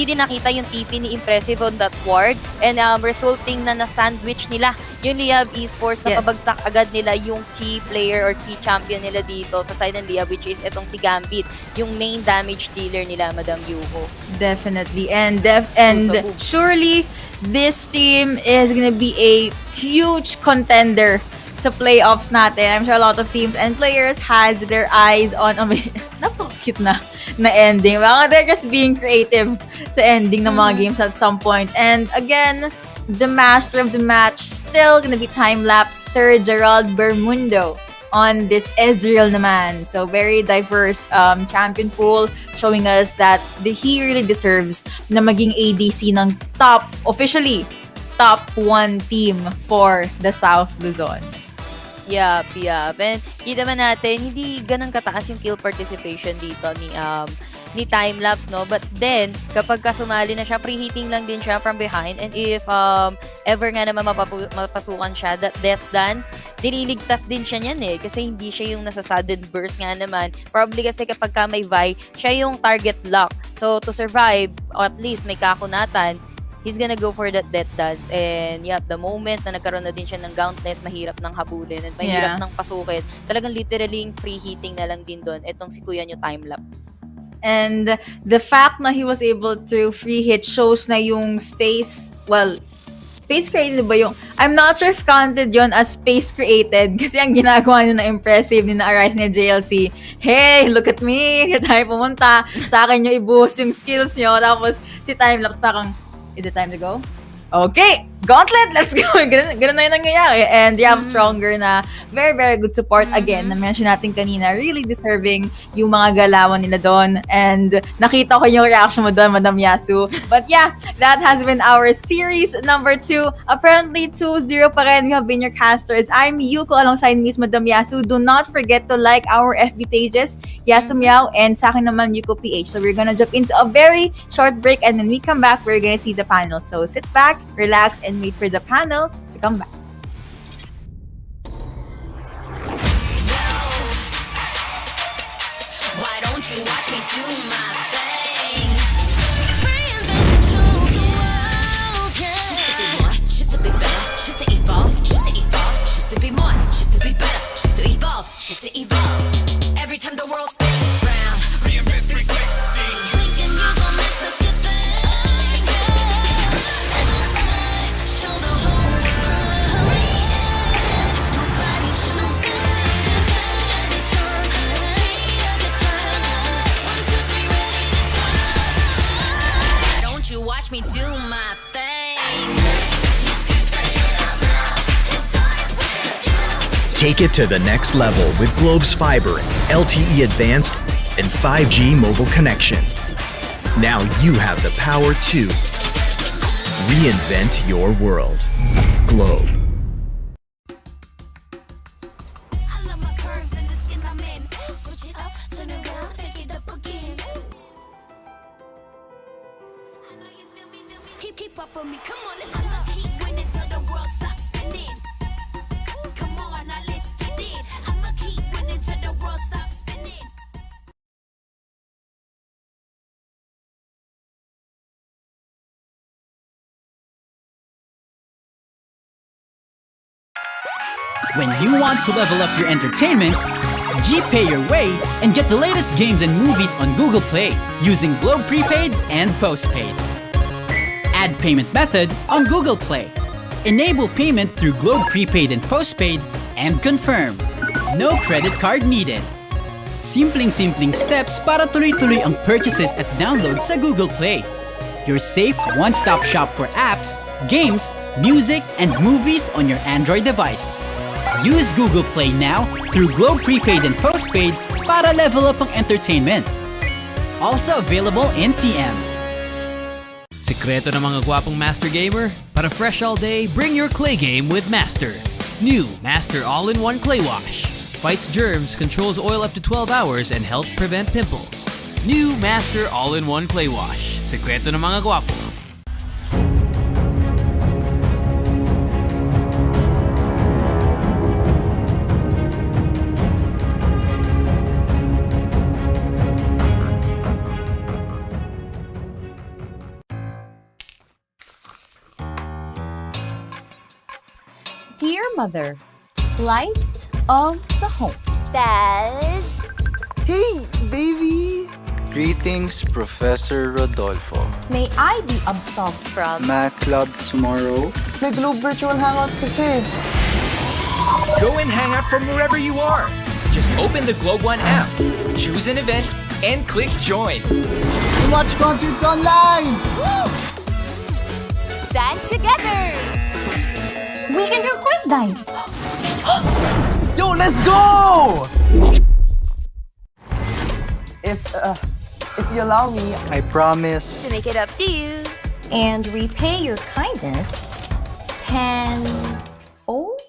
din nakita yung TP ni Impressive on that ward, and resulting na na-sandwich nila yung Leab Esports, na pabagsak agad nila yung key player or key champion nila dito sa side ng Leab, which is etong si Gambit, yung main damage dealer nila, Madam Yuko. Definitely. And surely this team is gonna be a huge contender sa playoffs natin. I'm sure a lot of teams and players has their eyes on napaka-cute na ending. Baka they're just being creative sa ending ng mga games at some point. And again, the master of the match still gonna be time-lapse Sir Gerald Bermundo. on this Ezreal naman. So very diverse champion pool, showing us that he really deserves na maging ADC ng officially top 1 team for the South Luzon. Yup. And kita man natin, hindi ganun kataas yung kill participation dito ni Timelapse, no? But then, kapag kasumali na siya, preheating lang din siya from behind. And if ever nga naman mapasukan siya, that death dance, nililigtas din siya niyan eh. Kasi hindi siya yung nasa sudden burst nga naman. Probably kasi kapag ka may Vi, siya yung target lock. So, to survive, or at least may kakunatan, he's gonna go for that death dance. And the moment na nagkaroon na din siya ng gauntlet, mahirap nang habulin at mahirap nang pasukin. Talagang literally preheating na lang din doon. Etong si kuya nyo Timelapse. And the fact na he was able to free hit shows na yung space created ba yung... I'm not sure if counted yon as space created kasi ang ginagawa niya na impressive ni na Arise ni JLC. Hey, look at me! Hindi tayo pumunta. Sa akin nyo i-boost yung skills nyo. Tapos si Timelapse parang, is it time to go? Okay, gauntlet, let's go. Ganun na yung nangyayari. And Stronger na very, very good support. Again, na-mention natin kanina, really deserving yung mga galawan nila doon. And nakita ko yung reaction mo doon, Madam Yasu. But that has been our series number 2. Apparently, 2-0 pa rin. We have been your casters. I'm Yuko alongside Miss Madam Yasu. Do not forget to like our FB pages, Yasu Meow, and sa akin naman, Yuko PH. So we're gonna jump into a very short break, and when we come back, we're gonna see the panel. So sit back, relax, and wait for the panel to come back. Why don't you watch me do my thing? Reinvent and show the world, She's to be better, she's to evolve, she's to evolve, she's to be more, she's to be better, she's to evolve, she's to evolve. Every time the world spins round, reinvent 360. Thinking you gon' miss a good thing. Show the whole world. Reinvent. Nobody should know stand and strong. Ready to get further. 1, 2, 3, ready to try. Why don't you watch me do my thing? Take it to the next level with Globe's fiber, LTE advanced, and 5G mobile connection. Now you have the power to reinvent your world. Globe. I love my curves and the skin I'm in. Switch it up, turn around, take it up again. I know you feel me. Keep up with me. Come on, let's keep winning till the world stops spinning. Come on, now let's get it. I'ma keep winning till the world stops spinning. When you want to level up your entertainment, G-Pay your way and get the latest games and movies on Google Play using Globe Prepaid and Postpaid. Add payment method on Google Play. Enable payment through Globe Prepaid and Postpaid and confirm. No credit card needed. Simpleng steps para tuloy-tuloy ang purchases at downloads sa Google Play. Your safe one-stop shop for apps, games, music, and movies on your Android device. Use Google Play now through Globe Prepaid and Postpaid para level up ang entertainment. Also available in TM. Sekreto ng mga gwapong Master Gamer? Para fresh all day, bring your clay game with Master. New Master All-in-One Clay Wash. Fights germs, controls oil up to 12 hours, and helps prevent pimples. New Master All-in-One Clay Wash. Sekreto ng mga gwapo. Dear Mother, Light of the Home. Dad. Hey, baby! Greetings, Professor Rodolfo. May I be absolved From Math Club tomorrow. May Globe Virtual Hangouts kasi. Go and hang out from wherever you are. Just open the Globe One app, choose an event, and click join. And watch concerts online! dance together. We can do quiz nights. Yo, Let's go! If you allow me, I promise. To make it up to you. And repay your kindness tenfold?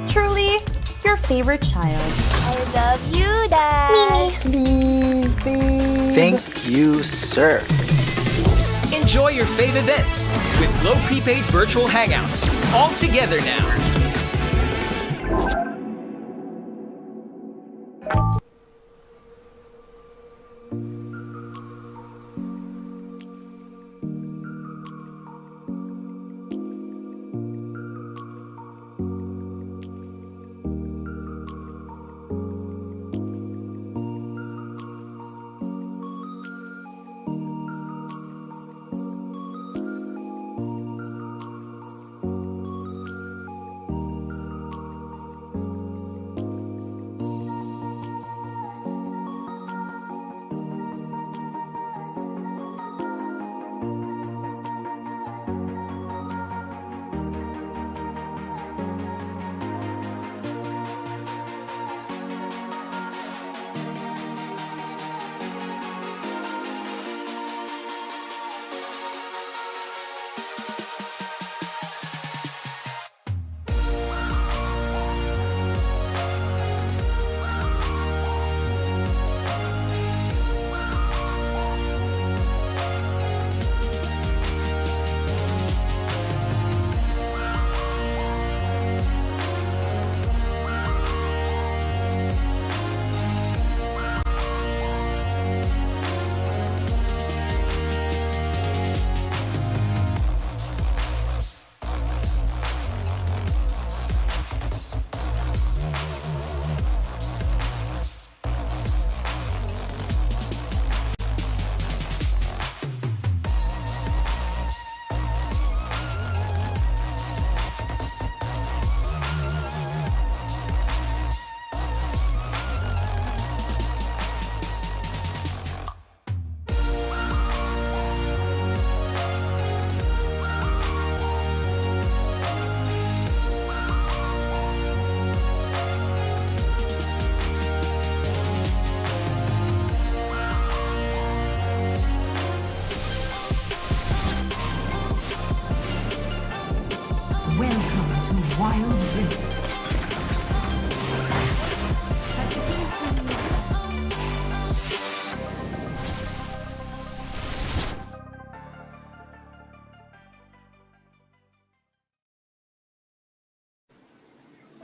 Truly, your favorite child. I love you, Dad. Please, babe. Thank you, sir. Enjoy your fave events with Globe Prepaid Virtual Hangouts. All together now. Welcome to Wild Rift.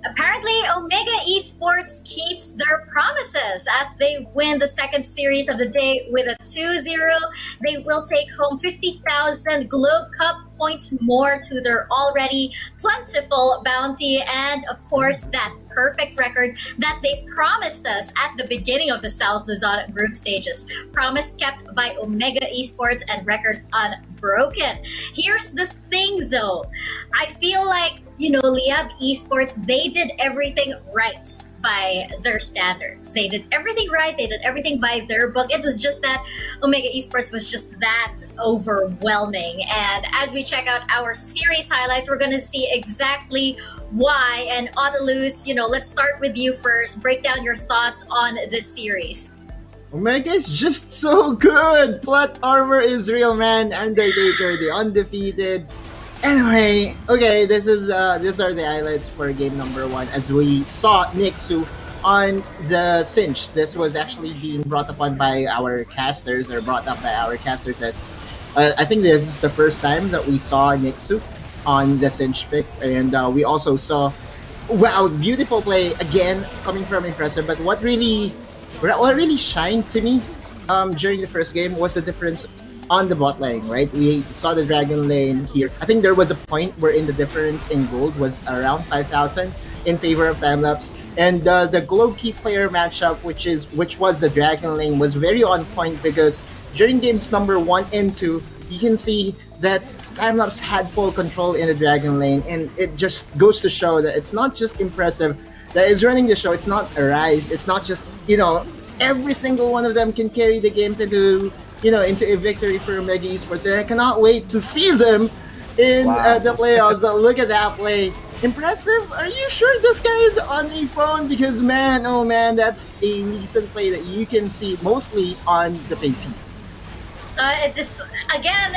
Apparently, Omega Esports keeps their promises as they win the second series of the day with a 2-0. They will take home 50,000 Globe Cup points more to their already plentiful bounty, and of course that perfect record that they promised us at the beginning of the South Luzon group stages. Promise kept by Omega Esports and record unbroken. Here's the thing though, I feel like, Liyab Esports, they did everything right by their standards. They did everything right. They did everything by their book. It was just that Omega Esports was just that overwhelming. And as we check out our series highlights, we're going to see exactly why. And Autaluz, let's start with you first. Break down your thoughts on this series. Omega is just so good. Plot armor is real, man. Undertaker, the undefeated. Anyway, okay, these are the highlights for game number 1 as we saw Nixu on the cinch. This was actually being brought upon by our casters, or brought up by our casters. That's I think this is the first time that we saw Nixu on the cinch pick, and we also saw beautiful play again coming from Impressive. But what really shined to me during the first game was the difference on the bot lane, right? We saw the Dragon lane here. I think there was a point wherein the difference in gold was around 5,000 in favor of Timelapse, and the Globe Key player matchup, which was the Dragon lane, was very on point, because during games number 1 and 2, you can see that Timelapse had full control in the Dragon lane, and it just goes to show that it's not just Impressive that is running the show. It's not Arise. It's not just every single one of them can carry the games into a victory for Omega Esports, and I cannot wait to see them in the playoffs. But look at that play. Impressive? Are you sure this guy is on a phone? Because man, oh man, that's a decent play that you can see mostly on the PC. This again,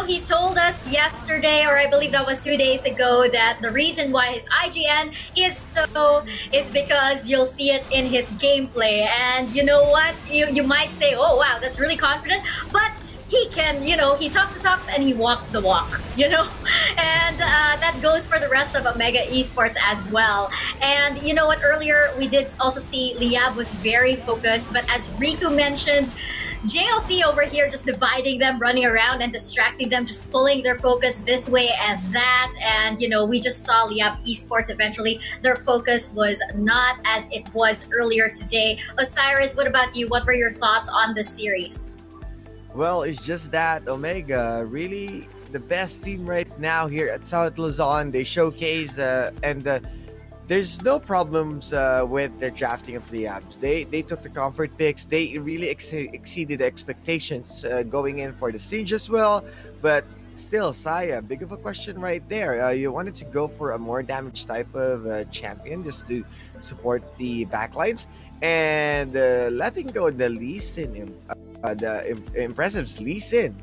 he told us yesterday, or I believe that was 2 days ago, that the reason why his IGN is because you'll see it in his gameplay. And you know what? You might say, oh wow, that's really confident, but he can, he talks the talks and he walks the walk, and that goes for the rest of Omega Esports as well. And you know what? Earlier we did also see Liyab was very focused, but as Riku mentioned, JLC over here just dividing them, running around and distracting them, just pulling their focus this way and that. And, we just saw Liyab Esports eventually. Their focus was not as it was earlier today. Osiris, what about you? What were your thoughts on this series? Well, it's just that Omega really the best team right now here at South Luzon. They showcase and there's no problems with their drafting of Leabs. They took the comfort picks. They really exceeded expectations going in for the siege as well. But still, Saya, big of a question right there. You wanted to go for a more damage type of champion just to support the backlines, and letting go the Lee Sin, the impressive Lee Sin.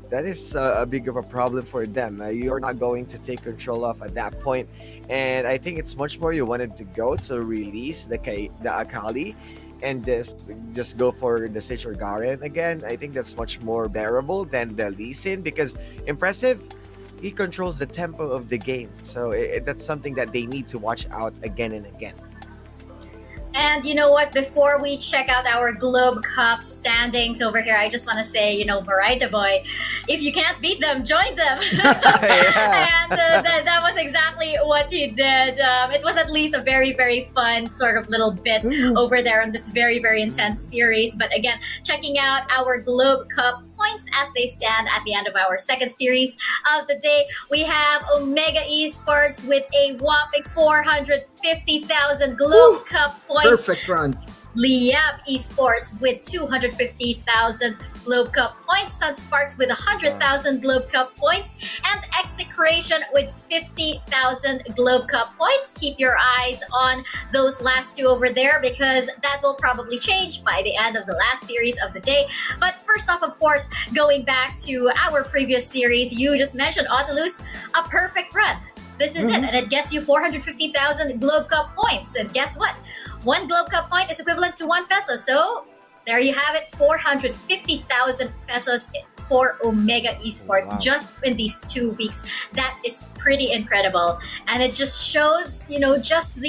That is a big of a problem for them. You're not going to take control of at that point. And I think it's much more you wanted to go to release the Akali and just go for the Sage or Garen again. I think that's much more bearable than the Lee Sin, because impressive, he controls the tempo of the game. So that's something that they need to watch out again and again. And you know what? Before we check out our Globe Cup standings over here, I just want to say, Barita Boy, if you can't beat them, join them. And that was exactly what he did. It was at least a very, very fun sort of little bit over there in this very, very intense series. But again, checking out our Globe Cup points as they stand at the end of our second series of the day. We have Omega Esports with a whopping 450,000 Globe Cup points. Perfect run. Liyab Esports with 250,000 Globe Cup points, Sunsparks with 100,000 Globe Cup points, and Execration with 50,000 Globe Cup points. Keep your eyes on those last two over there, because that will probably change by the end of the last series of the day. But first off, of course, going back to our previous series, you just mentioned Autolus, a perfect run. This is it, and it gets you 450,000 Globe Cup points. And guess what? One Globe Cup point is equivalent to 1 peso. So there you have it, 450,000 pesos for Omega Esports just in these 2 weeks. That is pretty incredible, and it just shows, just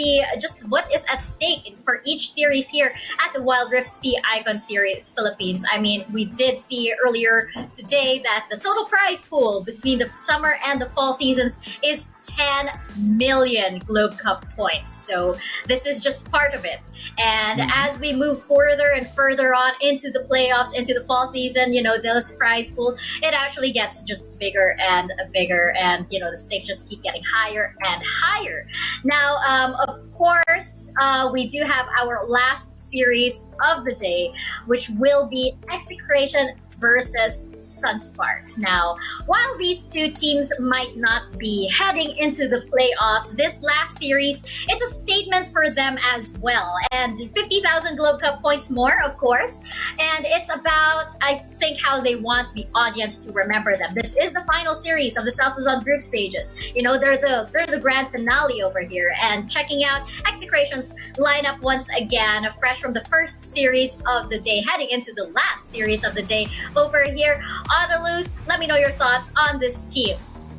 what is at stake for each series here at the Wild Rift Sea Icon Series Philippines. I mean, we did see earlier today that the total prize pool between the summer and the fall seasons is 10 million Globe Cup points. So this is just part of it. And as we move further and further on into the playoffs, into the fall season, those prize pool, it actually gets just bigger and bigger, and the stakes just keep getting higher and higher. Now, of course, we do have our last series of the day, which will be Execration versus Sunsparks. Now, while these two teams might not be heading into the playoffs, this last series, it's a statement for them as well. And 50,000 Globe Cup points more, of course. And it's about, I think, how they want the audience to remember them. This is the final series of the South Luzon group stages. They're the grand finale over here. And checking out Execration's lineup once again, fresh from the first series of the day, heading into the last series of the day over here. Autolus, let me know your thoughts on this team.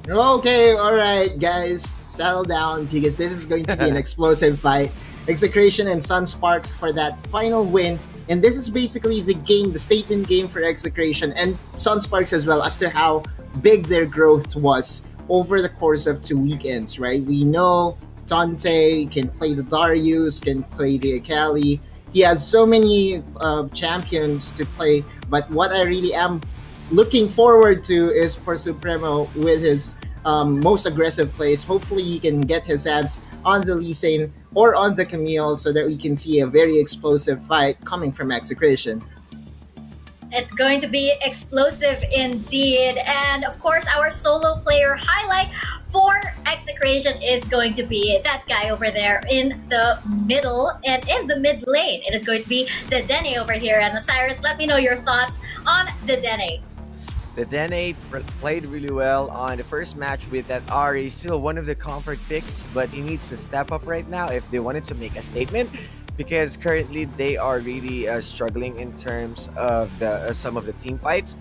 Okay, all right, guys, settle down, because this is going to be an explosive fight. Execration and Sunsparks for that final win. And this is basically the statement game for Execration and Sunsparks as well, as to how big their growth was over the course of 2 weekends, right? We know Dante can play the Darius, can play the Akali. He has so many champions to play, but what I really am looking forward to is for Supremo with his most aggressive plays. Hopefully he can get his hands on the Lee Sin or on the Camille, so that we can see a very explosive fight coming from Execration. It's going to be explosive indeed. And of course, our solo player highlight for Execration is going to be that guy over there in the middle and in the mid lane. It is going to be Dedenne over here. And Osiris, let me know your thoughts on Dedenne. The Dene played really well on the first match with that Ari. Still one of the comfort picks, but he needs to step up right now if they wanted to make a statement, because currently they are really struggling in terms of the some of the team fights.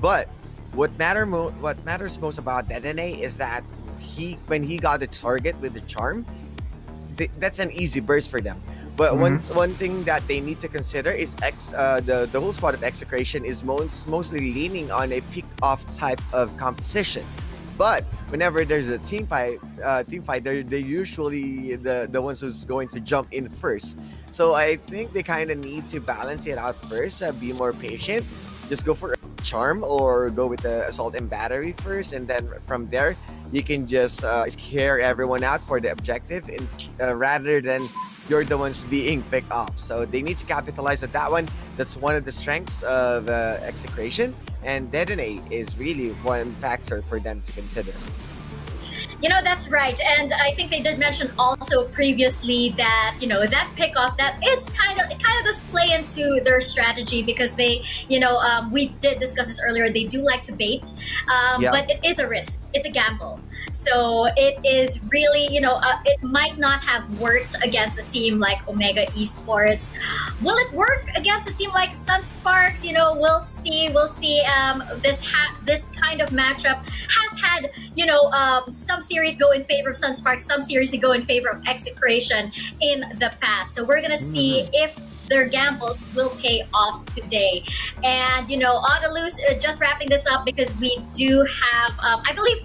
But what matters most about Dedenne is that when he got a target with the charm, that's an easy burst for them. But one thing that they need to consider is the whole squad of Execration is mostly leaning on a pick-off type of composition. But whenever there's a team fight, they're usually the ones who's going to jump in first. So I think they kind of need to balance it out first, be more patient, just go for a charm or go with the assault and battery first, and then from there you can just scare everyone out for the objective, rather than you're the ones being picked off. So they need to capitalize on that one. That's one of the strengths of Execration, and Dedenne is really one factor for them to consider. You know, that's right. And I think they did mention also previously that, you know, that pickoff, that is kind of does play into their strategy, because they, you know, we did discuss this earlier, they do like to bait, but it is a risk. It's a gamble. So it is really, you know, it might not have worked against a team like Omega Esports. Will it work against a team like Sunsparks? You know, we'll see. This kind of matchup has had, you know, some series go in favor of Sunsparks, some series to go in favor of Execration in the past. So we're gonna see if their gambles will pay off today. And, you know, Audaluz, just wrapping this up, because we do have, I believe,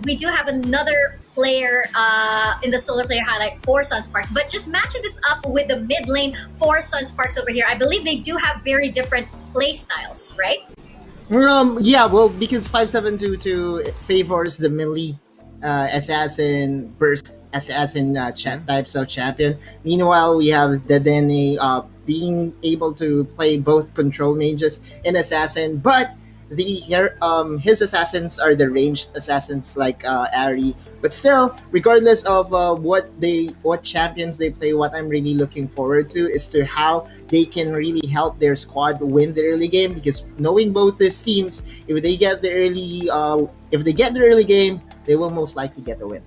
we do have another player in the solo player highlight for Sunsparks. But just matching this up with the mid lane for Sunsparks over here, I believe they do have very different play styles, right? Yeah, well, because 5722 favors the melee assassin burst assassin types of champion. Meanwhile, we have Dedenne being able to play both control mages and assassin, but his assassins are the ranged assassins like Ari. But still, regardless of what champions they play, what I'm really looking forward to is to how they can really help their squad win the early game. Because knowing both these teams, if they get the early game, they will most likely get the win.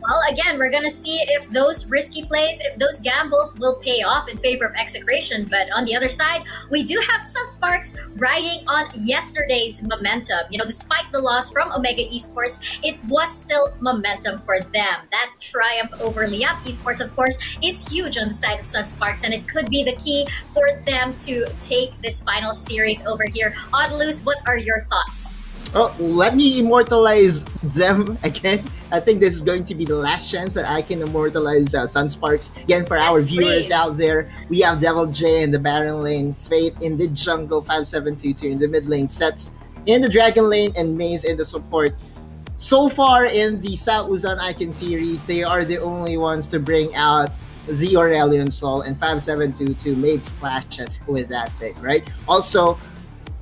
Well, again, we're going to see if those risky plays, if those gambles will pay off in favor of Execration. But on the other side, we do have Sunsparks riding on yesterday's momentum. You know, despite the loss from Omega Esports, it was still momentum for them. That triumph over Liyab Esports, of course, is huge on the side of Sunsparks, and it could be the key for them to take this final series over here. Audaluz, what are your thoughts? Oh, let me immortalize them again. I think this is going to be the last chance that I can immortalize Sunsparks. Again, for our viewers out there, we have Devil J in the Baron lane, Fate in the jungle, 5722 in the mid lane, Sets in the Dragon lane, and Maze in the support. So far in the South Luzon Icon series, they are the only ones to bring out the Aurelion Soul, and 5722 made splashes with that pick, right? Also,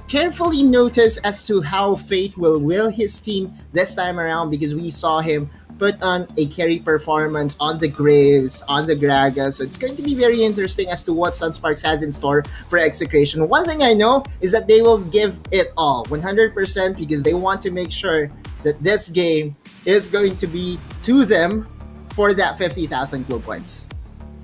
carefully notice as to how Fate will his team this time around, because we saw him put on a carry performance on the Graves, on the Graga. So it's going to be very interesting as to what Sunsparks has in store for Execration. One thing I know is that they will give it all, 100%, because they want to make sure that this game is going to be to them for that 50,000 glow points.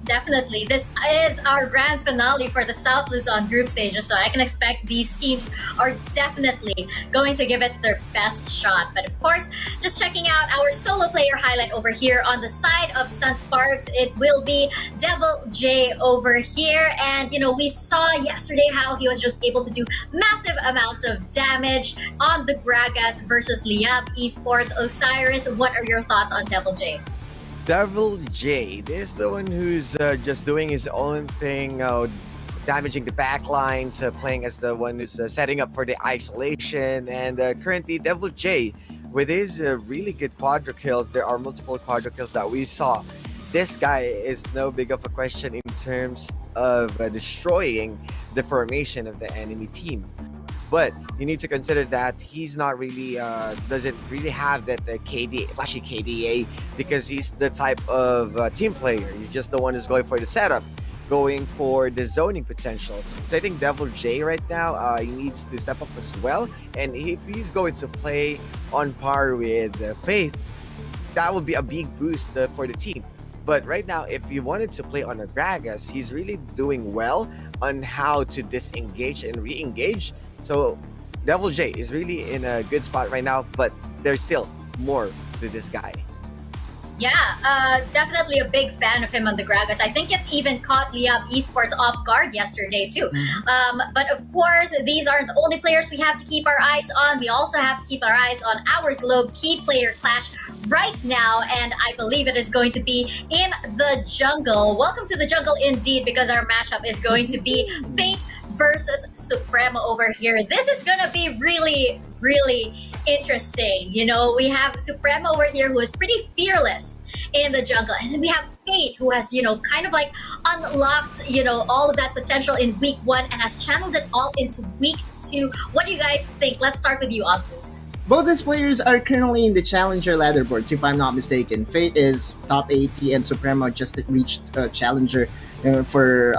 Definitely. This is our grand finale for the South Luzon group stages, so I can expect these teams are definitely going to give it their best shot. But of course, just checking out our solo player highlight over here on the side of Sunsparks, it will be Devil J over here. And, you know, we saw yesterday how he was just able to do massive amounts of damage on the Gragas versus Liyab Esports. Osiris, what are your thoughts on Devil J? Devil J, this is the one who's just doing his own thing, damaging the backlines, playing as the one who's setting up for the isolation. And currently, Devil J, with his really good quadra kills, there are multiple quadra kills that we saw. This guy is no big of a question in terms of destroying the formation of the enemy team. But you need to consider that he's not really doesn't really have that flashy KDA, because he's the type of team player. He's just the one who's going for the setup, going for the zoning potential. So I think Devil J right now, he needs to step up as well. And if he's going to play on par with Faith, that would be a big boost for the team. But right now, if you wanted to play on a Gragas, he's really doing well on how to disengage and re-engage. So Devil J is really in a good spot right now, but there's still more to this guy. Yeah, definitely a big fan of him on the Gragas. I think it even caught Liyab Esports off guard yesterday too. But of course, these aren't the only players we have to keep our eyes on. We also have to keep our eyes on our Globe key player clash right now, and I believe it is going to be in the jungle. Welcome to the jungle indeed, because our matchup is going to be Fate versus Supremo over here. This is gonna be really, really interesting. You know, we have Supremo over here who is pretty fearless in the jungle, and then we have Fate who has, you know, kind of like unlocked, you know, all of that potential in week 1 and has channeled it all into week 2. What do you guys think? Let's start with you, Atlus. Both these players are currently in the Challenger leaderboards, if I'm not mistaken. Fate is top 80 and Supremo just reached Challenger for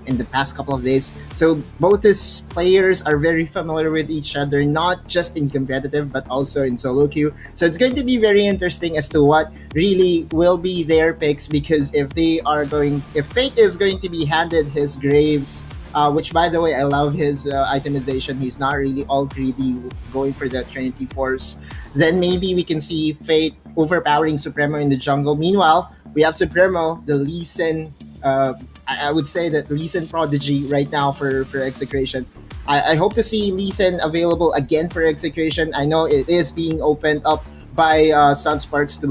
in the past couple of days. So both these players are very familiar with each other, not just in competitive but also in solo queue. So it's going to be very interesting as to what really will be their picks, because if Fate is going to be handed his Graves, which by the way, I love his itemization. He's not really all greedy, going for the Trinity Force. Then maybe we can see Fate overpowering Supremo in the jungle. Meanwhile, we have Supremo, the Lee Sin, I would say that Lee Sin prodigy right now for Execration. I hope to see Lee Sin available again for Execration. I know it is being opened up by Sunsparks to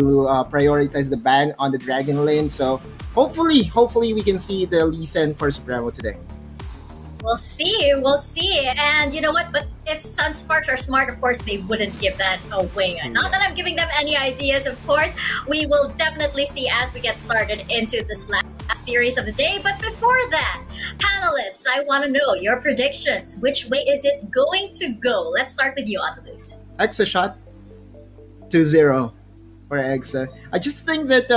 prioritize the ban on the Dragon lane. So hopefully we can see the Lee Sin for Supremo today. We'll see. And you know what? But if Sunsparks are smart, of course, they wouldn't give that away. Not that I'm giving them any ideas, of course. We will definitely see as we get started into this last series of the day. But before that, panelists, I want to know your predictions. Which way is it going to go? Let's start with you, Atlus. Exa shot 2-0 for Exa. I just think that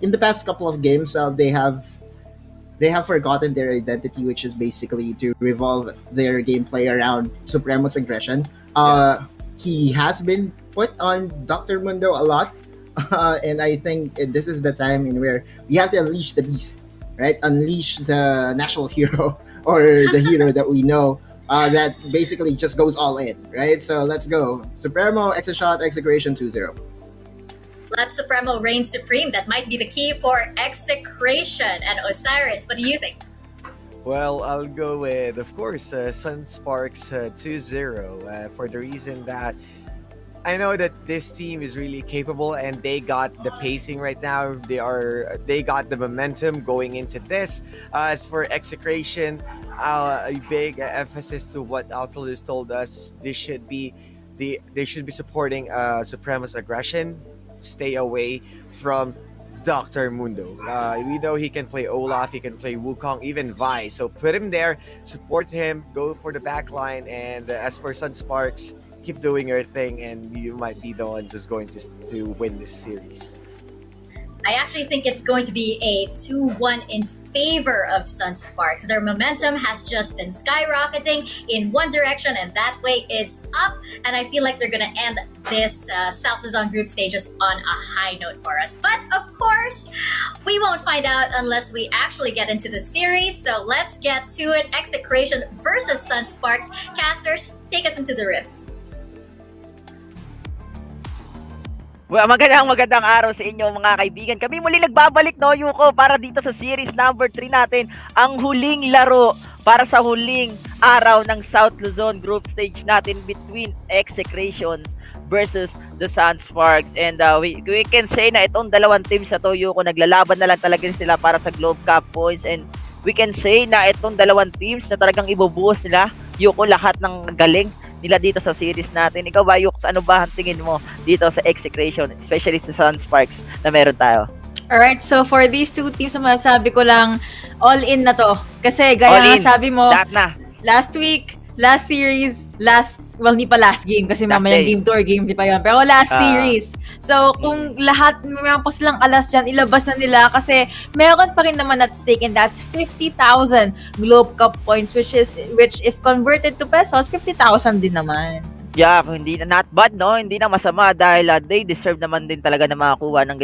in the past couple of games, they have forgotten their identity, which is basically to revolve their gameplay around Supremo's aggression. He has been put on Dr. Mundo a lot, and I think this is the time in where we have to unleash the beast, right? Unleash the national hero, or the hero that we know, that basically just goes all in, right? So let's go. Supremo, Exa shot, Execration 2-0. Let Supremo reign supreme. That might be the key for Execration. And Osiris, what do you think? Well, I'll go with, of course, Sunsparks 2-0 for the reason that I know that this team is really capable and they got the pacing right now. They got the momentum going into this. As for Execration, a big emphasis to what Altalus told us. They should be supporting Supremo's aggression. Stay away from Dr. Mundo. We know he can play Olaf, he can play Wukong, even Vi. So put him there, support him, go for the back line. And as for Sunsparks, keep doing your thing, and you might be the ones who's going to win this series. I actually think it's going to be a 2-1 in favor of Sunsparks. Their momentum has just been skyrocketing in one direction, and that way is up. And I feel like they're going to end this South Luzon group stages on a high note for us. But of course, we won't find out unless we actually get into the series. So let's get to it. Execration versus Sunsparks. Casters, take us into the rift. Well, magandang araw sa inyo mga kaibigan. Kami muli nagbabalik, no, Yuko, para dito sa series number 3 natin. Ang huling laro para sa huling araw ng South Luzon group stage natin between Execrations versus the Sunsparks. And we can say na itong dalawang teams na to, Yuko, naglalaban na lang talaga sila para sa Globe Cup points. And we can say na itong dalawang teams na talagang ibubuhos nila, Yuko, lahat ng galing nila dito sa series natin. Ikaw ba, Yuk, ano ba ang tingin mo dito sa Execration, especially sa Sunsparks na meron tayo? Alright, so for these two teams, masasabi ko lang all in na to. Kasi gaya nga sabi mo, last week, last series, hindi pa last game kasi Last mamaya day. game 2 or game 3 pa yun. Pero last Ah. series. So, kung lahat, meron pa silang alas dyan, ilabas na nila kasi meron pa rin naman at stake and that's 50,000 Globe Cup points which if converted to pesos, 50,000 din naman. Yeah, hindi na not bad, no? Hindi na masama dahil they deserve naman din talaga na makakuha ng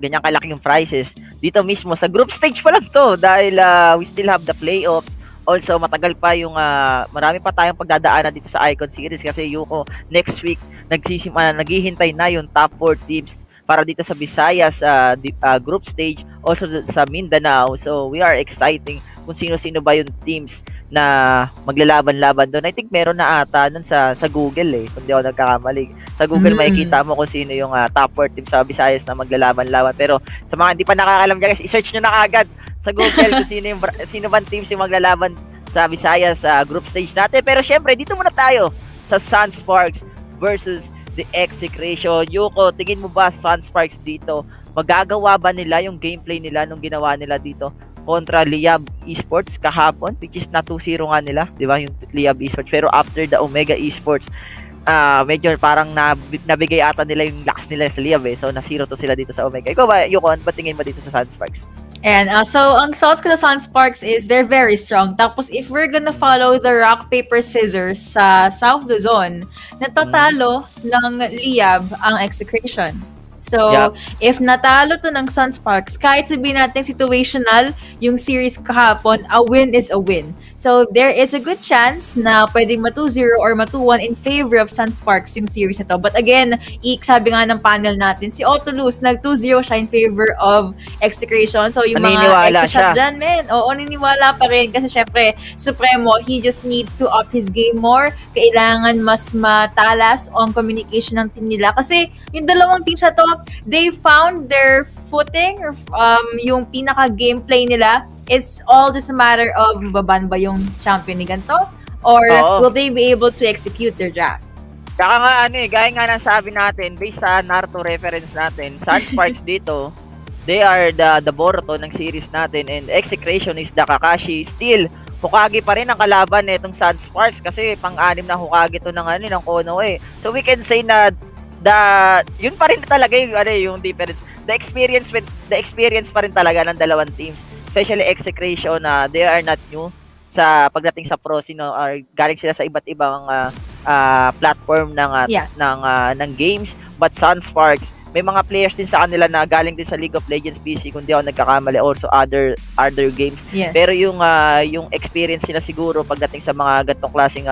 ganyang kalaking prizes. Dito mismo sa group stage pa lang to dahil we still have the playoffs. Also, matagal pa yung marami pa tayong pagdadaanan dito sa Icon Series kasi Yuko, next week naghihintay na yung top 4 teams para dito sa Visayas group stage, also sa Mindanao. So, we are exciting kung sino-sino ba yung teams na maglalaban-laban doon. I think meron na ata nun sa Google kung di ako nagkakamali. Sa Google makikita mo kung sino yung top 4 teams sa Visayas na maglalaban-laban. Pero sa mga hindi pa nakakalam dyan guys, i-search nyo na agad sa Google kung sino bang teams yung maglalaban sa Visayas group stage natin. Pero syempre, dito muna tayo sa Sunsparks versus the Execration. Yuko, tingin mo ba Sunsparks dito, magagawa ba nila yung gameplay nila nung ginawa nila dito kontra Leab Esports kahapon, which is na 2-0 nga nila, di ba, yung Leab Esports. Pero after the Omega Esports, medyo parang nabigay ata nila yung lakas nila sa Leab So na 0-2 sila dito sa Omega. Ikaw ba, Yuko, ano ba tingin mo dito sa Sunsparks? And so, ang thoughts ko sa Sunsparks is they're very strong. Tapos, if we're gonna follow the rock, paper, scissors sa South Luzon, natatalo ng Leab ang Execration. So, if natalo to ng Sunsparks, kahit sabihin natin situational yung series kahapon, a win is a win. So, there is a good chance na pwedeng ma-2-0 or ma-2-1 in favor of Sunsparks yung series na to. But again, sabi nga ng panel natin, si Otto Luz, nag-2-0 siya in favor of Execration. So, yung mga exa-shot dyan, men, niniwala pa rin. Kasi syempre, Supremo, he just needs to up his game more. Kailangan mas matalas ang communication ng team nila. Kasi yung dalawang teams na to, they found their footing, or yung pinaka-gameplay nila. It's all just a matter of baban ba yung champion ni ganito? Or will they be able to execute their draft? Kaka nga gaya nga ng sabi natin, based sa Naruto reference natin, Sunsparks dito, they are the Boruto ng series natin and Execration is the Kakashi. Still, Hokage pa rin ang kalaban nitong Sunsparks kasi pang-anim na Hokage to ng Konoe. So we can say na yun pa rin talaga yung difference. The experience pa rin talaga ng dalawang teams. Especially Execration na they are not new sa pagdating sa pros, or galing sila sa iba't ibang platform ng games. But Sunsparks, may mga players din sa kanila na galing din sa League of Legends PC kung di ako nagkakamali, also other games. Yes. Pero yung experience nila siguro pagdating sa mga ganitong klaseng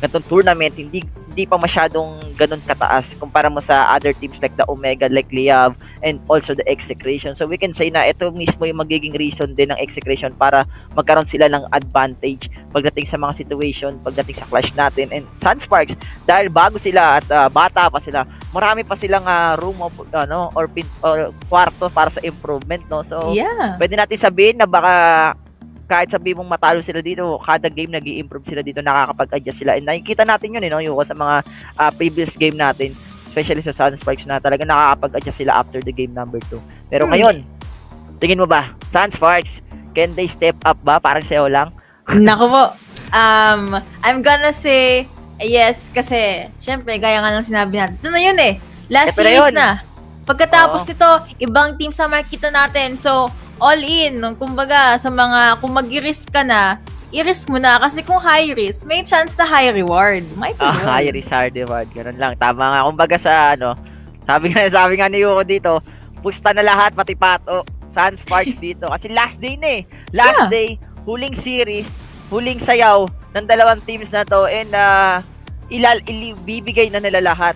ganitong tournament, hindi pa masyadong ganun kataas kumpara mo sa other teams like the Omega, like Liyab, and also the Execration. So we can say na ito mismo yung magiging reason din ng Execration para magkaroon sila ng advantage pagdating sa mga situation, pagdating sa clash natin. And Sunsparks, dahil bago sila at bata pa sila, marami pa silang room of, or kwarto para sa improvement, no? So pwede natin sabihin na baka kahit sabihin mong matalo sila dito, kada game nag-i-improve sila dito, nakakapag-adjust sila. And nakikita natin yun, yung sa mga previous game natin, especially sa Sunsparks na talaga nakakapag-adjust sila after the game number 2. Pero ngayon, tingin mo ba, Sunsparks, can they step up ba? Parang sayo lang? Naku po. I'm gonna say yes kasi, syempre, gaya nga ng sinabi natin. Ito na yun Last series na. Pagkatapos nito, ibang team sa makikita natin. So, all in, kumbaga, kung mag-risk ka na, i-risk mo na. Kasi kung high risk, may chance na high reward. Might as well. High risk, high reward. Ganun lang. Tama nga. Kumbaga sa, sabi nga ni Yuko dito, pusta na lahat, pati Pato. Sunsparks dito. Kasi last day na Last day, huling series, huling sayaw ng dalawang teams na to. And, bibigay na nila lahat.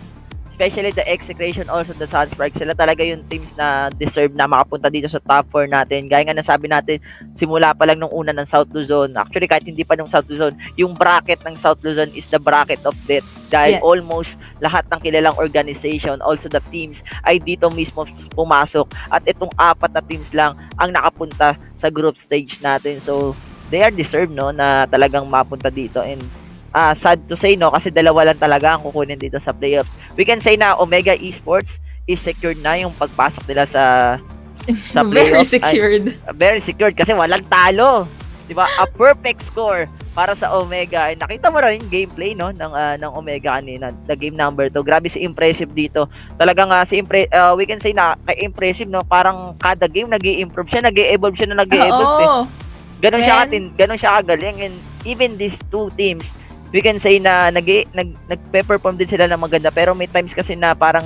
Especially the Execration, also the Sunsparks, sila talaga yung teams na deserve na makapunta dito sa top 4 natin. Gaya nga nasabi natin, simula pa lang nung una ng South Luzon. Actually, kahit hindi pa nung South Luzon, yung bracket ng South Luzon is the bracket of death. Dahil almost lahat ng kilalang organization, also the teams, ay dito mismo pumasok. At itong 4 na teams lang ang nakapunta sa group stage natin. So, they are deserved, na talagang mapunta dito. And sad to say, kasi dalawa lang talaga ang kukunin dito sa playoffs. We can say na Omega Esports is secured na yung pagpasok nila sa playoffs. Very secured. Very secured kasi walang talo. 'Di ba? A perfect score para sa Omega. And nakita mo rin yung gameplay no ng Omega kanina, the game number 2. Grabe si impressive dito. Talagang we can say na impressive no, parang kada game nag-i-improve siya, nag-e-evolve siya na nag-e-evolve. Ganun siya kagaling. And even these two teams, we can say na nagpe-perform din sila ng maganda, pero may times kasi na parang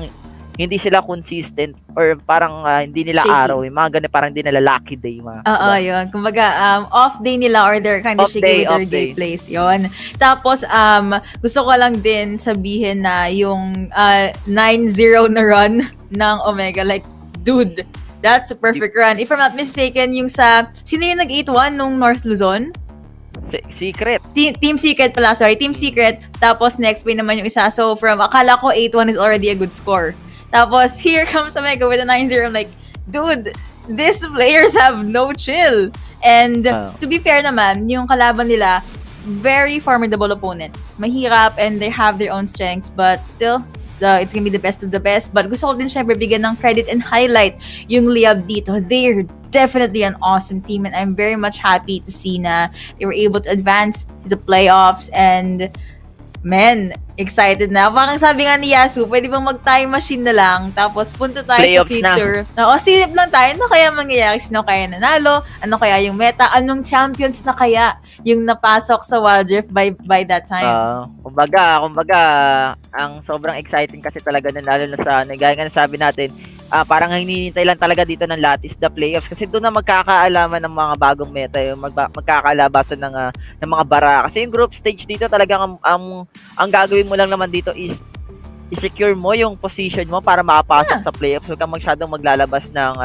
hindi sila consistent or parang hindi nila Shaky. araw. Yung mga ganun, parang hindi nila lucky day. Yun. Kumbaga, off day nila or they're kind of shaky with their gameplays. Yun. Tapos, gusto ko lang din sabihin na yung 9-0 na run ng Omega, like, dude, that's a perfect run. If I'm not mistaken, yung sino yung nag-8-1 nung North Luzon? Secret. Team Secret pala, sorry. Team Secret. Tapos, next play naman yung isa. So, akala ko 8-1 is already a good score. Tapos, here comes Omega with a 9-0. I'm like, dude, these players have no chill. And, to be fair naman, yung kalaban nila, very formidable opponents. Mahirap and they have their own strengths. But still, it's gonna be the best of the best. But gusto ko din syempre bigyan ng credit and highlight yung Leab dito. They're definitely an awesome team. And I'm very much happy to see na they were able to advance to the playoffs. And, man, excited na. Parang sabi nga ni Yasu, pwede bang mag-time machine na lang, tapos punta tayo Playoffs sa future. Oo, silip lang tayo. Ano kaya mangyayari? Sino kaya nanalo? Ano kaya yung meta? Anong champions na kaya yung napasok sa Wild Rift by that time? Kumbaga, ang sobrang exciting kasi talaga na lalo na sa, gaya nga sabi natin, parang hinihintay lang talaga dito ng lahat is the playoffs kasi doon na magkakaalaman ng mga bagong meta, yung magkakalabasan ng mga bara. Kasi yung group stage dito talagang ang gagawin mo lang naman dito is i-secure mo yung position mo para makapasok sa playoffs. Huwag kang masyadong maglalabas ng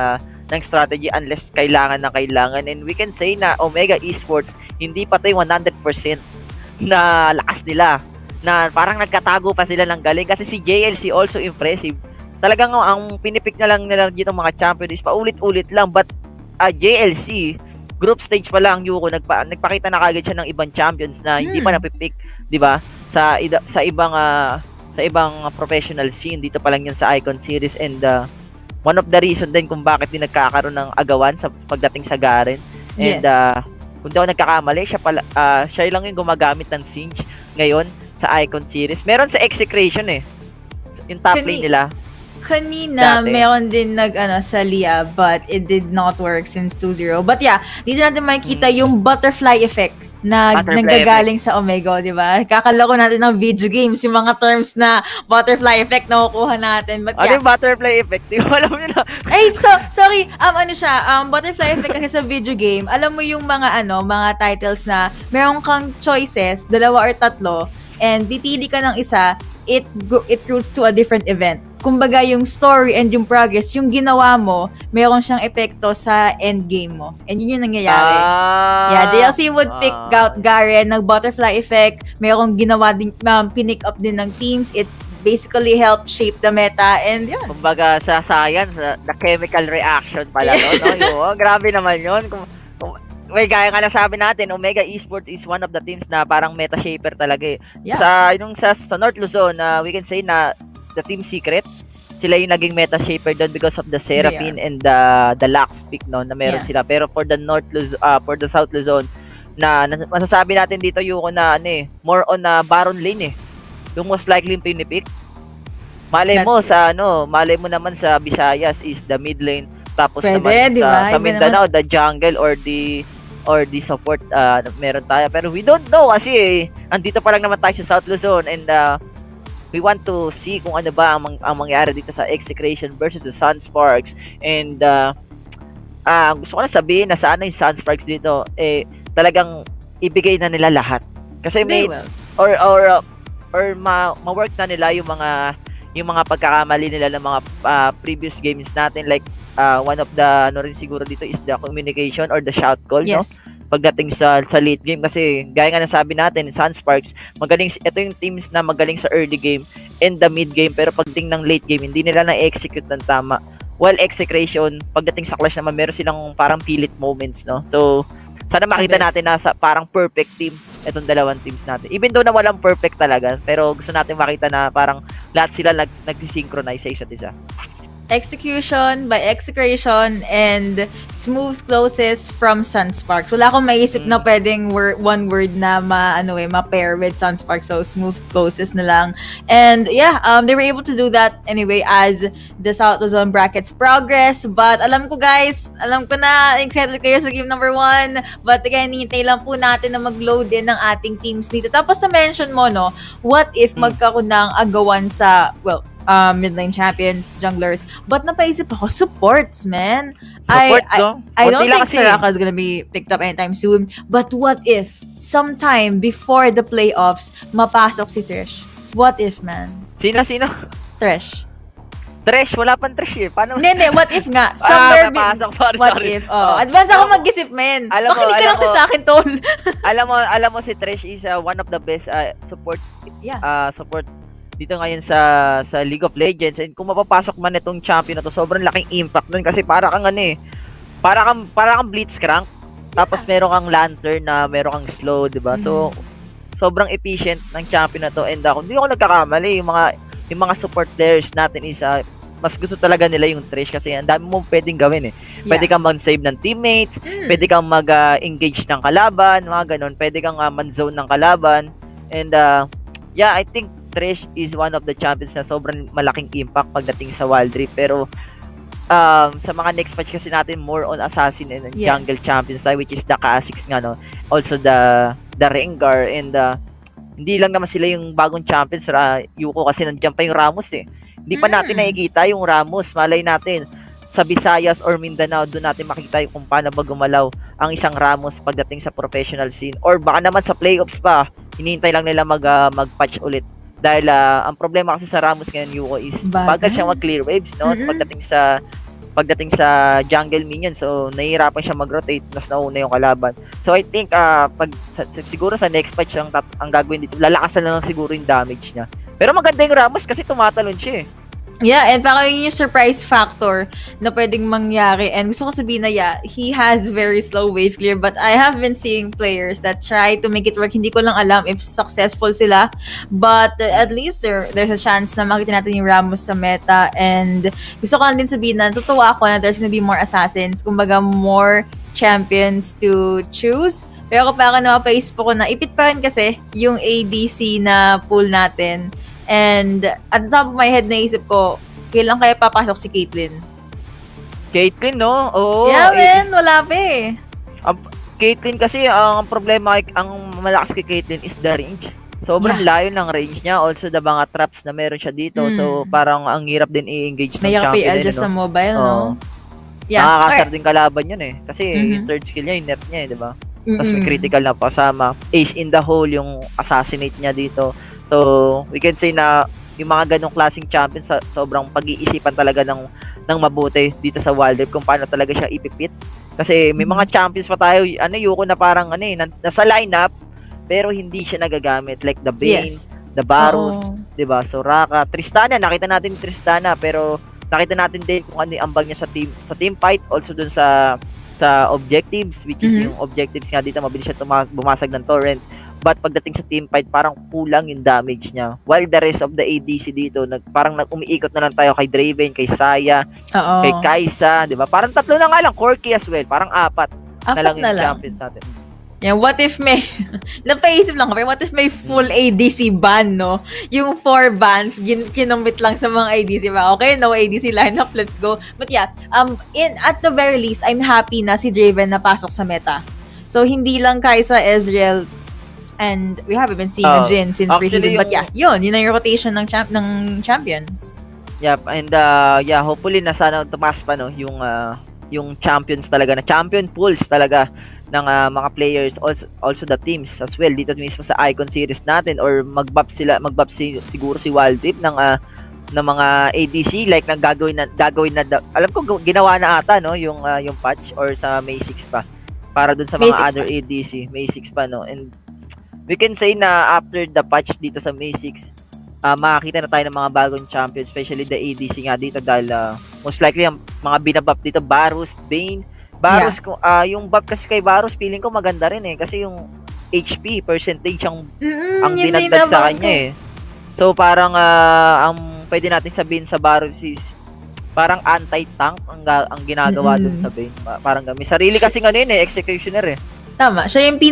strategy unless kailangan na kailangan. And we can say na Omega Esports hindi pa tayo 100% na lakas nila, na parang nagkatago pa sila ng galing kasi si JLC also impressive. Talagang ang pinipik na lang nila dito mga champion is paulit-ulit lang, but JLC group stage pa lang Yuko nagpakita na kagad siya ng ibang champions na hindi pa napipick, 'di ba? Sa ibang professional scene dito pa lang 'yan sa Icon series. And one of the reason din kung bakit din nagkakaroon ng agawan sa pagdating sa Garen. And kung di ako nagkakamali, siya lang yung gumagamit ng Singe ngayon sa Icon series. Meron sa Execration yung top lane nila. Kanina, meron din sa Liyab, but it did not work since 2-0. But yeah, dito natin makikita yung butterfly effect na nanggagaling sa Omega, di ba? Kakalaro natin ng video games, yung mga terms na butterfly effect na kukuha natin. But yeah. Ano yung butterfly effect? Di ba alam nyo na? Ay, sorry. Butterfly effect kasi sa video game, alam mo yung mga titles na meron kang choices, 2 or 3, and pipili ka ng isa, it routes to a different event. Kumbaga, yung story and yung progress, yung ginawa mo, meron siyang epekto sa end game mo. And yun yung nangyayari. JLC would pick out Garen, nag-butterfly effect, merong ginawa din, pinick up din ng teams. It basically helped shape the meta, and yun. Kumbaga, sa science, the chemical reaction pala, no? Grabe naman yun. Gaya nga nasabi natin, Omega Esports is one of the teams na parang meta shaper talaga . Yeah. Sa North Luzon, we can say na the Team Secret, sila yung naging meta shaper doon because of the Seraphine and the Lux pick na meron sila. Pero for the for the South Luzon, na masasabi natin dito Yuko na more on Baron lane yung most likely yung pinipick. Malay mo naman sa Visayas is the mid lane, tapos naman sa Mindanao the jungle or the support meron tayo. Pero we don't know kasi andito pa lang naman tayo sa South Luzon, and we want to see kung ano ba ang mangyari dito sa Execration versus the Sunsparks. And gusto ko na sabihin na sana yung Sunsparks dito talagang ibigay na nila lahat. Kasi ma-work na nila yung mga pagkakamali nila ng mga previous games natin, like one of the rin siguro dito is the communication or the shout call, no? Pagdating sa late game, kasi gaya nga nasabi natin, Sunsparks, ito yung teams na magaling sa early game and the mid game, pero pagdating ng late game, hindi nila na-execute ng tama. While Execration, pagdating sa clash naman, meron silang parang pilit moments, no? So, sana makita natin na parang perfect team itong dalawang teams natin. Even though na walang perfect talaga, pero gusto natin makita na parang lahat sila nag-synchronize sa isa't isa. Execution by Execration, and Smooth Closes from Sunsparks. Wala akong maisip na pwedeng one word na ma-pair with Sunsparks. So, Smooth Closes na lang. And yeah, they were able to do that anyway as the South Luzon brackets progress. But alam ko na excited kayo sa game number 1. But again, hintay lang po natin na mag-load din ng ating teams dito. Tapos na-mention mo, no, what if magkakunang agawan sa, mid lane champions, junglers, but napaisip ako, supports, man. I don't think Soraka is gonna be picked up anytime soon, but what if sometime before the playoffs mapasok si Trish? What if, man? Sino? Trish. Wala pang Trish eh. Paano? Hindi, what if nga? What if? Advance ako mag-isip, man. Baka hindi ka lang sa akin, tol. alam mo si Trish is one of the best support dito ngayon sa League of Legends, and kung mapapasok man itong champion na to, sobrang laking impact nun kasi para kang para kang Blitzcrank, tapos meron kang Lantern na meron kang slow, di ba? So sobrang efficient ng champion na to, and hindi ako nagkakamali, yung mga support players natin is mas gusto talaga nila yung Thresh kasi ang dami mong pwedeng gawin eh. Pwede kang mag-save ng teammates, pwede kang mag-engage ng kalaban, mga ganun, pwede kang man-zone ng kalaban, and I think Thresh is one of the champions na sobrang malaking impact pagdating sa Wild Rift. Pero sa mga next match kasi natin, more on assassin and jungle champions tayo, which is the Kha'Zix nga, no? Also the Rengar, and hindi lang naman sila yung bagong champions sa Yuko kasi nandiyan pa yung Ramos eh. Hindi pa natin nakikita yung Ramos. Malay natin sa Visayas or Mindanao, doon natin makikita yung kung paano ba gumalaw ang isang Ramos pagdating sa professional scene, or baka naman sa playoffs pa hinihintay lang nila mag-patch ulit. Dahil ang problema kasi sa Ramos ngayon, Yuko, is bagal siyang mag-clear waves, no? Pagdating sa jungle minion, so nahihirapan siya mag-rotate, mas nauna yung kalaban. So I think siguro sa next patch ang gagawin dito, lalakasan lang siguro yung damage niya. Pero maganda yung Ramos kasi tumatalon siya eh. Yeah, and parang yun yung surprise factor na pwedeng mangyari. And gusto ko sabihin na, he has very slow wave clear, but I have been seeing players that try to make it work. Hindi ko lang alam if successful sila, but at least there's a chance na makita natin yung Ramos sa meta. And gusto ko lang din sabihin na natutuwa ako na there's gonna be more assassins, kumbaga more champions to choose. Pero kapag napapaisip ko na ipit pa rin kasi yung ADC na pool natin. And at the top of my head, naisip ko, kailan kaya papasok si Caitlyn? Caitlyn, no? Oo. Yeah, man. Wala pa eh. Caitlyn kasi, ang problema, ang malakas kay Caitlyn is the range. Sobrang layo ng range niya. Also, the mga traps na meron siya dito. So, parang ang hirap din i-engage ng champion. May adjust sa mobile, no? Yeah. Nakakasar din kalaban yun eh. Kasi yung third skill niya, yung net niya eh, di ba? Tapos may critical na pasama. Ace in the hole yung assassinate niya dito. So, we can say na yung mga ganong klaseng champion sobrang pag-iisipan talaga ng mabuti dito sa Wild Rift kung paano talaga siya ipipit. Kasi may mga champions pa tayo, Yuko, na parang nasa lineup pero hindi siya nagagamit, like the Bane, the Varus, 'di ba? Soraka, Tristana, nakita natin Tristana, pero nakita natin din kung ano yung ambag niya sa team fight, also dun sa objectives, which is yung objectives nga dito, mabilis siya bumasag ng torrents. But pagdating sa team fight, parang kulang yung damage niya. While the rest of the ADC dito, parang umiikot na lang tayo kay Draven, kay Saya, kay Kai'Sa, di ba? Parang 3 na nga lang, Corki as well. Parang 4 na lang yung champions natin. Yeah, what if may, napaisip lang kami, what if may full ADC ban, no? Yung 4 bans, kinumit lang sa mga ADC ba? Okay, no ADC lineup, let's go. But yeah, at the very least, I'm happy na si Draven napasok sa meta. So, hindi lang Kai'Sa, Ezreal, and we haven't been seeing a Jhin since preseason. But yeah, yun yung rotation ng champions. Yep, and hopefully na sana tumaas pa, no, yung champions talaga, na champion pools talaga ng mga players, also the teams as well dito mismo sa Icon series natin, or mag-buff siguro si Wild Rift ng mga ADC, like gagawin na alam ko ginawa na ata, no, yung patch, or sa May 6 pa para dun sa mga other ADC, May 6 pa, no. And we can say na after the patch dito sa May 6, makakita na tayo ng mga bagong champions, especially the ADC nga dito, dahil most likely ang mga binabuff dito, Varus, Bane, yung buff kasi kay Varus, feeling ko maganda rin eh, kasi yung HP percentage ang dinagdag sa kanya eh. So parang ang pwede natin sabihin sa Varus is parang anti-tank ang ginagawa dun sa Vayne. Parang may sarili kasing executioner eh. Tama. Siya yung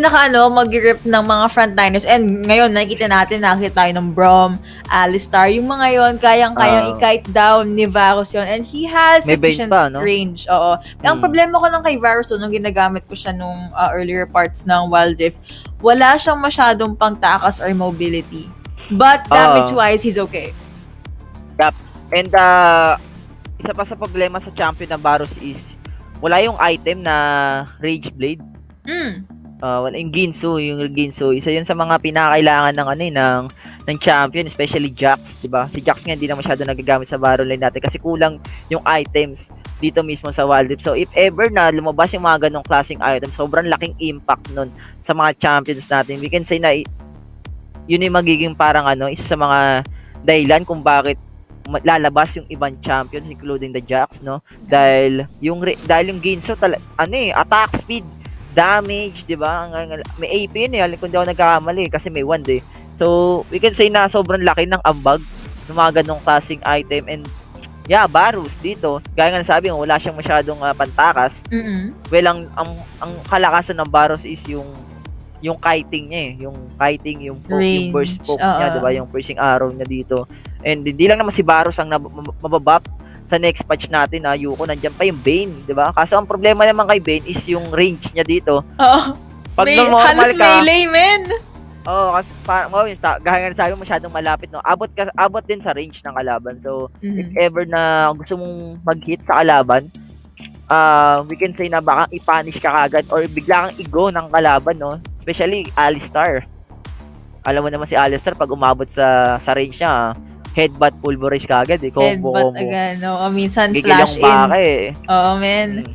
mag-rip ng mga frontliners. And ngayon, nakita tayo ng Braum, Alistar. Yung mga yon kayang-kayang i-kite down ni Varus yun. And he has May sufficient Vayne pa, no? range. Oo. Ang problema ko lang kay Varus, nung ginagamit ko siya nung earlier parts ng Wild Rift, wala siyang masyadong pangtakas or mobility. But damage-wise, he's okay. Yep. And isa pa sa problema sa champion na Varus is wala yung item na Rage Blade. Yung Ginsu, isa yun sa mga pinakailangan ng champion, especially Jax, 'di ba? Si Jax nga hindi na masyado nagagamit sa Baron lane natin kasi kulang yung items dito mismo sa Wild Rift. So if ever na lumabas yung mga ganong klaseng items, sobrang laking impact nun sa mga champions natin. We can say na yun yung magiging parang isa sa mga dahilan kung bakit lalabas yung ibang champions including the Jax, no? Dahil yung Ginsu attack speed, damage, 'di ba? May AP yun kung di ako nagkakamali kasi may wand eh. So, we can say na sobrang laki ng ambag ng mga ganong klaseng item. And Varus dito, gaya nga nasabi mo, wala siyang masyadong pantakas. Well, ang kalakasan ng Varus is yung kiting niya yung kiting, yung burst poke niya, 'di ba? Yung piercing arrow niya dito. And hindi lang naman si Varus ang mababap sa next patch natin Yuko, nandiyan pa yung Bane, 'di ba? Kaso ang problema naman kay Bane is yung range niya dito. Pag normal halos melee, men. Kasi gaya nga sabi masyadong malapit, no? Abot din sa range ng kalaban. So, if ever na gusto mong mag-hit sa kalaban, we can say na baka i-punish ka kagad or bigla kang i-go ng kalaban, no? Especially Alistar. Alam mo naman si Alistar pag umabot sa range niya, headbutt pulverize kagad Headbutt agad, no? Minsan flash in.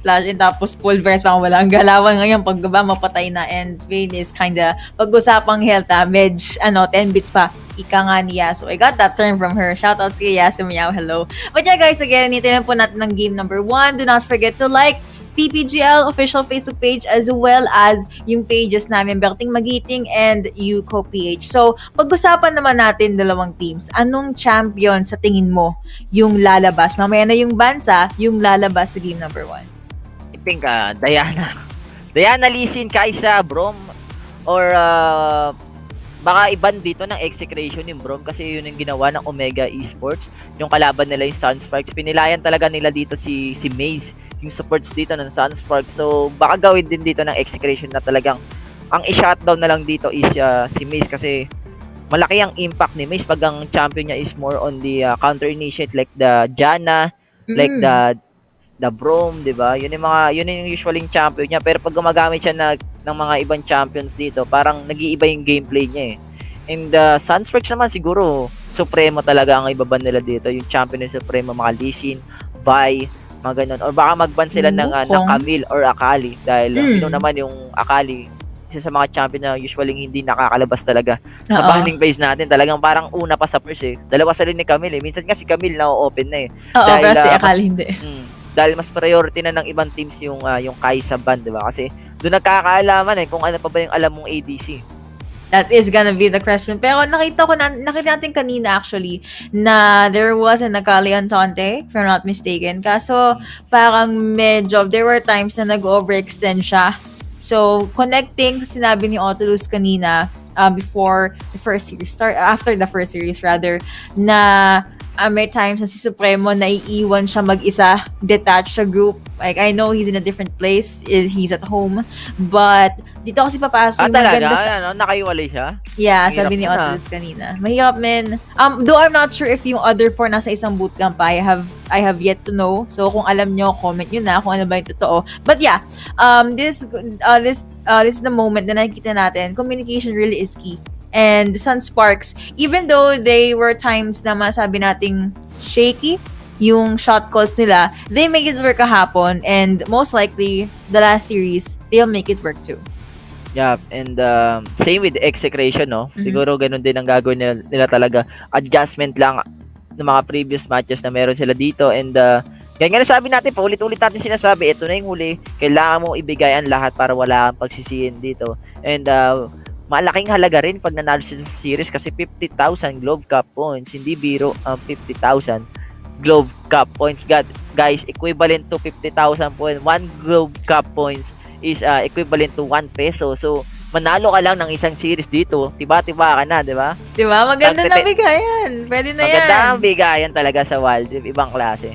Flash in tapos pulverize pa wala ang galawan ngayon pag mapatay na. And Vayne is kinda pag-usapang health damage 10 bits pa. Ika nga ni Yasu. I got that term from her. Shoutouts kay Yasu Meow. Hello. But yeah guys, again, itinan po natin ng game number 1. Do not forget to like PPGL official Facebook page as well as yung pages namin Berting Magiting and Yuko PH. So, pag-usapan naman natin dalawang teams. Anong champion sa tingin mo yung lalabas? Mamaya na yung bansa, yung lalabas sa game number 1. I think Diana Lee Sin, Kai'Sa, Braum, or baka iban dito ng Execration yung Braum kasi yun yung ginawa ng Omega Esports. Yung kalaban nila yung Sunsparks. Pinilayan talaga nila dito si Maze, yung supports dito ng Sunsparks. So, baka gawin din dito ng Execration na talagang ang i-shutdown na lang dito is si Maze kasi malaki ang impact ni Maze pag ang champion niya is more on the counter initiate like the Janna, like the Braum, 'di ba? Yun yung usually champion niya, pero pag gumagamit siya ng mga ibang champions dito, parang nag-iiba yung gameplay niya eh. And Sunsparks naman siguro Supremo talaga ang ibaban nila dito, yung champion ng Supremo, mga Lee Sin, Vi, mga ganun. Or baka mag-ban sila ng Camille or Akali dahil naman yung Akali, isa sa mga champion na usually hindi nakakalabas talaga sa banning phase natin. Talagang parang una pa sa first eh. Dalawa sa rin ni Camille eh. Minsan nga si Camille na open na eh. Dahil, pero si Akali hindi. Dahil mas priority na ng ibang teams yung Kai'Sa ban, diba? Kasi doon nagkakaalaman kung ano pa ba yung alam mong ADC. That is gonna be the question. Pero nakita natin kanina actually na there was an Akali Antante, if I'm not mistaken. Kaso parang medyo, there were times na nag-overextend siya. So, connecting sa sinabi ni Otulus kanina before the first series after the first series rather, na may times na si Supremo naiiwan siya mag-isa, detached sa group. Like, I know he's in a different place, he's at home, but dito kasi papasok yung maganda sa... Nakaiwalay siya? Yeah, mahirap sabi ni Otis kanina. Mahirap, men. Though I'm not sure if yung other 4 nasa isang bootcamp pa. I have yet to know. So, kung alam nyo, comment nyo na kung ano ba yung totoo. But yeah, this is the moment na nakikita natin. Communication really is key. And Sunsparks, even though they were times na masabi nating shaky yung shot calls nila, they make it work kahapon, and most likely the last series they'll make it work too. Yeah, and same with Execration, no? Siguro ganun din ang gagawin nila talaga. Adjustment lang ng mga previous matches na meron sila dito, and kaya nga sabi natin, paulit-ulit natin sinasabi, ito na yung huli, kailangan mo ibigay ang lahat para wala kang pagsisihin dito. And malaking halaga rin pag nanalo sa series kasi 50,000 Globe Cup points. Hindi biro ang 50,000 Globe Cup points. God, guys, equivalent to 50,000 points. 1 Globe Cup points is equivalent to 1 peso. So, manalo ka lang ng isang series dito, tiba-tiba ka na, di ba? Diba? Maganda na bigayan. Pwede na yan. Maganda ang bigayan talaga sa Wild Rift. Ibang klase.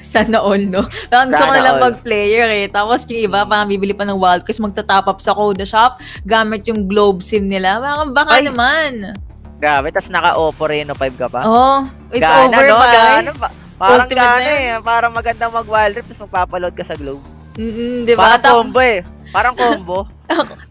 Sana all, no? Parang gusto ko Sana na lang all. mag-player eh. Tapos yung iba, parang bibili pa ng Wild kasi magta-top up sa Coda Shop gamit yung Globe SIM nila. Baka Ay. naman. Grabe, tas naka-Oppo Reno 5 ka pa. Oh, it's Gana, over no? ba? Gana, parang Ultimate na gana yun. eh. Parang maganda mag-Wild Rift, tapos magpapaload ka sa Globe. Diba? Parang combo eh. Parang combo.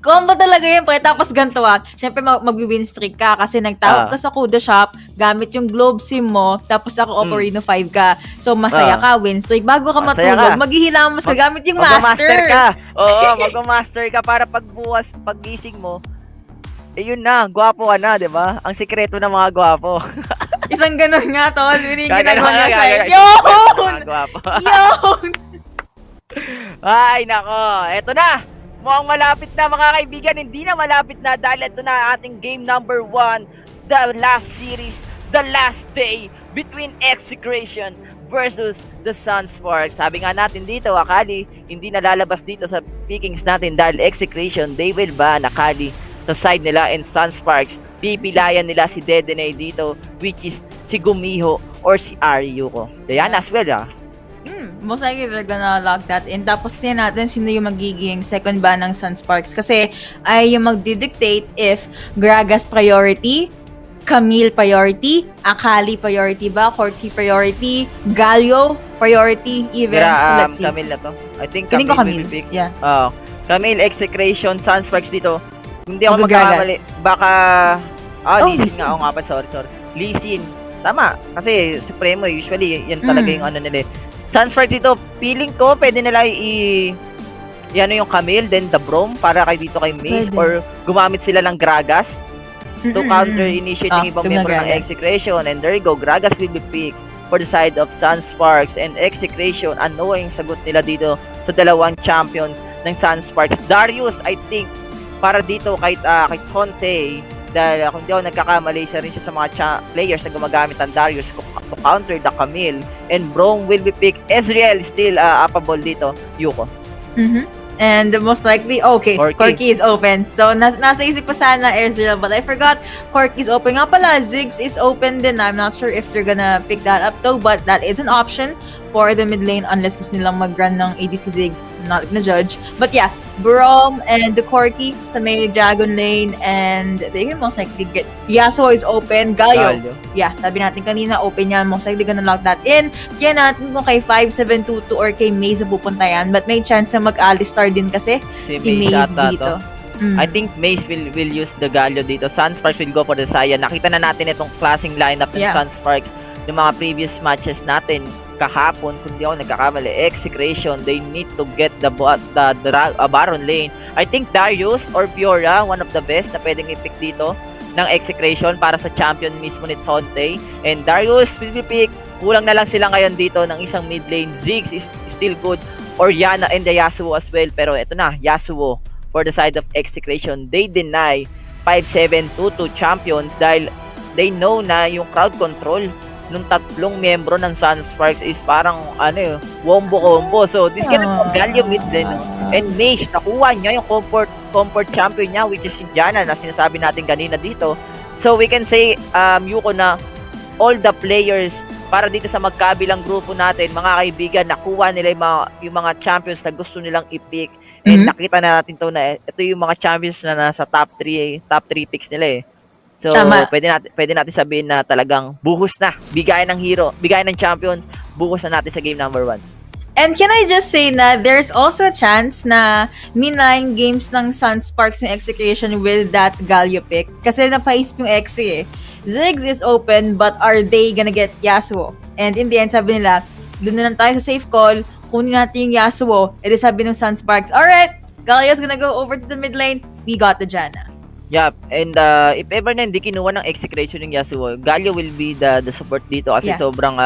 Combo talaga yun, pre. Tapos ganito Siyempre, mag-win streak ka kasi nagtawag ka sa Coda Shop gamit yung Globe SIM mo, tapos ako Oppo Reno 5 ka. So, masaya ka, win streak. Bago ka Masaya matulog, ka. maghihilamos ka gamit yung Mag-master master. ka. Oo, mag-master ka para pagbukas, paggising mo, yun na, gwapo ka na, di ba? Ang sikreto ng mga gwapo. Isang ganun nga, tol. Yun yung Gagano ginagawa ka, niya gagano sa'yo. ka. Yun! Mga gwapo. Yun! Ay, nako. Eto na. Mukhang malapit na mga kaibigan. Hindi na malapit na dahil ito na ating game number 1. The last series, the last day between Execration versus the Sunsparks. Sabi nga natin dito, Akali, hindi nalalabas dito sa pickings natin dahil Execration, they will ban Akali sa side nila and Sunsparks. Pipilayan nila si Dedene dito, which is si Gumiho or si Aryuko. Yan as well, Most likely they're gonna lock that in. Tapos yan natin sino yung magiging second ban ng Sunsparks. Kasi ay yung magdidictate if Gragas priority, Camille priority, Akali priority ba, Corky priority, Galio priority, even. So let's see. Camille na to. I think Feeling ko Camille will Camille. be pick. Yeah. Camille, Execration, Sunsparks dito. Hindi ako Magagragas. magkakamali. Baka... Oh, Lee Lee Sin nga. Oo nga pa, sorry. Lee Sin. Tama. Kasi Supremo, usually, yan talaga yung ano nila. Sunsparks dito, feeling ko, pwede nila yan yung Camille, then the Brom, para kay dito kay Mace, Pwede. or gumamit sila ng Gragas to counter-initiate yung ibang team ng member ng Gragas. Execration. And there you go, Gragas will be picked for the side of Sunsparks and Execration. Ano yung sagot nila dito sa dalawang champions ng Sunsparks? Darius, I think, para dito kay Conte, dahil kung di ako nagkakamali, siya rin siya sa mga players na gumagamit ng Darius to counter the Camille. And Brom will be picked. Ezreal still upable dito. Yuko. And most likely, okay, Corky. Corky is open. So, nasa isip ko sana Ezreal, but I forgot Corky is open. Nga pala, Ziggs is open din. I'm not sure if they're gonna pick that up though, but that is an option for the mid lane unless gusto nilang mag-run ng ADC Ziggs. I'm not gonna judge. But yeah, Brom and the Corky sa may Dragon lane, and they can most likely get... Yasuo is open. Galio. Yeah, sabi natin kanina, open yan. Most likely gonna lock that in. Kaya natin kung kay 5722 or kay Maze pupunta yan. But may chance na mag-Alistar din kasi si Maze ata dito. to. I think Mace will use the Galio dito. Sunsparks will go for the Saya. Nakita na natin itong klaseng lineup ng Sunsparks ng mga previous matches natin kahapon, kung di ako nagkakamali. Execration, they need to get the Baron lane. I think Darius or Fiora, one of the best na pwedeng i-pick dito ng Execration para sa champion mismo ni Tonte. And Darius will be pick. Kulang na lang sila ngayon dito ng isang mid lane. Ziggs is still good. Or Yana and the Yasuo as well. Pero ito na, Yasuo for the side of Execration. They deny 5-7-2-2 champions dahil they know na yung crowd control nung tatlong membro ng Sunsparks is parang wombo combo. So this can be Galio mid lane. And Mace, nakuha niya yung comfort champion niya, which is si Jana na sinasabi natin kanina dito. So we can say, Yuko, na all the players para dito sa magkabilang grupo natin, mga kaibigan, nakuha nila yung mga champions na gusto nilang i-pick. And nakita na natin to na ito yung mga champions na nasa top 3 picks nila eh. So, pwede natin sabihin na talagang buhos na. Bigay ng hero, bigay ng champions, buhos na natin sa game number 1. And can I just say na there's also a chance na minayin games ng Sunsparks yung Execution with that Galio pick. Kasi napaisip yung Exe eh. Ziggs is open, but are they gonna get Yasuo? And in the end, sabi nila, doon na lang tayo sa safe call, kunin natin yung Yasuo. E di sabi ng Sunsparks, alright, Galio's gonna go over to the mid lane, we got the Janna. Yep, and if ever na hindi kinuha ng Execration ng Yasuo, Galio will be the support dito kasi sobrang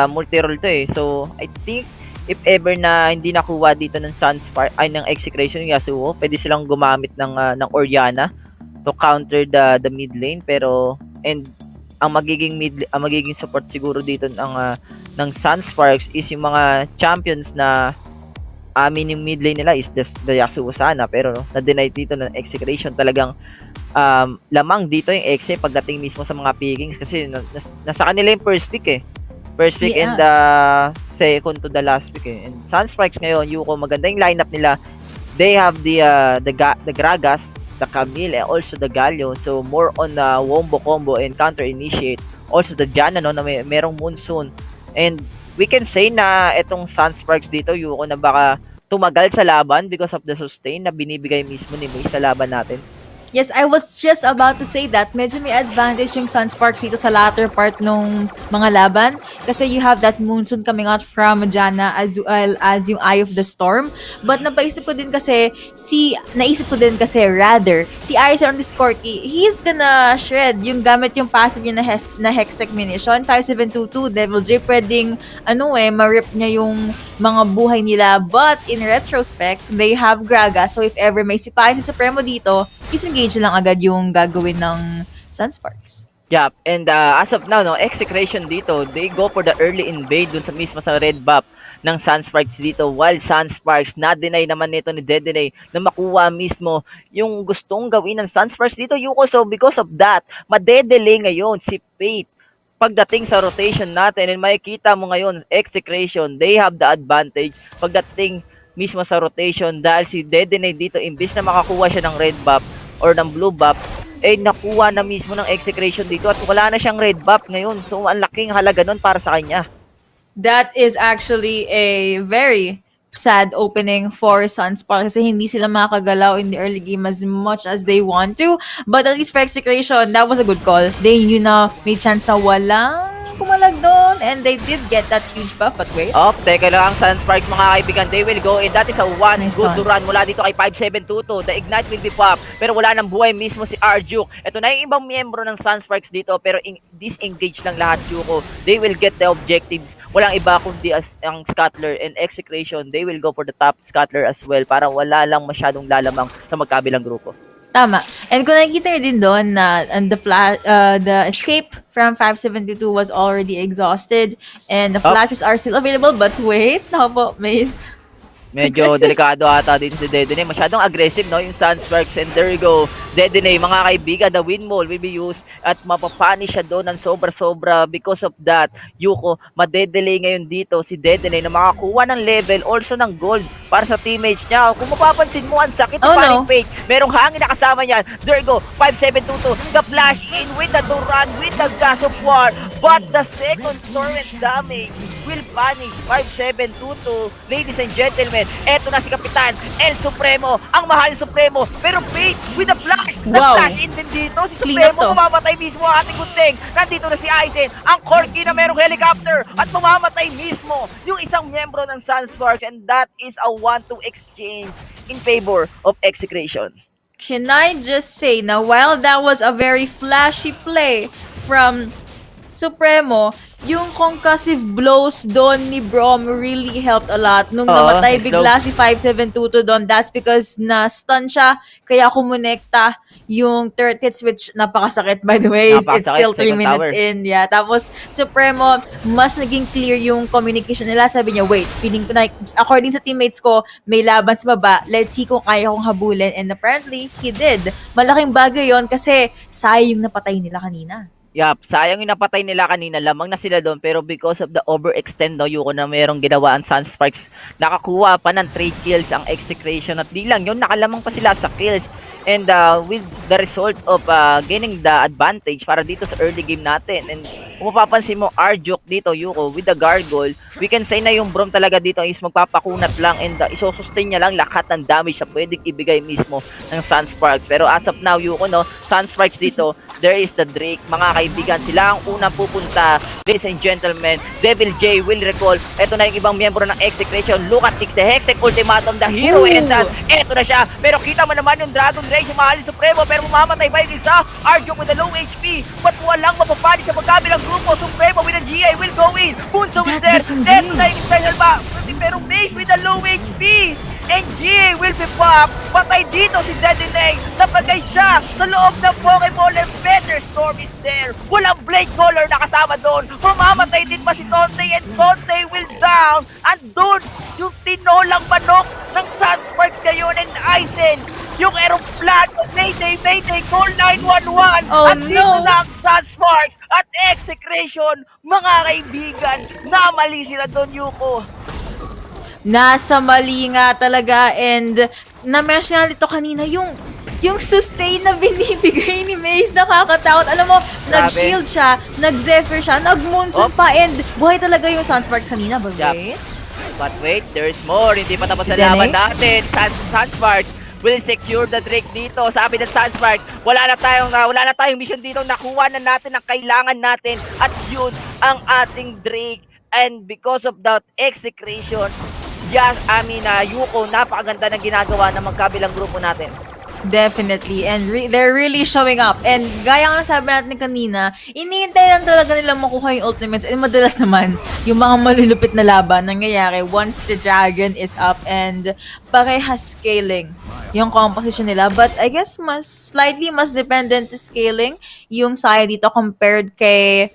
multi-role to eh. So, I think if ever na hindi nakuha dito ng ng Execration ng Yasuo, pwede silang gumamit ng Orianna to counter the mid lane, pero ang magiging support siguro dito ng ng Sunsparks is yung mga champions na yung mid lane nila is the Yasuo sana, pero na-deny dito ng Execration. Talagang lamang dito yung Exe pagdating mismo sa mga pickings kasi nasa kanila yung first pick and second to the last pick and Sunsparks ngayon, Yuko, maganda yung lineup nila. They have the Gragas, the Camille, and also the Galio, so more on wombo combo and counter initiate. Also the Janna, no, na merong Monsoon, and we can say na itong Sunsparks dito, Yuko, na baka tumagal sa laban because of the sustain na binibigay mismo ni May sa laban natin. Yes, I was just about to say that. Medyo may advantage yung Sunsparks dito sa latter part nung mga laban. Kasi you have that Monsoon coming out from Janna as well as yung Eye of the Storm. But naisip ko din kasi, si Aizen on this Corki, he's gonna shred yung gamit yung passive niya na Hextech Munition. 5722, Devil J, pwedeng, ma-rip niya yung mga buhay nila. But in retrospect, they have Graga. So if ever may sipahin si Supremo dito, disengage lang agad yung gagawin ng Sunsparks. Yeah, and as of now, no, Execration dito, they go for the early invade dun sa mismo sa red buff ng Sunsparks dito, while Sunsparks na-deny naman nito ni Dedenne na makuha mismo yung gustong gawin ng Sunsparks dito, Yuko. So because of that, madedelay ngayon si Fate pagdating sa rotation natin, and makikita mo ngayon, Execration, they have the advantage pagdating mismo sa rotation dahil si Dedenne dito, imbis na makakuha siya ng red buff or ng blue buff, nakuha na mismo ng Execration dito at wala na siyang red buff ngayon. So, ang laking halaga nun para sa kanya. That is actually a very sad opening for Sunsparks kasi hindi sila makagalaw in the early game as much as they want to. But at least for Execration, that was a good call. They knew na may chance na walang pumalag doon, and they did get that huge buff. But wait. Teka lang, Sunsparks mga kaibigan, they will go, and that is a Nice good one. run mula dito kay 5722. The Ignite will be pop, pero wala nang buhay mismo si Arjuk. Ito na yung ibang miyembro ng Sunsparks dito, pero disengage lang lahat, Yuko. They will get the objectives. Walang iba kundi ang Scuttler and Execration. They will go for the top Scuttler as well para wala lang masyadong lalamang sa magkabilang grupo. Tama. And kung nakikita nyo din doon na the escape from 5722 was already exhausted and the flashes are still available, but wait, ako po, Maze. Medyo delikado ata din si Dedenne. Masyadong aggressive, no, yung Sunsparks, and there you go. Dedenne, mga kaibigan, the windmill will be used at mapapanish siya doon ng sobra-sobra. Because of that, Yuko, madedelay ngayon dito si Dedenne na makakuha ng level, also ng gold para sa teammates niya. Kung mapapansin mo, ang sakit ng paring fake. Merong hangin na kasama niyan. There you go, 5722, the flash in with the Duran, with the gas of war. But the second torrent damage will punish 5722. Ladies and gentlemen, eto na si Kapitan El Supremo, ang mahal Supremo, pero Fate with the flash. Wow. Nag-flash in din dito, si Supremo mamamatay mismo ang ating gunting. Nandito na si Aizen, ang Corki na merong helicopter, at mamamatay mismo yung isang miyembro ng Sunsparks, and that is a 1-2 exchange in favor of Execration. Can I just say na while that was a very flashy play from Supremo, yung concussive blows doon ni Brom really helped a lot. Nung namatay bigla si 5722 doon, that's because na-stun siya, kaya kumonekta yung turret hits, which napakasakit by the way. It's still 3 minutes in. Yeah. Tapos Supremo, mas naging clear yung communication nila. Sabi niya, wait, feeling ko na, according sa teammates ko, may laban sa baba. Let's see kung kaya kong habulin. And apparently, he did. Malaking bagay yon kasi sayang yung napatay nila kanina. Yup, sayang yung napatay nila kanina, lamang na sila doon, pero because of the overextend, no, Yuko, na merong ginawa ang Sunsparks, nakakuha pa ng 3 kills ang Execration, at di lang yun, nakalamang pa sila sa kills. And with the result of gaining the advantage para dito sa early game natin. And kung mapapansin mo, Arjuk dito, Yuko, with the Gargoyle, we can say na yung Brom talaga dito is magpapakunat lang, and isosustain niya lang lahat ng damage na pwedeng ibigay mismo ng Sunsparks. Pero as of now, Yuko, no, Sunsparks dito, there is the Drake. Mga kaibigan, sila ang unang pupunta. Ladies and gentlemen, Devil J will recall. Ito na yung ibang miyembro ng Execration. Look at the Hextech Ultimatum, the hero entrance. Ito na siya. Pero kita mo naman yung Dragon Rage, yung mahal Supremo, pero mamamatay ba yung isa? Arjuk with a low HP. But walang mapapani sa magkabilang grupo. Supremo with a GA will go in. Punso with there. Ito na yung special ba? Pero Maze with a low HP. And GA will be popped. Patay dito si Dedenne. Napagay siya sa loob ng Pokeball, and Better Storm is there. Walang Blade Caller na kasama doon. Mamamatay din pa si Tonte and Tonte will down. Andun yung tinolang manok ng Sunsparks ngayon and Aizen. Yung aeroplano, Mayday, call 911. Oh, at dito no. na ang Sunsparks at Execration. Mga kaibigan, namali sila doon, Yuko. Nasa mali nga talaga, and na-mention natin ito kanina, yung sustain na binibigay ni Maze, nakakatakot. Alam mo, nag-shield siya, nag-zephyr siya, nag-moonson pa, and buhay talaga yung Sunsparks kanina, but wait. But wait, there's more. Hindi pa tapos Si ang laban Dene? natin. Sunsparks will secure the Drake dito. Sabi ng Sunsparks, wala na tayong mission dito. Nakuha na natin ang kailangan natin. At yun ang ating Drake. And because of that Execration, Yuko, napakaganda ng ginagawa ng magkabilang grupo natin. Definitely, and they're really showing up. And gaya nga sabi natin kanina, iniintay lang talaga nilang makuha yung ultimates. And madalas naman, yung mga malulupit na laban nangyayari once the dragon is up and parehas scaling yung composition nila. But I guess slightly mas dependent to scaling yung Saya dito compared kay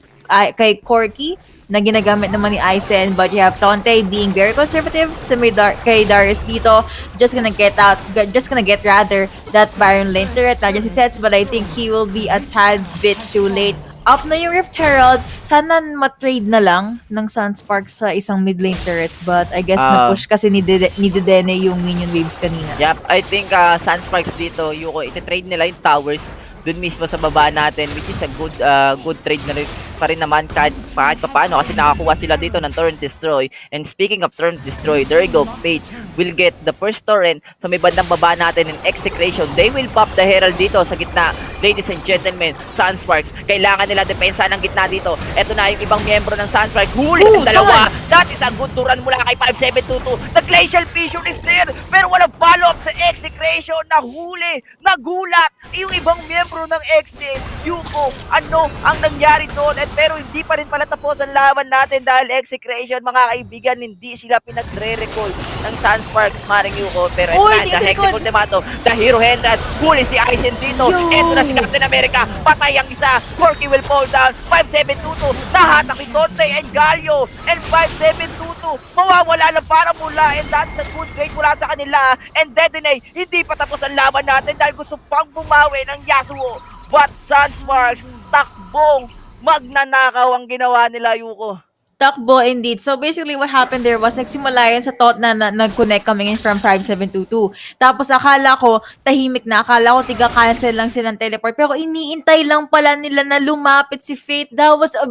Corky na ginagamit naman ni Aizen, but you have Tonte being very conservative sa kay Darius dito, just gonna get rather that Baron lane turret na si Sets, but I think he will be a tad bit too late. Up na yung Rift Herald, sana matrade na lang ng Sunsparks sa isang mid lane turret, but I guess na-push kasi ni Dedenne yung minion waves kanina. Yep, I think Sunsparks dito, Yuko, iti-trade nila yung towers dun mismo sa baba natin, which is a good trade na rin pa rin naman kahit paano kasi nakakuha sila dito ng Torrent Destroy. And speaking of Torrent Destroy, there you go, Fate will get the first Torrent sa may bandang baba natin in Execration. They will pop the Herald dito sa gitna. Ladies and gentlemen, Sunsparks, kailangan nila depensa ng gitna dito. Ito na yung ibang miyembro ng Sunsparks. Huli ng dalawa. That is a good turan mula kay 5722. The Glacial Fissure is there, pero walang follow-up sa Execration. Nahuli, nagulat yung ibang miyembro ng Exe. Yuko, ano ang nangyari doon? Pero hindi pa rin pala tapos ang laban natin dahil Execration, mga kaibigan, hindi sila pinagre-recall ng Sunsparks, Maring Yuko. Pero ito na, the Hextech Ultimato, the Hero Hendrix, huli si Aizen dito. Ito na si Captain America, patay ang isa. Corky will fall down. 5722, nahatak si Tonte and Galio. And 5722, mawawala lang para mula. And that's a good trade mula sa kanila. And Dedenne, hindi pa tapos ang laban natin dahil gusto pang bumawi ng Yasuo. But Sunsparks, takbong magnanakaw ang ginawa nila, Yuko. Takbo indeed. So basically what happened there was nagsimula yan sa thought na nag-connect coming in from 5722. Tapos akala ko tahimik na. Akala ko tiga-cancel lang silang teleport. Pero iniintay lang pala nila na lumapit si Fate. That was a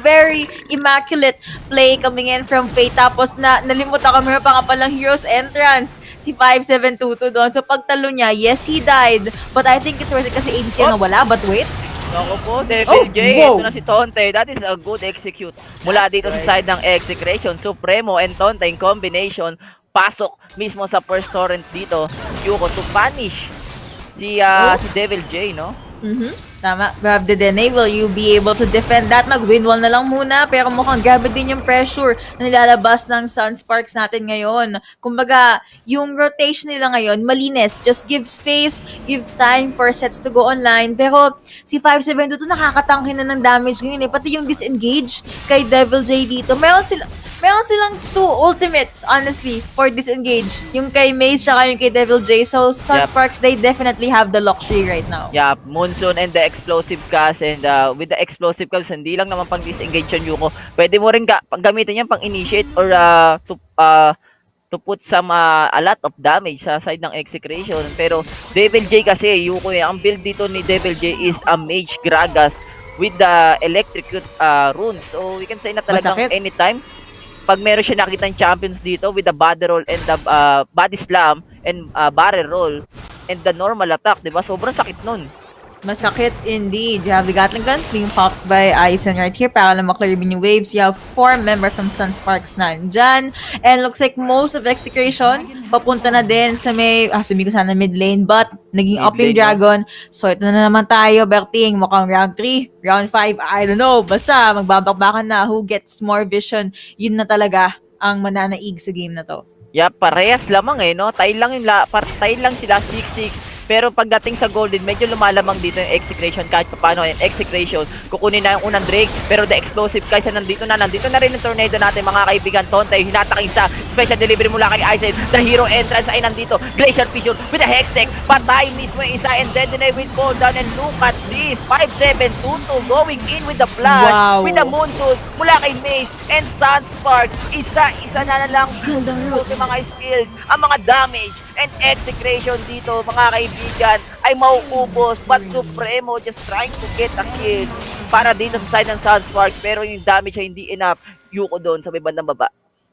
very immaculate play coming in from Fate. Tapos nalimutan ko, meron pa nga palang Hero's Entrance si 5722 doon. So pagtalo niya, yes, he died. But I think it's worth it kasi ADC ang nawala. But wait. Ako po, Devil J, ito na si Tonte. That is a good execute. Mula dito sa side ng Execration, Supremo and Tonte in combination, pasok mismo sa first torrent dito, Yuko, to punish si Devil J, no? Tama. Grab the Dene. Will you be able to defend that? Nag-win wall na lang muna. Pero mukhang grabe din yung pressure na nilalabas ng Sunsparks natin ngayon. Kumbaga, yung rotation nila ngayon, malinis. Just give space, give time for sets to go online. Pero si 572 nakakatangkin na ng damage ngayon eh. Pati yung disengage kay Devil J dito. Meron silang two ultimates, honestly, for disengage. Yung kay Maze tsaka yung kay Devil J. So, Sunsparks, they definitely have the luxury right now. Yeah, Monsoon and the explosive cast, and with the explosive cast, hindi lang naman pang disengage yun, Yuko. Pwede mo rin gamitin yan pang initiate or to put some a lot of damage sa side ng Execration. Pero Devil J kasi, Yuko, ang build dito ni Devil J is a Mage Gragas with the electrocute runes. So, we can say na talagang anytime pag meron siya nakita ng champions dito with the body roll and the body slam and barrel roll and the normal attack, diba? Sobrang sakit nun. Masakit indeed. You have the Gatling gun being popped by Aizen right here para lang maklear yung waves. You have 4 members from Sunsparks na dyan. And looks like most of Execration papunta na din sa may, sabi ko sana mid lane, but naging up yung Dragon. So ito na naman tayo, Berting. Mukhang round 3, round 5, I don't know. Basta magbabakbakan na who gets more vision. Yun na talaga ang mananaig sa game na to. Yeah, parehas lamang no? Tayo lang sila 6-6. Pero pagdating sa Golden, medyo lumalamang dito yung Execration kahit paano yung Execration. Kukunin na yung unang Drake, pero the explosive kaysa nandito na rin yung tornado natin mga kaibigan. Tontay, hinatak isa, special delivery mula kay Aizen. The hero entrance ay nandito. Glacier Fissure with a Hextech, patay mismo yung isa and then deny with cooldown and look at this, 5-7-2-2 going in with the flash, with the Moonsault mula kay Maze and Sunsparks. Isa na lang yung mga skills, ang mga damage and Execration dito mga kaibigan ay mauubos, but Supremo just trying to get a kill para dito sa side ng Sunsparks, pero yung damage ay hindi enough. Yuko doon sa may bandang baba.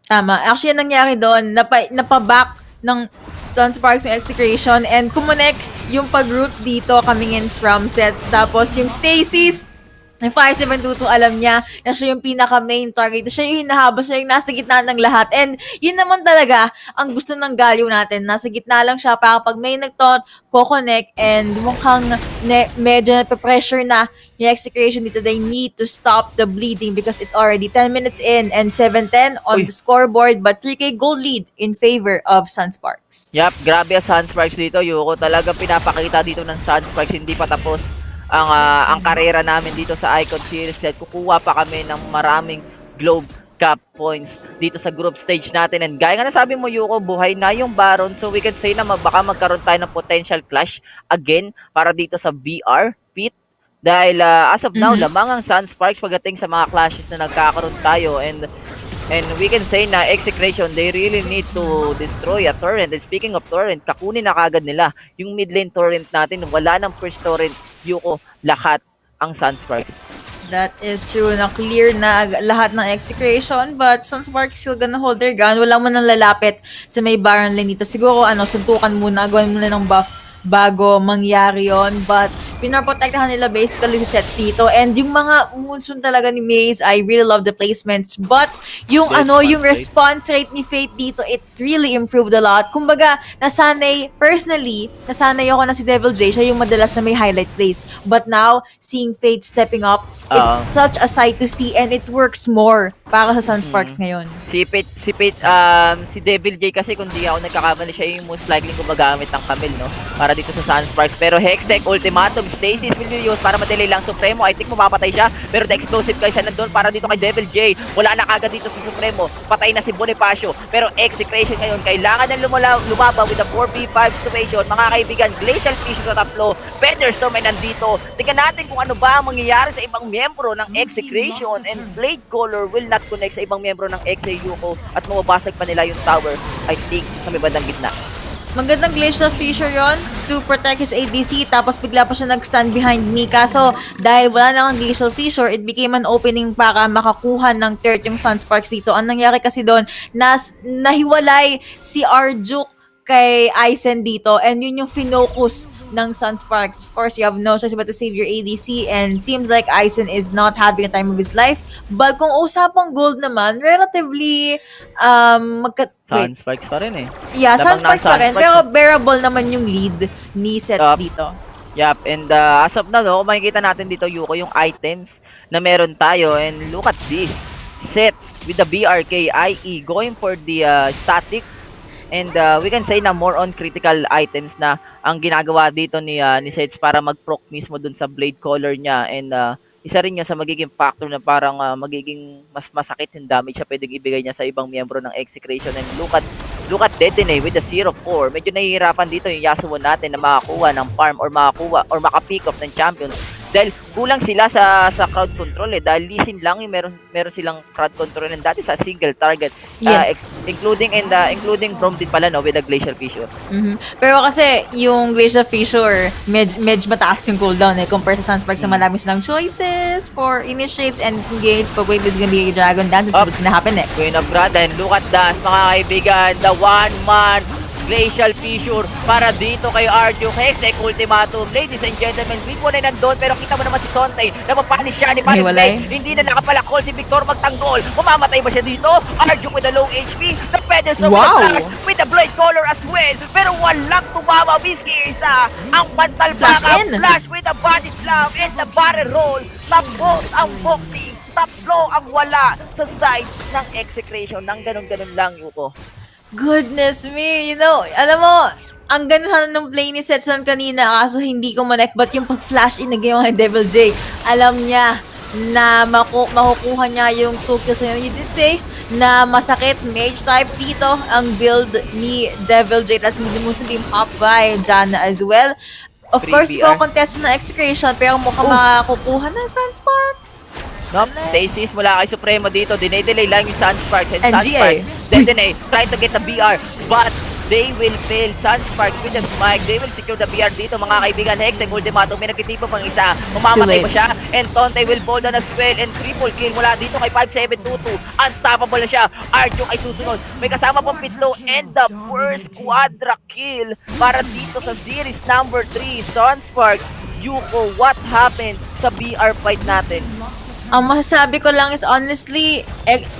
Tama. Actually, yung nangyari doon, napaback ng Sunsparks yung Execration and kumonek yung pag-root dito coming in from sets. Tapos yung Stacy's 5722, alam niya na siya yung pinaka-main target. Siya yung hinahabas, siya yung nasa gitna ng lahat. And yun naman talaga ang gusto ng Galio natin. Nasa gitna lang siya para pag may nag-taunt, ko-connect, and mukhang medyo nape-pressure na yung Execration dito. They need to stop the bleeding because it's already 10 minutes in and 7-10 on the scoreboard, but 3K gold lead in favor of Sunsparks. Yup, grabe ang Sunsparks dito. Yuko talaga pinapakita dito ng Sunsparks. Hindi pa tapos ang karera namin dito sa Icon Series. Kukuha pa kami ng maraming Globe Cup points dito sa group stage natin. And gaya nga na sabi mo, Yuko, buhay na yung Baron. So we can say na baka magkaroon tayo ng potential clash again para dito sa BR pit. Dahil as of now, lamang ang Sunsparks pagdating sa mga clashes na nagkakaroon tayo. And we can say na Execration, they really need to destroy a torrent. And speaking of torrent, kakunin na kagad nila yung mid lane torrent natin. Wala ng first torrent, Yuko, lahat ang Sunsparks. That is true. Na-clear na lahat ng Execration, but Sunsparks still gonna hold their gun. Wala mo nang lalapit sa may Baron lane dito. Siguro, suntukan muna, gawin muna ng buff bago mangyari yon, but pinaprotektahan nila basically sets dito. And yung mga moonsoon talaga ni Maze, I really love the placements, but yung yung response rate ni Fate dito, it really improved a lot. Kumbaga, personally nasanay ako na si Devil J, siya yung madalas na may highlight plays, but now seeing Fate stepping up, it's such a sight to see and it works more para sa Sunsparks ngayon. Si Devil J kasi, kung di ako nagkakamali, siya yung most likely gumagamit ng Camille, no? Para dito sa Sunsparks. Pero Hextech, Ultimatum, Stasis will use para madelay lang Supremo. I think mapapatay siya. Pero the explosive guys nandun para dito kay Devil J. Wala na kagad dito si Supremo. Patay na si Bonifacio. Pero Execration ngayon, kailangan na lumaba with a 4v5 situation. Mga kaibigan, Glacial Fissure sa top flow. Pederstorm ay nandito. Tingnan natin kung ano ba ang mangyayari sa ibang miyembro ng Execration. And Blade Color will not connect sa ibang miyembro ng Yuko at mababasag pa nila yung tower, I think, sa may bandang gitna. Magandang Glacial Fissure yon to protect his ADC, tapos bigla pa siya nag-stand behind Mika. So, dahil wala nang Glacial Fissure, it became an opening para makakuha ng third yung Sunsparks dito. Ang nangyari kasi doon, nahiwalay si Arjuk kay Aizen dito, and yun yung finocus ng Sunsparks. Of course, you have no choice but to save your ADC, and seems like Aizen is not having the time of his life. But kung usapang gold naman, relatively Sunsparks pa rin eh. Yeah, Sunsparks pa rin, pero bearable naman yung lead ni sets dito. Yup, and as of now, makikita natin dito, Yuko, yung items na meron tayo, and look at this. Sets with the BRK, i.e. going for the static, and we can say na more on critical items na ang ginagawa dito ni Sets para mag-proc mismo dun sa blade color niya, and isa rin yun sa magiging factor na parang magiging mas masakit yung damage siya pwedeng ibigay niya sa ibang miyembro ng Execration. And look at Dedene with the 0-4. Medyo nahihirapan dito yung Yasuo natin na makakuha ng farm or makakuha or maka-pick up ng champions. Dahil kulang sila sa crowd control eh. Dahil Lee Sin lang yung meron silang crowd control, and dati sa single target. Yes. Including Brom din pala, no, with the Glacial Fissure. Pero kasi yung Glacial Fissure, medyo mataas yung cooldown eh, compared sa Sunsparks na marami silang choices for initiates and disengage. But wait, there's gonna be a dragon dance. That's what's gonna happen next. Queen of Granda, and look at that, mga kaibigan, the one-man Glacial Fissure para dito kay Arjo. Hextech Ultimatum. Ladies and gentlemen, week 1 ay nandun, pero kita mo naman si Sontay, napapanis siya ni Paris. Hindi na nakapalakol si Victor magtanggol. Mamamatay ba siya dito? Arjo with a low HP. The Pedersen with the blade collar as well. Pero walang tumama. Whiskey isa. Ang pantalbaka. Flash with the body slam and the barrel roll. Tapos ang boxing. Taplo ang wala sa side ng Execration. Nang ganun-ganun lang, Yuko. Goodness me, you know, alam mo, ang ganda sana ng play ni Setson kanina, kaso hindi ko connect. But yung pag-flash in na ginawa ni Devil J, alam niya na makukuha niya yung 2 kills. You did say na masakit mage type dito ang build ni Devil J. Tapos hindi mo sabihin hop by Jana as well. Of course, contest na Execration, pero mukhang makukuha ng Sunsparks. Nope, Stasis mula kay Supremo dito. Dinay-delay lang yung Sunsparks. And GA. Destiny trying to get the BR, but they will fail. Sunsparks with the spike. They will secure the BR dito, mga kaibigan. Hexeng ultimatum. May nagkitipo pang isa. Mamamatay pa siya. And Tonte will fall down as well. And triple kill mula dito kay 5722. Unstoppable na siya. Archuk ay susunod. May kasama pang pitlo. And the first quadra kill para dito sa series number 3. Sunsparks, Yuko, what happened sa BR fight natin? Ang masasabi ko lang is honestly,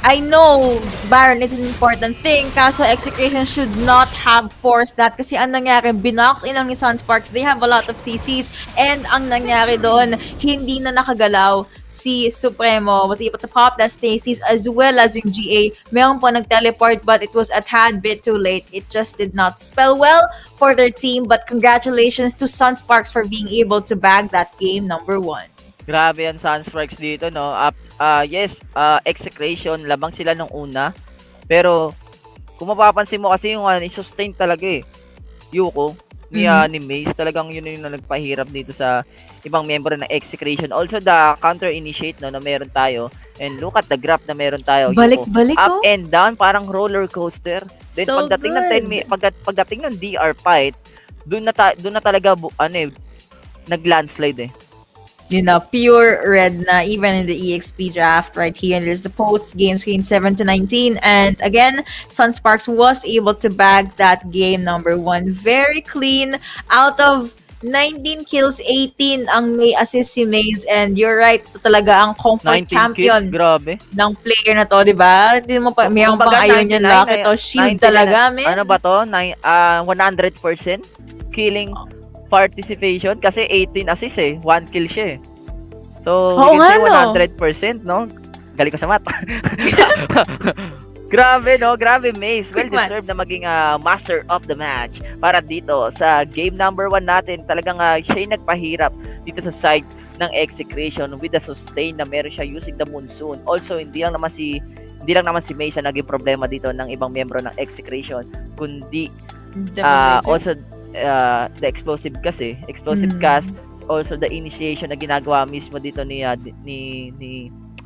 I know Baron is an important thing, kaso Execration should not have forced that kasi ang nangyari, binox ilang ni Sunsparks, they have a lot of CCs, and ang nangyari doon, hindi na nakagalaw si Supremo, was able to pop that Stasis as well as yung GA. Meron po nag-teleport but it was a tad bit too late. It just did not spell well for their team, but congratulations to Sunsparks for being able to bag that game number 1. Grabe yan Sunsparks dito, no? Yes, Execration, labang sila nung una. Pero, kung mapapansin mo kasi yung sustain talaga Yuko, ni Maze, talagang yun yung nagpahirap dito sa ibang member ng Execration. Also, the counter-initiate, no, na meron tayo. And look at the graph na meron tayo. Balik-balik, up and down, parang roller coaster. Then, So pagdating good. pagdating ng DR fight, doon na talaga, nag-landslide Pure red na even in the EXP draft right here. And there's the post game screen 7 to 19. And again, Sunsparks was able to bag that game number 1. Very clean. Out of 19 kills, 18 ang may assist si Maze. And you're right, ito talaga ang comfort 19 champion kills, grabe. ng player na to, di ba? Hindi mo pa, mayroon pang ayaw niya lock ito. Shield talaga, man. Ano ba to? 100% killing participation kasi 18 assists 1 kill siya So, Oo we can nga, say 100%, no? Galing ko sa math. Grabe, no? Grabe, Maze. Well-deserved na maging master of the match para dito sa game number 1 natin. Talagang siya yung nagpahirap dito sa side ng Execration with the sustain na meron siya using the monsoon. Also, hindi lang naman si Maze na naging problema dito ng ibang membro ng Execration, kundi also the explosive cast, also the initiation na ginagawa mismo dito ni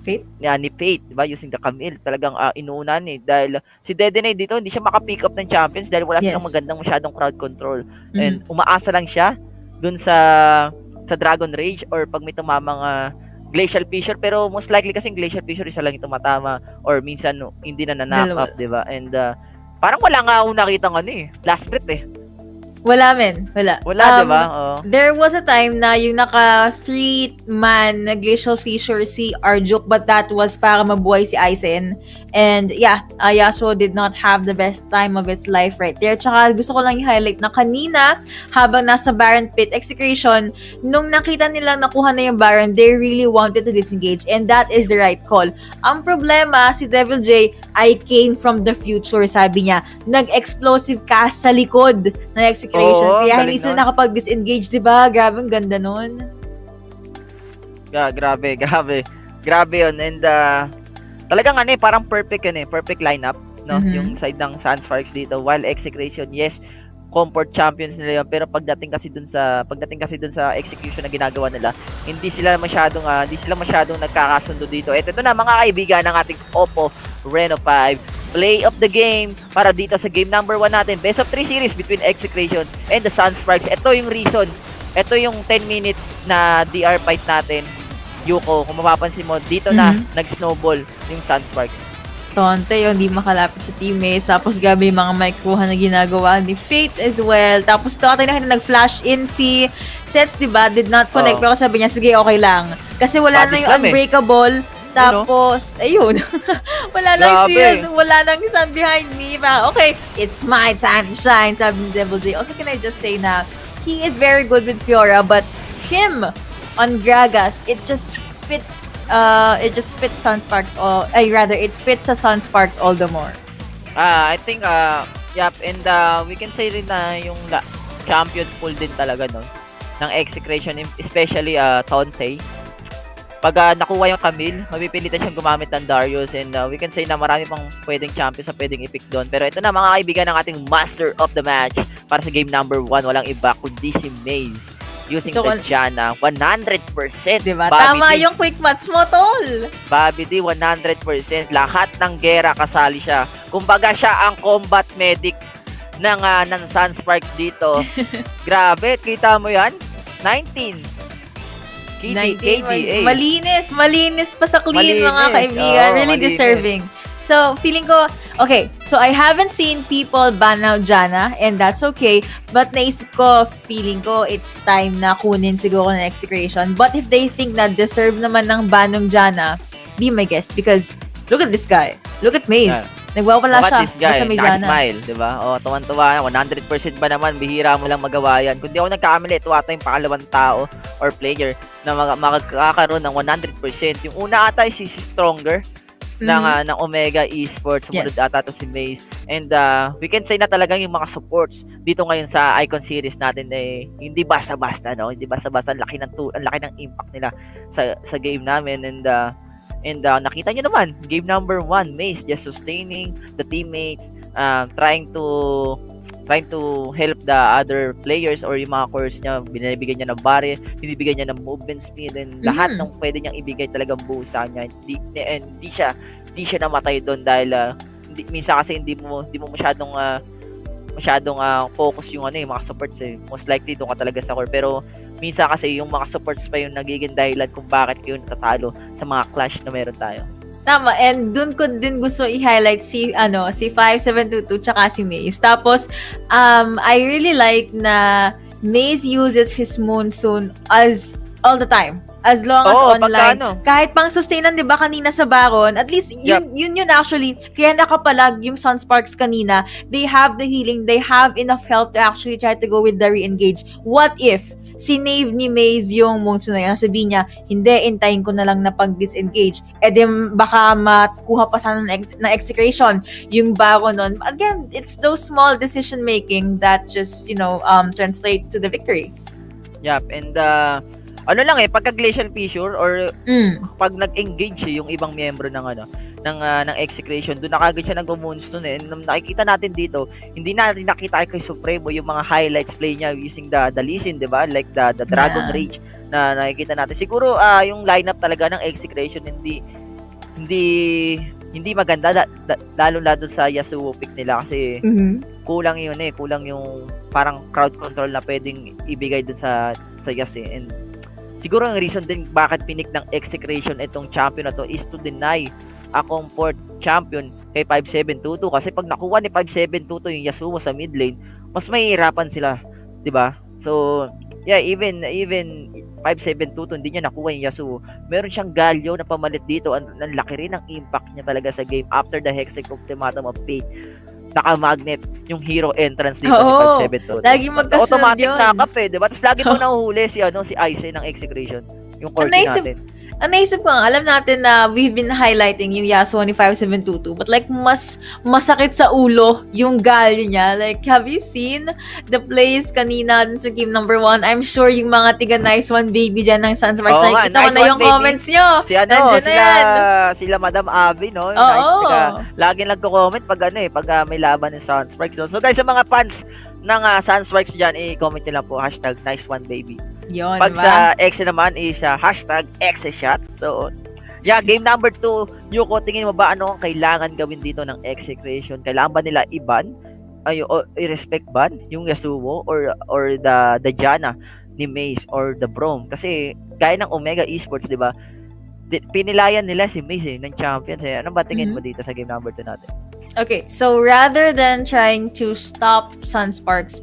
Fate? Ni Fate, diba? Using the Camille. Talagang inuunan dahil si Dedene dito hindi siya maka-pick up ng champions dahil wala silang magandang masyadong crowd control. And umaasa lang siya dun sa Dragon Rage or pag may tumamang Glacial Fissure, pero most likely kasi Glacial Fissure isa lang yung tumatama or minsan hindi na knock up, diba? And parang wala nga akong nakitang last split Wala, men. Wala. Wala, diba? There was a time na yung naka 3-man na Glacial Fissure si Arjuk, but that was para mabuhay si Aizen. And yeah, Yasuo did not have the best time of his life right there. Tsaka gusto ko lang i-highlight na kanina, habang nasa Baron Pit Execration, nung nakita nilang nakuha na yung Baron, they really wanted to disengage. And that is the right call. Ang problema, si Devil J, I came from the future, sabi niya. Nag-explosive cast sa likod ng Execration. Kaya hindi sila nakapag-disengage, diba? Grabe, ang ganda nun. Grabe yun. And talagang parang perfect perfect lineup, no? Yung side ng Sunsparks dito. While Execration, yes, comfort champions nila yun, pero pagdating kasi dun sa execution na ginagawa nila, hindi sila masyadong nagkakasundo dito. Ito na mga kaibigan ng ating Oppo Reno 5. Play of the game para dito sa game number 1 natin. Best of 3 series between Execration and the Sunsparks. Ito yung reason. Ito yung 10 minutes na DR fight natin. Yuko, kung mapapansin mo, dito na nag-snowball yung Sunsparks. Tonte yung hindi makalapit sa teammates. Tapos gabi yung mga microha na ginagawa ni Fate as well. Tapos tonte na nag-flash in si Sets, diba? Did not connect. Pero sabi niya, sige, okay lang. Kasi wala na yung unbreakable. Tapos, ayun. Wala nang shield. Wala nang stand behind me. Okay, it's my time to shine, sabi ni Devil J. Also, can I just say na he is very good with Fiora, but him on Gragas, it just fits Sunsparks it fits sa Sunsparks all the more. I think and we can say rin na yung champion pool din talaga nun ng Execration, especially Tonte. Pag nakuha yung Camille, mapipilitan siyang gumamit ng Darius, and we can say na marami pang pwedeng champions na pwedeng i-pick doon. Pero ito na mga kaibigan ng ating master of the match para sa game number 1, walang iba kundi si Maze using the Janna 100%. Diba? Bobby Tama D. yung quick match mo, tol. Bobby D, 100%. Lahat ng gera kasali siya. Kumbaga siya ang combat medic ng Sunsparks dito. Grabe, kita mo yan? 19 KDA. Malinis pa sa clean, mga kaibigan. Really malinis. deserving. So, feeling ko, okay, so I haven't seen people ban out Janna, and that's okay. But naisip ko, feeling ko, it's time na kunin siguro ng Execration. But if they think na deserve naman ng banong Janna, be my guest. Because, look at this guy. Look at Maze. Nagwawala Look siya. at this guy, Basta may Janna. smile, di ba? O, tuwan-tuwa, 100% ba naman, bihira mo lang magawa yan. Kung di ako nagkakamali, ito ata yung pangalawang tao or player na makakaroon ng 100%. Yung una ata si Stronger ng Omega Esports. Sumunod ata ito si Maze. And we can say na talagang yung mga supports dito ngayon sa Icon Series natin hindi basta-basta, no? Hindi basta-basta. Ang laki ng impact nila sa game namin. And nakita nyo naman, game number 1, Maze just sustaining the teammates, trying to help the other players or yung mga cores niya, binibigyan niya ng barrier, binibigyan niya ng movement speed, and lahat ng pwede niyang ibigay talagang buo sa kanya. Hindi siya namatay doon dahil minsan kasi hindi mo masyadong focus yung mga supports Most likely doon ka talaga sa core. Pero minsan kasi yung mga supports pa yung nagiging dahilan kung bakit kayo natatalo sa mga clash na meron tayo. Tama, and dun ko din gusto i-highlight si 5722 tsaka si Maze. Tapos, I really like na Maze uses his Monsoon as all the time. As long as online. Kahit pang sustainan, di ba, kanina sa Baron, at least yun actually, kaya nakapalag yung Sunsparks kanina, they have the healing, they have enough health to actually try to go with the re-engage. What if sinave ni Maze yung Monsoon na yun, sabihin niya, hindi, intayin ko na lang na pag-disengage. Eh di baka makuha pa sana ng Execration yung Baron nun. Again, it's those small decision making that just, translates to the victory. Yep, and pagka glacial fissure or pag nag-engage yung ibang miyembro ng Execration, doon na kagad siya nag-moonstone and nakikita natin dito, hindi natin nakita kay Supremo yung mga highlights play niya using the Lee Sin, di ba? Like the Dragon Rage na nakikita natin. Siguro yung lineup talaga ng Execration hindi maganda lalo sa Yasuo pick nila kasi kulang yung parang crowd control na pwedeng ibigay dun sa Yas and siguro ang reason din bakit pinik ng Execration itong champion na to is to deny a comfort champion kay 5722 kasi pag nakuha ni 5722 yung Yasuo sa mid lane, mas mahihirapan sila, 'di ba? So, yeah, even 5722 hindi niya nakuha yung Yasuo. Meron siyang Galio na pamalit dito. Ang laki rin ng impact niya talaga sa game after the Hextech Ultimatum of Fate. Naka-magnet yung hero entrance dito ni 5722. Lagi magkasunod automatic yun. knock-up diba? Tapos lagi mo nahuhuli si Ice ng Execration. Yung core natin. Ang naisip ko, alam natin na we've been highlighting yung Yasuo ni 5722, but like mas masakit sa ulo yung Galio niya. Like, have you seen the plays kanina sa game number 1? I'm sure yung mga tiga Nice One Baby dyan ng Sunsparks, nakikita ko na yung comments nyo. Sila Madam Abby, no? Lagi nagko-comment pag may laban ng Sunsparks. So guys, sa mga fans ng Sunsparks dyan, i-comment nyo lang po, #NiceOneBaby. Yun, pag sa Exe naman is #ExeShot. So, yeah, game number 2. Yuko, tingin mo ba ano ang kailangan gawin dito ng Execration? Kailangan ba nila i-ban? I-respect ban yung Yasuo or the Janna ni Maze or the Braum? Kasi gaya ng Omega Esports, di ba? Pinilayan nila si Maze ng champions. Ano ba tingin mo dito sa game number 2 natin? Okay, so rather than trying to stop Sunsparks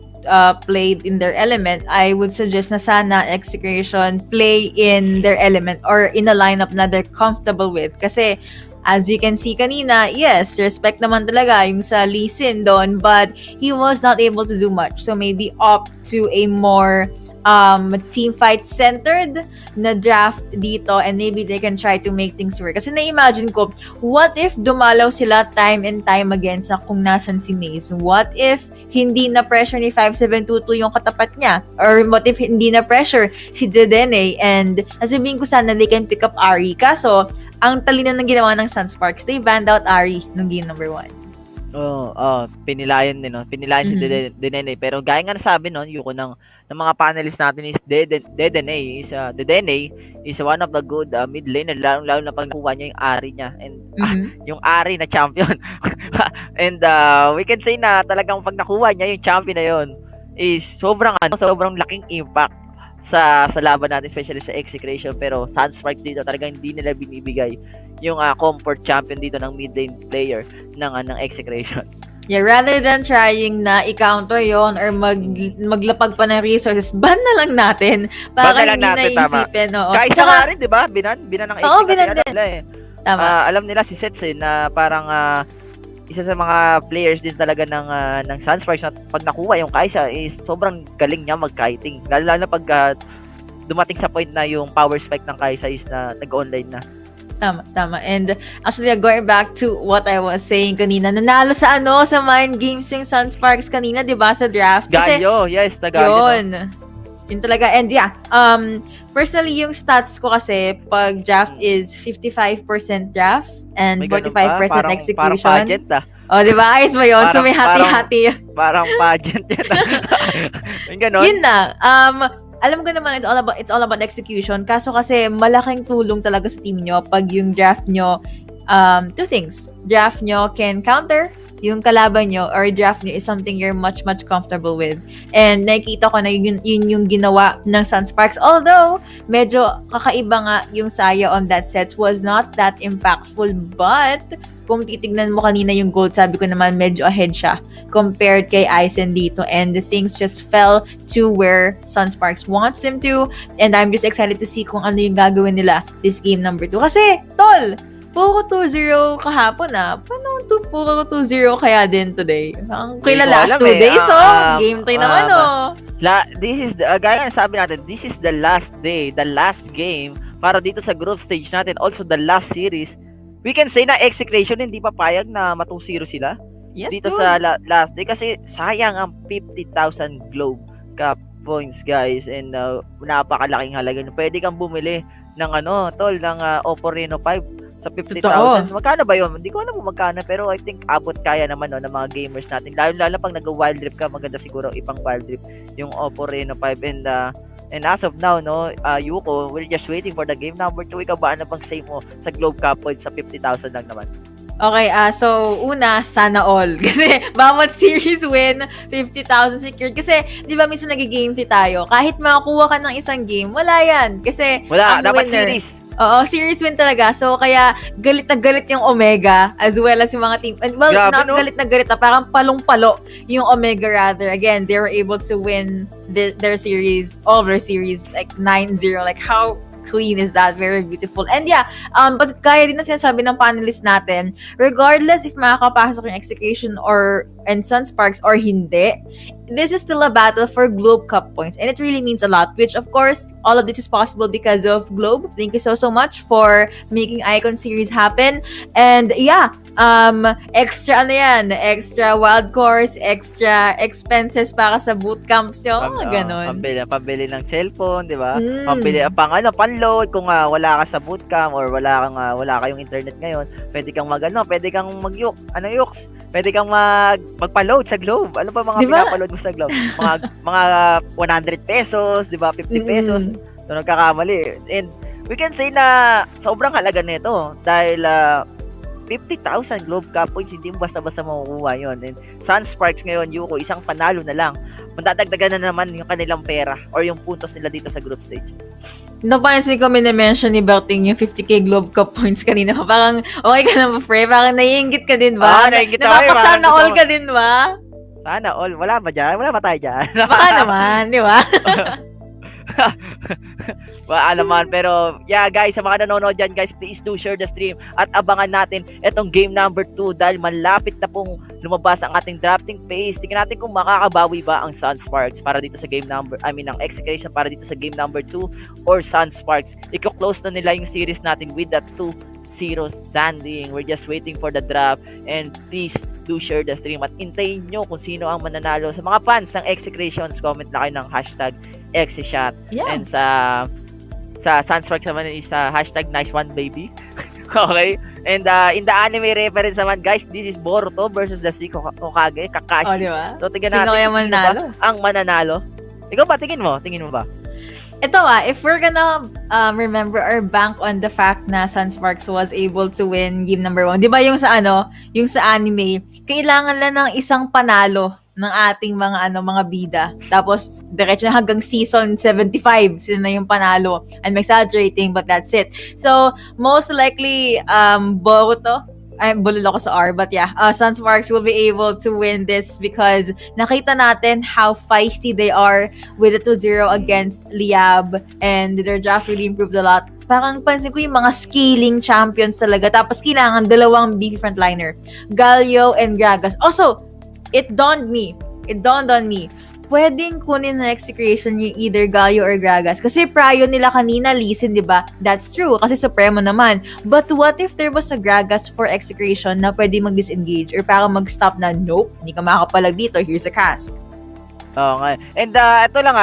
played in their element, I would suggest na sana Execration play in their element or in a lineup na they're comfortable with. Kasi, as you can see kanina, yes, respect naman talaga yung sa Lee Sin doon, but he was not able to do much. So, maybe opt to a more team fight centered na draft dito, and maybe they can try to make things work. Kasi na-imagine ko, what if dumalaw sila time and time again sa kung nasan si Maze? What if hindi na pressure ni 5722 yung katapat niya? Or what if hindi na pressure si Dedenne? And sasabihin ko sana they can pick up Ari. Kaso, ang talino ng ginawa ng Sunsparks, they banned out Ari nung game number 1. Pinilayan din, no? Pinilayan si Dedenne. Pero gaya nga nasabi, no, Yuko, ng mga panelists natin is Dedenne is one of the good mid laner, lalo na pag nakuha niya yung Ari niya. And yung Ari na champion. And we can say na talagang pag nakuha niya yung champion na yun is sobrang laking impact sa laban natin, especially sa Execration. Pero Sunsparks dito talagang hindi nila binibigay yung comfort champion dito ng mid lane player ng Execration. Yeah, rather than trying na i-counter yon or maglapag pa ng resources, ban na lang natin para hindi naisipin. Kahit nga rin, di ba? Binan ng Execration. Oo, binan din. Tama. Alam nila si Sets na parang isa sa mga players din talaga ng Sunsparks na pag nakuha yung Kai'Sa is sobrang galing niya mag-kiting. Lalo na pag dumating sa point na yung power spike ng Kai'Sa is na nag-online na. Tama. And actually, going back to what I was saying kanina, nanalo sa Mind Games yung Sunsparks kanina, di ba, sa draft? Kasi, Gayo, yes, Gayo. Yun talaga. And yeah, personally, yung stats ko kasi, pag draft is 55% draft and 45% execution. Parang pageant di ba? Ayos ba yun? So may hati-hati. Parang pageant yan. Yung ganon. Yun na. Alam ko naman, it's all about execution. Kaso kasi malaking tulong talaga sa team nyo pag yung draft nyo, two things. Draft nyo can counter yung kalaban nyo, or draft nyo is something you're much comfortable with. And nakikita ko na yun yung ginawa ng Sunsparks. Although, medyo kakaiba nga yung Saya on that sets, was not that impactful. But, kung titignan mo kanina yung gold, sabi ko naman medyo ahead siya compared kay Aizen dito. And the things just fell to where Sunsparks wants them to. And I'm just excited to see kung ano yung gagawin nila this game number 2. Kasi, tol! Puro 2-0 kahapon Paano puro 2-0 kaya din today? Ang kailan last 2 days, game 3 naman, This is, gaya na sabi natin, this is the last day, the last game para dito sa group stage natin. Also, the last series. We can say na Execration hindi papayag na ma-2-0 sila. Yes, dito sa last day. Kasi sayang ang 50,000 Globe Cup points, guys. And napakalaking halaga. Pwede kang bumili ng ng Oppo Reno 5 sa 50,000. Magkano ba yun? Hindi ko alam kung magkano, pero I think abot kaya naman ng mga gamers natin. Lalo pag nag-wild trip ka, maganda siguro ipang wild trip yung Oppo Reno 5. And as of now, Yuko, we're just waiting for the game number 2. Ikaw ba, ano bang say mo sa Globe Cup points sa 50,000 lang naman? Okay, so una, sana all. Kasi bawat series win, 50,000 secured. Kasi, di ba minsan nag-game tayo, kahit makakuha ka ng isang game, wala yan. Kasi, wala, dapat winner, series. Oo, series win talaga. So, kaya galit na galit yung Omega as well as yung mga team. And, well, Grabe, not galit na galit parang palong-palo yung Omega rather. Again, they were able to win their series, all their series, like 9-0. Like, how clean is that? Very beautiful. And yeah, but kaya din na sinasabi ng panelist natin, regardless if makakapasok yung Execration and Sunsparks or hindi, this is still a battle for Globe Cup points, and it really means a lot, which of course all of this is possible because of Globe. Thank you so much for making Icon series happen. And yeah, extra extra wild course, extra expenses para sa bootcamps nyo, ganon. Pambili ng cellphone, di ba? Pambili panload kung wala ka sa bootcamp or wala kayong internet ngayon, pwede kang pwede kang pwede kang magpa-load sa Globe. Ano ba mga pinapaload mo sa Globe? Mga 100 pesos, di ba? 50 pesos. So, nagkakamali. And we can say na sobrang halaga nito dahil 50,000 Globe Cup points, hindi mo basta-basta makukuha yun. And Sunsparks ngayon, Yuko, isang panalo na lang. Mandadagdagan na naman yung kanilang pera or yung puntos nila dito sa group stage. Napansin ko mention ni Belting yung 50k Globe Cup points kanina. Parang, okay ka na pre? Parang naiingit ka din ba? Naiingit ako. Napapasana all ka din ba? Sana all. Wala ba dyan? Wala ba tayo dyan? Baka naman, di ba? Alaman. Pero, yeah, guys, sa mga nanonood dyan, guys, please do share the stream at abangan natin itong game number 2 dahil malapit na pong lumabas ang ating drafting phase. Tingnan natin kung makakabawi ba ang Sunsparks para dito sa game number, ang Execration para dito sa game number 2 or Sunsparks. Iko-close na nila yung series natin with that 2-0 standing. We're just waiting for the draft and please do share the stream at intayin nyo kung sino ang mananalo. Sa mga fans ng Execrations, comment na kayo ng hashtag Exeshot. Yeah. And sa Sunsparks naman is hashtag nice one baby. Okay? And in the anime reference naman, guys, this is Boruto versus the Six Hokage, Kakashi. Oh, di ba? So, tingnan Sino natin kaya kung sino mananalo? ba ang mananalo. Ikaw ba? Tingin mo ba? Ito if we're gonna remember or bank on the fact na Sunsparks was able to win game number 1. Di ba yung sa anime, kailangan lang ng isang panalo ng ating mga bida. Tapos, diretso na hanggang season 75, sila na yung panalo. I'm exaggerating, but that's it. So, most likely, Boruto, bulol ako sa R, but yeah, Sunsparks will be able to win this because nakita natin how feisty they are with the 2-0 against Liyab and their draft really improved a lot. Parang pansin ko yung mga scaling champions talaga. Tapos kailangan dalawang big frontliner, Galio and Gragas. Also, it dawned on me, pwedeng kunin na Execration yung either Galio or Gragas. Kasi prior nila kanina, Lee Sin, di ba? That's true, kasi Supremo naman. But what if there was a Gragas for Execration na pwede mag-disengage or parang mag-stop na, nope, hindi ka makapalag dito, here's a cask. Oo nga. And ito lang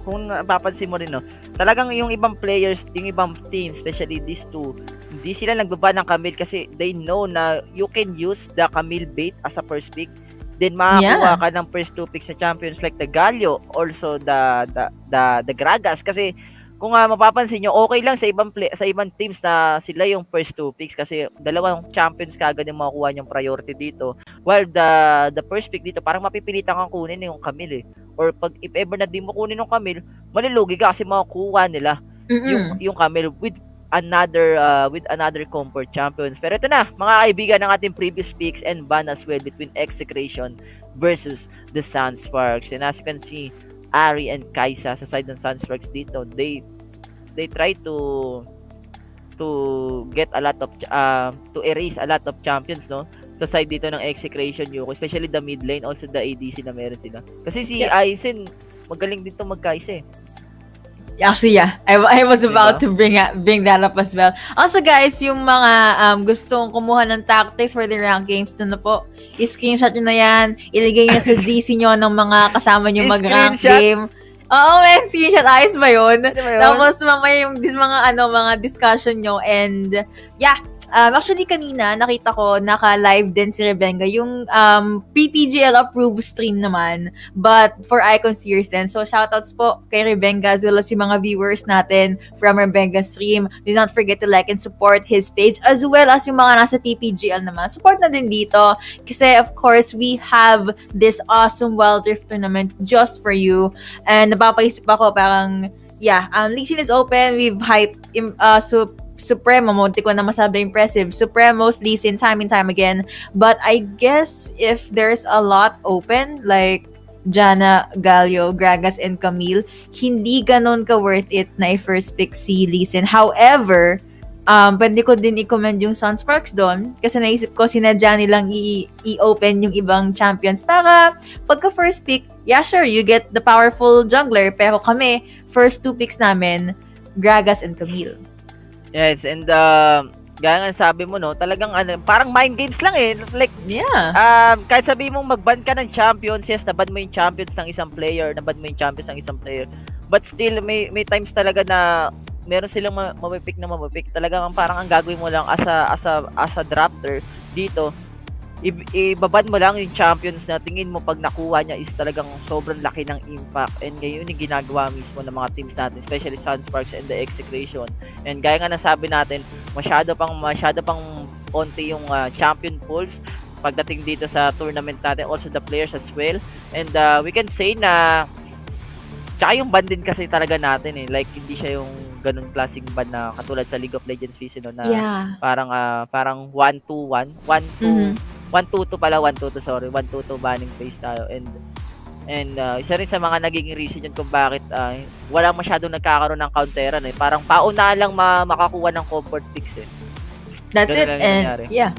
kung napapansin mo rin, no, talagang yung ibang players, yung ibang teams, especially these two, hindi sila nagbaba ng Camille kasi they know na you can use the Camille bait as a first pick. Then makakuha ka ng first 2 picks na champions like the Galio, also the Gragas. Kasi kung mapapansin nyo, okay lang sa ibang teams na sila yung first 2 picks kasi dalawang champions kagad yung makukuha yung priority dito. While the first pick dito, parang mapipilitan kang kunin yung Camille Or if ever na di mo kunin yung Camille, malilugi ka kasi makukuha nila yung Camille with another comfort champions. Pero ito na, mga kaibigan, ng ating previous picks and ban as well between Execration versus the Sunsparks. And as you can see, Ari and Kaisa sa side ng Sunsparks dito, they try to get a lot of to erase a lot of champions, no, sa side dito ng Execration Yuko, especially the mid lane, also the ADC na meron sila. Kasi si Aizen magaling dito mag-Kaisa eh. Actually, yeah. I was about to bring that up as well. Also, guys, yung mga gustong kumuha ng tactics for the rank games, na po, i-screenshot nyo na yan. Ilagay nyo sa GC nyo ng mga kasama nyo mag-rank game. Oo, man, screenshot. Ayos ba yun? Tapos, mamaya yung mga discussion nyo. And, yeah. Actually, kanina, nakita ko, naka-live din si Rebenga, yung PPGL approved stream naman, but for Icon Series din. So, shoutouts po kay Rebenga as well as yung mga viewers natin from Rebenga stream. Do not forget to like and support his page as well as yung mga nasa PPGL naman. Support na din dito kasi, of course, we have this awesome Wild Rift tournament just for you. And napapaisip ako parang, yeah, Lee Sin is open. We've hyped Supremo, munti ko na masabi impressive. Supremos, Lee Sin, time and time again. But I guess if there's a lot open, like Jana, Galio, Gragas, and Camille, hindi ganon ka worth it na i-first pick si Lee Sin. However, pwede ko din i-commend yung Sunsparks doon kasi naisip ko sinadya nilang i-open yung ibang champions para pagka first pick, yeah, sure, you get the powerful jungler, pero kami, first 2 picks namin, Gragas and Camille. Yes, and gaya nga sabi mo, no, talagang parang mind games lang eh. Like, yeah. Kahit sabi mong mag-ban ka ng champions, yes, naban mo yung champions ng isang player, naban mo yung champions ng isang player. But still, may times talaga na meron silang mapipick. Talagang parang ang gagawin mo lang as a drafter dito, ibaban mo lang yung champions na tingin mo pag nakuha niya is talagang sobrang laki ng impact, and ngayon yung ginagawa mismo ng mga teams natin, especially Sunsparks and the Execration. And gaya nga nasabi natin, masyado pang konti yung champion pools pagdating dito sa tournament natin, also the players as well. And we can say na tsaka yung ban din kasi talaga natin eh, like hindi siya yung ganun klaseng ban na katulad sa League of Legends VC, no, na parang 1-2-1 1-2-2 pala, 1-2-2, sorry, 1-2-2 banning phase tayo. And And isa rin sa mga naging reason yun kung bakit walang masyadong nagkakaroon ng counteran eh. Parang pauna lang makakuha ng comfort picks eh. That's Ganun it. lang yung And nangyari. yeah.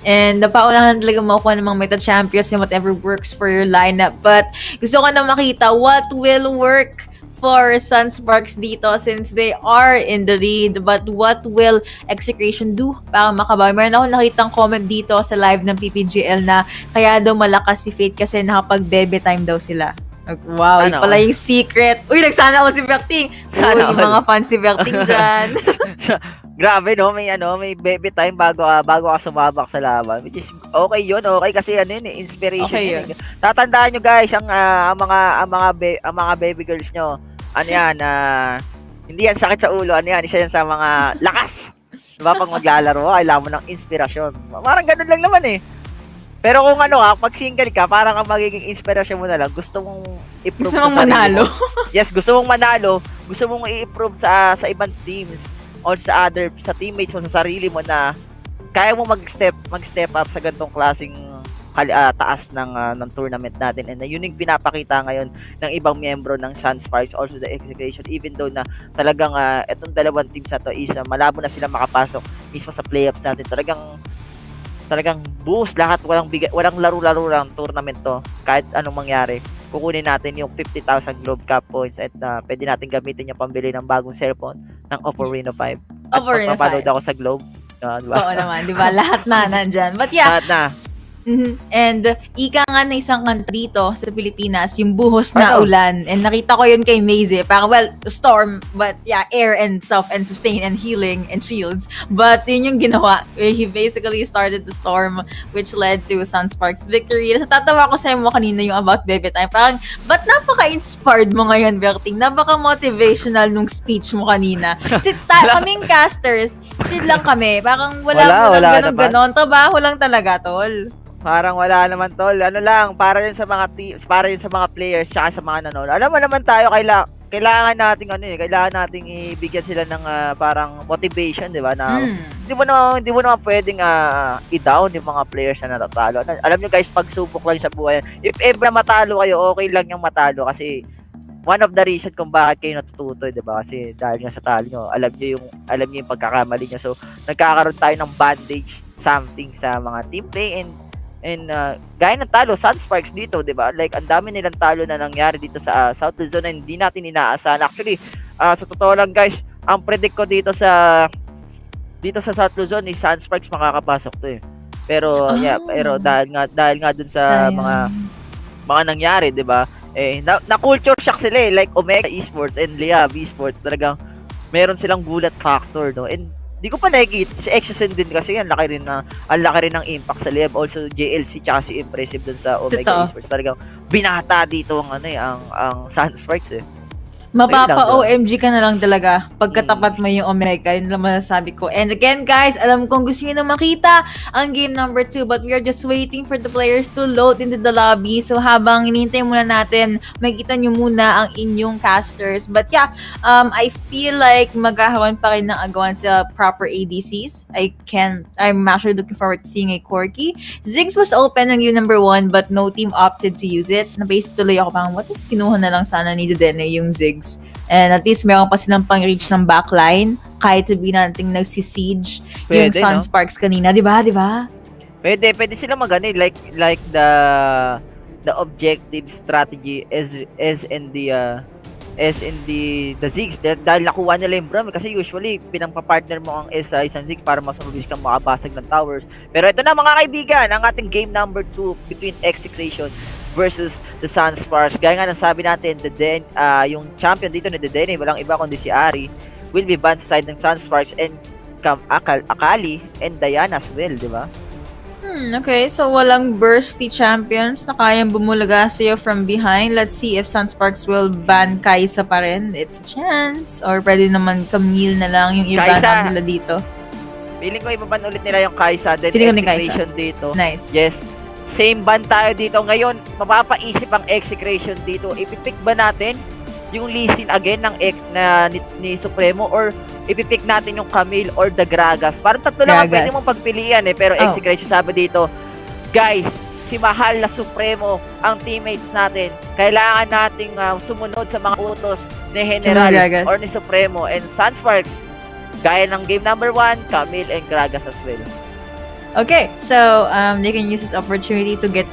And napaunahan talaga makukuha ng mga meta champions and whatever works for your lineup. But gusto ko na makita what will work for Sunsparks dito since they are in the lead. But what will Execration do para makabawi? Meron ako nakitang comment dito sa live ng PPGL na kaya daw malakas si Fate kasi nakapag-bebe time daw sila. Wow, yun Sana pala all. yung secret. Uy, nagsana ako si Berting. Sana Uy, all. mga fans si Berting dyan. Grabe no, may baby time bago ka sumabak sa laban. Which is okay yun, okay kasi ano yun eh, inspiration Okay yun. Tatandaan nyo guys ang mga baby girls nyo. Ano yan, hindi yan sakit sa ulo, ano yan, isa yan sa mga lakas. Diba pag maglalaro, kailangan mo ng inspirasyon. Parang ganun lang naman eh. Pero kung pag single ka, parang ang magiging inspirasyon mo na lang, gusto mong i-prove Gusto sa mong sarili manalo. mo. Yes, gusto mong manalo, gusto mong i-improve sa ibang teams or sa teammates mo, sa sarili mo na kaya mo mag-step up sa ganitong klaseng taas ng tournament natin. And yun yung pinapakita ngayon ng ibang miyembro ng Sunsparks, also the Execration, even though na talagang etong dalawang teams na to is malabo na sila makapasok mismo sa playoffs natin. Talagang buhos lahat, walang laro-laro lang tournament to. Kahit anong mangyari, kukunin natin yung 50,000 Globe Cup points at pwede natin gamitin yung pambili ng bagong cellphone ng Oppo Reno 5. At Oppo Reno 5. magpapanood ako sa Globe. Diba? Oo naman, di ba? Lahat na nandyan. But yeah, Lahat na. And ika nga na isang kanta dito sa Pilipinas, yung buhos na ulan. And nakita ko yun kay Maze. Parang, well, storm, but yeah, air and stuff, and sustain and healing and shields. But yun yung ginawa. He basically started the storm, which led to Sunsparks victory. Natatawa ko sa mo kanina yung about baby time. Parang, ba't napaka-inspired mo ngayon, Berting? Napaka-motivational nung speech mo kanina. Kasi kaming casters, chill lang kami. Parang walang ganon-ganon. Trabaho lang talaga, tol. Parang wala naman tol. Ano lang, para yun sa mga teams, para yun sa mga players, tsaka sa mga nanonood. Alam mo naman tayo, kailangan nating ibigyan sila ng parang motivation, 'di ba? Na hindi mo naman pwedeng i-down yung mga players na natatalo. Alam niyo guys, pagsubok lang sa buhay. If ever matalo kayo, okay lang yung matalo kasi one of the reason kung bakit kayo natututo, 'di ba? Kasi dahil nga sa talo nyo, alam niyo yung pagkakamali niyo. So, nagkakaroon tayo ng bandage something sa mga team play and gaya ng talo Sunsparks dito, 'di ba? Like ang dami nilang talo na nangyari dito sa South Luzon na hindi natin inaasahan. Actually, sa totoo lang guys, ang predict ko dito sa South Luzon is Sunsparks makakapasok to eh. Pero pero dahil nga dun sa mga nangyari, 'di ba? Na culture shock sila eh, like Omega Esports and Leab Esports, talagang meron silang gulat factor, no? And di ko pa nakikita si Execration din kasi ang laki rin ng impact sa Leab, also JLC tsaka si Impressive dun sa Omega Esports. Talagang binata dito ang Sunsparks eh. Mapapa-OMG ka na lang talaga pagkatapat mo yung Omega. Yun lang masasabi ko. And again, guys, alam kong gusto nyo na makita ang game number 2, but we are just waiting for the players to load into the lobby. So, habang inintay muna natin, makikita nyo muna ang inyong casters. But yeah, I feel like maghahawan pa rin ng agawan sa proper ADCs. I'm actually looking forward to seeing a Corki. Ziggs was open ng game number 1, but no team opted to use it. Napaisip tuloy ako parang, what if kinuha na lang sana ni Dudene yung Ziggs? And at least meron pa silang pang-reach ng backline kahit sabihin natin nagsisiege yung Sunsparks kanina, di ba? Pwede sila magani like the objective strategy is in the Ziggs dahil nakuha nila yung Bram kasi usually pinampa-partner mo ang SI isang Ziggs para mas mabilis kang makabasag ng towers. Pero ito na mga kaibigan, ang ating game number 2 between Execration versus the Sunsparks. Gaya nga nasabi natin, yung champion dito ni Dedenne, walang iba kundi si Ari, will be banned sa side ng Sunsparks and Akali and Diana as well, di ba? Okay, so walang bursty champions na kayang bumulaga sa'yo from behind. Let's see if Sunsparks will ban Kaisa pa rin. It's a chance. Or pwede naman Camille na lang yung i-ban nila dito. Feeling ko ibaban ulit nila yung Kaisa, then Execration dito. Nice. Yes. Same ban tayo dito. Ngayon, mapapaisip ang Execration dito. Ipipick ba natin yung Lee Sin again ni Supremo or ipipick natin yung Camille or the Gragas? Parang tatlo lang ang pwede mong pagpilian eh. Pero Execration sabi dito, guys, si mahal na Supremo ang teammates natin. Kailangan nating sumunod sa mga utos ni General Gragas. or ni Supremo and Sunsparks. Gaya ng game number 1, Camille and Gragas as well. Okay, so they can use this opportunity to get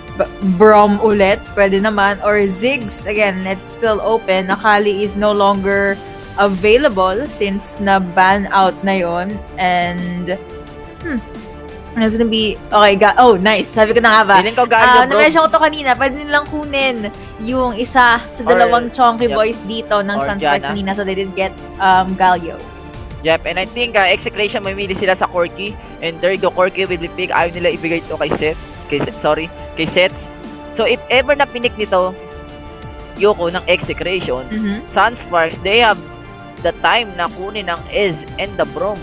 Brom ulit. Pwede naman. Or Ziggs, again, it's still open. Akali is no longer available since na-ban out na yon. And, it's gonna be, okay, oh, nice. Sabi ko na nga ba? Feeling ko Galio, bro. Na-mention ko to kanina, pwede nilang kunin yung isa sa dalawang chunky boys dito ng Or Sunsparks Jana. kanina, so they did get Galio. Yep, and I think Execration mamili sila sa Corky. And there you go, Corky will be pick. Ayaw nila ibigay ito kay Seth. Kay Sets. So if ever na pinik nito Yoko ng Execration, Sunsparks, they have the time na kunin ang Ez and the Brom.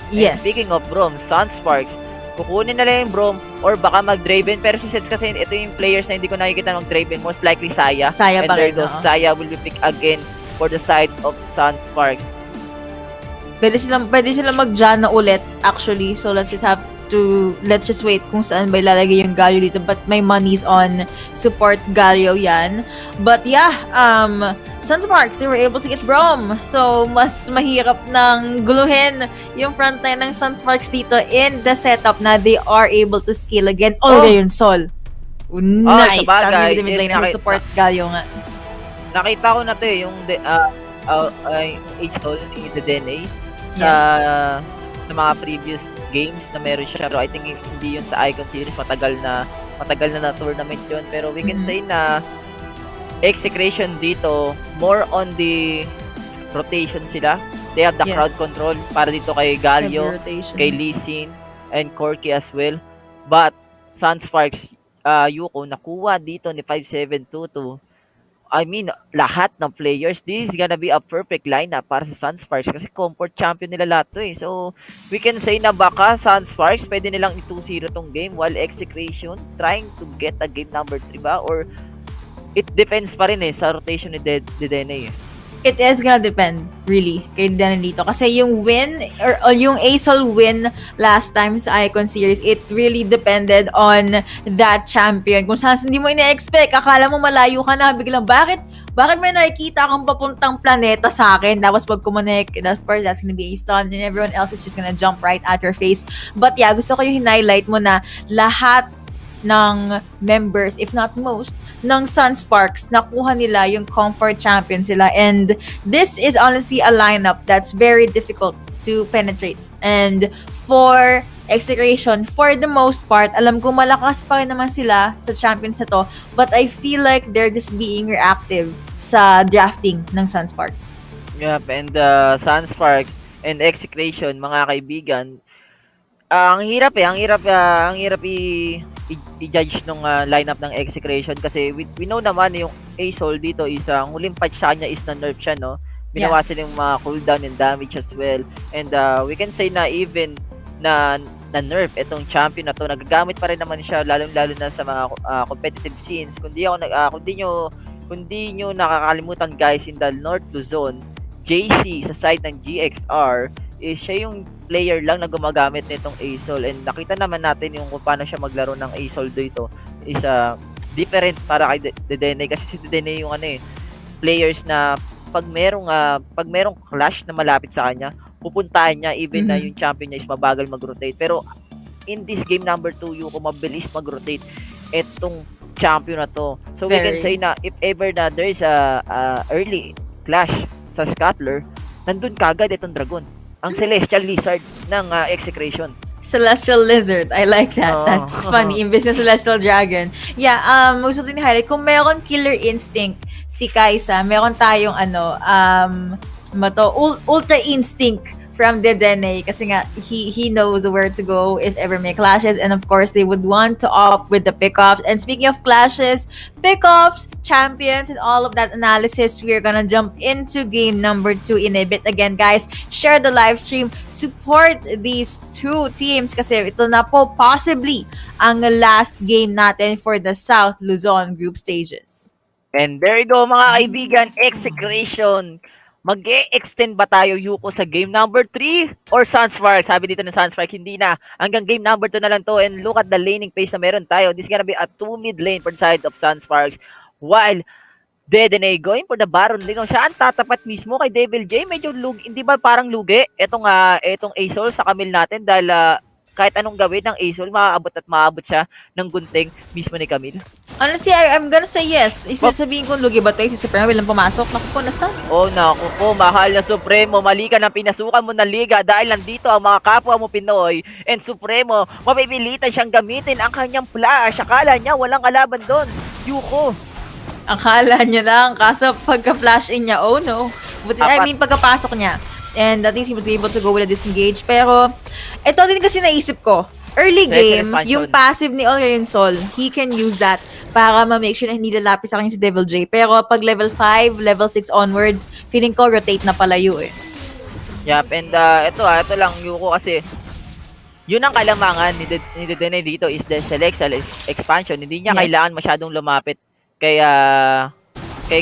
Yes. And speaking of Brom, Sunsparks, kukunin nila yung Brom or baka mag-Draven. Pero si Sets kasi ito yung players na hindi ko nakikita mag-Draven. Most likely Saya. Saya and pa there rin, you go, Saya will be picked again for the side of Sunsparks. Pwede silang mag-Jana ulit, actually. So, let's just wait kung saan ba ilalagay yung Galio dito. But my money's on support Galio yan. But yeah, Sunsparks, they were able to get Brom. So, mas mahirap nang guluhin yung frontline ng Sunsparks dito in the setup na they are able to scale again. Yun, Sol. Nice! Tapos sabagay. mid lane support Galio nga. Nakita ko na to yung H-Sol ni The DNA sa mga previous games na meron siya. Pero I think hindi yun sa Icon Series. Matagal na tournament yun. Pero we can say na Execration dito, more on the rotation sila. They have the crowd control para dito kay Galio, kay Lee Sin, and Corky as well. But Sunsparks, Yuko, nakuha dito ni 5722. I mean, lahat ng players, this is gonna be a perfect lineup para sa Sunsparks kasi comfort champion nila lahat to eh. So, we can say na baka Sunsparks, pwede nilang i-2-0 tong game while Execration trying to get a game number 3 ba? Or it depends pa rin eh sa rotation ni Dene eh. It is gonna depend, really, kay Dene dito. Kasi yung win, or yung ASOL win last time sa Icon Series, it really depended on that champion. Kung saan hindi mo ina-expect, akala mo malayo ka na, biglang, bakit may nakikita kang papuntang planeta sa akin? Tapos pag kumonek, of course, that's gonna be a stun, and everyone else is just gonna jump right at your face. But yeah, gusto ko yung highlight mo na lahat ng members, if not most, ng Sunsparks, nakuha nila yung comfort champion sila. And this is honestly a lineup that's very difficult to penetrate. And for Execration, for the most part, alam ko malakas pa rin naman sila sa champions na to, but I feel like they're just being reactive sa drafting ng Sunsparks. Yep, and Sunsparks and Execration, mga kaibigan, ang hirap i-judge nung lineup ng Execration kasi we know naman yung ASOL dito is ang huling patch sa kanya is na-nerf siya, no? Binawasan yung mga cooldown and damage as well. And we can say na even na nerf itong champion na to, nagagamit pa rin naman siya lalo na sa mga competitive scenes. Kundi nyo nakakalimutan guys, in the North Luzon, JC sa side ng GXR is siya yung player lang na gumagamit nitong ASOL, and nakita naman natin yung kung paano siya maglaro ng ASOL dito is different para kay Dene kasi si Dene yung players na pag merong clash na malapit sa kanya, pupuntahan niya even na yung champion niya is mabagal mag-rotate. Pero in this game number 2, yung mabilis mag-rotate etong champion na to. So we can say na if ever na there is a early clash sa Scuttler, nandun kagad itong Dragon, ang Celestial Lizard ng Execration. Celestial Lizard. I like that. That's funny. Imbes na Celestial Dragon. Yeah, gusto din highlight. Kung meron Killer Instinct si Kaisa, meron tayong Ultra Instinct from Dene kasi nga he knows where to go if ever may clashes, and of course they would want to opt with the pickoffs. And speaking of clashes, pickoffs, champions, and all of that analysis, we're gonna jump into game number 2 in a bit. Again guys, share the live stream, support these two teams kasi ito na po possibly ang last game natin for the South Luzon group stages. And there you go mga kaibigan, Execration Mag-e-extend ba tayo, Yuko, sa game number 3 or Sunsparks? Sabi dito ng Sunsparks, hindi na. Hanggang game number 2 na lang to. And look at the laning pace na meron tayo. This is gonna be a 2 mid lane per side of Sunsparks. While Dedene going for the Baron Lane. Siya ang tatapat mismo kay Devil J. Medyo hindi ba parang lugi? Etong Azol sa Camille natin dahil kahit anong gawin ng Azol, maaabot at maaabot siya ng gunting mismo ni Camille. Honestly, I'm gonna say yes. Sabihin ko, lugi ba tayo? Si Supremo lang pumasok. Naku po, na-stun. Oh, naku po, mahal na Supremo. Mali ka ng pinasukan mo ng liga dahil nandito ang mga kapwa mo Pinoy. And Supremo, mapipilitan siyang gamitin ang kanyang flash. Akala niya walang kalaban doon. Yuko. Akala niya lang. Kaso pagka-flash in niya, oh no. Pagkapasok niya. And I think he was able to go with a disengage. Pero, ito din kasi naisip ko. Early game, yung passive ni Orion Sol, he can use that para ma-make sure na hindi lalapis sa kanya si Devil J. Pero pag level 5, level 6 onwards, feeling ko rotate na palayo eh. Yup, and ito lang Yuko kasi yun ang kalamangan ni Dedene dito is the Celestial expansion. Hindi niya kailangan masyadong lumapit kay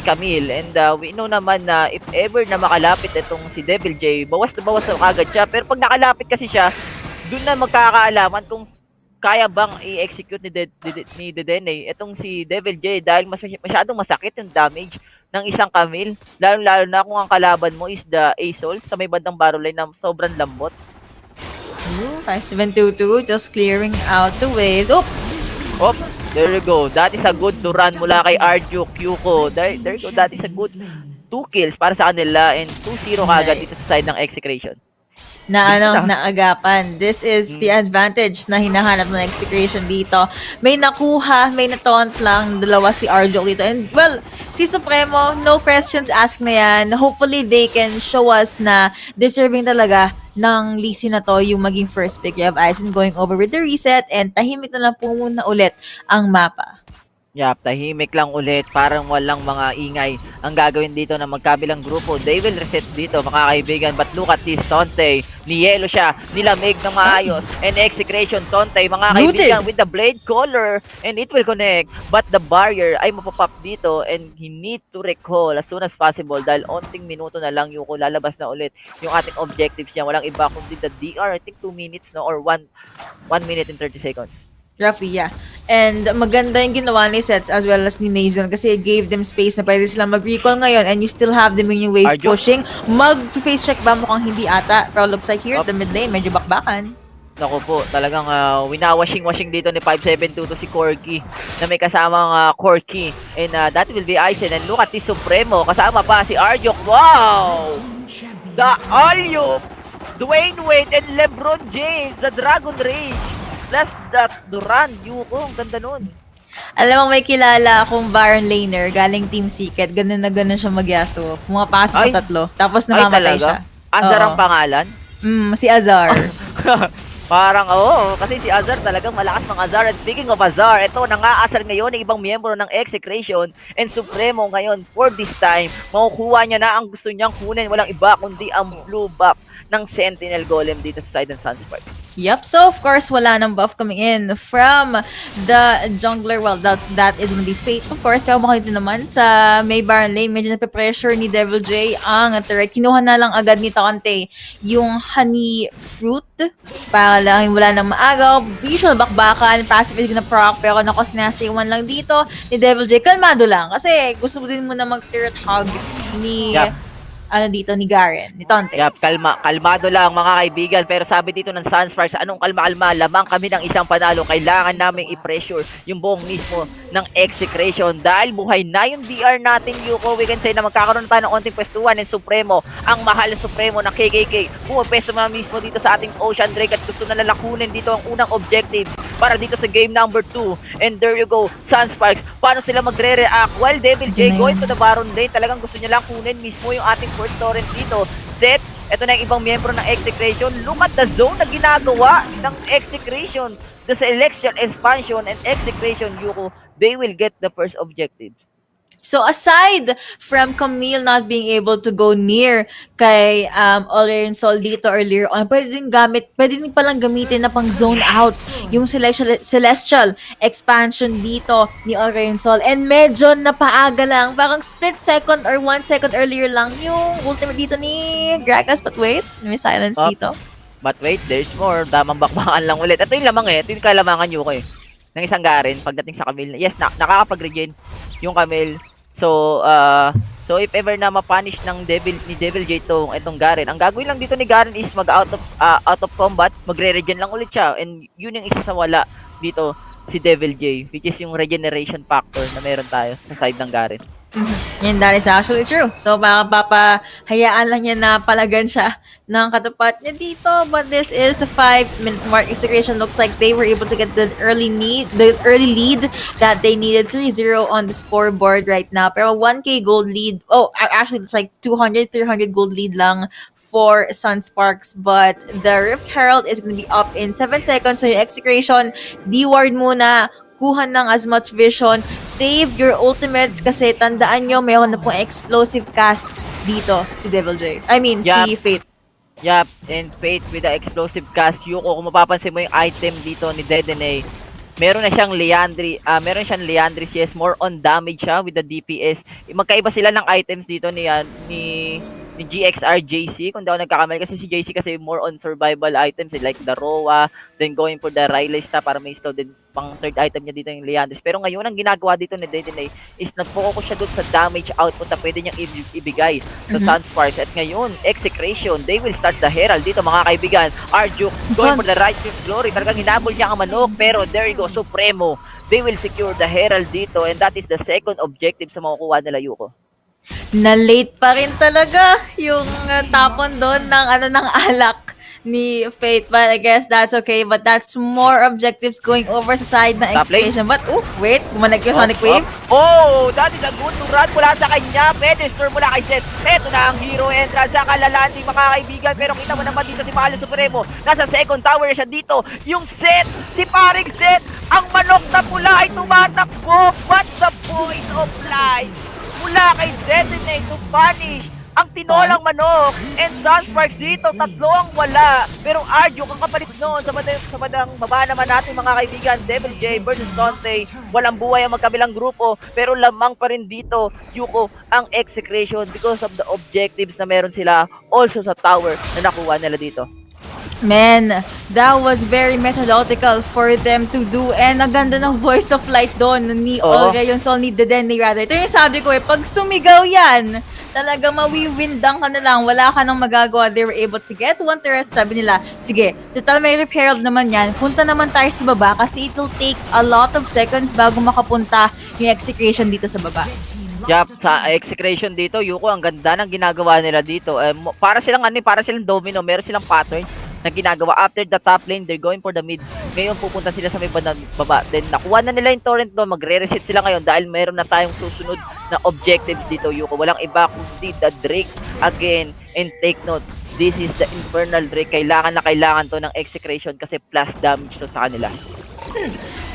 Camille. And we know naman na if ever na makalapit itong si Devil J, bawas na agad siya. Pero pag nakalapit kasi siya, dun na magkakaalaman kung kaya bang i-execute ni Dedene itong si Devil J dahil masyadong masakit yung damage ng isang Camille. Lalo na kung ang kalaban mo is the Azol sa may bandang Baron Lane na sobrang lambot. 5722, just clearing out the waves. Oh! There you go. That is a good run mula kay Arjuk Yuko. There you go. That is a good 2 kills para sa kanila and 2-0 kagad dito sa side ng Execration. Naagapan. This is the advantage na hinahanap ng Execration dito. May nakuha, may nataunt lang, dalawa si Arjo dito. And well, si Supremo, no questions asked na yan. Hopefully, they can show us na deserving talaga ng Lisi na to yung maging first pick. You have Aizen going over with the reset and tahimik na lang po muna ulit ang mapa. Yup, tahimik lang ulit. Parang walang mga ingay ang gagawin dito ng magkabilang grupo. They will reset dito, mga kaibigan. But look at this, Tonte. Niyelo siya. Nilamig ng maayos. And Execration, Tonte, mga kaibigan, with the blade collar. And it will connect. But the barrier ay mapapop dito. And he need to recall as soon as possible. Dahil onting minuto na lang Yuko, lalabas na ulit yung ating objectives niya. Walang iba kundi the DR. I think 2 minutes, no? Or 1 minute and 30 seconds. Roughly, yeah. And maganda yung ginawa ni Sets as well as ni Nazon kasi it gave them space na pwede silang mag-recall ngayon and you still have them in yung wave pushing. Mag-face check ba? Mukhang hindi ata. Pero looks like here at the mid lane, medyo bakbakan. Naku po, talagang winawashing dito ni 572 to si Corky na may kasamang Corky. And that will be Aizen. And look at this Supremo. Kasama pa si Arjok. Wow! The Alyup! Dwayne Wade and LeBron James. The Dragon Rage. Plus that Duran, Yuko, ang ganda nun. Alam mo, may kilala akong Baron Laner, galing Team Secret. Ganun na ganun siya magyaso. Pumapasok sa tatlo. Tapos namamatay siya. Azar ang pangalan? Si Azar. Parang, kasi si Azar talagang malakas ng Azar. And speaking of Azar, ito, nangaasar ngayon ng ibang miyembro ng Execration and Supremo ngayon for this time. Makukuha niya na ang gusto niyang kunin. Walang iba kundi ang blue buff ng Sentinel Golem dito sa side ng Sunsparks. Yep, so of course, wala nang buff coming in from the jungler. Well, that is gonna be Fate, of course. Pero makikita naman sa may Baron Lane, medyo nape-pressure ni Devil J ang turret. Kinuha na lang agad ni Tonte yung honey fruit para lang wala nang maagaw. Visual bakbakan, passive is gonna proc, pero nakos na si one lang dito ni Devil J. Kalmado lang kasi gusto din mo na mag-turret hug ni ni Garen, ni Tonte. Yep, kalmado lang mga kaibigan. Pero sabi dito ng Sunsparks, anong kalma-kalma? Lamang kami ng isang panalo. Kailangan naming i-pressure yung buong mismo ng Execration. Dahil buhay na yung DR natin, Yuko. We can say na magkakaroon na tayo ng onting pwestuhan ng Supremo. Ang mahal na Supremo ng KKK. Pumapwesto na mismo dito sa ating Ocean Drake at gusto na lalakunin dito ang unang objective para dito sa game number 2. And there you go, Sunsparks. Paano sila magre-react? While Devil J going to the Baron Lane, talagang gusto niya lang kunin mismo yung ating first torrent dito. Set, ito na yung ibang miyembro ng Execration. Look at the zone na ginagawa ng Execration. The Celestial Expansion and Execration, Yuko, they will get the first objective. So aside from Camille not being able to go near kay Orion Sol dito earlier on, pwede din palang gamitin na pang zone out yung celestial expansion dito ni Orion Sol. And medyo napaaga lang, parang split second or 1 second earlier lang yung ultimate dito ni Gragas. But wait, may silence dito. But wait, there's more. Damang bakbakan lang ulit. Ito yung lamang Ito yung kalamangan Yuko ng isang Garen pagdating sa Camille. Yes, nakakapag-regen yung Camille. So if ever na ma-punish ng Devil J itong Garen, ang gagawin lang dito ni Garen is mag-out of combat, magre-regen lang ulit siya. And yun yung isa sa wala dito si Devil J, which is yung regeneration factor na meron tayo sa side ng Garen. Yan, that is actually true. So, baka papahayaan lang niya na palagan siya ng katapat niya dito. But this is the 5-minute mark. Execration looks like they were able to get the early lead that they needed. 3-0 on the scoreboard right now. Pero 1K gold lead. Oh, actually, it's like 200, 300 gold lead lang for Sunsparks. But the Rift Herald is going to be up in 7 seconds. So, yung Execration, D-ward muna. Kuha ng as much vision, save your ultimates kasi tandaan nyo, mayroon na pong explosive cast dito si Devil J. Si Fate. Yup, and Fate with the explosive cast. Yuko, kung mapapansin mo yung item dito ni Dedene, meron siyang Leandris, yes, more on damage siya with the DPS. Magkaiba sila ng items dito ni GXR JC, kung daw nagkakamali kasi si JC kasi more on survival items like the Roa, then going for the Riley Star para may slow din pang third item niya dito yung Leandris. Pero ngayon ang ginagawa dito ni Dedene is nag-focus siya doon sa damage output na pwede niyang ibigay sa Sunsparks. At ngayon, Execration, they will start the Herald dito mga kaibigan. Arjuk going for the Righteous Glory, talagang hinabol niya ang manok, pero there you go, Supremo. They will secure the Herald dito and that is the second objective sa makukuha nila Yuko. Na late pa rin talaga yung tapon doon ng alak ni Fate, but I guess that's okay. But that's more objectives going over sa side ng Execration. But wait, gumalag yung Sonic Wave. Oh, that is a good run mula sa kanya. Pedestor mula kay Seth. Ito na ang hero entrance sa kalalanding mga kaibigan. Pero kita mo naman dito si Palo Supremo. Nasa second tower siya dito. Yung Seth, si paring Seth, ang manok na pula ay tumatakbo. What's the point of life? Mula kay Dedene to punish ang tinolang manok and Sunsparks dito, tatlo ang wala. Pero Arjuk ang kapalit noon sa badang baba naman natin mga kaibigan. Devil J versus Dante, walang buhay ang magkabilang grupo pero lamang pa rin dito Yuko ang Execration because of the objectives na meron sila also sa tower na nakuha nila dito. Man, that was very methodical for them to do. And ang ganda ng voice of light doon ni Orion Sol, ni Dedene rather. Ito yung sabi ko pag sumigaw yan, talaga mawiwindang ka na lang, wala ka nang magagawa. They were able to get one turret. Sabi nila, sige, total may Rift Herald naman yan, punta naman tayo sa baba kasi it will take a lot of seconds bago makapunta yung Execration dito sa baba. Yup, sa Execration dito, Yuko, ang ganda ng ginagawa nila dito. Para silang domino, meron silang pattern na ginagawa. After the top lane, they're going for the mid. Ngayon pupunta sila sa may baba. Then nakuha na nila yung torrent doon, magre-reset sila ngayon dahil meron na tayong susunod na objectives dito, Yuko. Walang iba kundi the Drake again. And take note, this is the Infernal Drake. Kailangan to ng Execration kasi plus damage to sa kanila.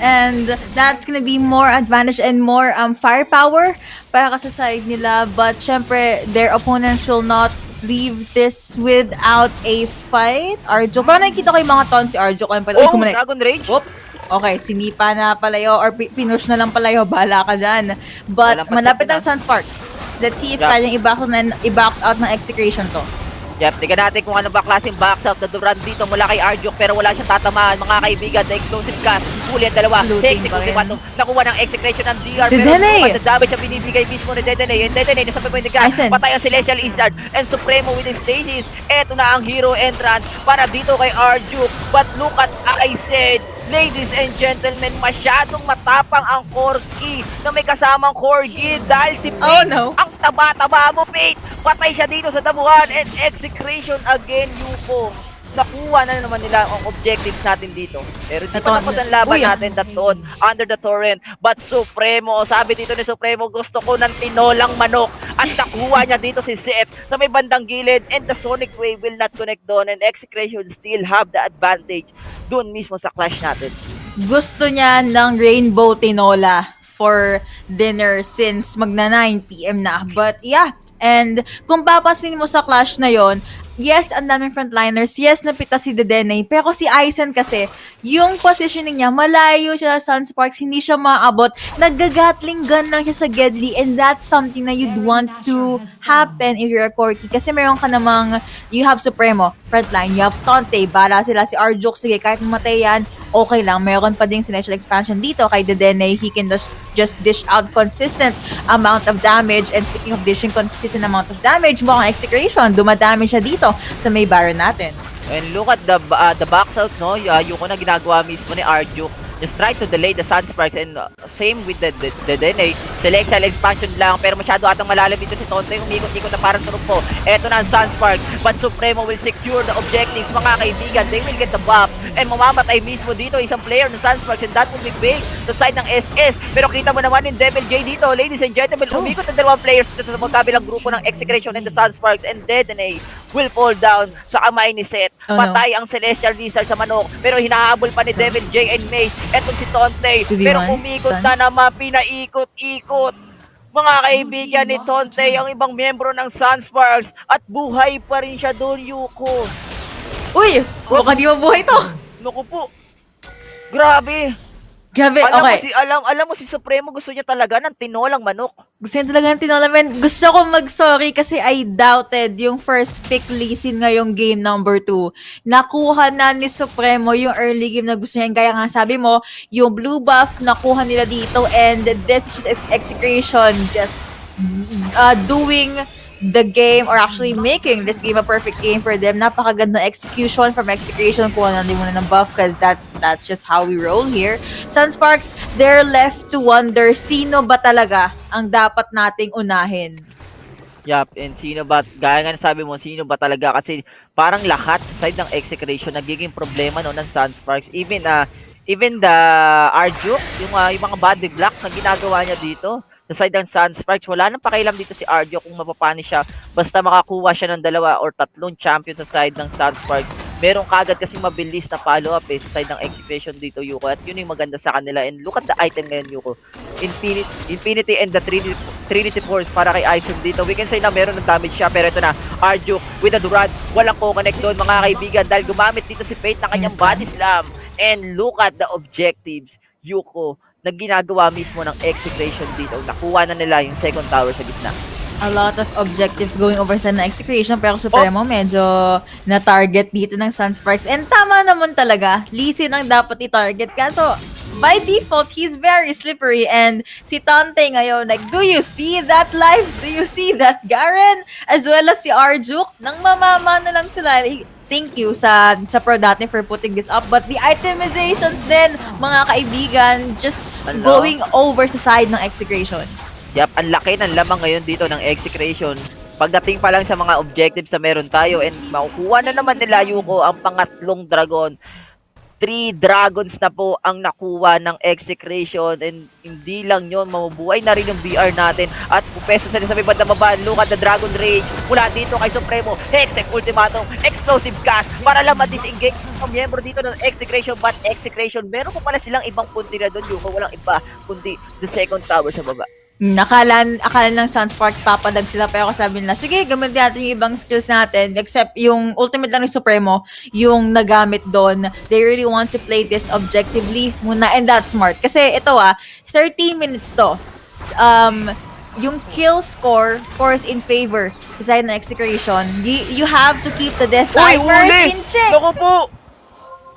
And that's gonna be more advantage and more firepower para sa side nila. But syempre, their opponents will not leave this without a fight. Arjuk, parang nakikita ko yung mga taunts si Arjuk. Dragon Rage? Oops. Okay, sinipa na pala yun or pinush na lang pala yun. Bahala ka dyan. But malapit ang Sunsparks. Let's see if kayang i-box out ng Execration to. Yep, tingnan natin kung ano ba klaseng box out na duran dito mula kay Arjuk pero wala siyang tatamaan mga kaibigan. The explosive cast, huli ang dalawa. Execute ba ito? Nakuha ng Execration ng DR pero the damage ang binibigay mismo ni Dedene. And Dedene, nasa point ka, patay ang Celestial Izzard and Supremo with his stages. Eto na ang hero entrance para dito kay Arjuk. But look at, I said, ladies and gentlemen, masyadong matapang ang Corgi na may kasamang Corgi dahil si Pete, ang taba-taba mo, Pete. Patay siya dito sa damuhan and Execration again, Yuko. Nakuha na naman nila ang objectives natin dito. Pero di pa tapos ang laban natin under the torrent. But Supremo, sabi dito ni Supremo, gusto ko ng tinolang manok. At nakuha niya dito si Seth sa may bandang gilid and the Sonic Wave will not connect doon and Execration still have the advantage doon mismo sa clash natin. Gusto niya ng Rainbow Tinola for dinner since magna 9 PM na. But yeah, and kung papansin mo sa clash na yon, yes, ang daming frontliners. Yes, napita si Dedenne. Pero si Aizen kasi, yung positioning niya, malayo siya sa Sunsparks, hindi siya maabot. Naggagatling gun lang siya sa Gedli, and that's something na you'd want to happen if you're a Corki. Kasi meron ka namang, you have Supremo, frontline, you have Tonte, bala sila si Arjuk, sige, kahit mamatay yan, okay lang. Meron pa ding Celestial Expansion dito kay Dedenne. He can just dish out consistent amount of damage. And speaking of dishing consistent amount of damage, mukhang Execration, dumadamage siya dito sa may Baron natin. And look at the box out, no? Yung na ginagawa mismo ni Arjuk. Just try to delay the Sunsparks, and same with the Dene. Celestial Expansion lang, pero masyado atang malalim dito si Tonte. Umikot-ikot na parang turumpo. Eto na ang Sunsparks, but Supremo will secure the objectives, mga kaibigan. They will get the buff, and mamamatay mismo dito isang player ng Sunsparks, and that will be big sa side ng SS. Pero kita mo naman yung Devil J dito, ladies and gentlemen, umikot ang dalawang players dito sa magkabilang grupo ng Execration and the Sunsparks, and Dene will fall down sa kamay ni Seth. Patay ang Celestial Lizard sa manok, pero hinahabol pa ni Devil J and Mace. Etong si Tonte, pero umikot na naman, pinaikot-ikot. Mga kaibigan ni Tonte, ang ibang miyembro ng Sunsparks, at buhay pa rin siya doon, Yuko. Uy! Mukhang di mabuhay to! Naku po. Grabe. Gabi, okay. Alam mo si Supremo gusto niya talaga ng tinolang manok. Gusto niya talaga ng tinolang manok. Gusto ko mag-sorry kasi I doubted yung first pick Lee Sin ngayong game number 2. Nakuha na ni Supremo yung early game na gusto niya. Kaya nga sabi mo, yung blue buff nakuha nila dito, and this is just Execration just doing the game, or actually making this game a perfect game for them. Napakaganda execution from Execration. Kuha na din muna ng buff because that's just how we roll here. Sunsparks, they're left to wonder, sino ba talaga ang dapat nating unahin? Yup, and sino ba, gaya nga sabi mo, sino ba talaga? Kasi parang lahat sa side ng Execration nagiging problema no ng Sunsparks. Even the Arjuk, yung mga body blocks na ginagawa niya dito sa side ng Sunsparks, wala nang pakialam dito si Arjo kung mapapani siya. Basta makakuha siya ng 2 or 3 champion sa side ng Sunsparks. Meron kagad kasing mabilis na follow-up sa side ng Execution dito, Yuko. At yun yung maganda sa kanila. And look at the item ngayon, Yuko. Infinity and the Trinity Force para kay Aizen dito. We can say na meron ng damage siya, pero ito na, Arjo with a Durant. Walang co-connect doon, mga kaibigan, dahil gumamit dito si Fate ng kanyang body slam. And look at the objectives, Yuko, na ginagawa mismo ng Execration dito. Nakuha na nila yung second tower sa gitna. A lot of objectives going over sa Execration, pero Supremo medyo na-target dito ng Sunsparks. And tama naman talaga, Lee Sin ang dapat i-target. Kaso, by default, he's very slippery. And si Tonte ngayon, like, do you see that live? Do you see that Garen? As well as si Arjuk, nang mamama na lang sila. Thank you sa pro natin for putting this up. But the itemizations din, mga kaibigan, just going over sa side ng Execration. Yep, ang laki ng lamang ngayon dito ng Execration. Pagdating pa lang sa mga objectives na meron tayo, and makukuha na naman nila, Yuko, ang pangatlong dragon. 3 dragons na po ang nakuha ng Execration, and hindi lang yun, mabubuhay na rin yung BR natin at pupeso sa may bandang baba. Look at the Dragon Rage mula dito kay Supremo. Hextech Ultimatum, Explosive Gas para lang ma-disengage ang miyembro dito ng Execration. But Execration, meron po pala silang ibang punti na doon, Yuko. Walang iba kundi the second tower sa baba. Akala ng Sunsparks papadag sila, pero sabi nila, sige, gamitin natin yung ibang skills natin, except yung ultimate lang ni Supremo, yung nagamit doon. They really want to play this objectively muna, and that's smart. Kasi ito 30 minutes to. Yung kill score force in favor sa side ng Execration. You have to keep the death timers in check. Naku po!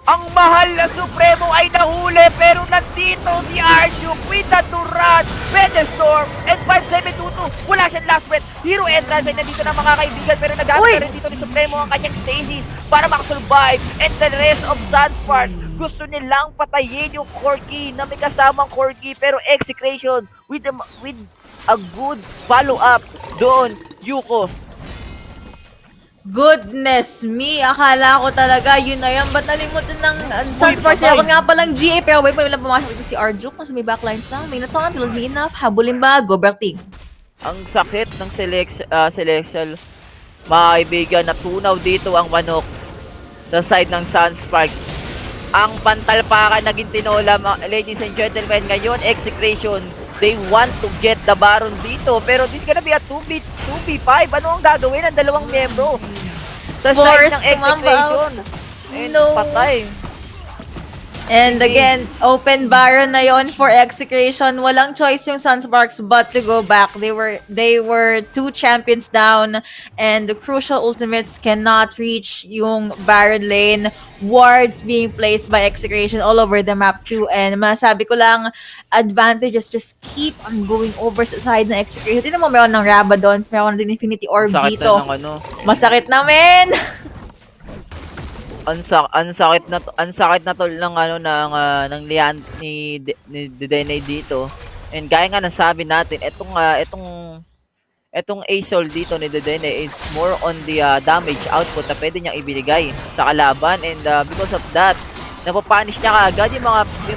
Ang mahal na Supremo ay nahuli, pero nandito si Arjuk with the Durant, Storm, and 5722. Wala siyang last breath. Hero entrance ay nandito na, mga kaibigan, pero nagamit na rin dito ni Supremo ang kanyang stasis para makasurvive. And the rest of Sunsparks, gusto nilang patayin yung Corki na may kasamang Corki, pero Execration with a good follow-up doon, Yuko. Goodness me, akala ko talaga yun na yan. Ba't nalimutan ng Sunsparks? Meron nga palang GA, pero wait pa nila pumasok dito si Arjuk. Mas may backlines lang. May natangan, tulad me enough. Habulin ba? Go Berting. Ang sakit ng Celestial. Mga kaibigan, natunaw dito ang manok sa side ng Sunsparks. Ang pantalpakan naging tinola, ladies and gentlemen. Ngayon, Execration They want to get the Baron dito. Pero this gonna be a 2v5. Ano ang gagawin ng dalawang miyembro? Sa side Forced ng Execration. And No. patay. And again, open Baron na yon for Execration. Walang choice yung Sunsparks but to go back. They were 2 champions down and the crucial ultimates cannot reach yung Baron lane. Wards being placed by Execration all over the map too. And masabi ko lang, advantages just keep on going over sa side ng Execration. Tignan mo, meron ng Rabadons, meron din Infinity Orb Sakit dito. na ng ano. Masakit na, men! Ang sakit na tol ng ano ng Lian ni Dene dito. And gaya nga nasabi natin, etong A-Soul dito ni Dene is more on the damage output na pwede niyang ibigay sa kalaban, and because of that, napapanish niya kaagad yung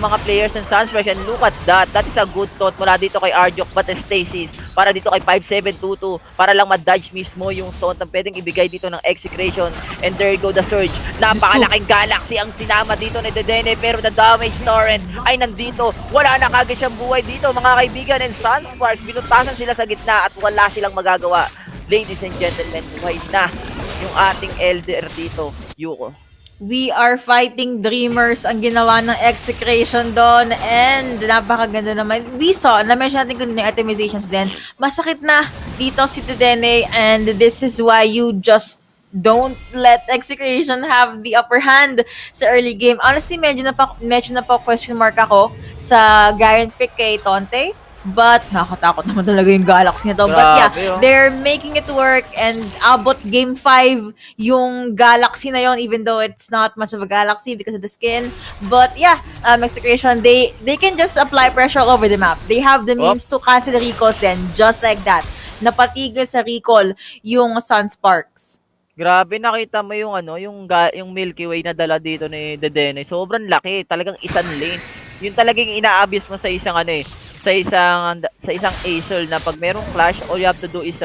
mga players ng Sunsparks, and look at that. That is a good thought mula dito kay Arjok but Stasis para dito kay 5722 para lang ma-dodge mismo yung taunt na pwedeng ibigay dito ng Execration. And there you go the surge. Napakalaking galaxy ang sinama dito ni Dedene, pero the damage torrent ay nandito. Wala na kagad siyang buhay dito mga kaibigan, and Sunsparks binutasan sila sa gitna at wala silang magagawa. Ladies and gentlemen, buhay na yung ating elder dito, Yuko. We are fighting dreamers ang ginawa ng Execration doon, and napakaganda naman. We saw, na-mention natin kung yung itemizations din. Masakit na dito si Tidene, and this is why you just don't let Execration have the upper hand sa early game. Honestly, medyo na pa question mark ako sa Garen pick kay Tonte. But, nakakatakot naman talaga yung Galaxy nito. But yeah, they're making it work, and abot game 5 yung Galaxy na yon, even though it's not much of a Galaxy because of the skin. But yeah, Execration, they can just apply pressure all over the map. They have the means to cancel the recalls then, just like that. Napatigil sa recall yung Sunsparks. Grabe, nakita mo yung yung Milky Way na dala dito ni Dedene. Sobrang laki, talagang isang lane. Yun talagang ina-abuse mo sa isang sa isang A-Soul na pag merong clash, all you have to do is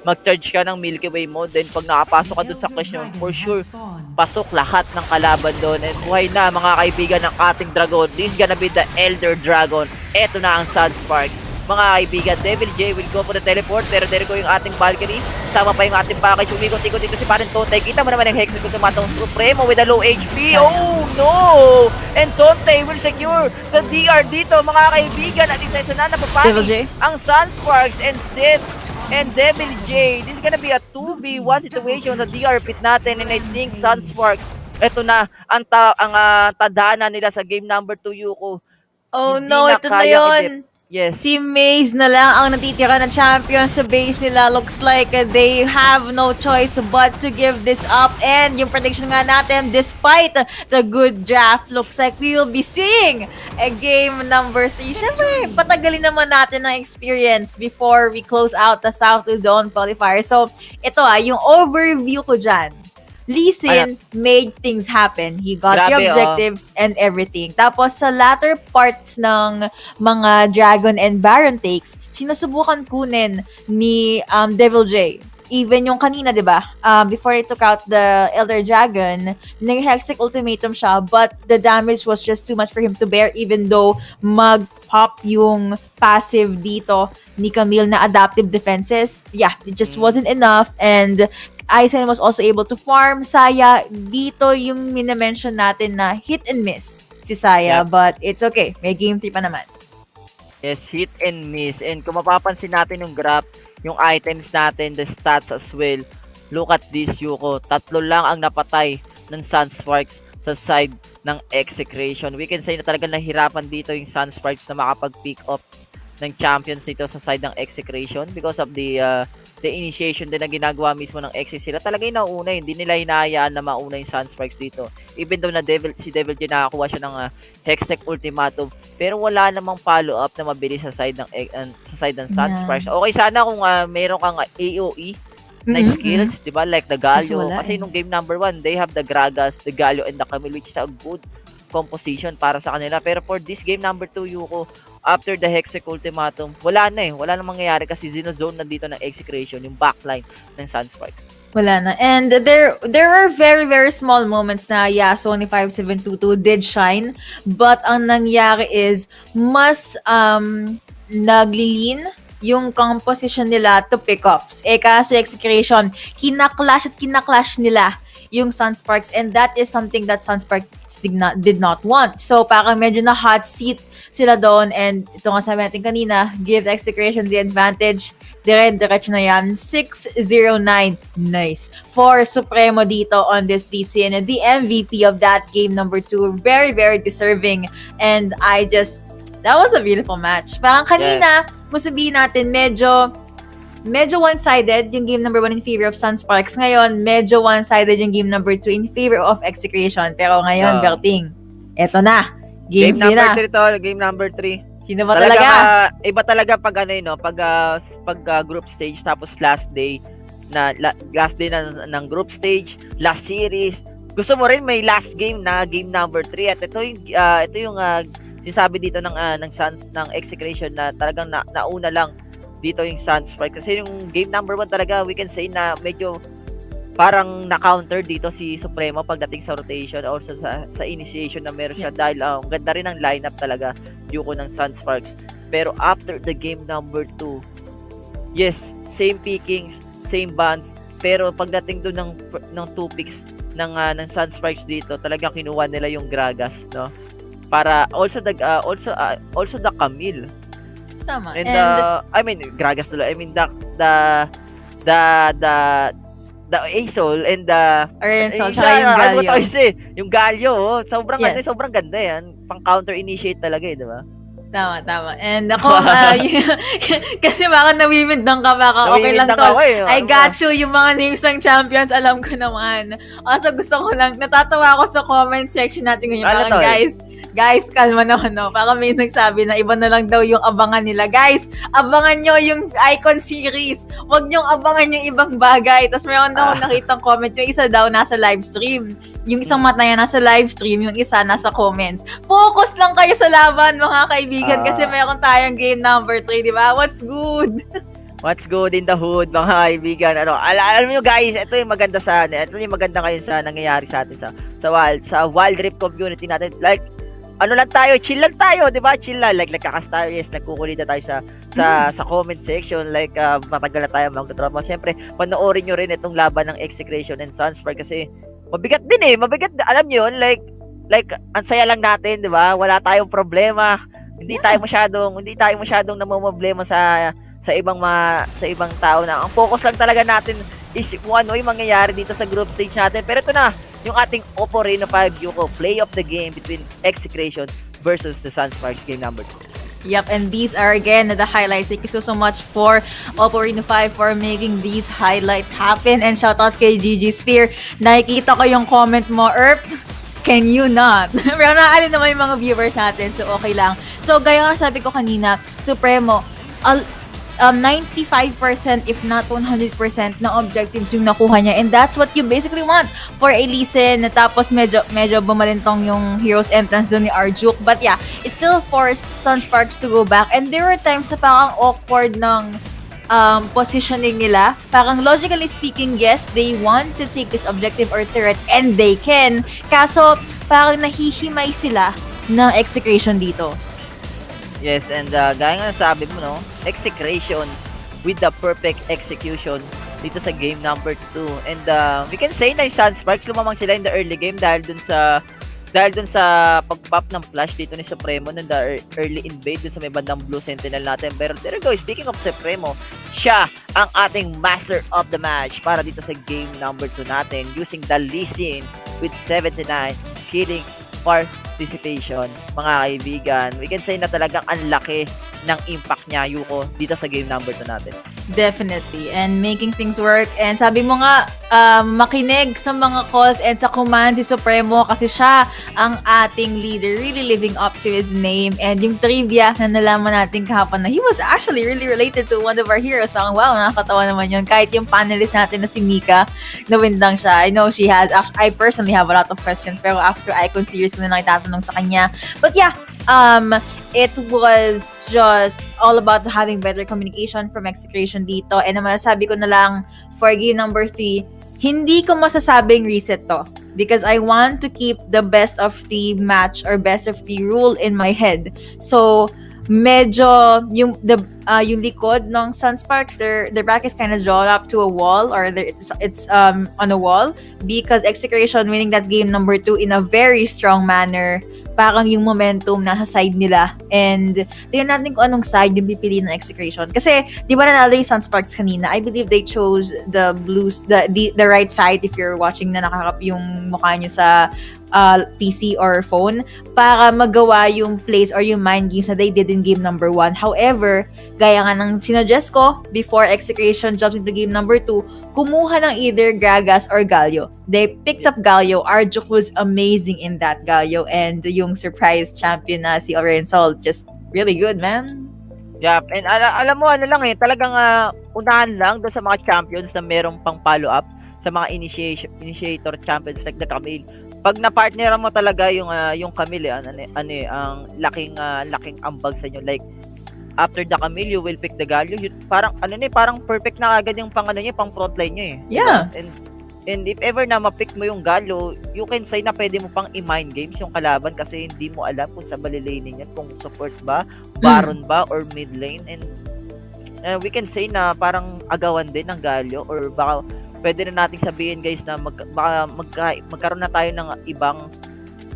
mag-charge ka ng Milky Way mo. Then pag nakapasok ka dun sa clash nyo, for sure, pasok lahat ng kalaban doon. And buhay na mga kaibigan ng ating dragon. This is gonna be the Elder Dragon. Eto na ang Sunsparks. Mga kaibigan, Devil J will go for the teleport. Pero there go yung ating balcony. Sama pa yung ating package. Umikot-ikot dito si Parang Tonte. Kita mo naman yung Hex kung tumatong Supremo with a low HP. Oh no! And Tonte will secure the DR dito mga kaibigan. At isa na napapanish ang Sunsparks and Sid and Devil J. This is gonna be a 2v1 situation sa DR pit natin. And I think Sunsparks, eto na ang tadhana nila sa game number 2, Yuko. Oh no, ito na yun. Yes. Si Maze na lang ang natitira na champion sa base nila. Looks like they have no choice but to give this up. And yung prediction nga natin, despite the good draft, looks like we will be seeing a game number 3. Siyempre, patagalin naman natin ng experience before we close out the South Luzon qualifier. So, ito yung overview ko dyan. Lee Sin made things happen. He got the objectives and everything. Tapos sa latter parts ng mga Dragon and Baron takes, sinusubukan kunin ni Devil J. Even yung kanina, di ba? Before he took out the Elder Dragon, nag-hextech ultimatum siya, but the damage was just too much for him to bear, even though mag-pop yung passive dito ni Camille na adaptive defenses. Yeah, it just wasn't enough, and Aizen was also able to farm Saya. Dito yung minamention natin na hit and miss si Saya, but it's okay. May game 3 pa naman. Yes, hit and miss. And kung mapapansin natin yung graph, yung items natin, the stats as well, look at this, Yuko. 3 lang ang napatay ng Sunsparks sa side ng Execration. We can say na talagang nahirapan dito yung Sunsparks na makapag-pick up ng champions dito sa side ng Execration because of the initiation din na ginagawa mismo ng Exe. Sila talaga yung nauna, hindi nila hinahayaan na mauna yung Sunsparks dito. Even though na si Devil J nakakuha siya ng Hextech Ultimatum, pero wala namang follow-up na mabilis sa side ng Sunsparks. Okay sana kung meron kang AOE na skills, di ba? Like the Galio. Kasi nung game number 1, they have the Gragas, the Galio, and the Camille, which is a good composition para sa kanila. Pero for this game number 2, Yuko, after the Hextech Ultimatum, wala na wala nang mangyayari kasi zinozone na dito ng Execration, yung backline ng Sunsparks. Wala na. And there were very, very small moments na Sony 5722 did shine. But ang nangyari is, mas naglilin yung composition nila to pick-offs. Kasi Execration, kinaklash nila yung Sunsparks, and that is something that Sunsparks did not want. So parang medyo na hot seat sila doon, and ito nga sabi natin kanina, give Execration the advantage. Diretso na yan. 6-0-9. Nice. For Supremo dito on this DC, and the MVP of that game number 2. Very, very deserving. And that was a beautiful match. Parang kanina, kung sabihin natin, medyo one-sided yung game number 1 in favor of Sunsparks. Ngayon, medyo one-sided yung game number 2 in favor of Execration. Pero ngayon, Berting, eto na. Game number na. 3 to, game number 3. Sino ba talaga? Iba talaga pag group stage tapos last day ng group stage, last series. Gusto mo rin may last game na game number 3, at ito yung sinasabi dito ng Execration na talagang nauna lang dito yung Sunsparks, kasi yung game number 1 talaga we can say na medyo parang na-counter dito si Supremo pagdating sa rotation or sa initiation na meron siya, dahil ang ganda rin ng lineup talaga Yuko ng Sunsparks. Pero after the game number 2, yes, same pickings, same bans, pero pagdating doon ng 2 picks ng Sunsparks dito, talagang kinuha nila yung Gragas, no? Para also the Camille. Tama. And I mean Gragas tuloy. I mean the Asol and the Ariansol, tsaka yung Galio. Yung Galio, sobrang ganda yan. Pang counter initiate talaga di ba? Tama. And ako, kasi baka nawimindang ka, baka okay lang to. I got you, yung mga names ng champions, alam ko naman. Also, gusto ko lang, natatawa ako sa comment section natin ngayon. Parang, guys, kalma naman, no? Parang may nagsabi na iba na lang daw yung abangan nila. Guys, abangan nyo yung Icon series. Huwag nyong abangan yung ibang bagay. Tapos mayroon na akong nakitang comment, yung isa daw nasa live stream. Yung isang mata niya nasa live stream, yung isa nasa comments. Focus lang kayo sa laban, mga kaibigan, kasi mayroon tayong game number 3, di ba? What's good? What's good in the hood, mga kaibigan? Alam niyo guys, ito yung maganda ngayon sa nangyayari sa atin sa Wild Rift community natin. Like, chill lang tayo, di ba? Chill lang, like nagkakas tayo, yes, nagkukulita tayo sa comment section, like matagal na tayo magtatrabaho. Siyempre, panoorin nyo rin itong laban ng Execration and Sunsparks, kasi mabigat din alam nyo yun, like ang saya lang natin, di ba? Wala tayong problema, hindi tayo masyadong namomroblema sa ibang tao na. Ang focus lang talaga natin is kung ano yung mangyayari dito sa group stage natin. Pero ito na, yung ating Oppo Reno 5 Yuko play of the game between Execration versus the Sunsparks game number 2. Yep, and these are again the highlights. Thank you so much for Oppo Reno 5 for making these highlights happen. And shoutouts kay GG Sphere. Nakikita ko yung comment mo, Erp. Can you not? Pero naaalin naman yung mga viewers natin, so okay lang. So gaya nga sabi ko kanina, Supremo, 95% if not 100% ng objectives yung nakuha niya, and that's what you basically want for a Lee-Sin. Tapos medyo bumalintong yung Heroes entrance doon ni Arjuk, but yeah, it still forced Sunsparks to go back, and there were times na parang awkward ng positioning nila. Parang logically speaking, yes, they want to take this objective or turret, and they can, kaso parang nahihimay sila ng Execration dito. Yes, and gaya nga sabi mo, no, Execration with the perfect execution dito sa game number 2. And we can say na yung Sunsparks lumamang sila in the early game dahil dun sa pag-pop ng flash dito ni Supremo ng the early invade dun sa may bandang blue sentinel natin. Pero there you go, speaking of Supremo, siya ang ating master of the match para dito sa game number 2 natin using the Lee-Sin with 79 killing participation, mga kaibigan. We can say na talagang ang laki ng impact niya, Yuko, dito sa game number 2 natin. Definitely. And making things work. And sabi mo nga, makinig sa mga calls and sa command si Supremo kasi siya ang ating leader, really living up to his name. And yung trivia na nalaman natin kahapon na he was actually really related to one of our heroes. Parang wow, nakakatawa naman yun. Kahit yung panelist natin na si Mika, nawindang siya. I know she has, I personally have a lot of questions, pero after Icon series ko na itatanong sa kanya. But yeah, it was just all about having better communication from Execration dito. And naman sabi ko na lang for game number 3, hindi ko masasabing reset to because I want to keep the best of 3 match or best of 3 rule in my head. So, medyo yung likod ng Sunsparks, their back is kind of drawn up to a wall, or it's on a wall, because Execration winning that game number 2 in a very strong manner. Parang yung momentum nasa side nila, and tingnan natin kung anong side yung pipili ng Execration. Kasi di ba nanalo yung Sunsparks kanina? I believe they chose the blues, the right side, if you're watching na nakakap yung mukha nyo sa PC or phone, para magawa yung plays or yung mind games na they did in game number 1. However, gaya nga ng sinuggest ko, before Execration jumps into game number 2, kumuha ng either Gragas or Galio. They picked up Galio. Arjuk was amazing in that Galio, and yung surprise champion na si Orion Sol, just really good, man. Yep, and alam mo, ano lang talagang unahan lang doon sa mga champions na merong pang follow-up, sa mga initiator champions like the Camille. Pag na-partneran mo talaga yung Camille, ang laking ambag sa inyo. Like, after the Camille, you will pick the Galio. Parang perfect na agad yung pang frontline nyo eh. Yeah. Diba? And if ever na ma-pick mo yung Galio, you can say na pwede mo pang i-mind games yung kalaban kasi hindi mo alam kung sa balilaning yan, kung support ba, Baron ba, or mid lane. And we can say na parang agawan din ng Galio, or baka pwede na nating sabihin guys na magkaroon na tayo ng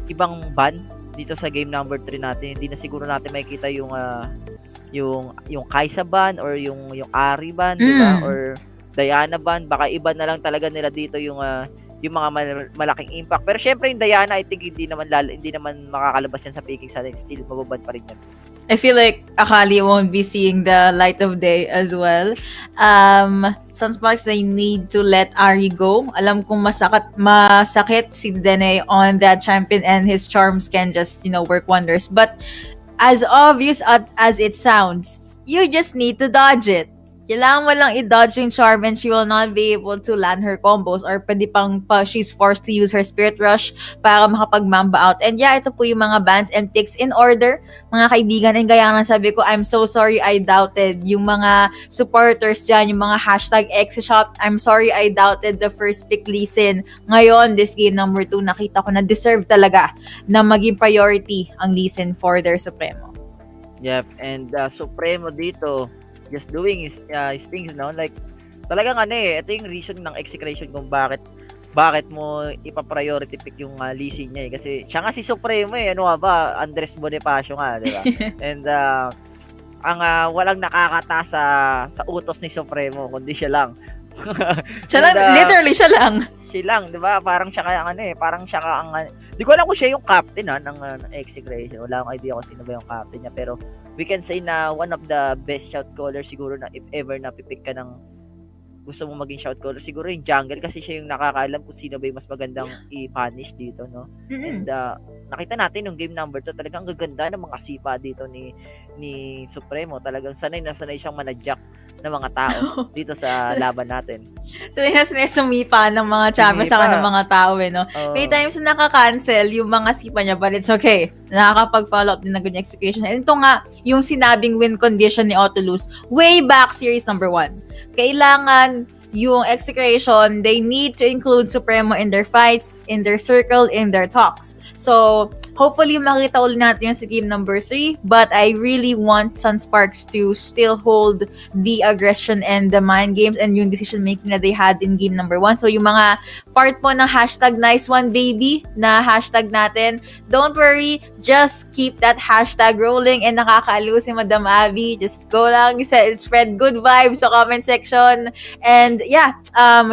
ibang ban dito sa game number 3 natin. Hindi na siguro natin makikita yung Kaisa ban or yung Ari ban, di ba? Or Diana ban. Baka iba na lang talaga nila dito yung mga malaking impact. Pero syempre yung Diana, I think hindi naman makakalabas yan sa picking sa still mababad pa rin yan. I feel like Akali won't be seeing the light of day as well. Sunsparks, they need to let Ari go. Alam kong masakit si Dene on that champion, and his charms can just, work wonders. But as obvious as it sounds, you just need to dodge it. Kailangan mo lang i-dodge yung charm, and she will not be able to land her combos, or pwede she's forced to use her Spirit Rush para makapag-mamba out. And yeah, ito po yung mga bans and picks in order, mga kaibigan. And gaya nga sabi ko, I'm so sorry I doubted yung mga supporters dyan, yung mga hashtag Exeshop. I'm sorry I doubted the first pick Lee Sin. Ngayon, this game number 2, nakita ko na deserve talaga na maging priority ang Lee Sin for their Supremo. Yep, and Supremo dito, just doing his things, like talagang ito yung reason ng Execration kung bakit mo ipa-priority pick yung Lee Sin niya kasi siya nga si Supremo ano ba, Andres Bonifacio nga, di ba? And ang walang nakakata sa utos ni Supremo kundi siya lang. Literally siya lang. Siya lang, di ba? Parang siya kaya parang siya ka ang di ko alam kung siya yung captain ng Execration. Wala akong idea kung sino ba yung captain niya, pero we can say na one of the best shout callers siguro na if ever na pipick ka ng gusto mo maging shout caller, siguro yung jungle kasi siya yung nakakaalam kung sino ba yung mas magandang i-punish dito, no? And nakita natin yung game number 2, talagang gaganda ng mga sipa dito ni Supremo. Talagang sanay siyang manadjak ng mga tao dito sa laban natin. Sanay na sumipa ng mga champions saka ng mga tao no? May times na nakaka-cancel yung mga sipa niya, but it's okay. Nakakapag-follow up din ng good execution. And ito nga, yung sinabing win condition ni Otolus way back series number 1. Kailangan yung Execration, they need to include Supremo in their fights, in their circle, in their talks. So, hopefully makita ulit natin yung sa game number 3, but I really want Sunsparks to still hold the aggression and the mind games and yung decision making that they had in game number 1. So, yung mga part po ng hashtag nice one baby na hashtag natin, don't worry, just keep that hashtag rolling, and nakakaaliw si Madam Abby. Just go lang, spread good vibes sa comment section. And yeah,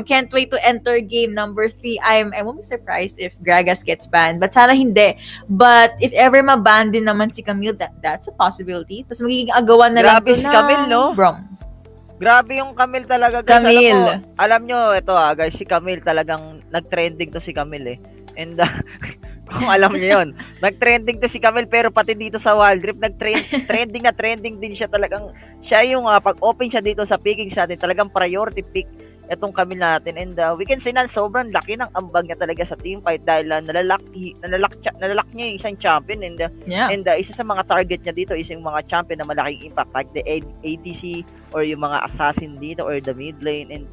can't wait to enter game number 3. I won't be surprised if Gragas gets banned, but sana hindi. But if ever ma-ban din naman si Camille, that's a possibility. Tapos magiging agawan na lang to si Camille, no? Brom. Grabe yung Camille talaga, guys. Camille. Alam nyo, ito guys, si Camille talagang nag-trending to si Camille And kung alam niyo yun, nag-trending to si Camille, pero pati dito sa Wild Rift, trending din siya talagang. Siya yung pag-open siya dito sa picking sa atin, talagang priority pick itong Camille natin. And we can say na sobrang laki ng ambag niya talaga sa team fight dahil nalalak niya yung isang champion. And isa sa mga target niya dito is yung mga champion na malaking impact like the ADC or yung mga assassin dito or the mid lane. And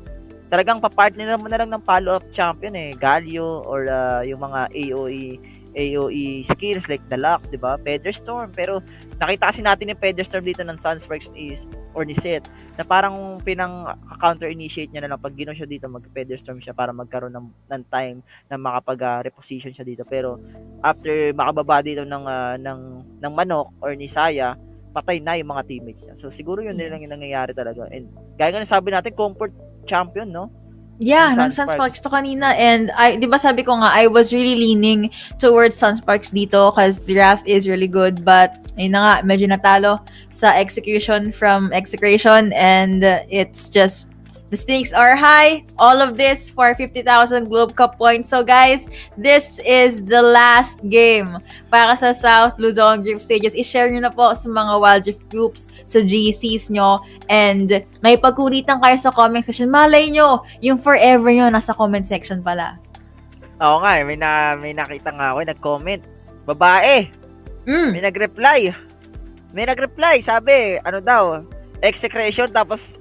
talagang papartner mo na lang ng follow-up champion Galio or yung mga AOE AoE skills like the lock, di ba? Featherstorm. Pero nakita kasi natin yung Featherstorm dito ng Sunsparks or ni Seth na parang counter-initiate niya na lang pag ginawa siya dito, mag-Featherstorm siya para magkaroon ng time na makapag-reposition siya dito. Pero after makababa dito ng manok or ni Saya, patay na yung mga teammates niya. So siguro yun lang yung nangyayari talaga. And gaya nga sabi natin, comfort champion, no? Yeah, ng Sunsparks to kanina. And di ba sabi ko nga, I was really leaning towards Sunsparks dito because the draft is really good. But, yun na nga, medyo natalo sa execution from Execration. And it's just, the stakes are high. All of this for 50,000 Globe Cup points. So guys, this is the last game para sa South Luzon group stages. I-share nyo na po sa mga Wild Rift groups, sa GCs nyo, and may pagkulitan kayo sa comment section. Malay nyo, yung forever nyo nasa comment section pala. Oo nga, may nakita nga ako, nag-comment. Babae. May nag-reply. Sabi, ano daw, Execration, tapos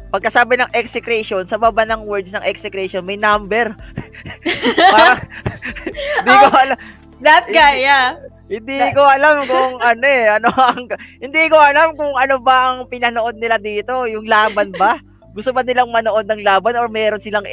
pagkasabi ng Execration, sa baba ng words ng Execration, may number. Parang, hindi ko alam. That guy, yeah. Hindi ko alam kung hindi ko alam kung ano ba ang pinanood nila dito, yung laban ba? Gusto ba nilang manood ng laban or meron silang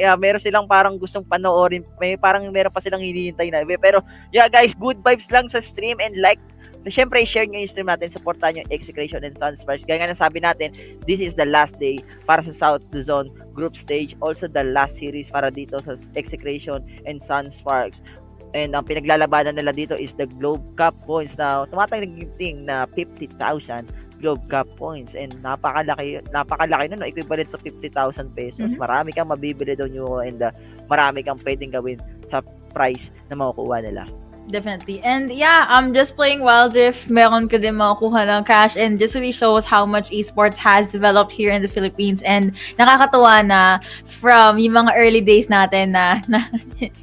parang gustong panoorin, meron pa silang hinihintay na. Pero yeah guys, good vibes lang sa stream and like, syempre i-share nyo yung stream natin, supportan yung Execration and Sunsparks. Gaya nga nasabi natin, this is the last day para sa South Luzon group stage, also the last series para dito sa Execration and Sunsparks. And ang pinaglalabanan nila dito is the Globe Cup points na tumatanging na 50,000 Globe Cup points. And napakalaki nun, equivalent to 50,000 pesos. Marami kang mabibili doon yun and marami kang pwedeng gawin sa price na makukuha nila. Definitely. And yeah, just playing Wild Rift, meron ka din makukuha ng cash, and this really shows how much esports has developed here in the Philippines. And nakakatuwa na from yung mga early days natin na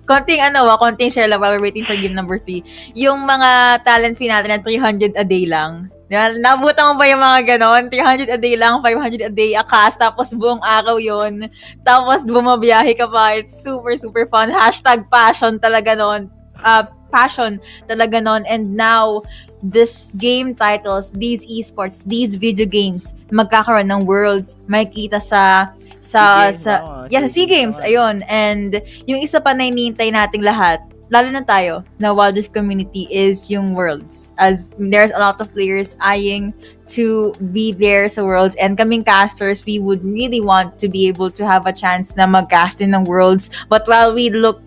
konting share lang while we're waiting for game number 3. Yung mga talent fee natin na 300 a day lang. Nabutan mo ba yung mga ganon? 300 a day lang, 500 a day a cast, tapos buong araw yon. Tapos bumabiyahe ka pa. It's super, super fun. #passion talaga nun. Passion talaga nun. And now, this game titles, these esports, these video games, magkakaroon ng worlds, may kita sa SEA Games, ayun. And yung isa pa na hinihintay nating lahat, lalo na tayo, na Wild Rift community, is yung worlds. As there's a lot of players eyeing to be there sa worlds, and kaming casters, we would really want to be able to have a chance na mag-cast in ng worlds. But while we look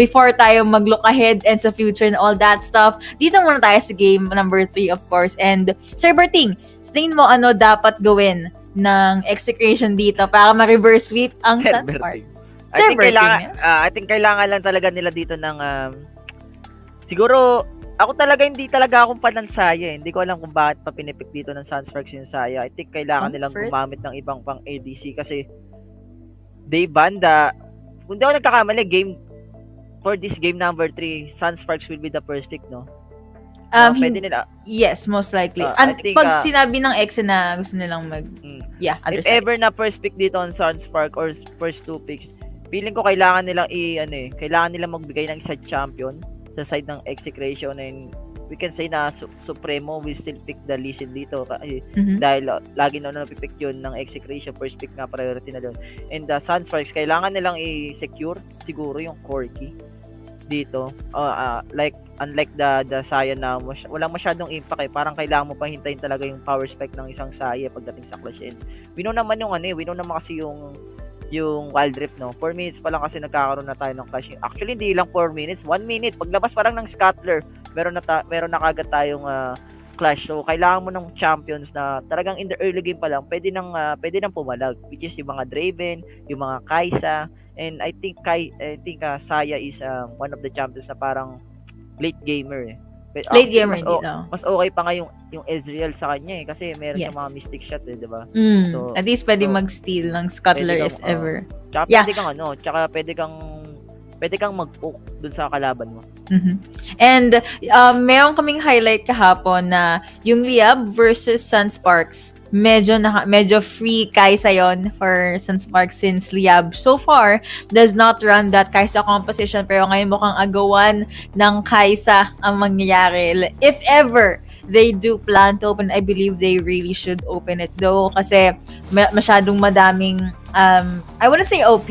before tayo mag-look ahead and sa future and all that stuff, dito muna tayo sa game number 3, of course. And Sir Berting, sa tingin mo dapat gawin ng Execration dito para ma-reverse sweep ang Sunsparks? I think kailangan lang talaga nila dito ng siguro hindi talaga akong fan ng Saya. Hindi ko alam kung bakit pa pinipik dito ng Sunsparks yung Saya. I think kailangan nilang gumamit ng ibang pang ADC kasi they banda. Kung di ako nagkakamali, for this game number 3, Sunsparks will be the first pick, no? Pwede nila. Yes, most likely. Pag sinabi ng X na gusto nilang if ever na first pick dito on Sunspark or first 2 picks, feeling ko kailangan nilang magbigay ng isa champion sa side ng Execration, and we can say na Supremo will still pick the Lizard dito dahil lagi na napipick yun ng Execration, first pick nga, priority na doon. And the Sunsparks, kailangan nilang i-secure siguro yung core key dito. Unlike the Saya na walang masyadong impact parang kailangan mo pa hintayin talaga yung power spike ng isang Saya pagdating sa Clash. And we know naman kasi yung Wild Rift, no? 4 minutes pa lang kasi nagkakaroon na tayo ng Clash. Actually, hindi lang 4 minutes, 1 minute. Paglabas parang ng Scuttler, meron na kagad tayong Clash. So, kailangan mo ng champions na talagang in the early game pa lang, pwede nang pumalag, which is yung mga Draven, yung mga Kai'Sa, and I think Saya is one of the champions na parang late gamer. Late gamer dito. Mas okay pa nga yung Ezreal sa kanya kasi meron siyang mga mystic shot di ba? So, at least pwede mag-steal ng Scuttler if ever. Tsaka pwede kang pwede kang mag-poke dun sa kalaban mo. And meron kaming highlight kahapon na yung Liab versus Sunsparks. Medyo free Kaisa yon for Sunsparks since Liab so far does not run that Kaisa composition, pero ngayon mukhang agawan ng Kaisa ang mangyayari. If ever they do plan to open, I believe they really should open it though, kasi masyadong madaming I wouldn't say OP,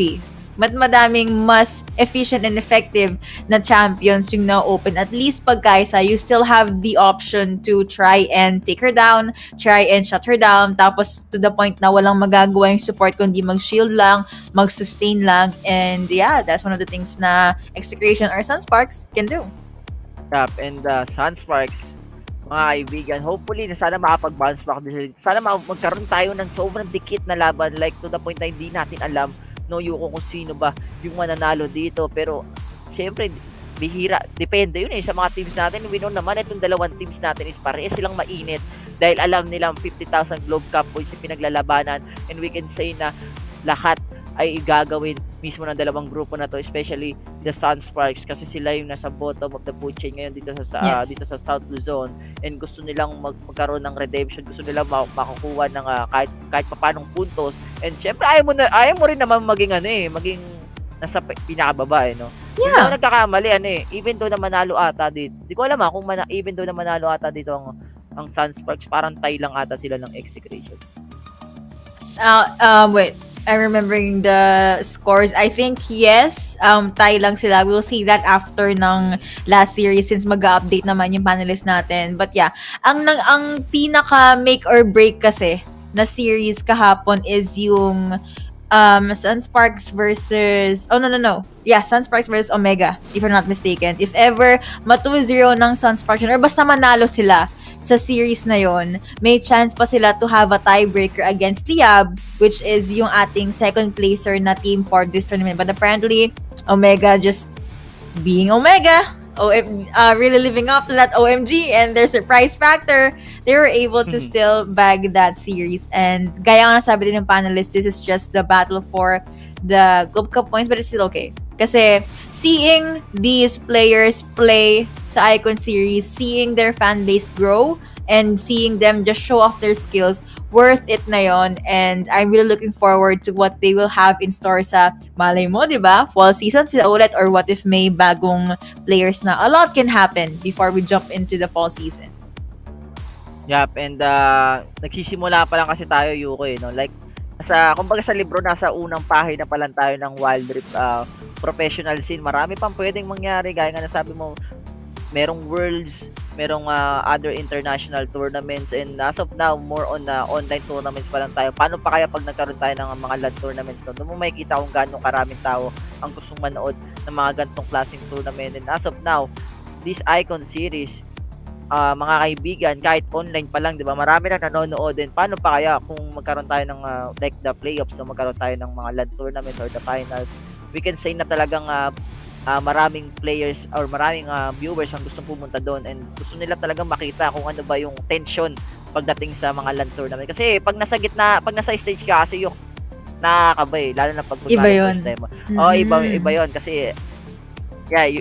but madaming mas efficient and effective na champions yung na-open. At least pag Kaisa, you still have the option to try and take her down, try and shut her down, tapos to the point na walang magagawa yung support kundi mag-shield lang, mag-sustain lang, and yeah, that's one of the things na Execration or Sunsparks can do. Yep, and Sunsparks, mga kaibigan, hopefully na sana makapag-bounce back din. Sana magkaroon tayo ng sobrang dikit na laban, like to the point na hindi natin alam Yuko kung sino ba yung mananalo dito. Pero syempre bihira, depende yun sa mga teams natin. We know naman itong dalawang teams natin is parehas silang mainit dahil alam nilang 50,000 Globe Cup points yung pinaglalabanan, and we can say na lahat ay gagawin mismo ng dalawang grupo na to, especially the Sunsparks, kasi sila yung nasa bottom of the food chain ngayon dito sa dito sa South Luzon, and gusto nilang magkaroon ng redemption, gusto nilang makakuha ng kahit papanong puntos, and syempre ayaw mo rin naman maging maging nasa pinakababa no. Hindi ako nagkakamali even though na manalo ata dito. Di ko alam kung even though na manalo ata dito ang Sunsparks, parang tie lang ata sila ng Execration. Wait. I'm remembering the scores. I think yes, tie lang sila. We'll see that after ng last series since mag-update naman yung panelists natin. But yeah, ang pinaka make or break kasi na series kahapon is yung Sunsparks versus yeah, Sunsparks versus Omega, if I'm not mistaken. If ever ma-2-0 ng Sunsparks or basta manalo sila sa series na yon, may chance pa sila to have a tiebreaker against Liyab, which is yung ating second placer na team for this tournament. But apparently, Omega just being Omega, really living up to that OMG and their surprise factor, they were able to still bag that series. And gaya nga nasabi din ng panelists, this is just the battle for the Globe Cup points, but it's still okay. Kasi seeing these players play sa Icon Series, seeing their fan base grow, and seeing them just show off their skills, worth it na yon. And I'm really looking forward to what they will have in store sa malay mo, diba? Fall season sila ulit, or what if may bagong players na. A lot can happen before we jump into the fall season. Yep, and nagsisimula pa lang kasi tayo, Yuko, no? Like, kumbaga sa libro, nasa unang pahina pa lang tayo ng Wild Rift professional scene. Marami pang pwedeng mangyari, gaya nga nasabi mo, merong worlds, merong other international tournaments, and as of now, more on online tournaments pa lang tayo. Paano pa kaya pag nagkaroon tayo ng mga LAN tournaments doon mo makikita kung gaano karaming tao ang gustong manood ng mga ganitong klaseng tournament. And as of now, this Icon Series, mga kaibigan, kahit online pa lang, di ba, marami na nanonood. And paano pa kaya kung magkaroon tayo ng like the playoffs, o magkaroon tayo ng mga LAN tournaments or the finals, we can say na talagang maraming players or maraming viewers ang gustong pumunta doon, and gusto nila talagang makita kung ano ba yung tension pagdating sa mga LAN tournament. Kasi pag nasa gitna, pag nasa stage ka kasi yung nakakaba lalo na pag iba yun. Iba yun kasi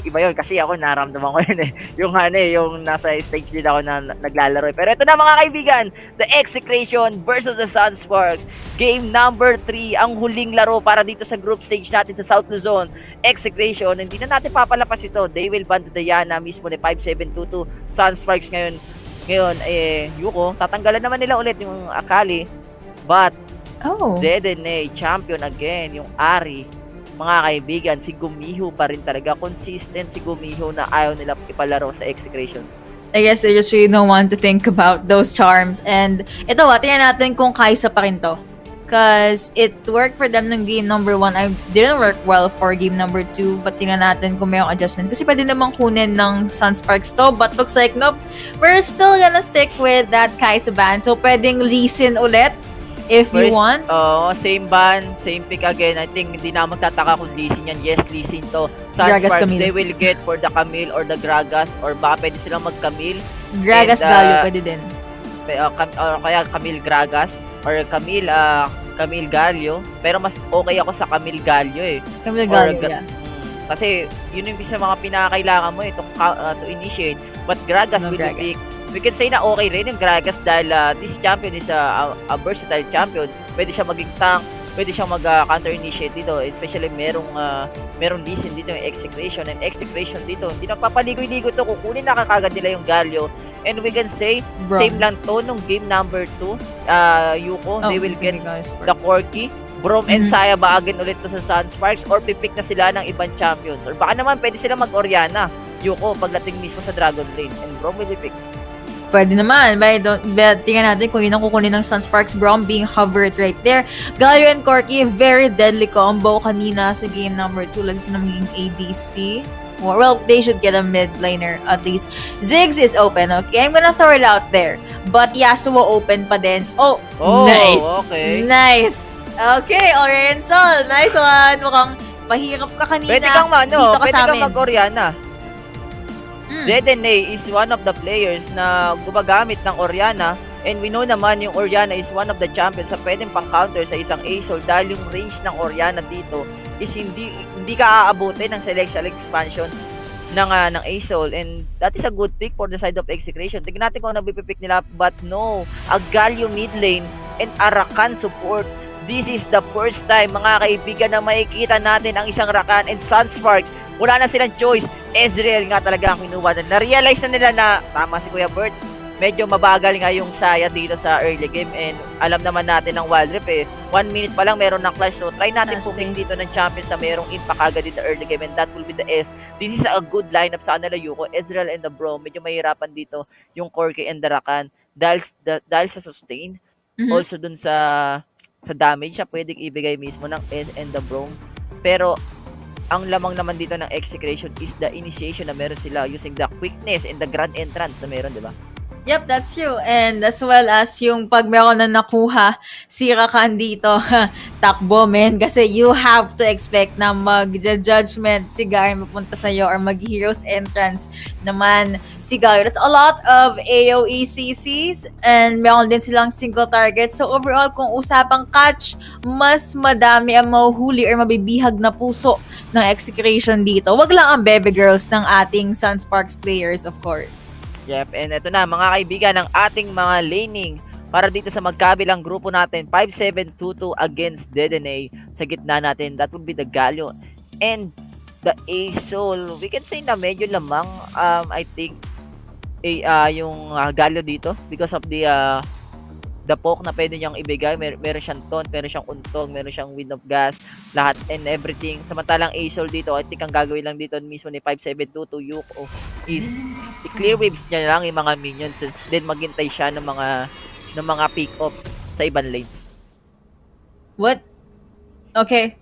iba yun kasi ako naramdaman ko yun yung nasa stage din ako na naglalaro. Pero ito na mga kaibigan, the Execration versus the Sunsparks, game number 3, ang huling laro para dito sa group stage natin sa South Luzon. Execration, hindi na natin papalapas ito, they will ban the Diana mismo ni 5722. Sunsparks ngayon Yuko, tatanggalan naman nila ulit yung Akali, but Dedenne champion again, yung Ari. Mga kaibigan, si Gumiho pa rin talaga. Consistent si Gumiho na ayaw nila ipalaro sa Execration. I guess they just really don't want to think about those charms. And ito tingnan natin kung Kaisa pa rin to. Because it worked for them ng game number 1. I didn't work well for game number 2. But tingnan natin kung mayroong adjustment. Kasi pwede namang kunin ng Sunsparks to. But looks like nope. We're still gonna stick with that Kaisa ban. So pwedeng leasin ulit. If you want. Same ban, same pick again. I think hindi na magtataka kung leasing yan. Yes, leasing to. Gragas Sunsparks, they will get for the Camille or the Gragas, or baka pwede silang mag-Camille. Gragas Galio pwede din. Kaya Camille Gragas or Camille Galio. Pero mas okay ako sa Camille Galio Camille Galio, yeah. Kasi yun yung isa mga pinakakailangan mo to initiate. But Gragas will be picked. We can say na okay rin yung Gragas dahil this champion is a versatile champion. Pwede siya maging tank, pwede siyang mag-counter-initiate dito. Especially merong decent dito yung Execration. And Execration dito, hindi nagpapaligoy-ligo to. Kukunin na kagad nila yung Galio. And we can say, same lang to nung game number 2. Yuko, they will get the Corki. Brom and Saya ba again ulit to sa Sunsparks or pipick na sila ng ibang champions? Or baka naman pwede sila mag-Oriana. Yuko, pagdating mismo sa Dragon Lane. And Brom will be picked. Pwede naman. But tingnan natin kung yun ang kukunin ng Sunsparks. Brom being hovered right there. Galio and Corki, very deadly combo kanina sa game number 2. Lagi sila maging ADC. Well, they should get a mid laner at least. Ziggs is open, okay? I'm gonna throw it out there. But Yasuo open pa din. Oh, nice! Okay. Nice! Okay, Oriensol, nice one! Mukhang mahirap ka kanina. Pwede kang dito ka sa pwede amin. kang mag-Oriana. Dedenne is one of the players na gumagamit ng Oriana, and we know naman yung Oriana is one of the champions sa pwedeng pang-counter sa isang ASOL dahil yung range ng Oriana dito is hindi ka aabutin ng selection expansion ng ASOL, and that is a good pick for the side of Execration. Tignan natin kung ano pipipick nila, but no, a Galio mid lane and a Rakan support. This is the first time, mga kaibigan, na makikita natin ang isang Rakan and Sunsparks. Wala na silang choice. Ezreal nga talaga ang kinuha. Na-realize na nila na, tama si Kuya Berts, medyo mabagal nga yung Saya dito sa early game, and alam naman natin ng Wild Rift 1 minute pa lang meron ng clash, so try natin pumick dito ng champions na merong impact agad dito early game, and that will be the S. This is a good lineup sa kanila, Yuko, Ezreal and the Bro. Medyo mahirapan dito yung Corki and the Rakan dahil sa sustain. Also dun sa damage siya pwedeng ibigay mismo ng S and the Bro. Pero ang lamang naman dito ng Execration is the initiation na meron sila using the quickness and the grand entrance na meron, di ba? Yep, that's true. And as well as yung pag meron na nakuha si Rakan dito, takbo men. Kasi you have to expect na mag-judgment si Garen mapunta sa'yo or mag-heroes entrance naman si Garen. That's a lot of AoE CCs and meron din silang single target. So overall, kung usapang catch, mas madami ang mahuhuli or mabibihag na puso ng Execration dito. Wag lang ang baby girls ng ating Sunsparks players, of course. Yep, and ito na mga kaibigan ng ating mga laning para dito sa magkabilang grupo natin, 5-7-2-2 against Dedenne. Sa gitna natin, that would be the Galio and the ASOL. We can say na medyo lamang, I think, yung Galio dito because of the poke na pwede niyang ibigay. Meron siyang taunt, meron siyang untog, meron siyang wind of gas, lahat and everything. Samantalang ASOL dito, I think ang gagawin lang dito mismo ni 5-7-2-2 Yuko is i-clear waves niya lang yung mga minions, then maghintay siya ng mga pick-ups sa ibang lanes. What? Okay.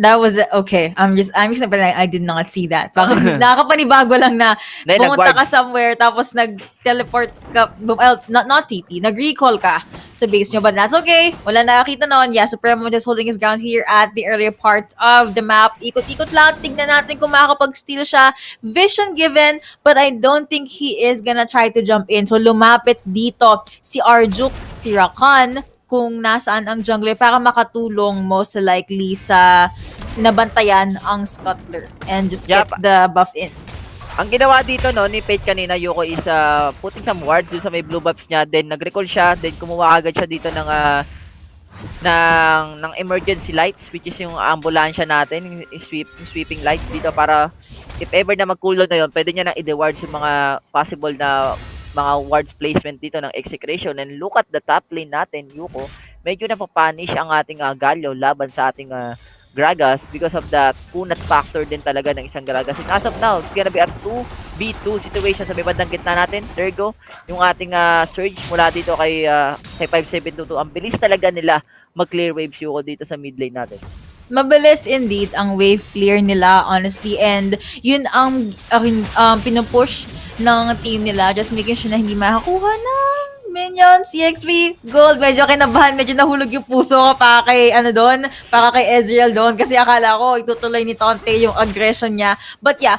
That was okay. I'm just like, I did not see that. Parang nakakapanibago lang na pumunta ka somewhere tapos nag-teleport ka, well, not TP, nag-recall ka sa base nyo, but that's okay. Wala nakakita noon. Yeah, Supremo just holding his ground here at the earlier part of the map. Ikot-ikot lang. Tignan natin kung makakapag-steal siya. Vision given, but I don't think he is gonna try to jump in. So lumapit dito si Arjuk, si Rakan, kung nasaan ang jungler para makatulong most likely sa nabantayan ang scuttler and just get the buff in. Ang ginawa dito ni Page kanina, Yuko, is putting some wards dun sa may blue buffs niya, then nag-recall siya, then kumuha agad siya dito ng emergency lights, which is yung ambulansya natin, yung sweeping lights dito para if ever na mag-cooldown na yun, pwede niya nang i-dewards yung mga possible na mga wards placement dito ng Execration. And look at the top lane natin, Yuko. Medyo napapanish ang ating Galio laban sa ating Gragas because of the kunat factor din talaga ng isang Gragas. And as of now, it's gonna be a 2v2 situation sa may bandang gitna natin. There go, yung ating surge mula dito kay 5722. Ang bilis talaga nila mag-clear waves, Yuko, dito sa mid lane natin. Mabilis indeed ang wave clear nila, honestly, and yun ang pinupush ng team nila, just making sure na hindi makakuha ng minions, EXP, gold. Medyo kinabahan, medyo nahulog yung puso ko para kay Ezreal doon kasi akala ko itutuloy ni Tonte yung aggression niya. But yeah,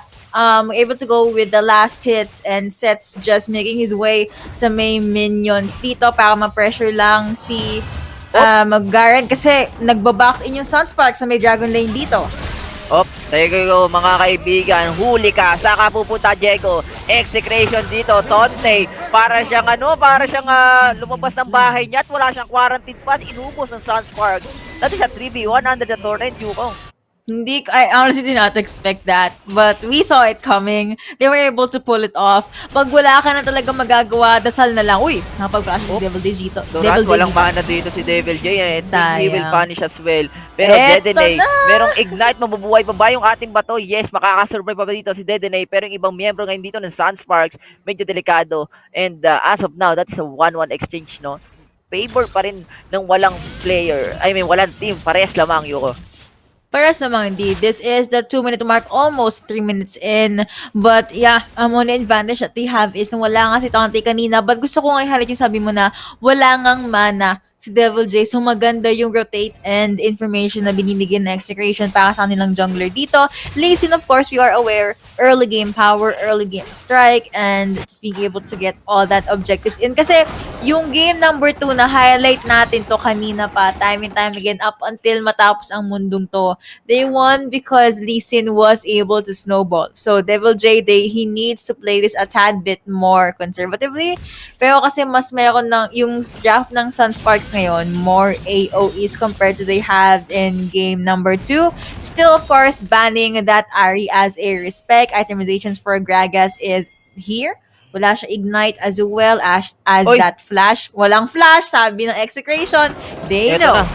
able to go with the last hits and sets, just making his way sa may minions dito para ma-pressure lang si Garen kasi nagbabox in yung Sunsparks sa may Dragon Lane dito. Tayo mga kaibigan, huli ka. Saka pupunta Diego. Execration dito, Tonte. Para siyang lumabas ng bahay niya at wala siyang quarantine pass. Inubos ng Sunsparks. That is a 3v1 under the torrent, Yuko. I honestly did not expect that. But we saw it coming. They were able to pull it off. Pag wala ka na talaga magagawa, dasal na lang. Uy, nakapag-flash si Devil J dito. Walang mana dito si Devil J. And he will punish as well. Pero Eto Dedenay, na! merong ignite, mabubuhay pa ba yung ating bato? Yes, makakasurvive pa ba dito si Dedenay? Pero yung ibang miyembro ngayon dito ng Sunsparks, medyo delikado. And as of now, that's a 1-1 exchange, no? Favor pa rin ng walang player. Walang team. Parehas lamang, Yuko. Paras naman indeed. This is the 2-minute mark, almost 3 minutes in. But yeah, one advantage that they have is na wala nga si Tonte kanina. But gusto ko nga i-highlight yung sabi mo na wala ngang mana si Devil J. So maganda yung rotate and information na binibigyan na Execration para sa kanilang jungler dito. Lee of course, we are aware, early game power, early game strike, and just being able to get all that objectives in. Kasi yung game number 2 na highlight natin to kanina pa, time and time again, up until matapos ang mundong to. They won because Lee Sin was able to snowball. So Devil J, he needs to play this a tad bit more conservatively. Pero kasi mas meron ng, yung draft ng Sunsparks ngayon, more AOEs compared to they had in game number 2. Still, of course, banning that Ari as a respect. Itemizations for Gragas is here. Wala siya ignite as well as that flash. Walang flash, sabi ng Execration. They know.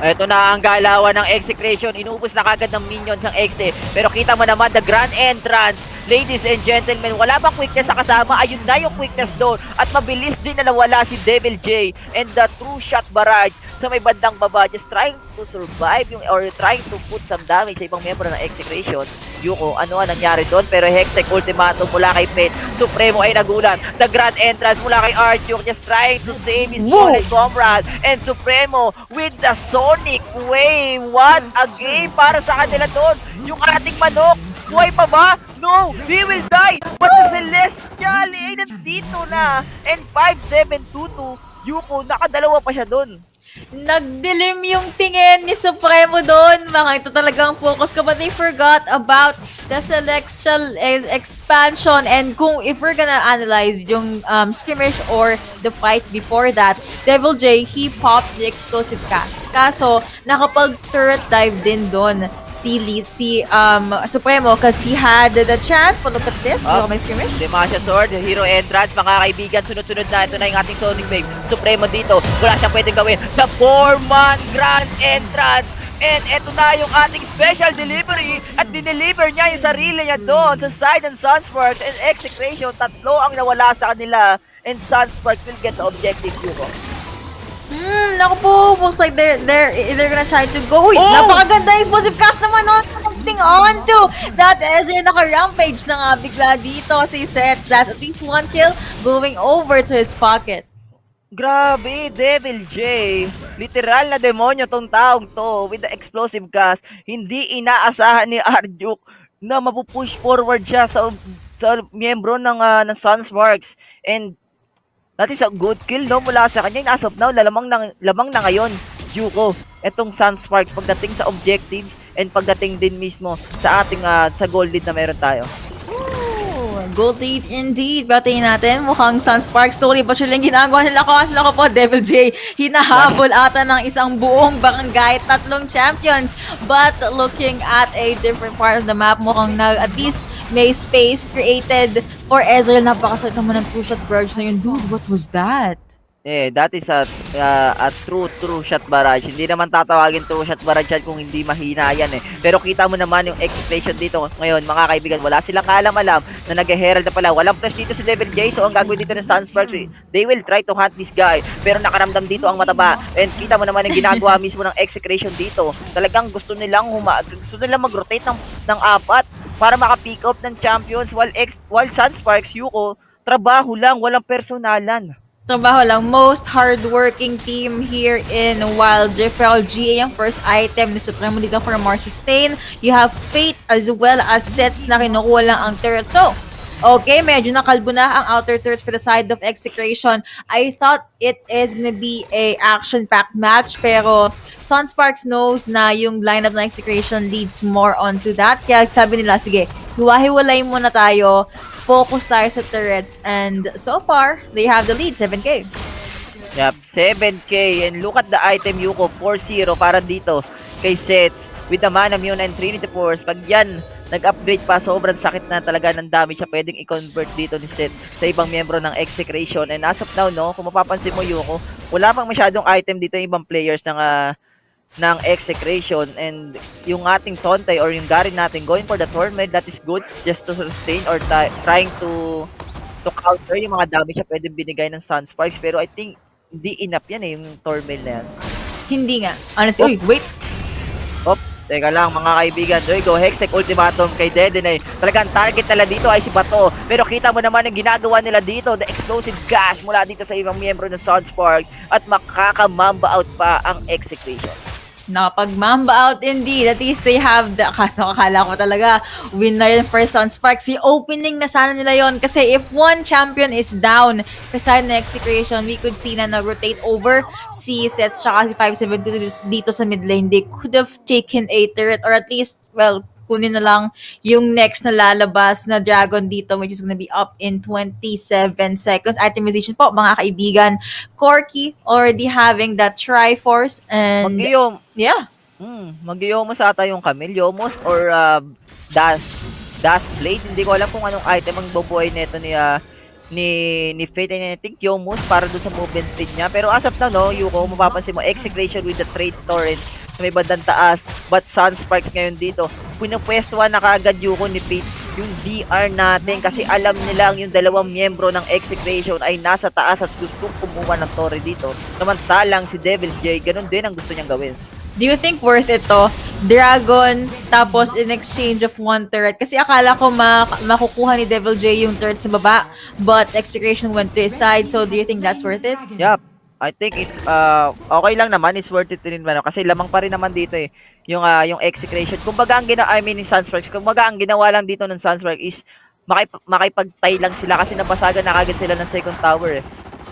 Ito na ang galawan ng Execration. Inubos na kagad ng minions ng Exe. Pero kita mo naman, the grand entrance. Ladies and gentlemen, wala bang quickness sa kasama? Ayun na yung quickness doon. At mabilis din na nawala si Devil J. And the true shot barrage sa may bandang baba. Just trying to survive or trying to put some damage sa ibang member ng Execration. Yuko, ano ang nangyari doon? Pero Hextech ultimatum mula kay Pet. Supremo ay nagulat. The grand entrance mula kay Archuk. Just trying to save his solid comrade. And Supremo with the Sonic Wave. What a game para sa kanila doon. Yung ating manok. Buhay pa ba? No! He will die! But the Celestial ay nandito na! And 5-7-2-2, Yuko, nakadalawa pa siya doon. Nagdilim yung tingin ni Supremo doon. Mga ito talagang focus ko. But they forgot about the Celestial expansion. And kung if we're gonna analyze yung skirmish or the fight before that, Devil J, he popped the explosive cast. Kaso, nakapag-turret dive din doon si Supremo because he had the chance. But look at this. May skirmish. Demasha Sword, hero entrance, mga kaibigan. Sunod-sunod na. Ito na yung ating Sonic Wave. Supremo dito. Wala siyang pwedeng gawin. The 4-man grand entrance. And eto na yung ating special delivery. At dineliver niya yung sarili niya doon sa side ng Sunsparks and Execration. Tatlo ang nawala sa kanila. And Sunsparks will get the objective, Yuko. Naku po, looks like they're gonna try to go. Uy, napakaganda yung explosive cast naman on. On to that is naka-rampage na nga bigla dito si Seth. That's at least 1 kill going over to his pocket. Grabe, Devil J. Literal na demonyo tong taong to with the explosive gas. Hindi inaasahan ni Arjuk na mapupush forward siya sa miyembro ng Sunsparks. And that is a good kill, no? Mula sa kanya, as of now, lamang na ngayon, Yuko. Etong Sunsparks pagdating sa objectives and pagdating din mismo sa ating sa gold lead na meron tayo. Gold lead indeed. Batayin natin. Mukhang Sunsparks slowly but surely ginagawa nila ko. Sila ko po, Devil J. Hinahabol ata ng isang buong barangay. 3 champions. But looking at a different part of the map, mukhang at least may space created for Ezreal. Napakasakit naman ng 2-shot barrage na yun. Dude, what was that? That is a true shot barrage. Hindi naman tatawagin true shot barrage yan kung hindi mahina yan Pero kita mo naman yung expression dito ngayon, mga kaibigan. Wala silang kaalam-alam na nag-herald na pala. Walang flash dito si Devil J. So ang gagawin dito ng Sunsparks, they will try to hunt this guy. Pero nakaramdam dito ang mataba. And kita mo naman yung ginagawa mismo ng Execration dito. Talagang gusto nilang mag-rotate ng 4 para maka-pick up ng champions while Sunsparks, Yuko, trabaho lang, walang personalan. Trabaho lang. Most hardworking team here in Wild Rift. Pero GA ang first item ni Supremo dito for more sustain. You have Fate as well as sets na kinukuha lang ang turret. So, Okay, medyo nakalbo na ang outer turret for the side of Execration. I thought it is gonna be a action-packed match, pero Sunsparks knows na yung lineup ng Execration leads more onto that. Kaya sabi nila, sige, hiwa-hiwalay muna tayo, focus tayo sa turrets, and so far, they have the lead, 7K. Yep, 7K. And look at the item, Yuko, 4-0 para dito kay Sets. With the Mana Mune and Trinity Force, pag yan nag-upgrade pa, sobrang sakit na talaga ng damage siya pwedeng i-convert dito ni Seth sa ibang miyembro ng Execration. And as of now, no, kung mapapansin mo, Yuko, wala pang masyadong item dito yung ibang players ng Execration. And yung ating Tontay or yung Garen natin going for the Torment, that is good just to sustain or trying to counter yung mga damage siya pwedeng binigay ng Sunsparks. Pero I think hindi enough yan yung Torment na yan. Hindi nga. Honestly, wait. Teka lang mga kaibigan, go Hextech Ultimatum kay Dedene. Talagang target nila dito ay si Bato. Pero kita mo naman ang ginagawa nila dito, the explosive gas mula dito sa ibang miyembro ng Sunspark at makakamamba out pa ang Execration. Nakapag-mamba out indeed. At least they have the... Kaso akala ko talaga win na yun for Sunsparks. Si opening na sana nila yon. Kasi if one champion is down kasama na Execration, we could see na nag-rotate over si Sets tsaka si 572 dito sa mid lane. They could have taken a turret or at least, well, kunin na lang yung next na lalabas na dragon dito, which is gonna be up in 27 seconds. Itemization po, mga kaibigan. Corky already having that Triforce and... Yeah. Mag-Yomos ata yung Camille. Yomos or Dash Blade. Hindi ko alam kung anong item ang bubuhay nito ni Fate. And I think Yomos para dun sa movement speed niya. Pero as of now, no, Yuko, mapapansin mo, Execration with the trade torrent sa may bandang taas. But Sunsparks ngayon dito, pinupwestuhan na kaagad Yuko ni Fate yung DR natin kasi alam nilang yung dalawang miyembro ng Execration ay nasa taas at gustong kumuha ng torre dito. Samantalang si Devil J, ganun din ang gusto niyang gawin. Do you think worth it to? Dragon, tapos in exchange of one turret. Kasi akala ko makukuha ni Devil J yung turret sa baba, but Execration went to his side. So do you think that's worth it? Yup. I think it's okay lang naman, it's worth it rin naman kasi lamang pa rin naman dito yung Execration. Kumbaga ang Sunsparks, kumbaga ang ginawa lang dito ng Sunsparks is makipagtay lang sila kasi nabasagan na kagad sila ng second tower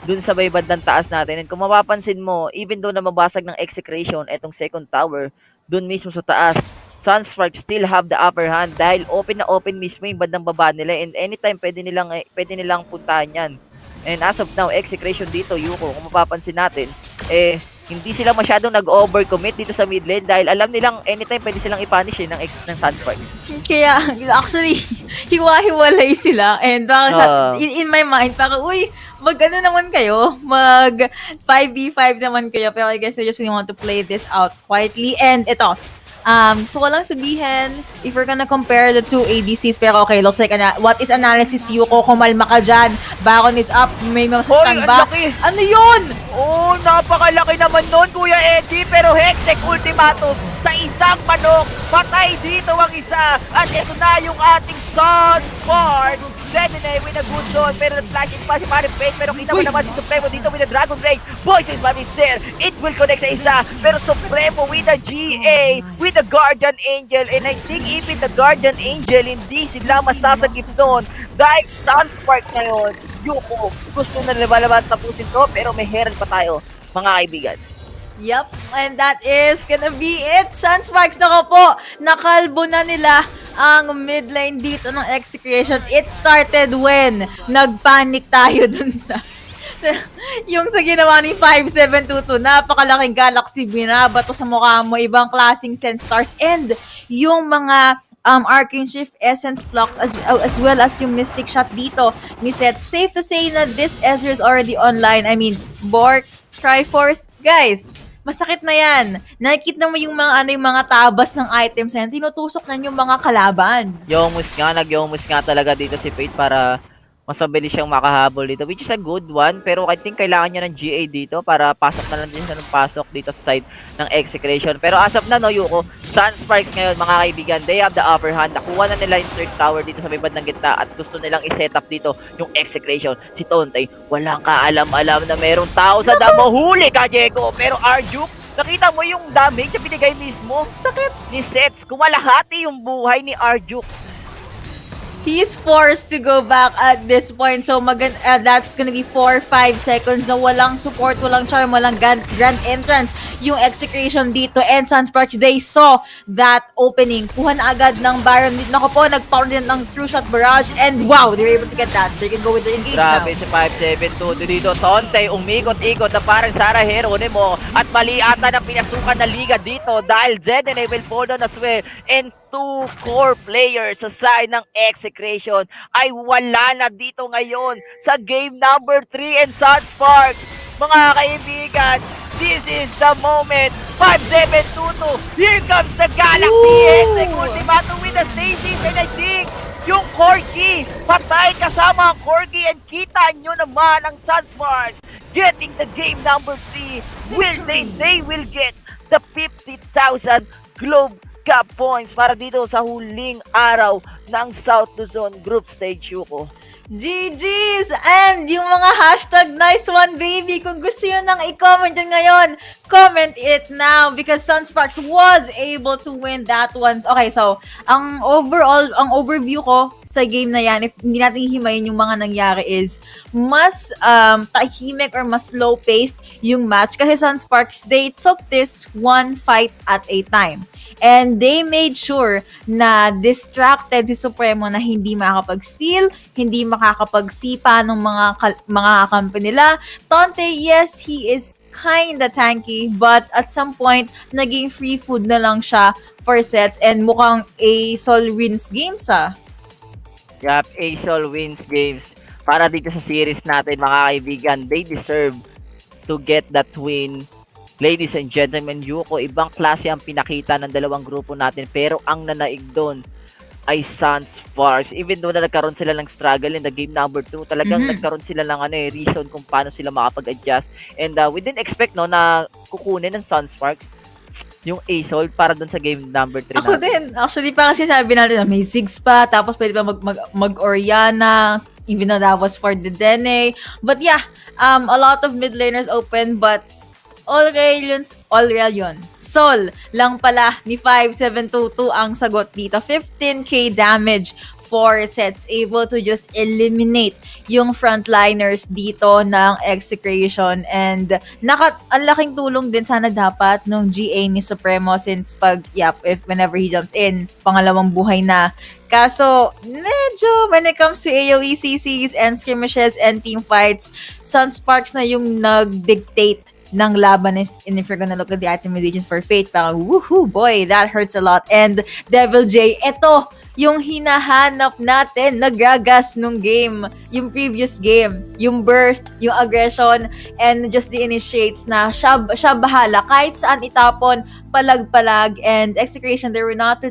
dun sa may bandang taas natin. And kung mapapansin mo, even though na mabasag ng Execration etong second tower dun mismo sa taas, Sunsparks still have the upper hand dahil open na open mismo yung bandang baba nila and anytime pwede nilang puntahan yan. And as of now, Execration dito, Yuko, kung mapapansin natin, hindi sila masyadong nag-overcommit dito sa mid lane dahil alam nilang anytime pwede silang i-punish ng Sunsparks. Kaya, actually, hiwa-hiwalay sila. And in my mind, parang, uy, mag-ano naman kayo? Mag 5v5 naman kayo. Pero I guess I just really want to play this out quietly. And ito, so walang sabihin if we're gonna compare the two ADCs, pero okay, looks like what is analysis, Yuko? Kumalma ka dyan. Baron is up, may mga sa stand back. Ano yun? Oh, napakalaki naman nun, Kuya Eddie, pero Hextech Ultimatum sa isang manok, patay dito ang isa, at ito na yung ating Sunsparks. Dedene with a good zone, pero nag-flash in pa si Panic Fate, pero kita mo naman si Supremo dito with a Dragon Blade. Boys is what is there, it will connect sa isa, pero Supremo with a GA, with a Guardian Angel, and I think even the Guardian Angel, hindi sila masasagip doon, dahil Sunspark ngayon, Yuko, gusto na nabalabas tapusin to, pero may heron pa tayo, mga kaibigan. Yep, and that is gonna be it. Sunsparks na po, nakalbo na nila ang mid lane dito ng Execration. It started when nagpanic tayo dun sa yung sa ginawa ni 5722, napakalaking galaxy, binabato sa mukha mo, ibang klaseng sense stars, and yung mga Arcane Shift, Essence Flux, as well as yung Mystic Shot dito ni Seth. Safe to say na this Ezreal is already online. I mean, Bork, Triforce, guys, masakit na yan. Nakikita mo yung mga tabas ng items na yan, tinutusok na yung mga kalaban. Nag-Yomos nga talaga dito si Fate para mas mabilis siyang makahabol dito, which is a good one, pero I think kailangan niya ng GA dito para pasok na lang din siya ng pasok dito sa side ng Execration. Pero as of now, no, Yuko, Sunsparks ngayon, mga kaibigan, they have the upper hand. Nakuha na nila yung third tower dito sa may bandang gitna at gusto nilang i-set up dito yung Execration. Si Tontay, walang kaalam-alam na merong tao sa damo. Huli ka, Diego! Pero Arjuk, nakita mo yung damage na binigay mismo? Sakit! Ni Sets, kumalahati yung buhay ni Arjuk. He's forced to go back at this point. So that's gonna be 4-5 seconds na walang support, walang charm, walang grand entrance yung Execration dito. And Sunsparks, they saw that opening. Kuha na agad ng Baron. Nako po, nagpower din ng true shot barrage. And wow, they were able to get that. They can go with the engage now. Grabe si 572 dito. Tonte, umikot-ikot na parang Sarah Geronimo. At mali ata ng pinasukan na liga dito dahil Zedene will fall down as well. And 2 core players sa side ng Execration ay wala na dito ngayon sa game number 3 and Sunsparks. Mga kaibigan, this is the moment. 5722, here comes the Galaxy Exec Ultima to win the stages, and I think yung Corgi, patay kasama ang Corgi, and kita nyo naman ang Sunsparks getting the game number 3. They will get the 50,000 Globe Cup points para dito sa huling araw ng South Luzon Group Stage, Yuko. GG's! And yung mga hashtag nice one baby, kung gusto nyo nang i-comment dyan ngayon, comment it now because Sunsparks was able to win that one. Okay, so, ang overview ko sa game na yan, if hindi natin himayin yung mga nangyari is, mas tahimik or mas slow-paced yung match kasi Sunsparks, they took this one fight at a time. And they made sure na distracted si Supremo na hindi makakapag-steal, hindi makakapagsipa ng mga kakampi nila. Tonte, yes, he is kinda tanky, but at some point, naging free food na lang siya for sets and mukhang Asol wins games Yup, Asol wins games. Para dito sa series natin, mga kaibigan, they deserve to get that win. Ladies and gentlemen, Yuko, ibang klase ang pinakita ng dalawang grupo natin, pero ang nanaig doon ay Sunsparks. Even though na nagkaroon sila ng struggle in the game number 2, talagang nagkaroon sila ng reason kung paano sila makapag-adjust. And we didn't expect na kukunin ng Sunsparks yung Asol para doon sa game number 3 Ako din. Actually, parang sinabi natin na may Ziggs pa, tapos pwede pa mag-Oriana, even though that was for the Dene. But yeah, a lot of mid laners open, but all real yun. Sol lang pala ni 5722 ang sagot dito. 15k damage, 4 sets, able to just eliminate yung frontliners dito ng Execration. And ang laking tulong din sana dapat nung GA ni Supremo since whenever he jumps in, pangalawang buhay na. Kaso, medyo when it comes to AoE CCs and skirmishes and team fights, Sunsparks na yung nag-dictate ng laban if you're gonna look at the itemizations for Fate, parang woohoo boy, that hurts a lot. And Devil J, eto yung hinahanap natin, nagagas nung game, yung previous game, yung burst, yung aggression, and just the initiates na siya bahala kahit saan itapon, palag-palag. And Execration, they were not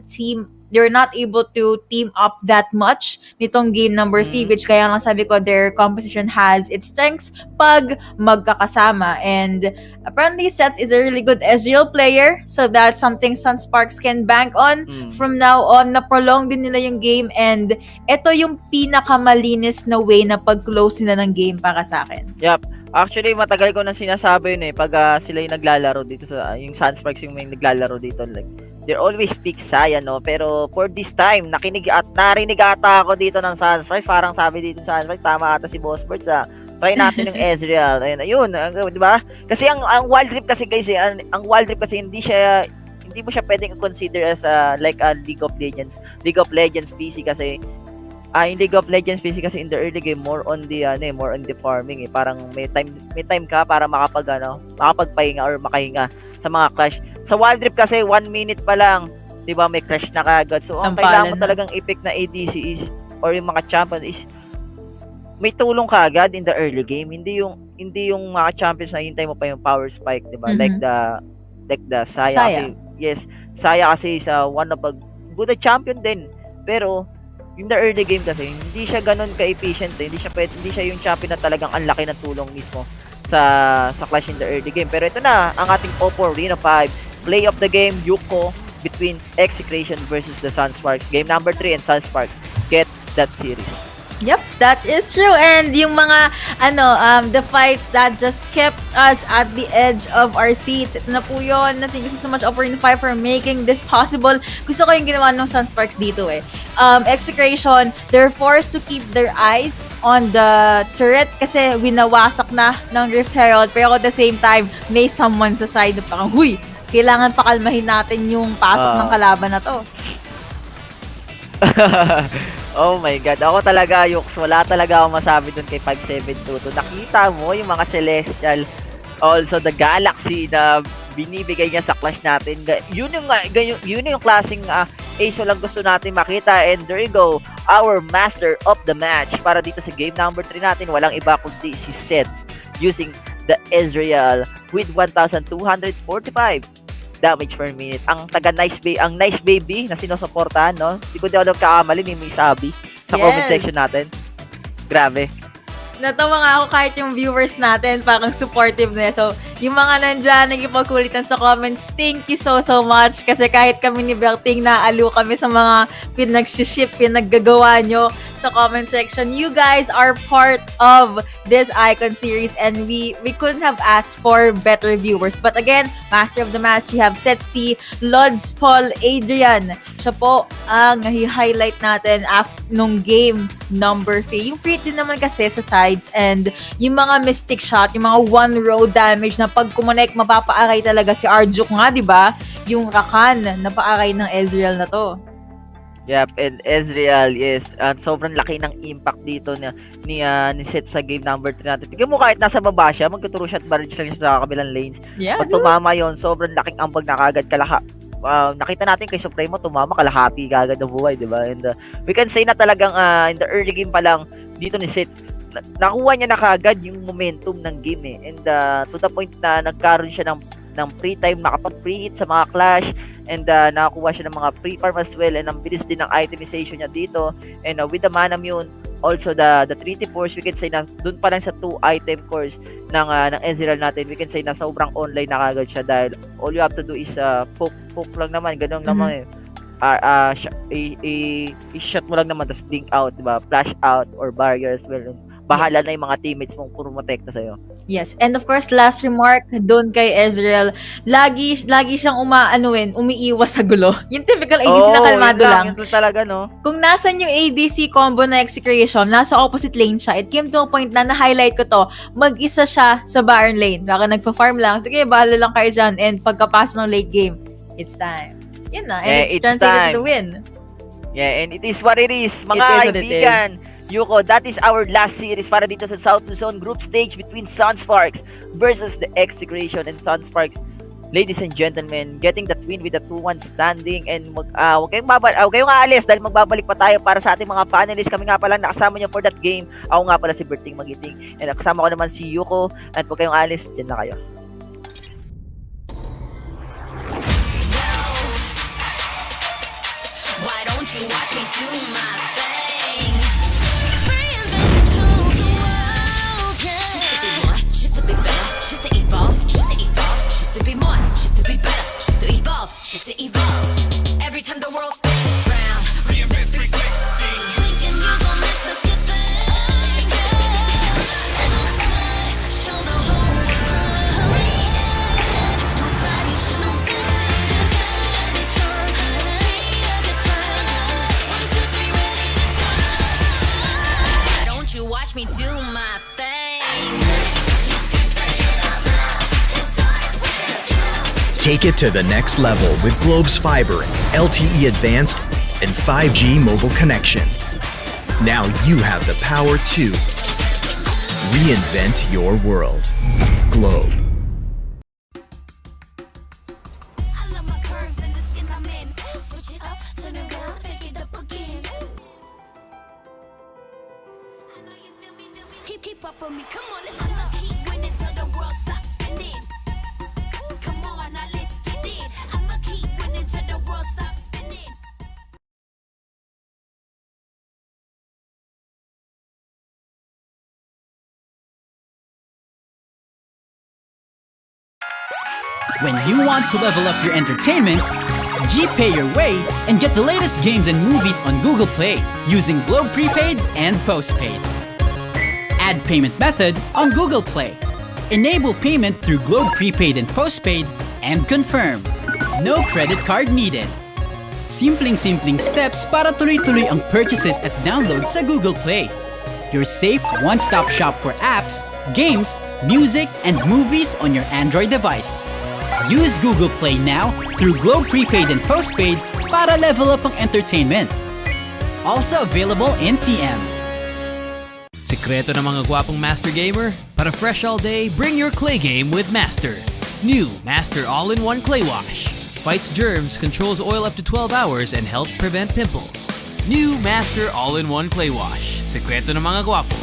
able to team up that much nitong game number 3, which kaya lang sabi ko, their composition has its strengths pag magkakasama. And apparently, Sets is a really good Ezreal player, so that's something Sunsparks can bank on from now on. Na-prolong din nila yung game, and ito yung pinakamalinis na way na pag-close nila ng game para sa akin. Yup. Actually, matagal ko na sinasabi yun pag sila yung naglalaro dito yung Sunsparks yung may naglalaro dito, like they're always pick Saya, no? Pero for this time, narinig ata ako dito ng Sunsparks. Parang sabi dito sa Sunsparks, tama ata si Boss Bird try natin yung Ezreal. Ayun, di ba? Kasi ang Wild Rift kasi guys, ang Wild Rift kasi hindi mo siya pwedeng consider as like a League of Legends PC kasi in League of Legends PC kasi in the early game more on the farming Parang may time ka para makapagpahinga or makahinga sa mga clash. Sa Wild Rift kasi 1 minute pa lang, 'di ba, may crash na kagad. So ang kailangan mo talagang i-pick na ADC is or yung mga champion is may tulong kagad in the early game. Hindi yung mga champions na hintay mo pa yung power spike, 'di ba? Like the Saya. Kasi, yes, Saya kasi is one of a good champion din. Pero in the early game kasi hindi siya ganoon ka-efficient, hindi siya yung champion na talagang ang laki ng tulong mismo sa clash in the early game. Pero ito na ang ating Oppo Reno 5 play of the game, Yuko, between Execration versus the Sunsparks. Game number 3 and Sunsparks get that series. Yep, that is true. And yung mga, the fights that just kept us at the edge of our seats. Ito na po yun. Thank you so much, Operino 5, for making this possible. Gusto ko yung ginawa ng Sunsparks dito eh. Execration, they're forced to keep their eyes on the turret kasi winawasak na ng Rift Herald. Pero at the same time, may someone sa side na parang, huy, kailangan pakalmahin natin yung pasok ng kalaban na to. Oh my God. Ako talaga, Yux, wala talaga akong masabi dun kay 5722. Nakita mo yung mga Celestial, also the Galaxy na binibigay niya sa clash natin. Yun yung klaseng ace lang gusto natin makita. And there you go, our master of the match. Para dito sa game number 3 natin, walang iba kundi si Sets using the Ezreal with 1,245 damage per minute. Ang nice baby na sinusuportahan, no? Di ko daw nagkakamali, may sabi sa comment section natin. Grabe. Natawa nga ako kahit yung viewers natin, parang supportive na. So, yung mga nandyan, nagipagkulitan sa comments, thank you so much. Kasi kahit kami ni Belting, naaliw kami sa mga pinaggagawa nyo sa comment section. You guys are part of this Icon series and we couldn't have asked for better viewers. But again, master of the match, you have Setsi, Lods Paul, Adrian. Siya po ang hi-highlight natin nung game number 3. Yung free din naman kasi sa sides and yung mga mystic shot, yung mga one row damage na pag kumonek, mapapaaray talaga si Arjuk nga, di ba? Yung Rakan na paaray ng Ezreal na to. Yep, and Ezreal, yes. Sobrang laki ng impact dito ni Set sa game number 3 natin. Tignan mo kahit nasa baba siya, magtuturo shot barrage lang siya sa kabilang lanes. Yeah, pag tumama yon, sobrang laking ambag na kagad nakita natin kay Supremo, tumama kalahati kagad ng buhay, di ba? And we can say na talagang in the early game pa lang dito ni Set, nakuha niya na kagad yung momentum ng game eh. And to the point na nagkaroon siya ng free time, nakapag-free hit sa mga clash, and nakakuha siya ng mga free farm as well, and ang bilis din ng itemization niya dito. And with the mana mune, also the 3T force, we can say na dun pa lang sa 2 item course ng Ezreal natin, we can say na sobrang online na kagad siya dahil all you have to do is poke lang naman, ganun naman i-shot mo lang naman, tapos blink out, diba? Flash out or barrier as well. Bahala na yung mga teammates mong pumotekta sa'yo. Yes, and of course, last remark doon kay Ezreal, lagi siyang umiiwas sa gulo. Yung typical ADC na kalmado lang. Yun talaga, no? Kung nasan yung ADC combo na Execration, nasa opposite lane siya. It came to a point na na-highlight ko to, mag-isa siya sa Baron lane. Baka nagpa-farm lang, sige, bahala lang kayo dyan. And pagkapasok ng late game, it's time. Yun na, and it translated to the win. Yeah, and it is what it is. Mga kaibigan, Yuko, that is our last series para dito sa South Luzon group stage between Sunsparks versus the Execration and Sunsparks. Ladies and gentlemen, getting that win with the 2-1 standing, and huwag kayong aalis dahil magbabalik pa tayo para sa ating mga panelists. Kami nga pala nakasama niyo for that game. Ako nga pala si Berting Magiting, and kasama ko naman si Yuko, at huwag kayong aalis, dyan na kayo. Why don't you watch me do my thing? Just to evolve. Every time the world spins round, reinvent 360. Thinking you gon' mess up your thing, show the whole world reinvent. Nobody should know stand is strong. Ready to get fly. 1, 2, 3, ready to try. Why don't you watch me do my thing? Take it to the next level with Globe's fiber, LTE advanced, and 5G mobile connection. Now you have the power to reinvent your world. Globe. Keep up on me, come on, let's keep winning till the world stops spinning. Come on, now let's get it. I'ma keep winning till the world stops spinning. When you want to level up your entertainment, GPay your way and get the latest games and movies on Google Play using Globe Prepaid and Postpaid. Add payment method on Google Play. Enable payment through Globe Prepaid and Postpaid and confirm. No credit card needed. Simpleng-simpleng steps para tuloy-tuloy ang purchases at downloads sa Google Play. Your safe one-stop shop for apps, games, music, and movies on your Android device. Use Google Play now through Globe Prepaid and Postpaid para level up ang entertainment. Also available in TM. Sekreto ng mga gwapong Master Gamer? Para fresh all day, bring your clay game with Master. New Master All-in-One Clay Wash. Fights germs, controls oil up to 12 hours, and helps prevent pimples. New Master All-in-One Clay Wash. Sekreto ng mga gwapo.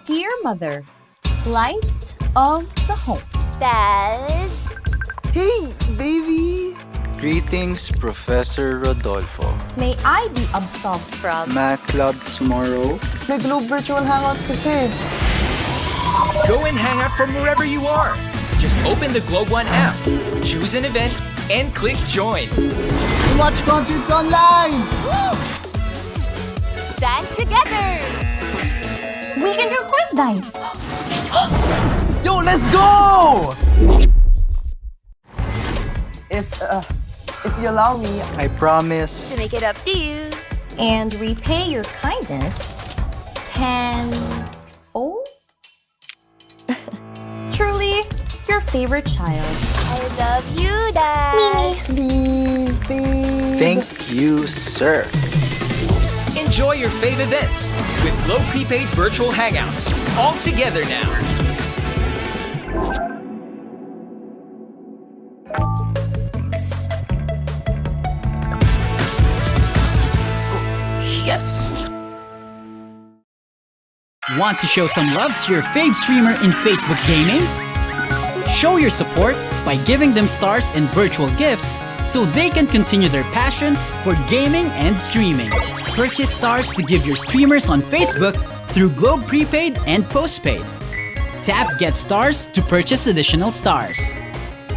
Dear Mother, light of the home. Dad? Hey, baby! Greetings, Professor Rodolfo. May I be absolved from Math club tomorrow. May Globe Virtual Hangouts kasi. Go and hang out from wherever you are. Just open the Globe One app, choose an event, and click join. Watch concerts online! Dance together! We can do quiz nights. Yo, let's go! If you allow me, I promise. To make it up to you. And repay your kindness tenfold? Truly, your favorite child. I love you, Dad. Mimi. Please, babe. Thank you, sir. Enjoy your fave events with Globe Prepaid Virtual Hangouts. All together now. Yes! Want to show some love to your fave streamer in Facebook Gaming? Show your support by giving them stars and virtual gifts so they can continue their passion for gaming and streaming. Purchase stars to give your streamers on Facebook through Globe Prepaid and Postpaid. Tap Get Stars to purchase additional stars.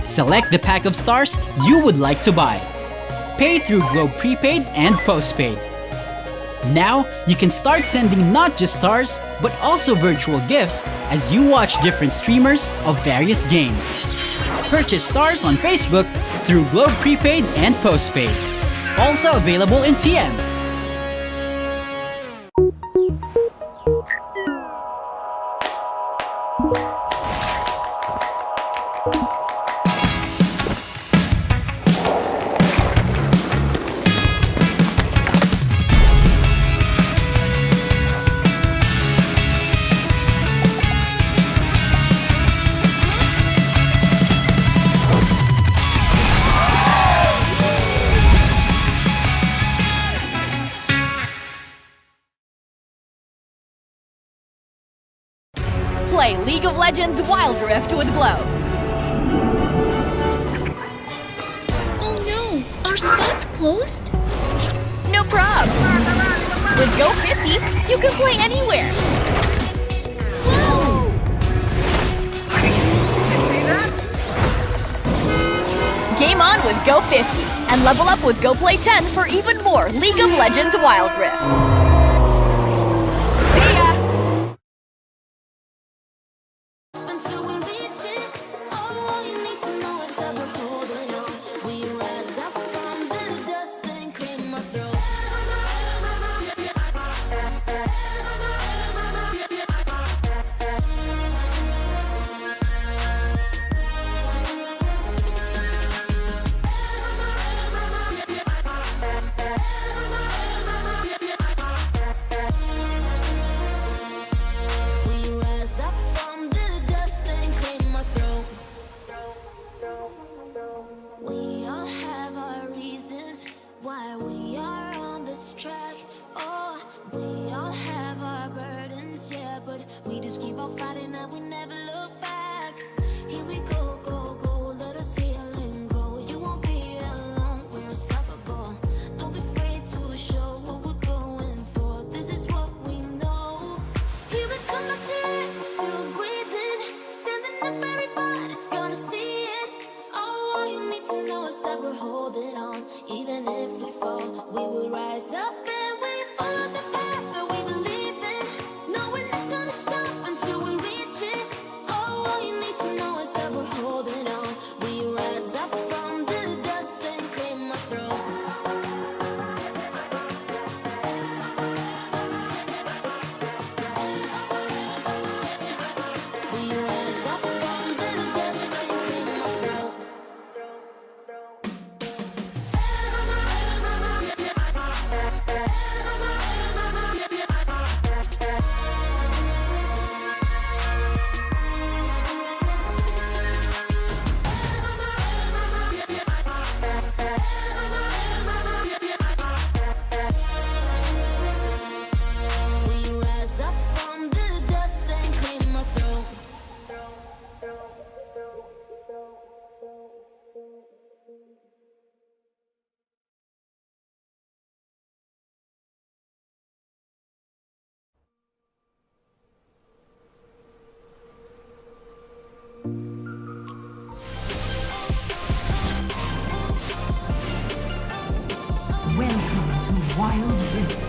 Select the pack of stars you would like to buy. Pay through Globe Prepaid and Postpaid. Now, you can start sending not just stars, but also virtual gifts as you watch different streamers of various games. Purchase stars on Facebook through Globe Prepaid and Postpaid. Also available in TM. Play League of Legends Wild Rift with Globe. Oh no, our spot's closed? No prob. With Go 50, you can play anywhere. Wow! Game on with Go 50 and level up with Go Play 10 for even more League of Legends Wild Rift. See ya! Until we reach it, all you need to know is that we're holding on. We rise up from the dust and clear my throat. We rise up from the dust and clear my throat. We all have our reasons why we are on this track. Oh, we all have our burdens, yeah, but we just keep on fighting and we never look back. Here we go, go Welcome to Wild Rift.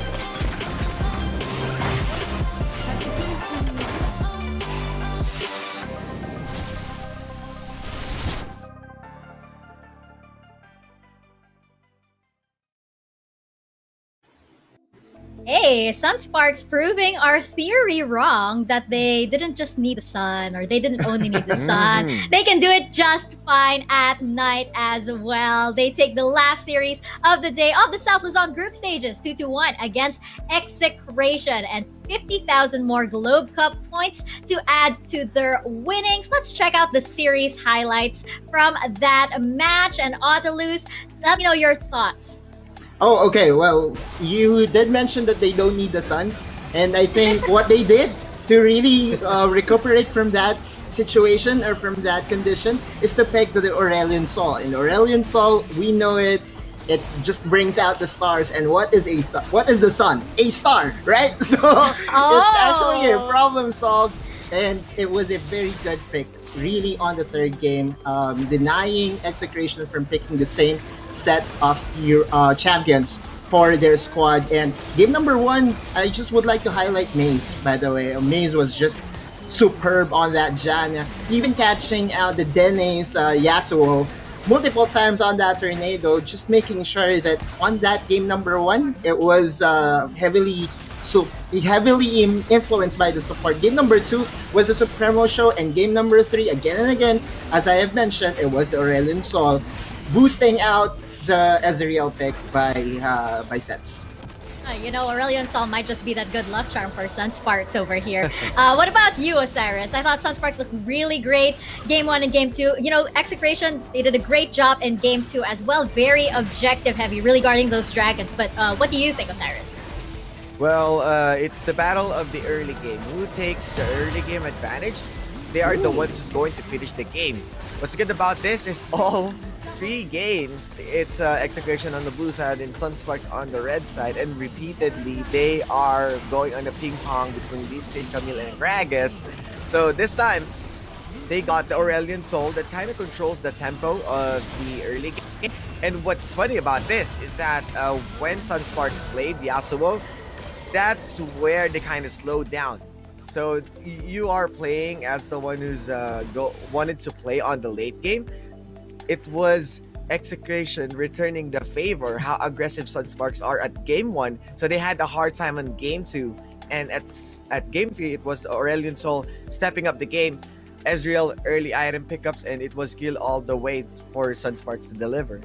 Hey, Sunsparks proving our theory wrong that they didn't just need the sun or they didn't only need the sun. They can do it just fine at night as well. They take the last series of the day of the South Luzon group stages 2-1 against Execration and 50,000 more Globe Cup points to add to their winnings. Let's check out the series highlights from that match. And Autolus, let me know your thoughts. Oh, okay. Well, you did mention that they don't need the sun, and I think what they did to really recuperate from that situation or from that condition is to pick the Aurelion Sol. In Aurelion Sol, we know it. It just brings out the stars. And what is what is the sun? A star, right? So it's actually a problem solved, and it was a very good pick. Really on the third game, denying Execration from picking the same set of champions for their squad. And game number one, I just would like to highlight Maze, by the way. Maze was just superb on that Jan, even catching out the Dene's Yasuo multiple times on that tornado, just making sure that on that game number one, it was heavily influenced by the support. Game number two was a Supremo show, and game number three, again and again, as I have mentioned, it was Aurelion Sol, boosting out the Ezreal pick by sets. Aurelion Sol might just be that good luck charm for Sunsparks over here. What about you, Osiris? I thought Sunsparks looked really great game one and game two. Execration, they did a great job in game two as well. Very objective heavy, really guarding those dragons. But what do you think, Osiris? Well, it's the battle of the early game. Who takes the early game advantage? They are the ones who's going to finish the game. What's good about this is all three games, it's Execration on the blue side and Sunsparks on the red side, and repeatedly they are going on a ping pong between Lee Sin, Camille, and Gragas. So this time, they got the Aurelion Sol that kind of controls the tempo of the early game. And what's funny about this is that when Sunsparks played Yasuo, that's where they kind of slowed down. So you are playing as the one who's wanted to play on the late game. It was Execration returning the favor, how aggressive Sunsparks are at game one. So they had a hard time on game two. And at game three, it was Aurelion Sol stepping up the game. Ezreal early item pickups, and it was kill all the way for Sunsparks to deliver.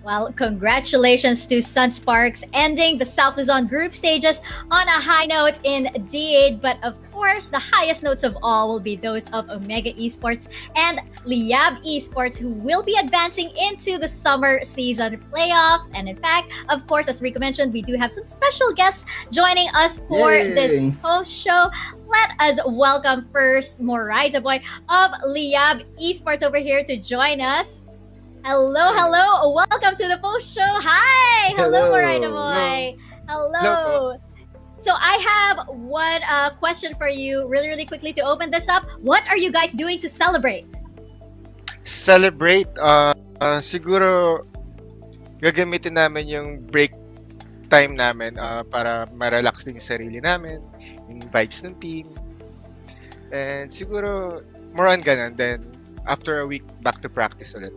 Well, congratulations to Sunsparks ending the South Luzon group stages on a high note indeed. But of course, the highest notes of all will be those of Omega Esports and Liyab Esports, who will be advancing into the summer season playoffs. And in fact, of course, as Rico mentioned, we do have some special guests joining us for this post show. Let us welcome first Morai, the boy of Liyab Esports over here to join us. Hello. Welcome to the post show. Hi. Hello, Morai, the boy. Hello. So I have one question for you really quickly to open this up. What are you guys doing to celebrate? Siguro gagamitin namin yung break time namin para ma-relax din yung sarili namin, yung vibes ng team. And siguro more on ganun. Then after a week, back to practice ulit.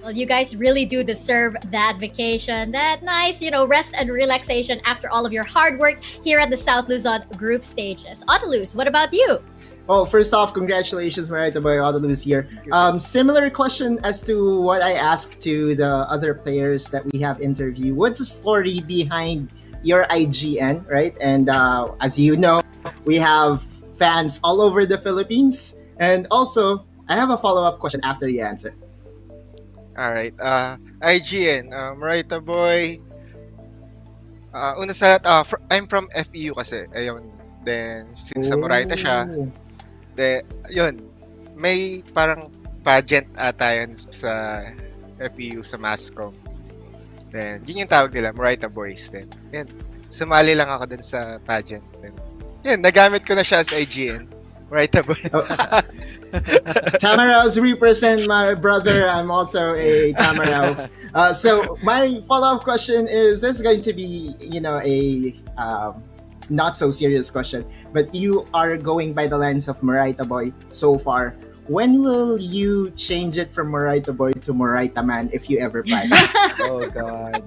Well, you guys really do deserve that vacation, that nice, rest and relaxation after all of your hard work here at the South Luzon group stages. Autolus, what about you? Well, first off, congratulations, Marita Boy Autolus here. Similar question as to what I asked to the other players that we have interviewed. What's the story behind your IGN, right? And as you know, we have fans all over the Philippines. And also, I have a follow-up question after the answer. Alright, IGN, Marita Boy. Una sa lahat, I'm from FEU kasi. Ayun. Then, since sa Marita siya, yun, may parang pageant ata yun sa FEU, sa Mascom. Then, yun yung tawag nila, Marita Boys. Then, yun, sumali lang ako dun sa pageant. Then, yun, nagamit ko na siya as IGN. Marita Boy. Tamaraos represent my brother. I'm also a Tamarao. So my follow-up question is: this is going to be, a not so serious question, but you are going by the lens of Moraita Boy so far. When will you change it from Moraita Boy to Moraita Man if you ever plan? Oh God.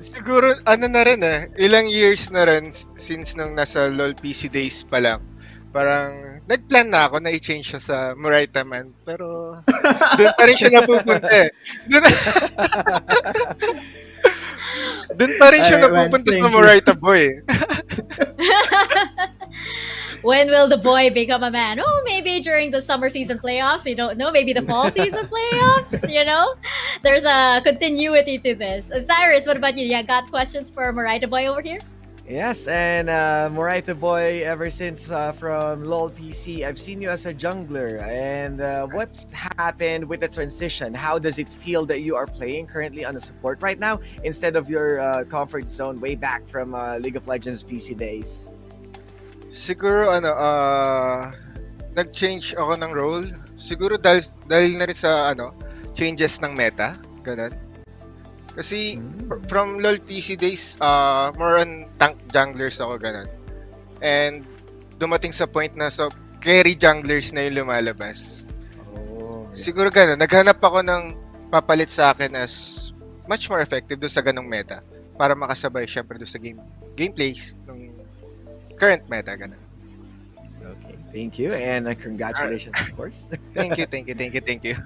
Siguro, na rin ilang years na rin since nung nasa LOL PC days pa lang. Parang, nag-plan na ako na i-change siya sa Moraita Man. Pero, doon pa rin siya napupunta Doon pa rin siya napupunta sa Moraita Boy. When will the boy become a man? Oh, maybe during the summer season playoffs. You don't know. Maybe the fall season playoffs. There's a continuity to this. Cyrus, what about you? You got questions for Moraita Boy over here? Yes, and Moraita Boy, ever since from LOL PC, I've seen you as a jungler. And what's happened with the transition? How does it feel that you are playing currently on a support right now instead of your comfort zone way back from League of Legends PC days? Siguro nag-change ako ng role. Siguro dahil na rin sa changes ng meta, ganun. Kasi from LoL PC days, more on tank junglers ako, ganun. And dumating sa point na carry junglers na yung lumalabas. Siguro ganun, naghanap ako ng papalit sa akin as much more effective doon sa ganung meta para makasabay syempre doon sa gameplays ng current meta, ganun. Okay, thank you, and congratulations, of course. Thank you.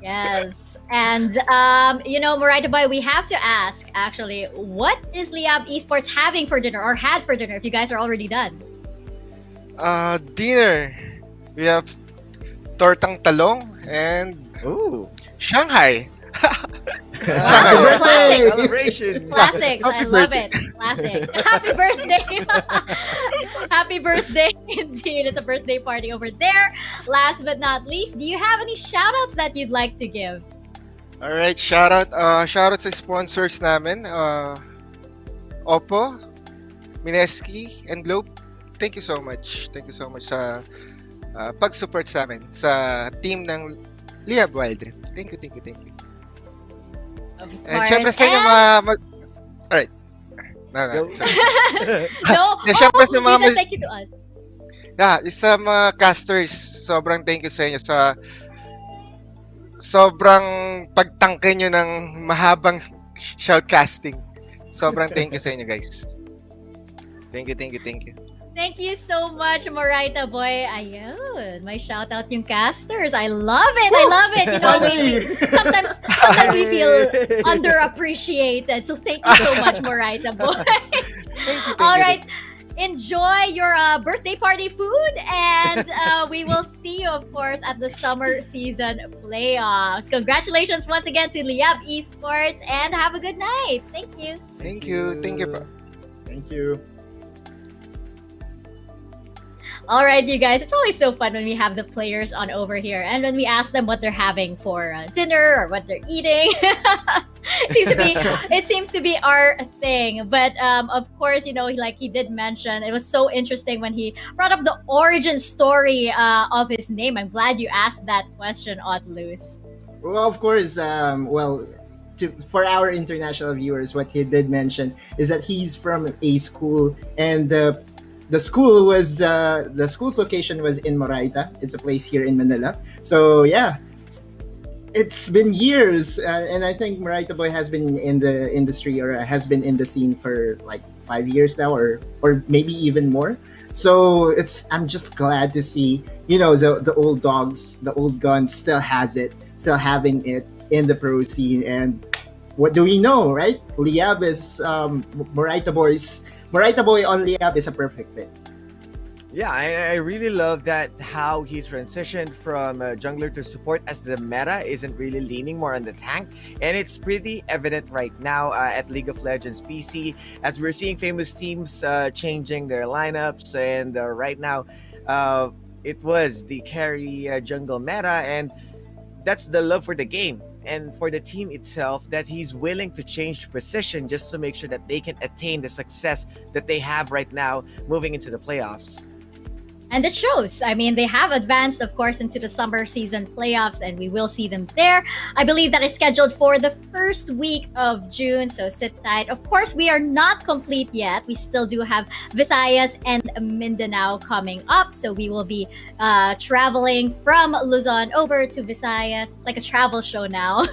Yes, and Moraita Boy, we have to ask actually, what is Leab Esports having for dinner or had for dinner if you guys are already done? Dinner. We have tortang talong and Shanghai. Happy birthday! Celebration! Classics. I love it. Classic. Happy birthday! Happy birthday indeed. It's a birthday party over there. Last but not least, do you have any shout-outs that you'd like to give? Alright, shoutout sa sponsors namin. Oppo, Mineski, and Globe. Thank you so much. Thank you so much sa pag-support sa amin sa team ng Liyab Wild Rift. Thank you. And syempre sa inyo Alright. Sorry. No, syempre sa mga thank you to us. Sa mga casters, sobrang thank you sa inyo sa sobrang pagtangke nyo ng mahabang shoutcasting. Sobrang thank you sa inyo, guys. Thank you. Thank you so much, Moraita Boy. Ayun, may shout out yung casters. I love it. Sometimes we feel underappreciated. So thank you so much, Moraita Boy. Thank you. All right. Enjoy your birthday party food, and we will see you, of course, at the summer season playoffs. Congratulations once again to Liyab Esports, and have a good night. Thank you. Thank you po. Thank you. All right, you guys, it's always so fun when we have the players on over here and when we ask them what they're having for dinner or what they're eating. It seems to be our thing. But of course, like he did mention, it was so interesting when he brought up the origin story of his name. I'm glad you asked that question, Otlus. Well, of course, for our international viewers, what he did mention is that he's from a school, and the school's location was in Moraita. It's a place here in Manila. So yeah, it's been years, and I think Moraita Boy has been in the industry or has been in the scene for like 5 years now, or maybe even more. So I'm just glad to see the old dogs, the old guns still having it in the pro scene. And what do we know, right? Leab is Moraita Boy on Leab is a perfect fit. Yeah, I really love that how he transitioned from jungler to support, as the meta isn't really leaning more on the tank. And it's pretty evident right now at League of Legends PC, as we're seeing famous teams changing their lineups. And right now, it was the carry jungle meta, and that's the love for the game and for the team itself, that he's willing to change position just to make sure that they can attain the success that they have right now moving into the playoffs. And it shows. I mean, they have advanced, of course, into the summer season playoffs, and we will see them there. I believe that is scheduled for the first week of June, so sit tight. Of course, we are not complete yet. We still do have Visayas and Mindanao coming up, so we will be traveling from Luzon over to Visayas. It's like a travel show now.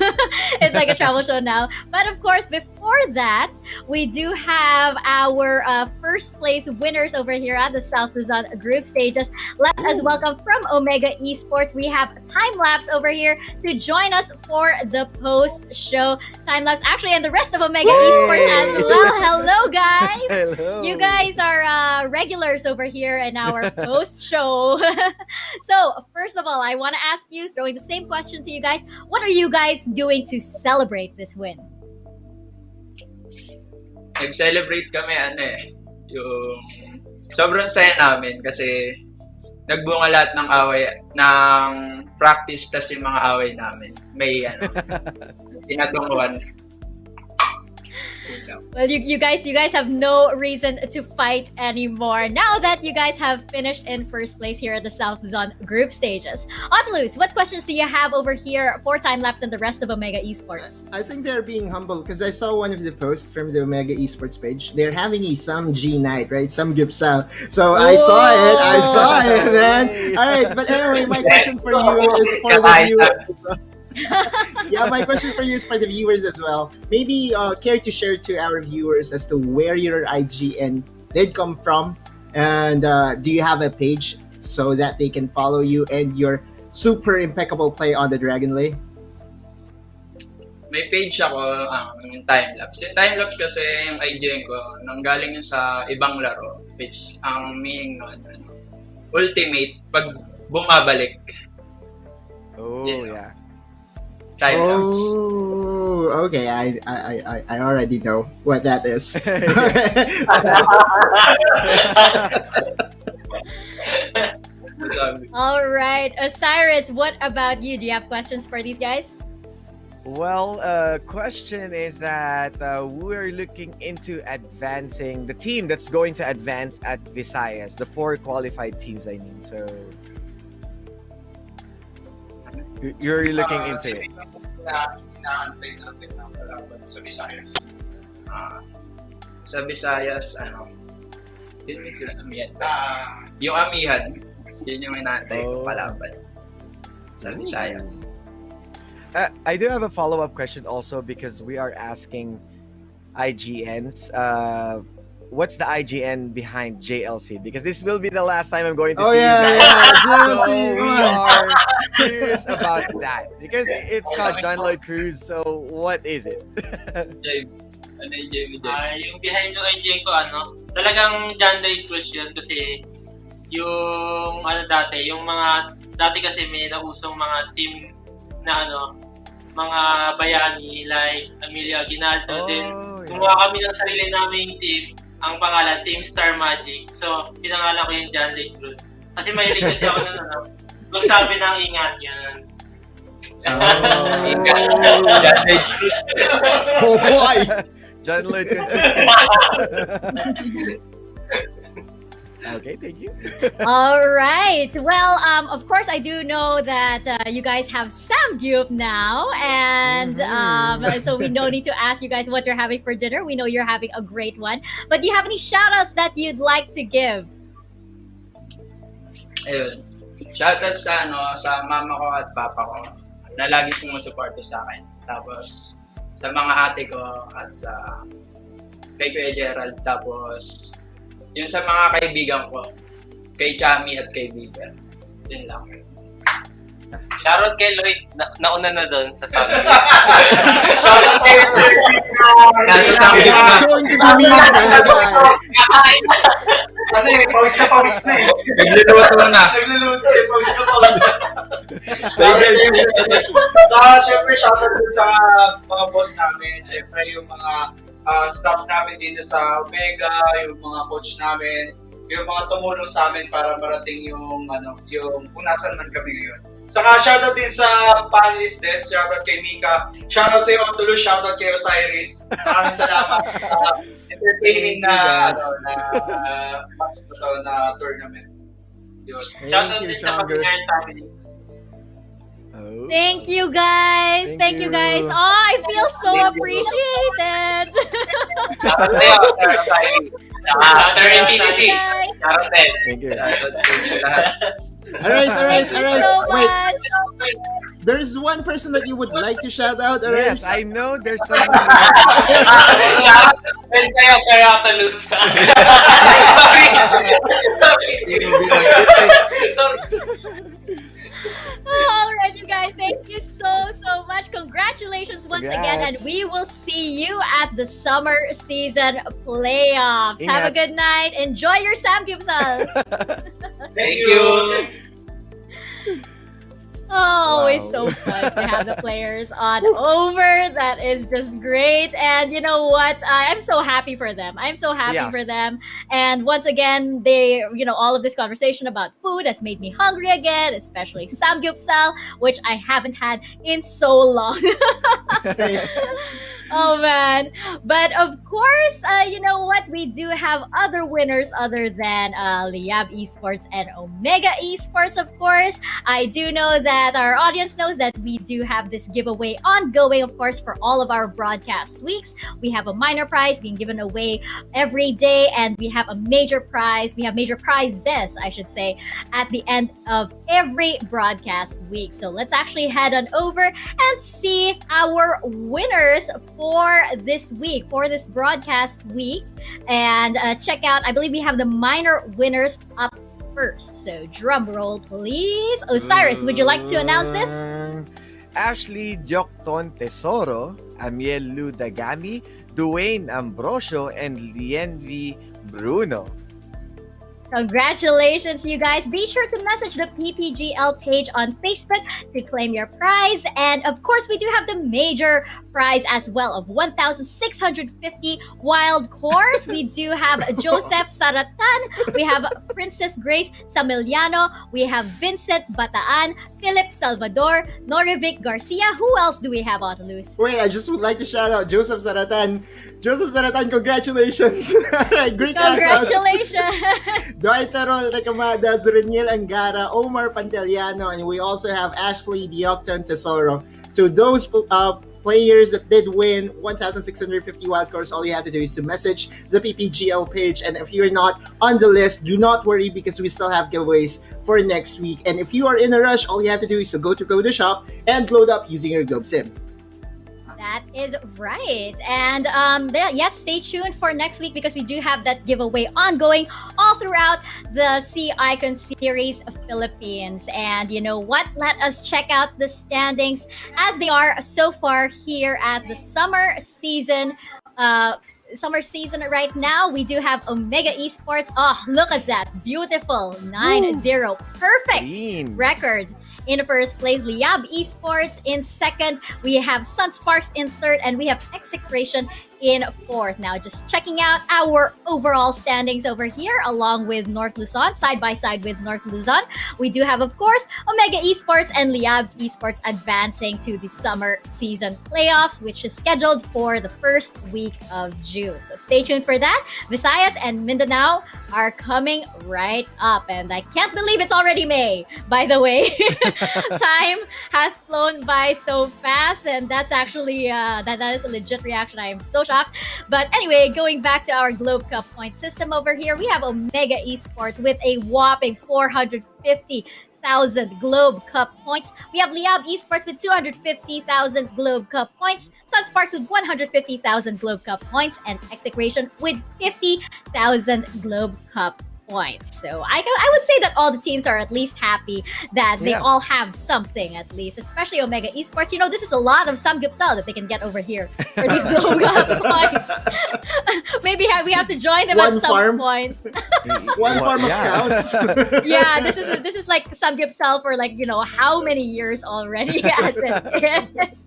It's like a travel show now. But of course, before that, we do have our first place winners over here at the South Luzon group stages. Let us welcome from Omega Esports. We have Time Lapse over here to join us for the post show. Time Lapse, actually, and the rest of Omega Esports as well. Hello, guys. Hello. You guys are regulars over here in our post show. So, first of all, I want to ask you, throwing the same question to you guys, what are you guys doing to celebrate this win? Nag-celebrate kami yung sobrang saya namin kasi nagbunga lahat ng away ng practice tas yung mga away namin. May tinatunguhan. Well, you guys have no reason to fight anymore now that you guys have finished in first place here at the South Luzon group stages. Otlus, what questions do you have over here for Time Lapse and the rest of Omega Esports? I think they're being humble because I saw one of the posts from the Omega Esports page. They're having a Some G night, right? Some Gipsal. So I saw it, man. All right, but anyway, my question for you is for the viewers. Yeah, my question for you is for the viewers as well. Maybe care to share to our viewers as to where your IGN did come from, and do you have a page so that they can follow you and your super impeccable play on the Dragon Lane? May page ako, yung time-lapse. Yung time-lapse kasi yung IGN ko, nanggaling yun sa ibang laro. Which, ang meaning nun, ultimate, pag bumabalik. Oh, yeah. Time-lapse. Oh, okay. I already know what that is. All right, Osiris, what about you? Do you have questions for these guys? Well, question is that we're looking into advancing the team that's going to advance at Visayas, the 4 qualified teams, I mean. So you're looking into it. Inaantay natin ang kalaban sa Visayas. Sa Visayas, yun yung sila amihan. Yung amihan, yun yung inaantay kong kalaban sa Visayas. I do have a follow-up question also because we are asking IGNs. What's the IGN behind JLC? Because this will be the last time I'm going to see you guys. JLC. So we are curious about that because it's not John Lloyd Cruz. So what is it? Yung behind yung IGN ko, talagang John Lloyd Cruz yun kasi yung dati, yung mga dati kasi may nausong mga team na mga bayani like Amelia Aguinaldo. Then gumawa kami ng sarili naming team. Ang pangalan, Team Star Magic. So, pinangalan ko yung John Lloyd Cruz. Kasi mahilig kasi ako nun, magsabi ng ingat yan. Ingat. John Lloyd Cruz. Oh boy! John Lloyd consistent. Okay, thank you. All right. Well, of course, I do know that you guys have Samgyup now, and so we no need to ask you guys what you're having for dinner. We know you're having a great one. But do you have any shout-outs that you'd like to give? Ayun. Shoutouts sa mama ko at papa ko na lagi sumusuporto sa akin. Tapos sa mga ate ko at sa kay Kuya Gerald. Tapos yung sa mga kaibigan ko, kay Chami at kay Bieber. Yun lang. Shoutout kay Lloyd, nauna na doon sa sabi. Shoutout kay Lloyd. Nasa sabi na. Pawis na eh. Nagluluto na. Pawis na. Siyempre, shoutout din sa mga boss namin. Siyempre, yung mga staff namin dito sa Omega, yung mga coach namin, yung mga tumulong sa amin para marating yung kung nasan man kami ngayon. Saka shoutout din sa panelist desk, shoutout kay Mika, shoutout sa iyo Tulo, shoutout kay Osiris. Maraming salamat sa entertaining na tournament. Yun. Thank Shoutout you, din sa Sangger. Pagbigayan family. Oh. Thank you guys. Thank You you. guys. Oh, I feel so Thank you. appreciated. Shoutout sa'yo, Sir Riley. Sir Infinity. Guys. Shoutout din. Thank you. Shoutout sa inyo lahat. Arise, Thank you so Wait, much. there's one person that you would like to shout out, Arise. Yes, I know there's so many. Shoutout din sa'yo, Sir Luz. Sorry. Alright, you guys, thank you so much. Congratulations once again, and Congrats. we will see you at the summer season playoffs. Have a Ingat. good night. Enjoy your samgyeopsal. Thank you. Oh, Wow. it's so fun to have the players on over. That is just great. And you know what? I'm so happy for them. I'm so happy Yeah. for them. And once again, all of this conversation about food has made me hungry again, especially samgyeopsal, which I haven't had in so long. Same. Oh man. But of course, you know what? We do have other winners other than Liyab Esports and Omega Esports, of course. I do know that our audience knows that we do have this giveaway ongoing, of course, for all of our broadcast weeks. We have a minor prize being given away every day, and we have a major prize. We have major prizes, I should say, at the end of every broadcast week. So let's actually head on over and see our winners for this week, for this broadcast week. And check out, I believe we have the minor winners up first. So drum roll, please. Osiris, would you like to announce this? Ashley Jokton Tesoro, Amiel Ludagami, Duane Ambrosio, and Lienvi Bruno. Congratulations, you guys. Be sure to message the PPGL page on Facebook to claim your prize. And of course, we do have the major prize as well of 1,650 wild cores. We do have Joseph Saratan. We have Princess Grace Samiliano. We have Vincent Bataan, Philip Salvador, Norivic Garcia. Who else do we have on loose? Wait, I just would like to shout out Joseph Zaratan. Joseph Zaratan, congratulations! Great Congratulations! Doitero Recamada, Zuriniel Angara, Omar Panteliano, and we also have Ashley Diocton Tesoro. To those players that did win 1,650 wild cards, all you have to do is to message the PPGL page. And if you're not on the list, do not worry because we still have giveaways for next week. And if you are in a rush, all you have to do is to go to the shop and load up using your Globe SIM. That is right. And yes, stay tuned for next week because we do have that giveaway ongoing all throughout the Sea Icon Series Philippines. And you know what? Let us check out the standings as they are so far here at the summer season. Right now. We do have Omega Esports. Oh, look at that. Beautiful. 9-0. Perfect Clean. record. In first place, Liyab Esports. In second, we have Sunsparks in third, and we have Execration in fourth. Now, just checking out our overall standings over here, along with North Luzon, side by side with North Luzon. We do have, of course, Omega Esports and Liyab Esports advancing to the summer season playoffs, which is scheduled for the first week of June. So stay tuned for that. Visayas and Mindanao are coming right up, and I can't believe it's already May, by the way. Time has flown by so fast, and that's actually that is a legit reaction. I am so shocked. But anyway, going back to our Globe Cup point system over here, we have Omega Esports with a whopping 450,000 Globe Cup points. We have Liyab Esports with 250,000 Globe Cup points, Sunsparks with 150,000 Globe Cup points, and Execration with 50,000 Globe Cup points. So I would say that all the teams are at least happy that they all have something at least, especially Omega Esports. You know, this is a lot of samgyeopsal that they can get over here for these Globe Cup points. Maybe we have to join them at some point. One farm of cows. Yeah, this is like samgyeopsal for like, you know, how many years already as it is.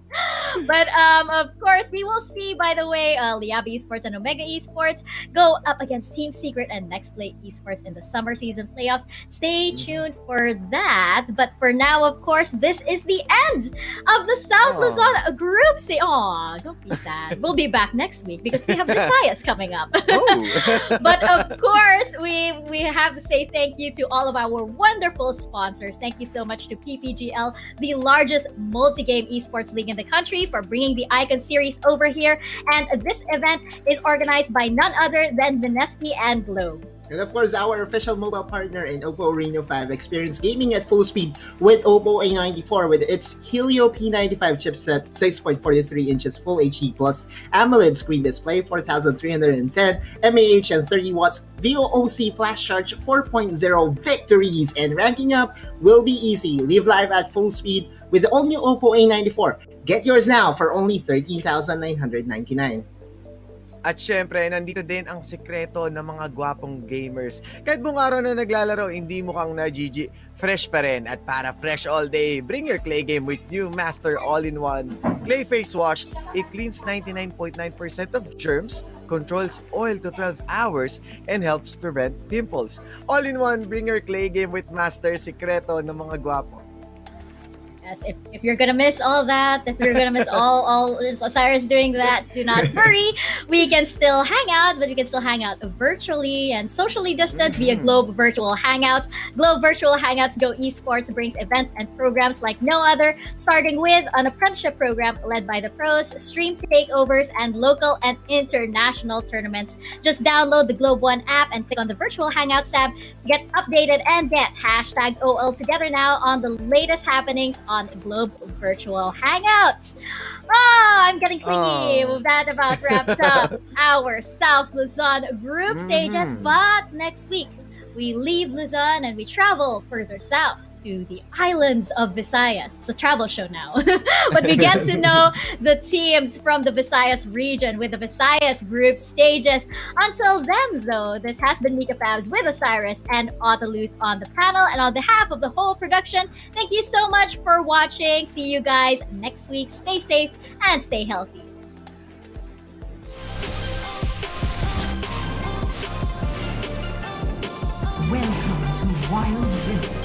But of course, we will see, by the way, Liyab Esports and Omega Esports go up against Team Secret and Next Play Esports in the summer season playoffs. Stay tuned for that. But for now, of course, this is the end of the South Luzon group stage. Aw, don't be sad. We'll be back next week because we have Visayas coming up. But of course, we have to say thank you to all of our wonderful sponsors. Thank you so much to PPGL, the largest multi-game esports league in the country, for bringing the Icon series over here. And this event is organized by none other than Vineski and Globe. And of course, our official mobile partner in Oppo Reno 5. Experience gaming at full speed with Oppo A94 with its Helio P95 chipset, 6.43 inches Full HD plus AMOLED screen display, 4310 mAh and 30 watts VOOC flash charge 4.0 victories. And ranking up will be easy. Live live at full speed with the all-new Oppo A94. Get yours now for only 13,999. At syempre, nandito din ang sekreto ng mga gwapong gamers. Kahit buong araw na naglalaro, hindi mukhang na-GG, fresh pa rin. At para fresh all day, bring your clay game with new Master All-in-One Clay Face Wash. It cleans 99.9% of germs, controls oil to 12 hours, and helps prevent pimples. All-in-one, bring your clay game with Master, sekreto ng mga gwapo. Yes, if you're gonna miss all that, if you're gonna miss all Osiris doing that, do not worry. We can still hang out, but we can still hang out virtually and socially distant via Globe Virtual Hangouts. Globe Virtual Hangouts Go Esports brings events and programs like no other, starting with an apprenticeship program led by the pros, stream takeovers, and local and international tournaments. Just download the Globe One app and click on the Virtual Hangouts tab to get updated and get hashtag OL together now on the latest happenings on Globe Virtual Hangouts. I'm getting clingy. That about wraps up our South Luzon group stages. But next week, we leave Luzon and we travel further south to the islands of Visayas. It's a travel show now. But we get to know the teams from the Visayas region with the Visayas group stages. Until then, though, this has been Mika Fabs with Osiris and Otoluz on the panel. And on behalf of the whole production, thank you so much for watching. See you guys next week. Stay safe and stay healthy. Welcome to Wild Rift.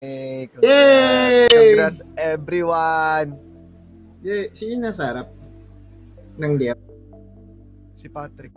Yay! Yay! Congrats everyone! Yay! Sino yung nasa harap ng Leab? Si Patrick.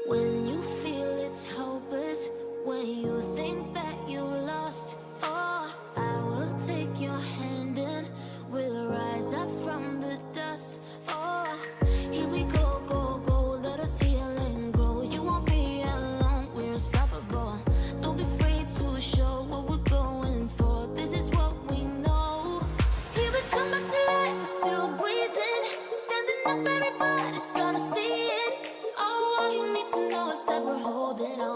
When you feel it's hopeless, when you think that you lost, oh, I will take your hand and we'll rise up from the dust. Oh, here we go, go, go, let us heal and grow. You won't be alone, we're unstoppable. Don't be afraid to show what we're going for. This is what we know. Here we come back to life, we're still breathing. Standing up, everybody's gonna see it. Oh, all you need to know is that we're holding on.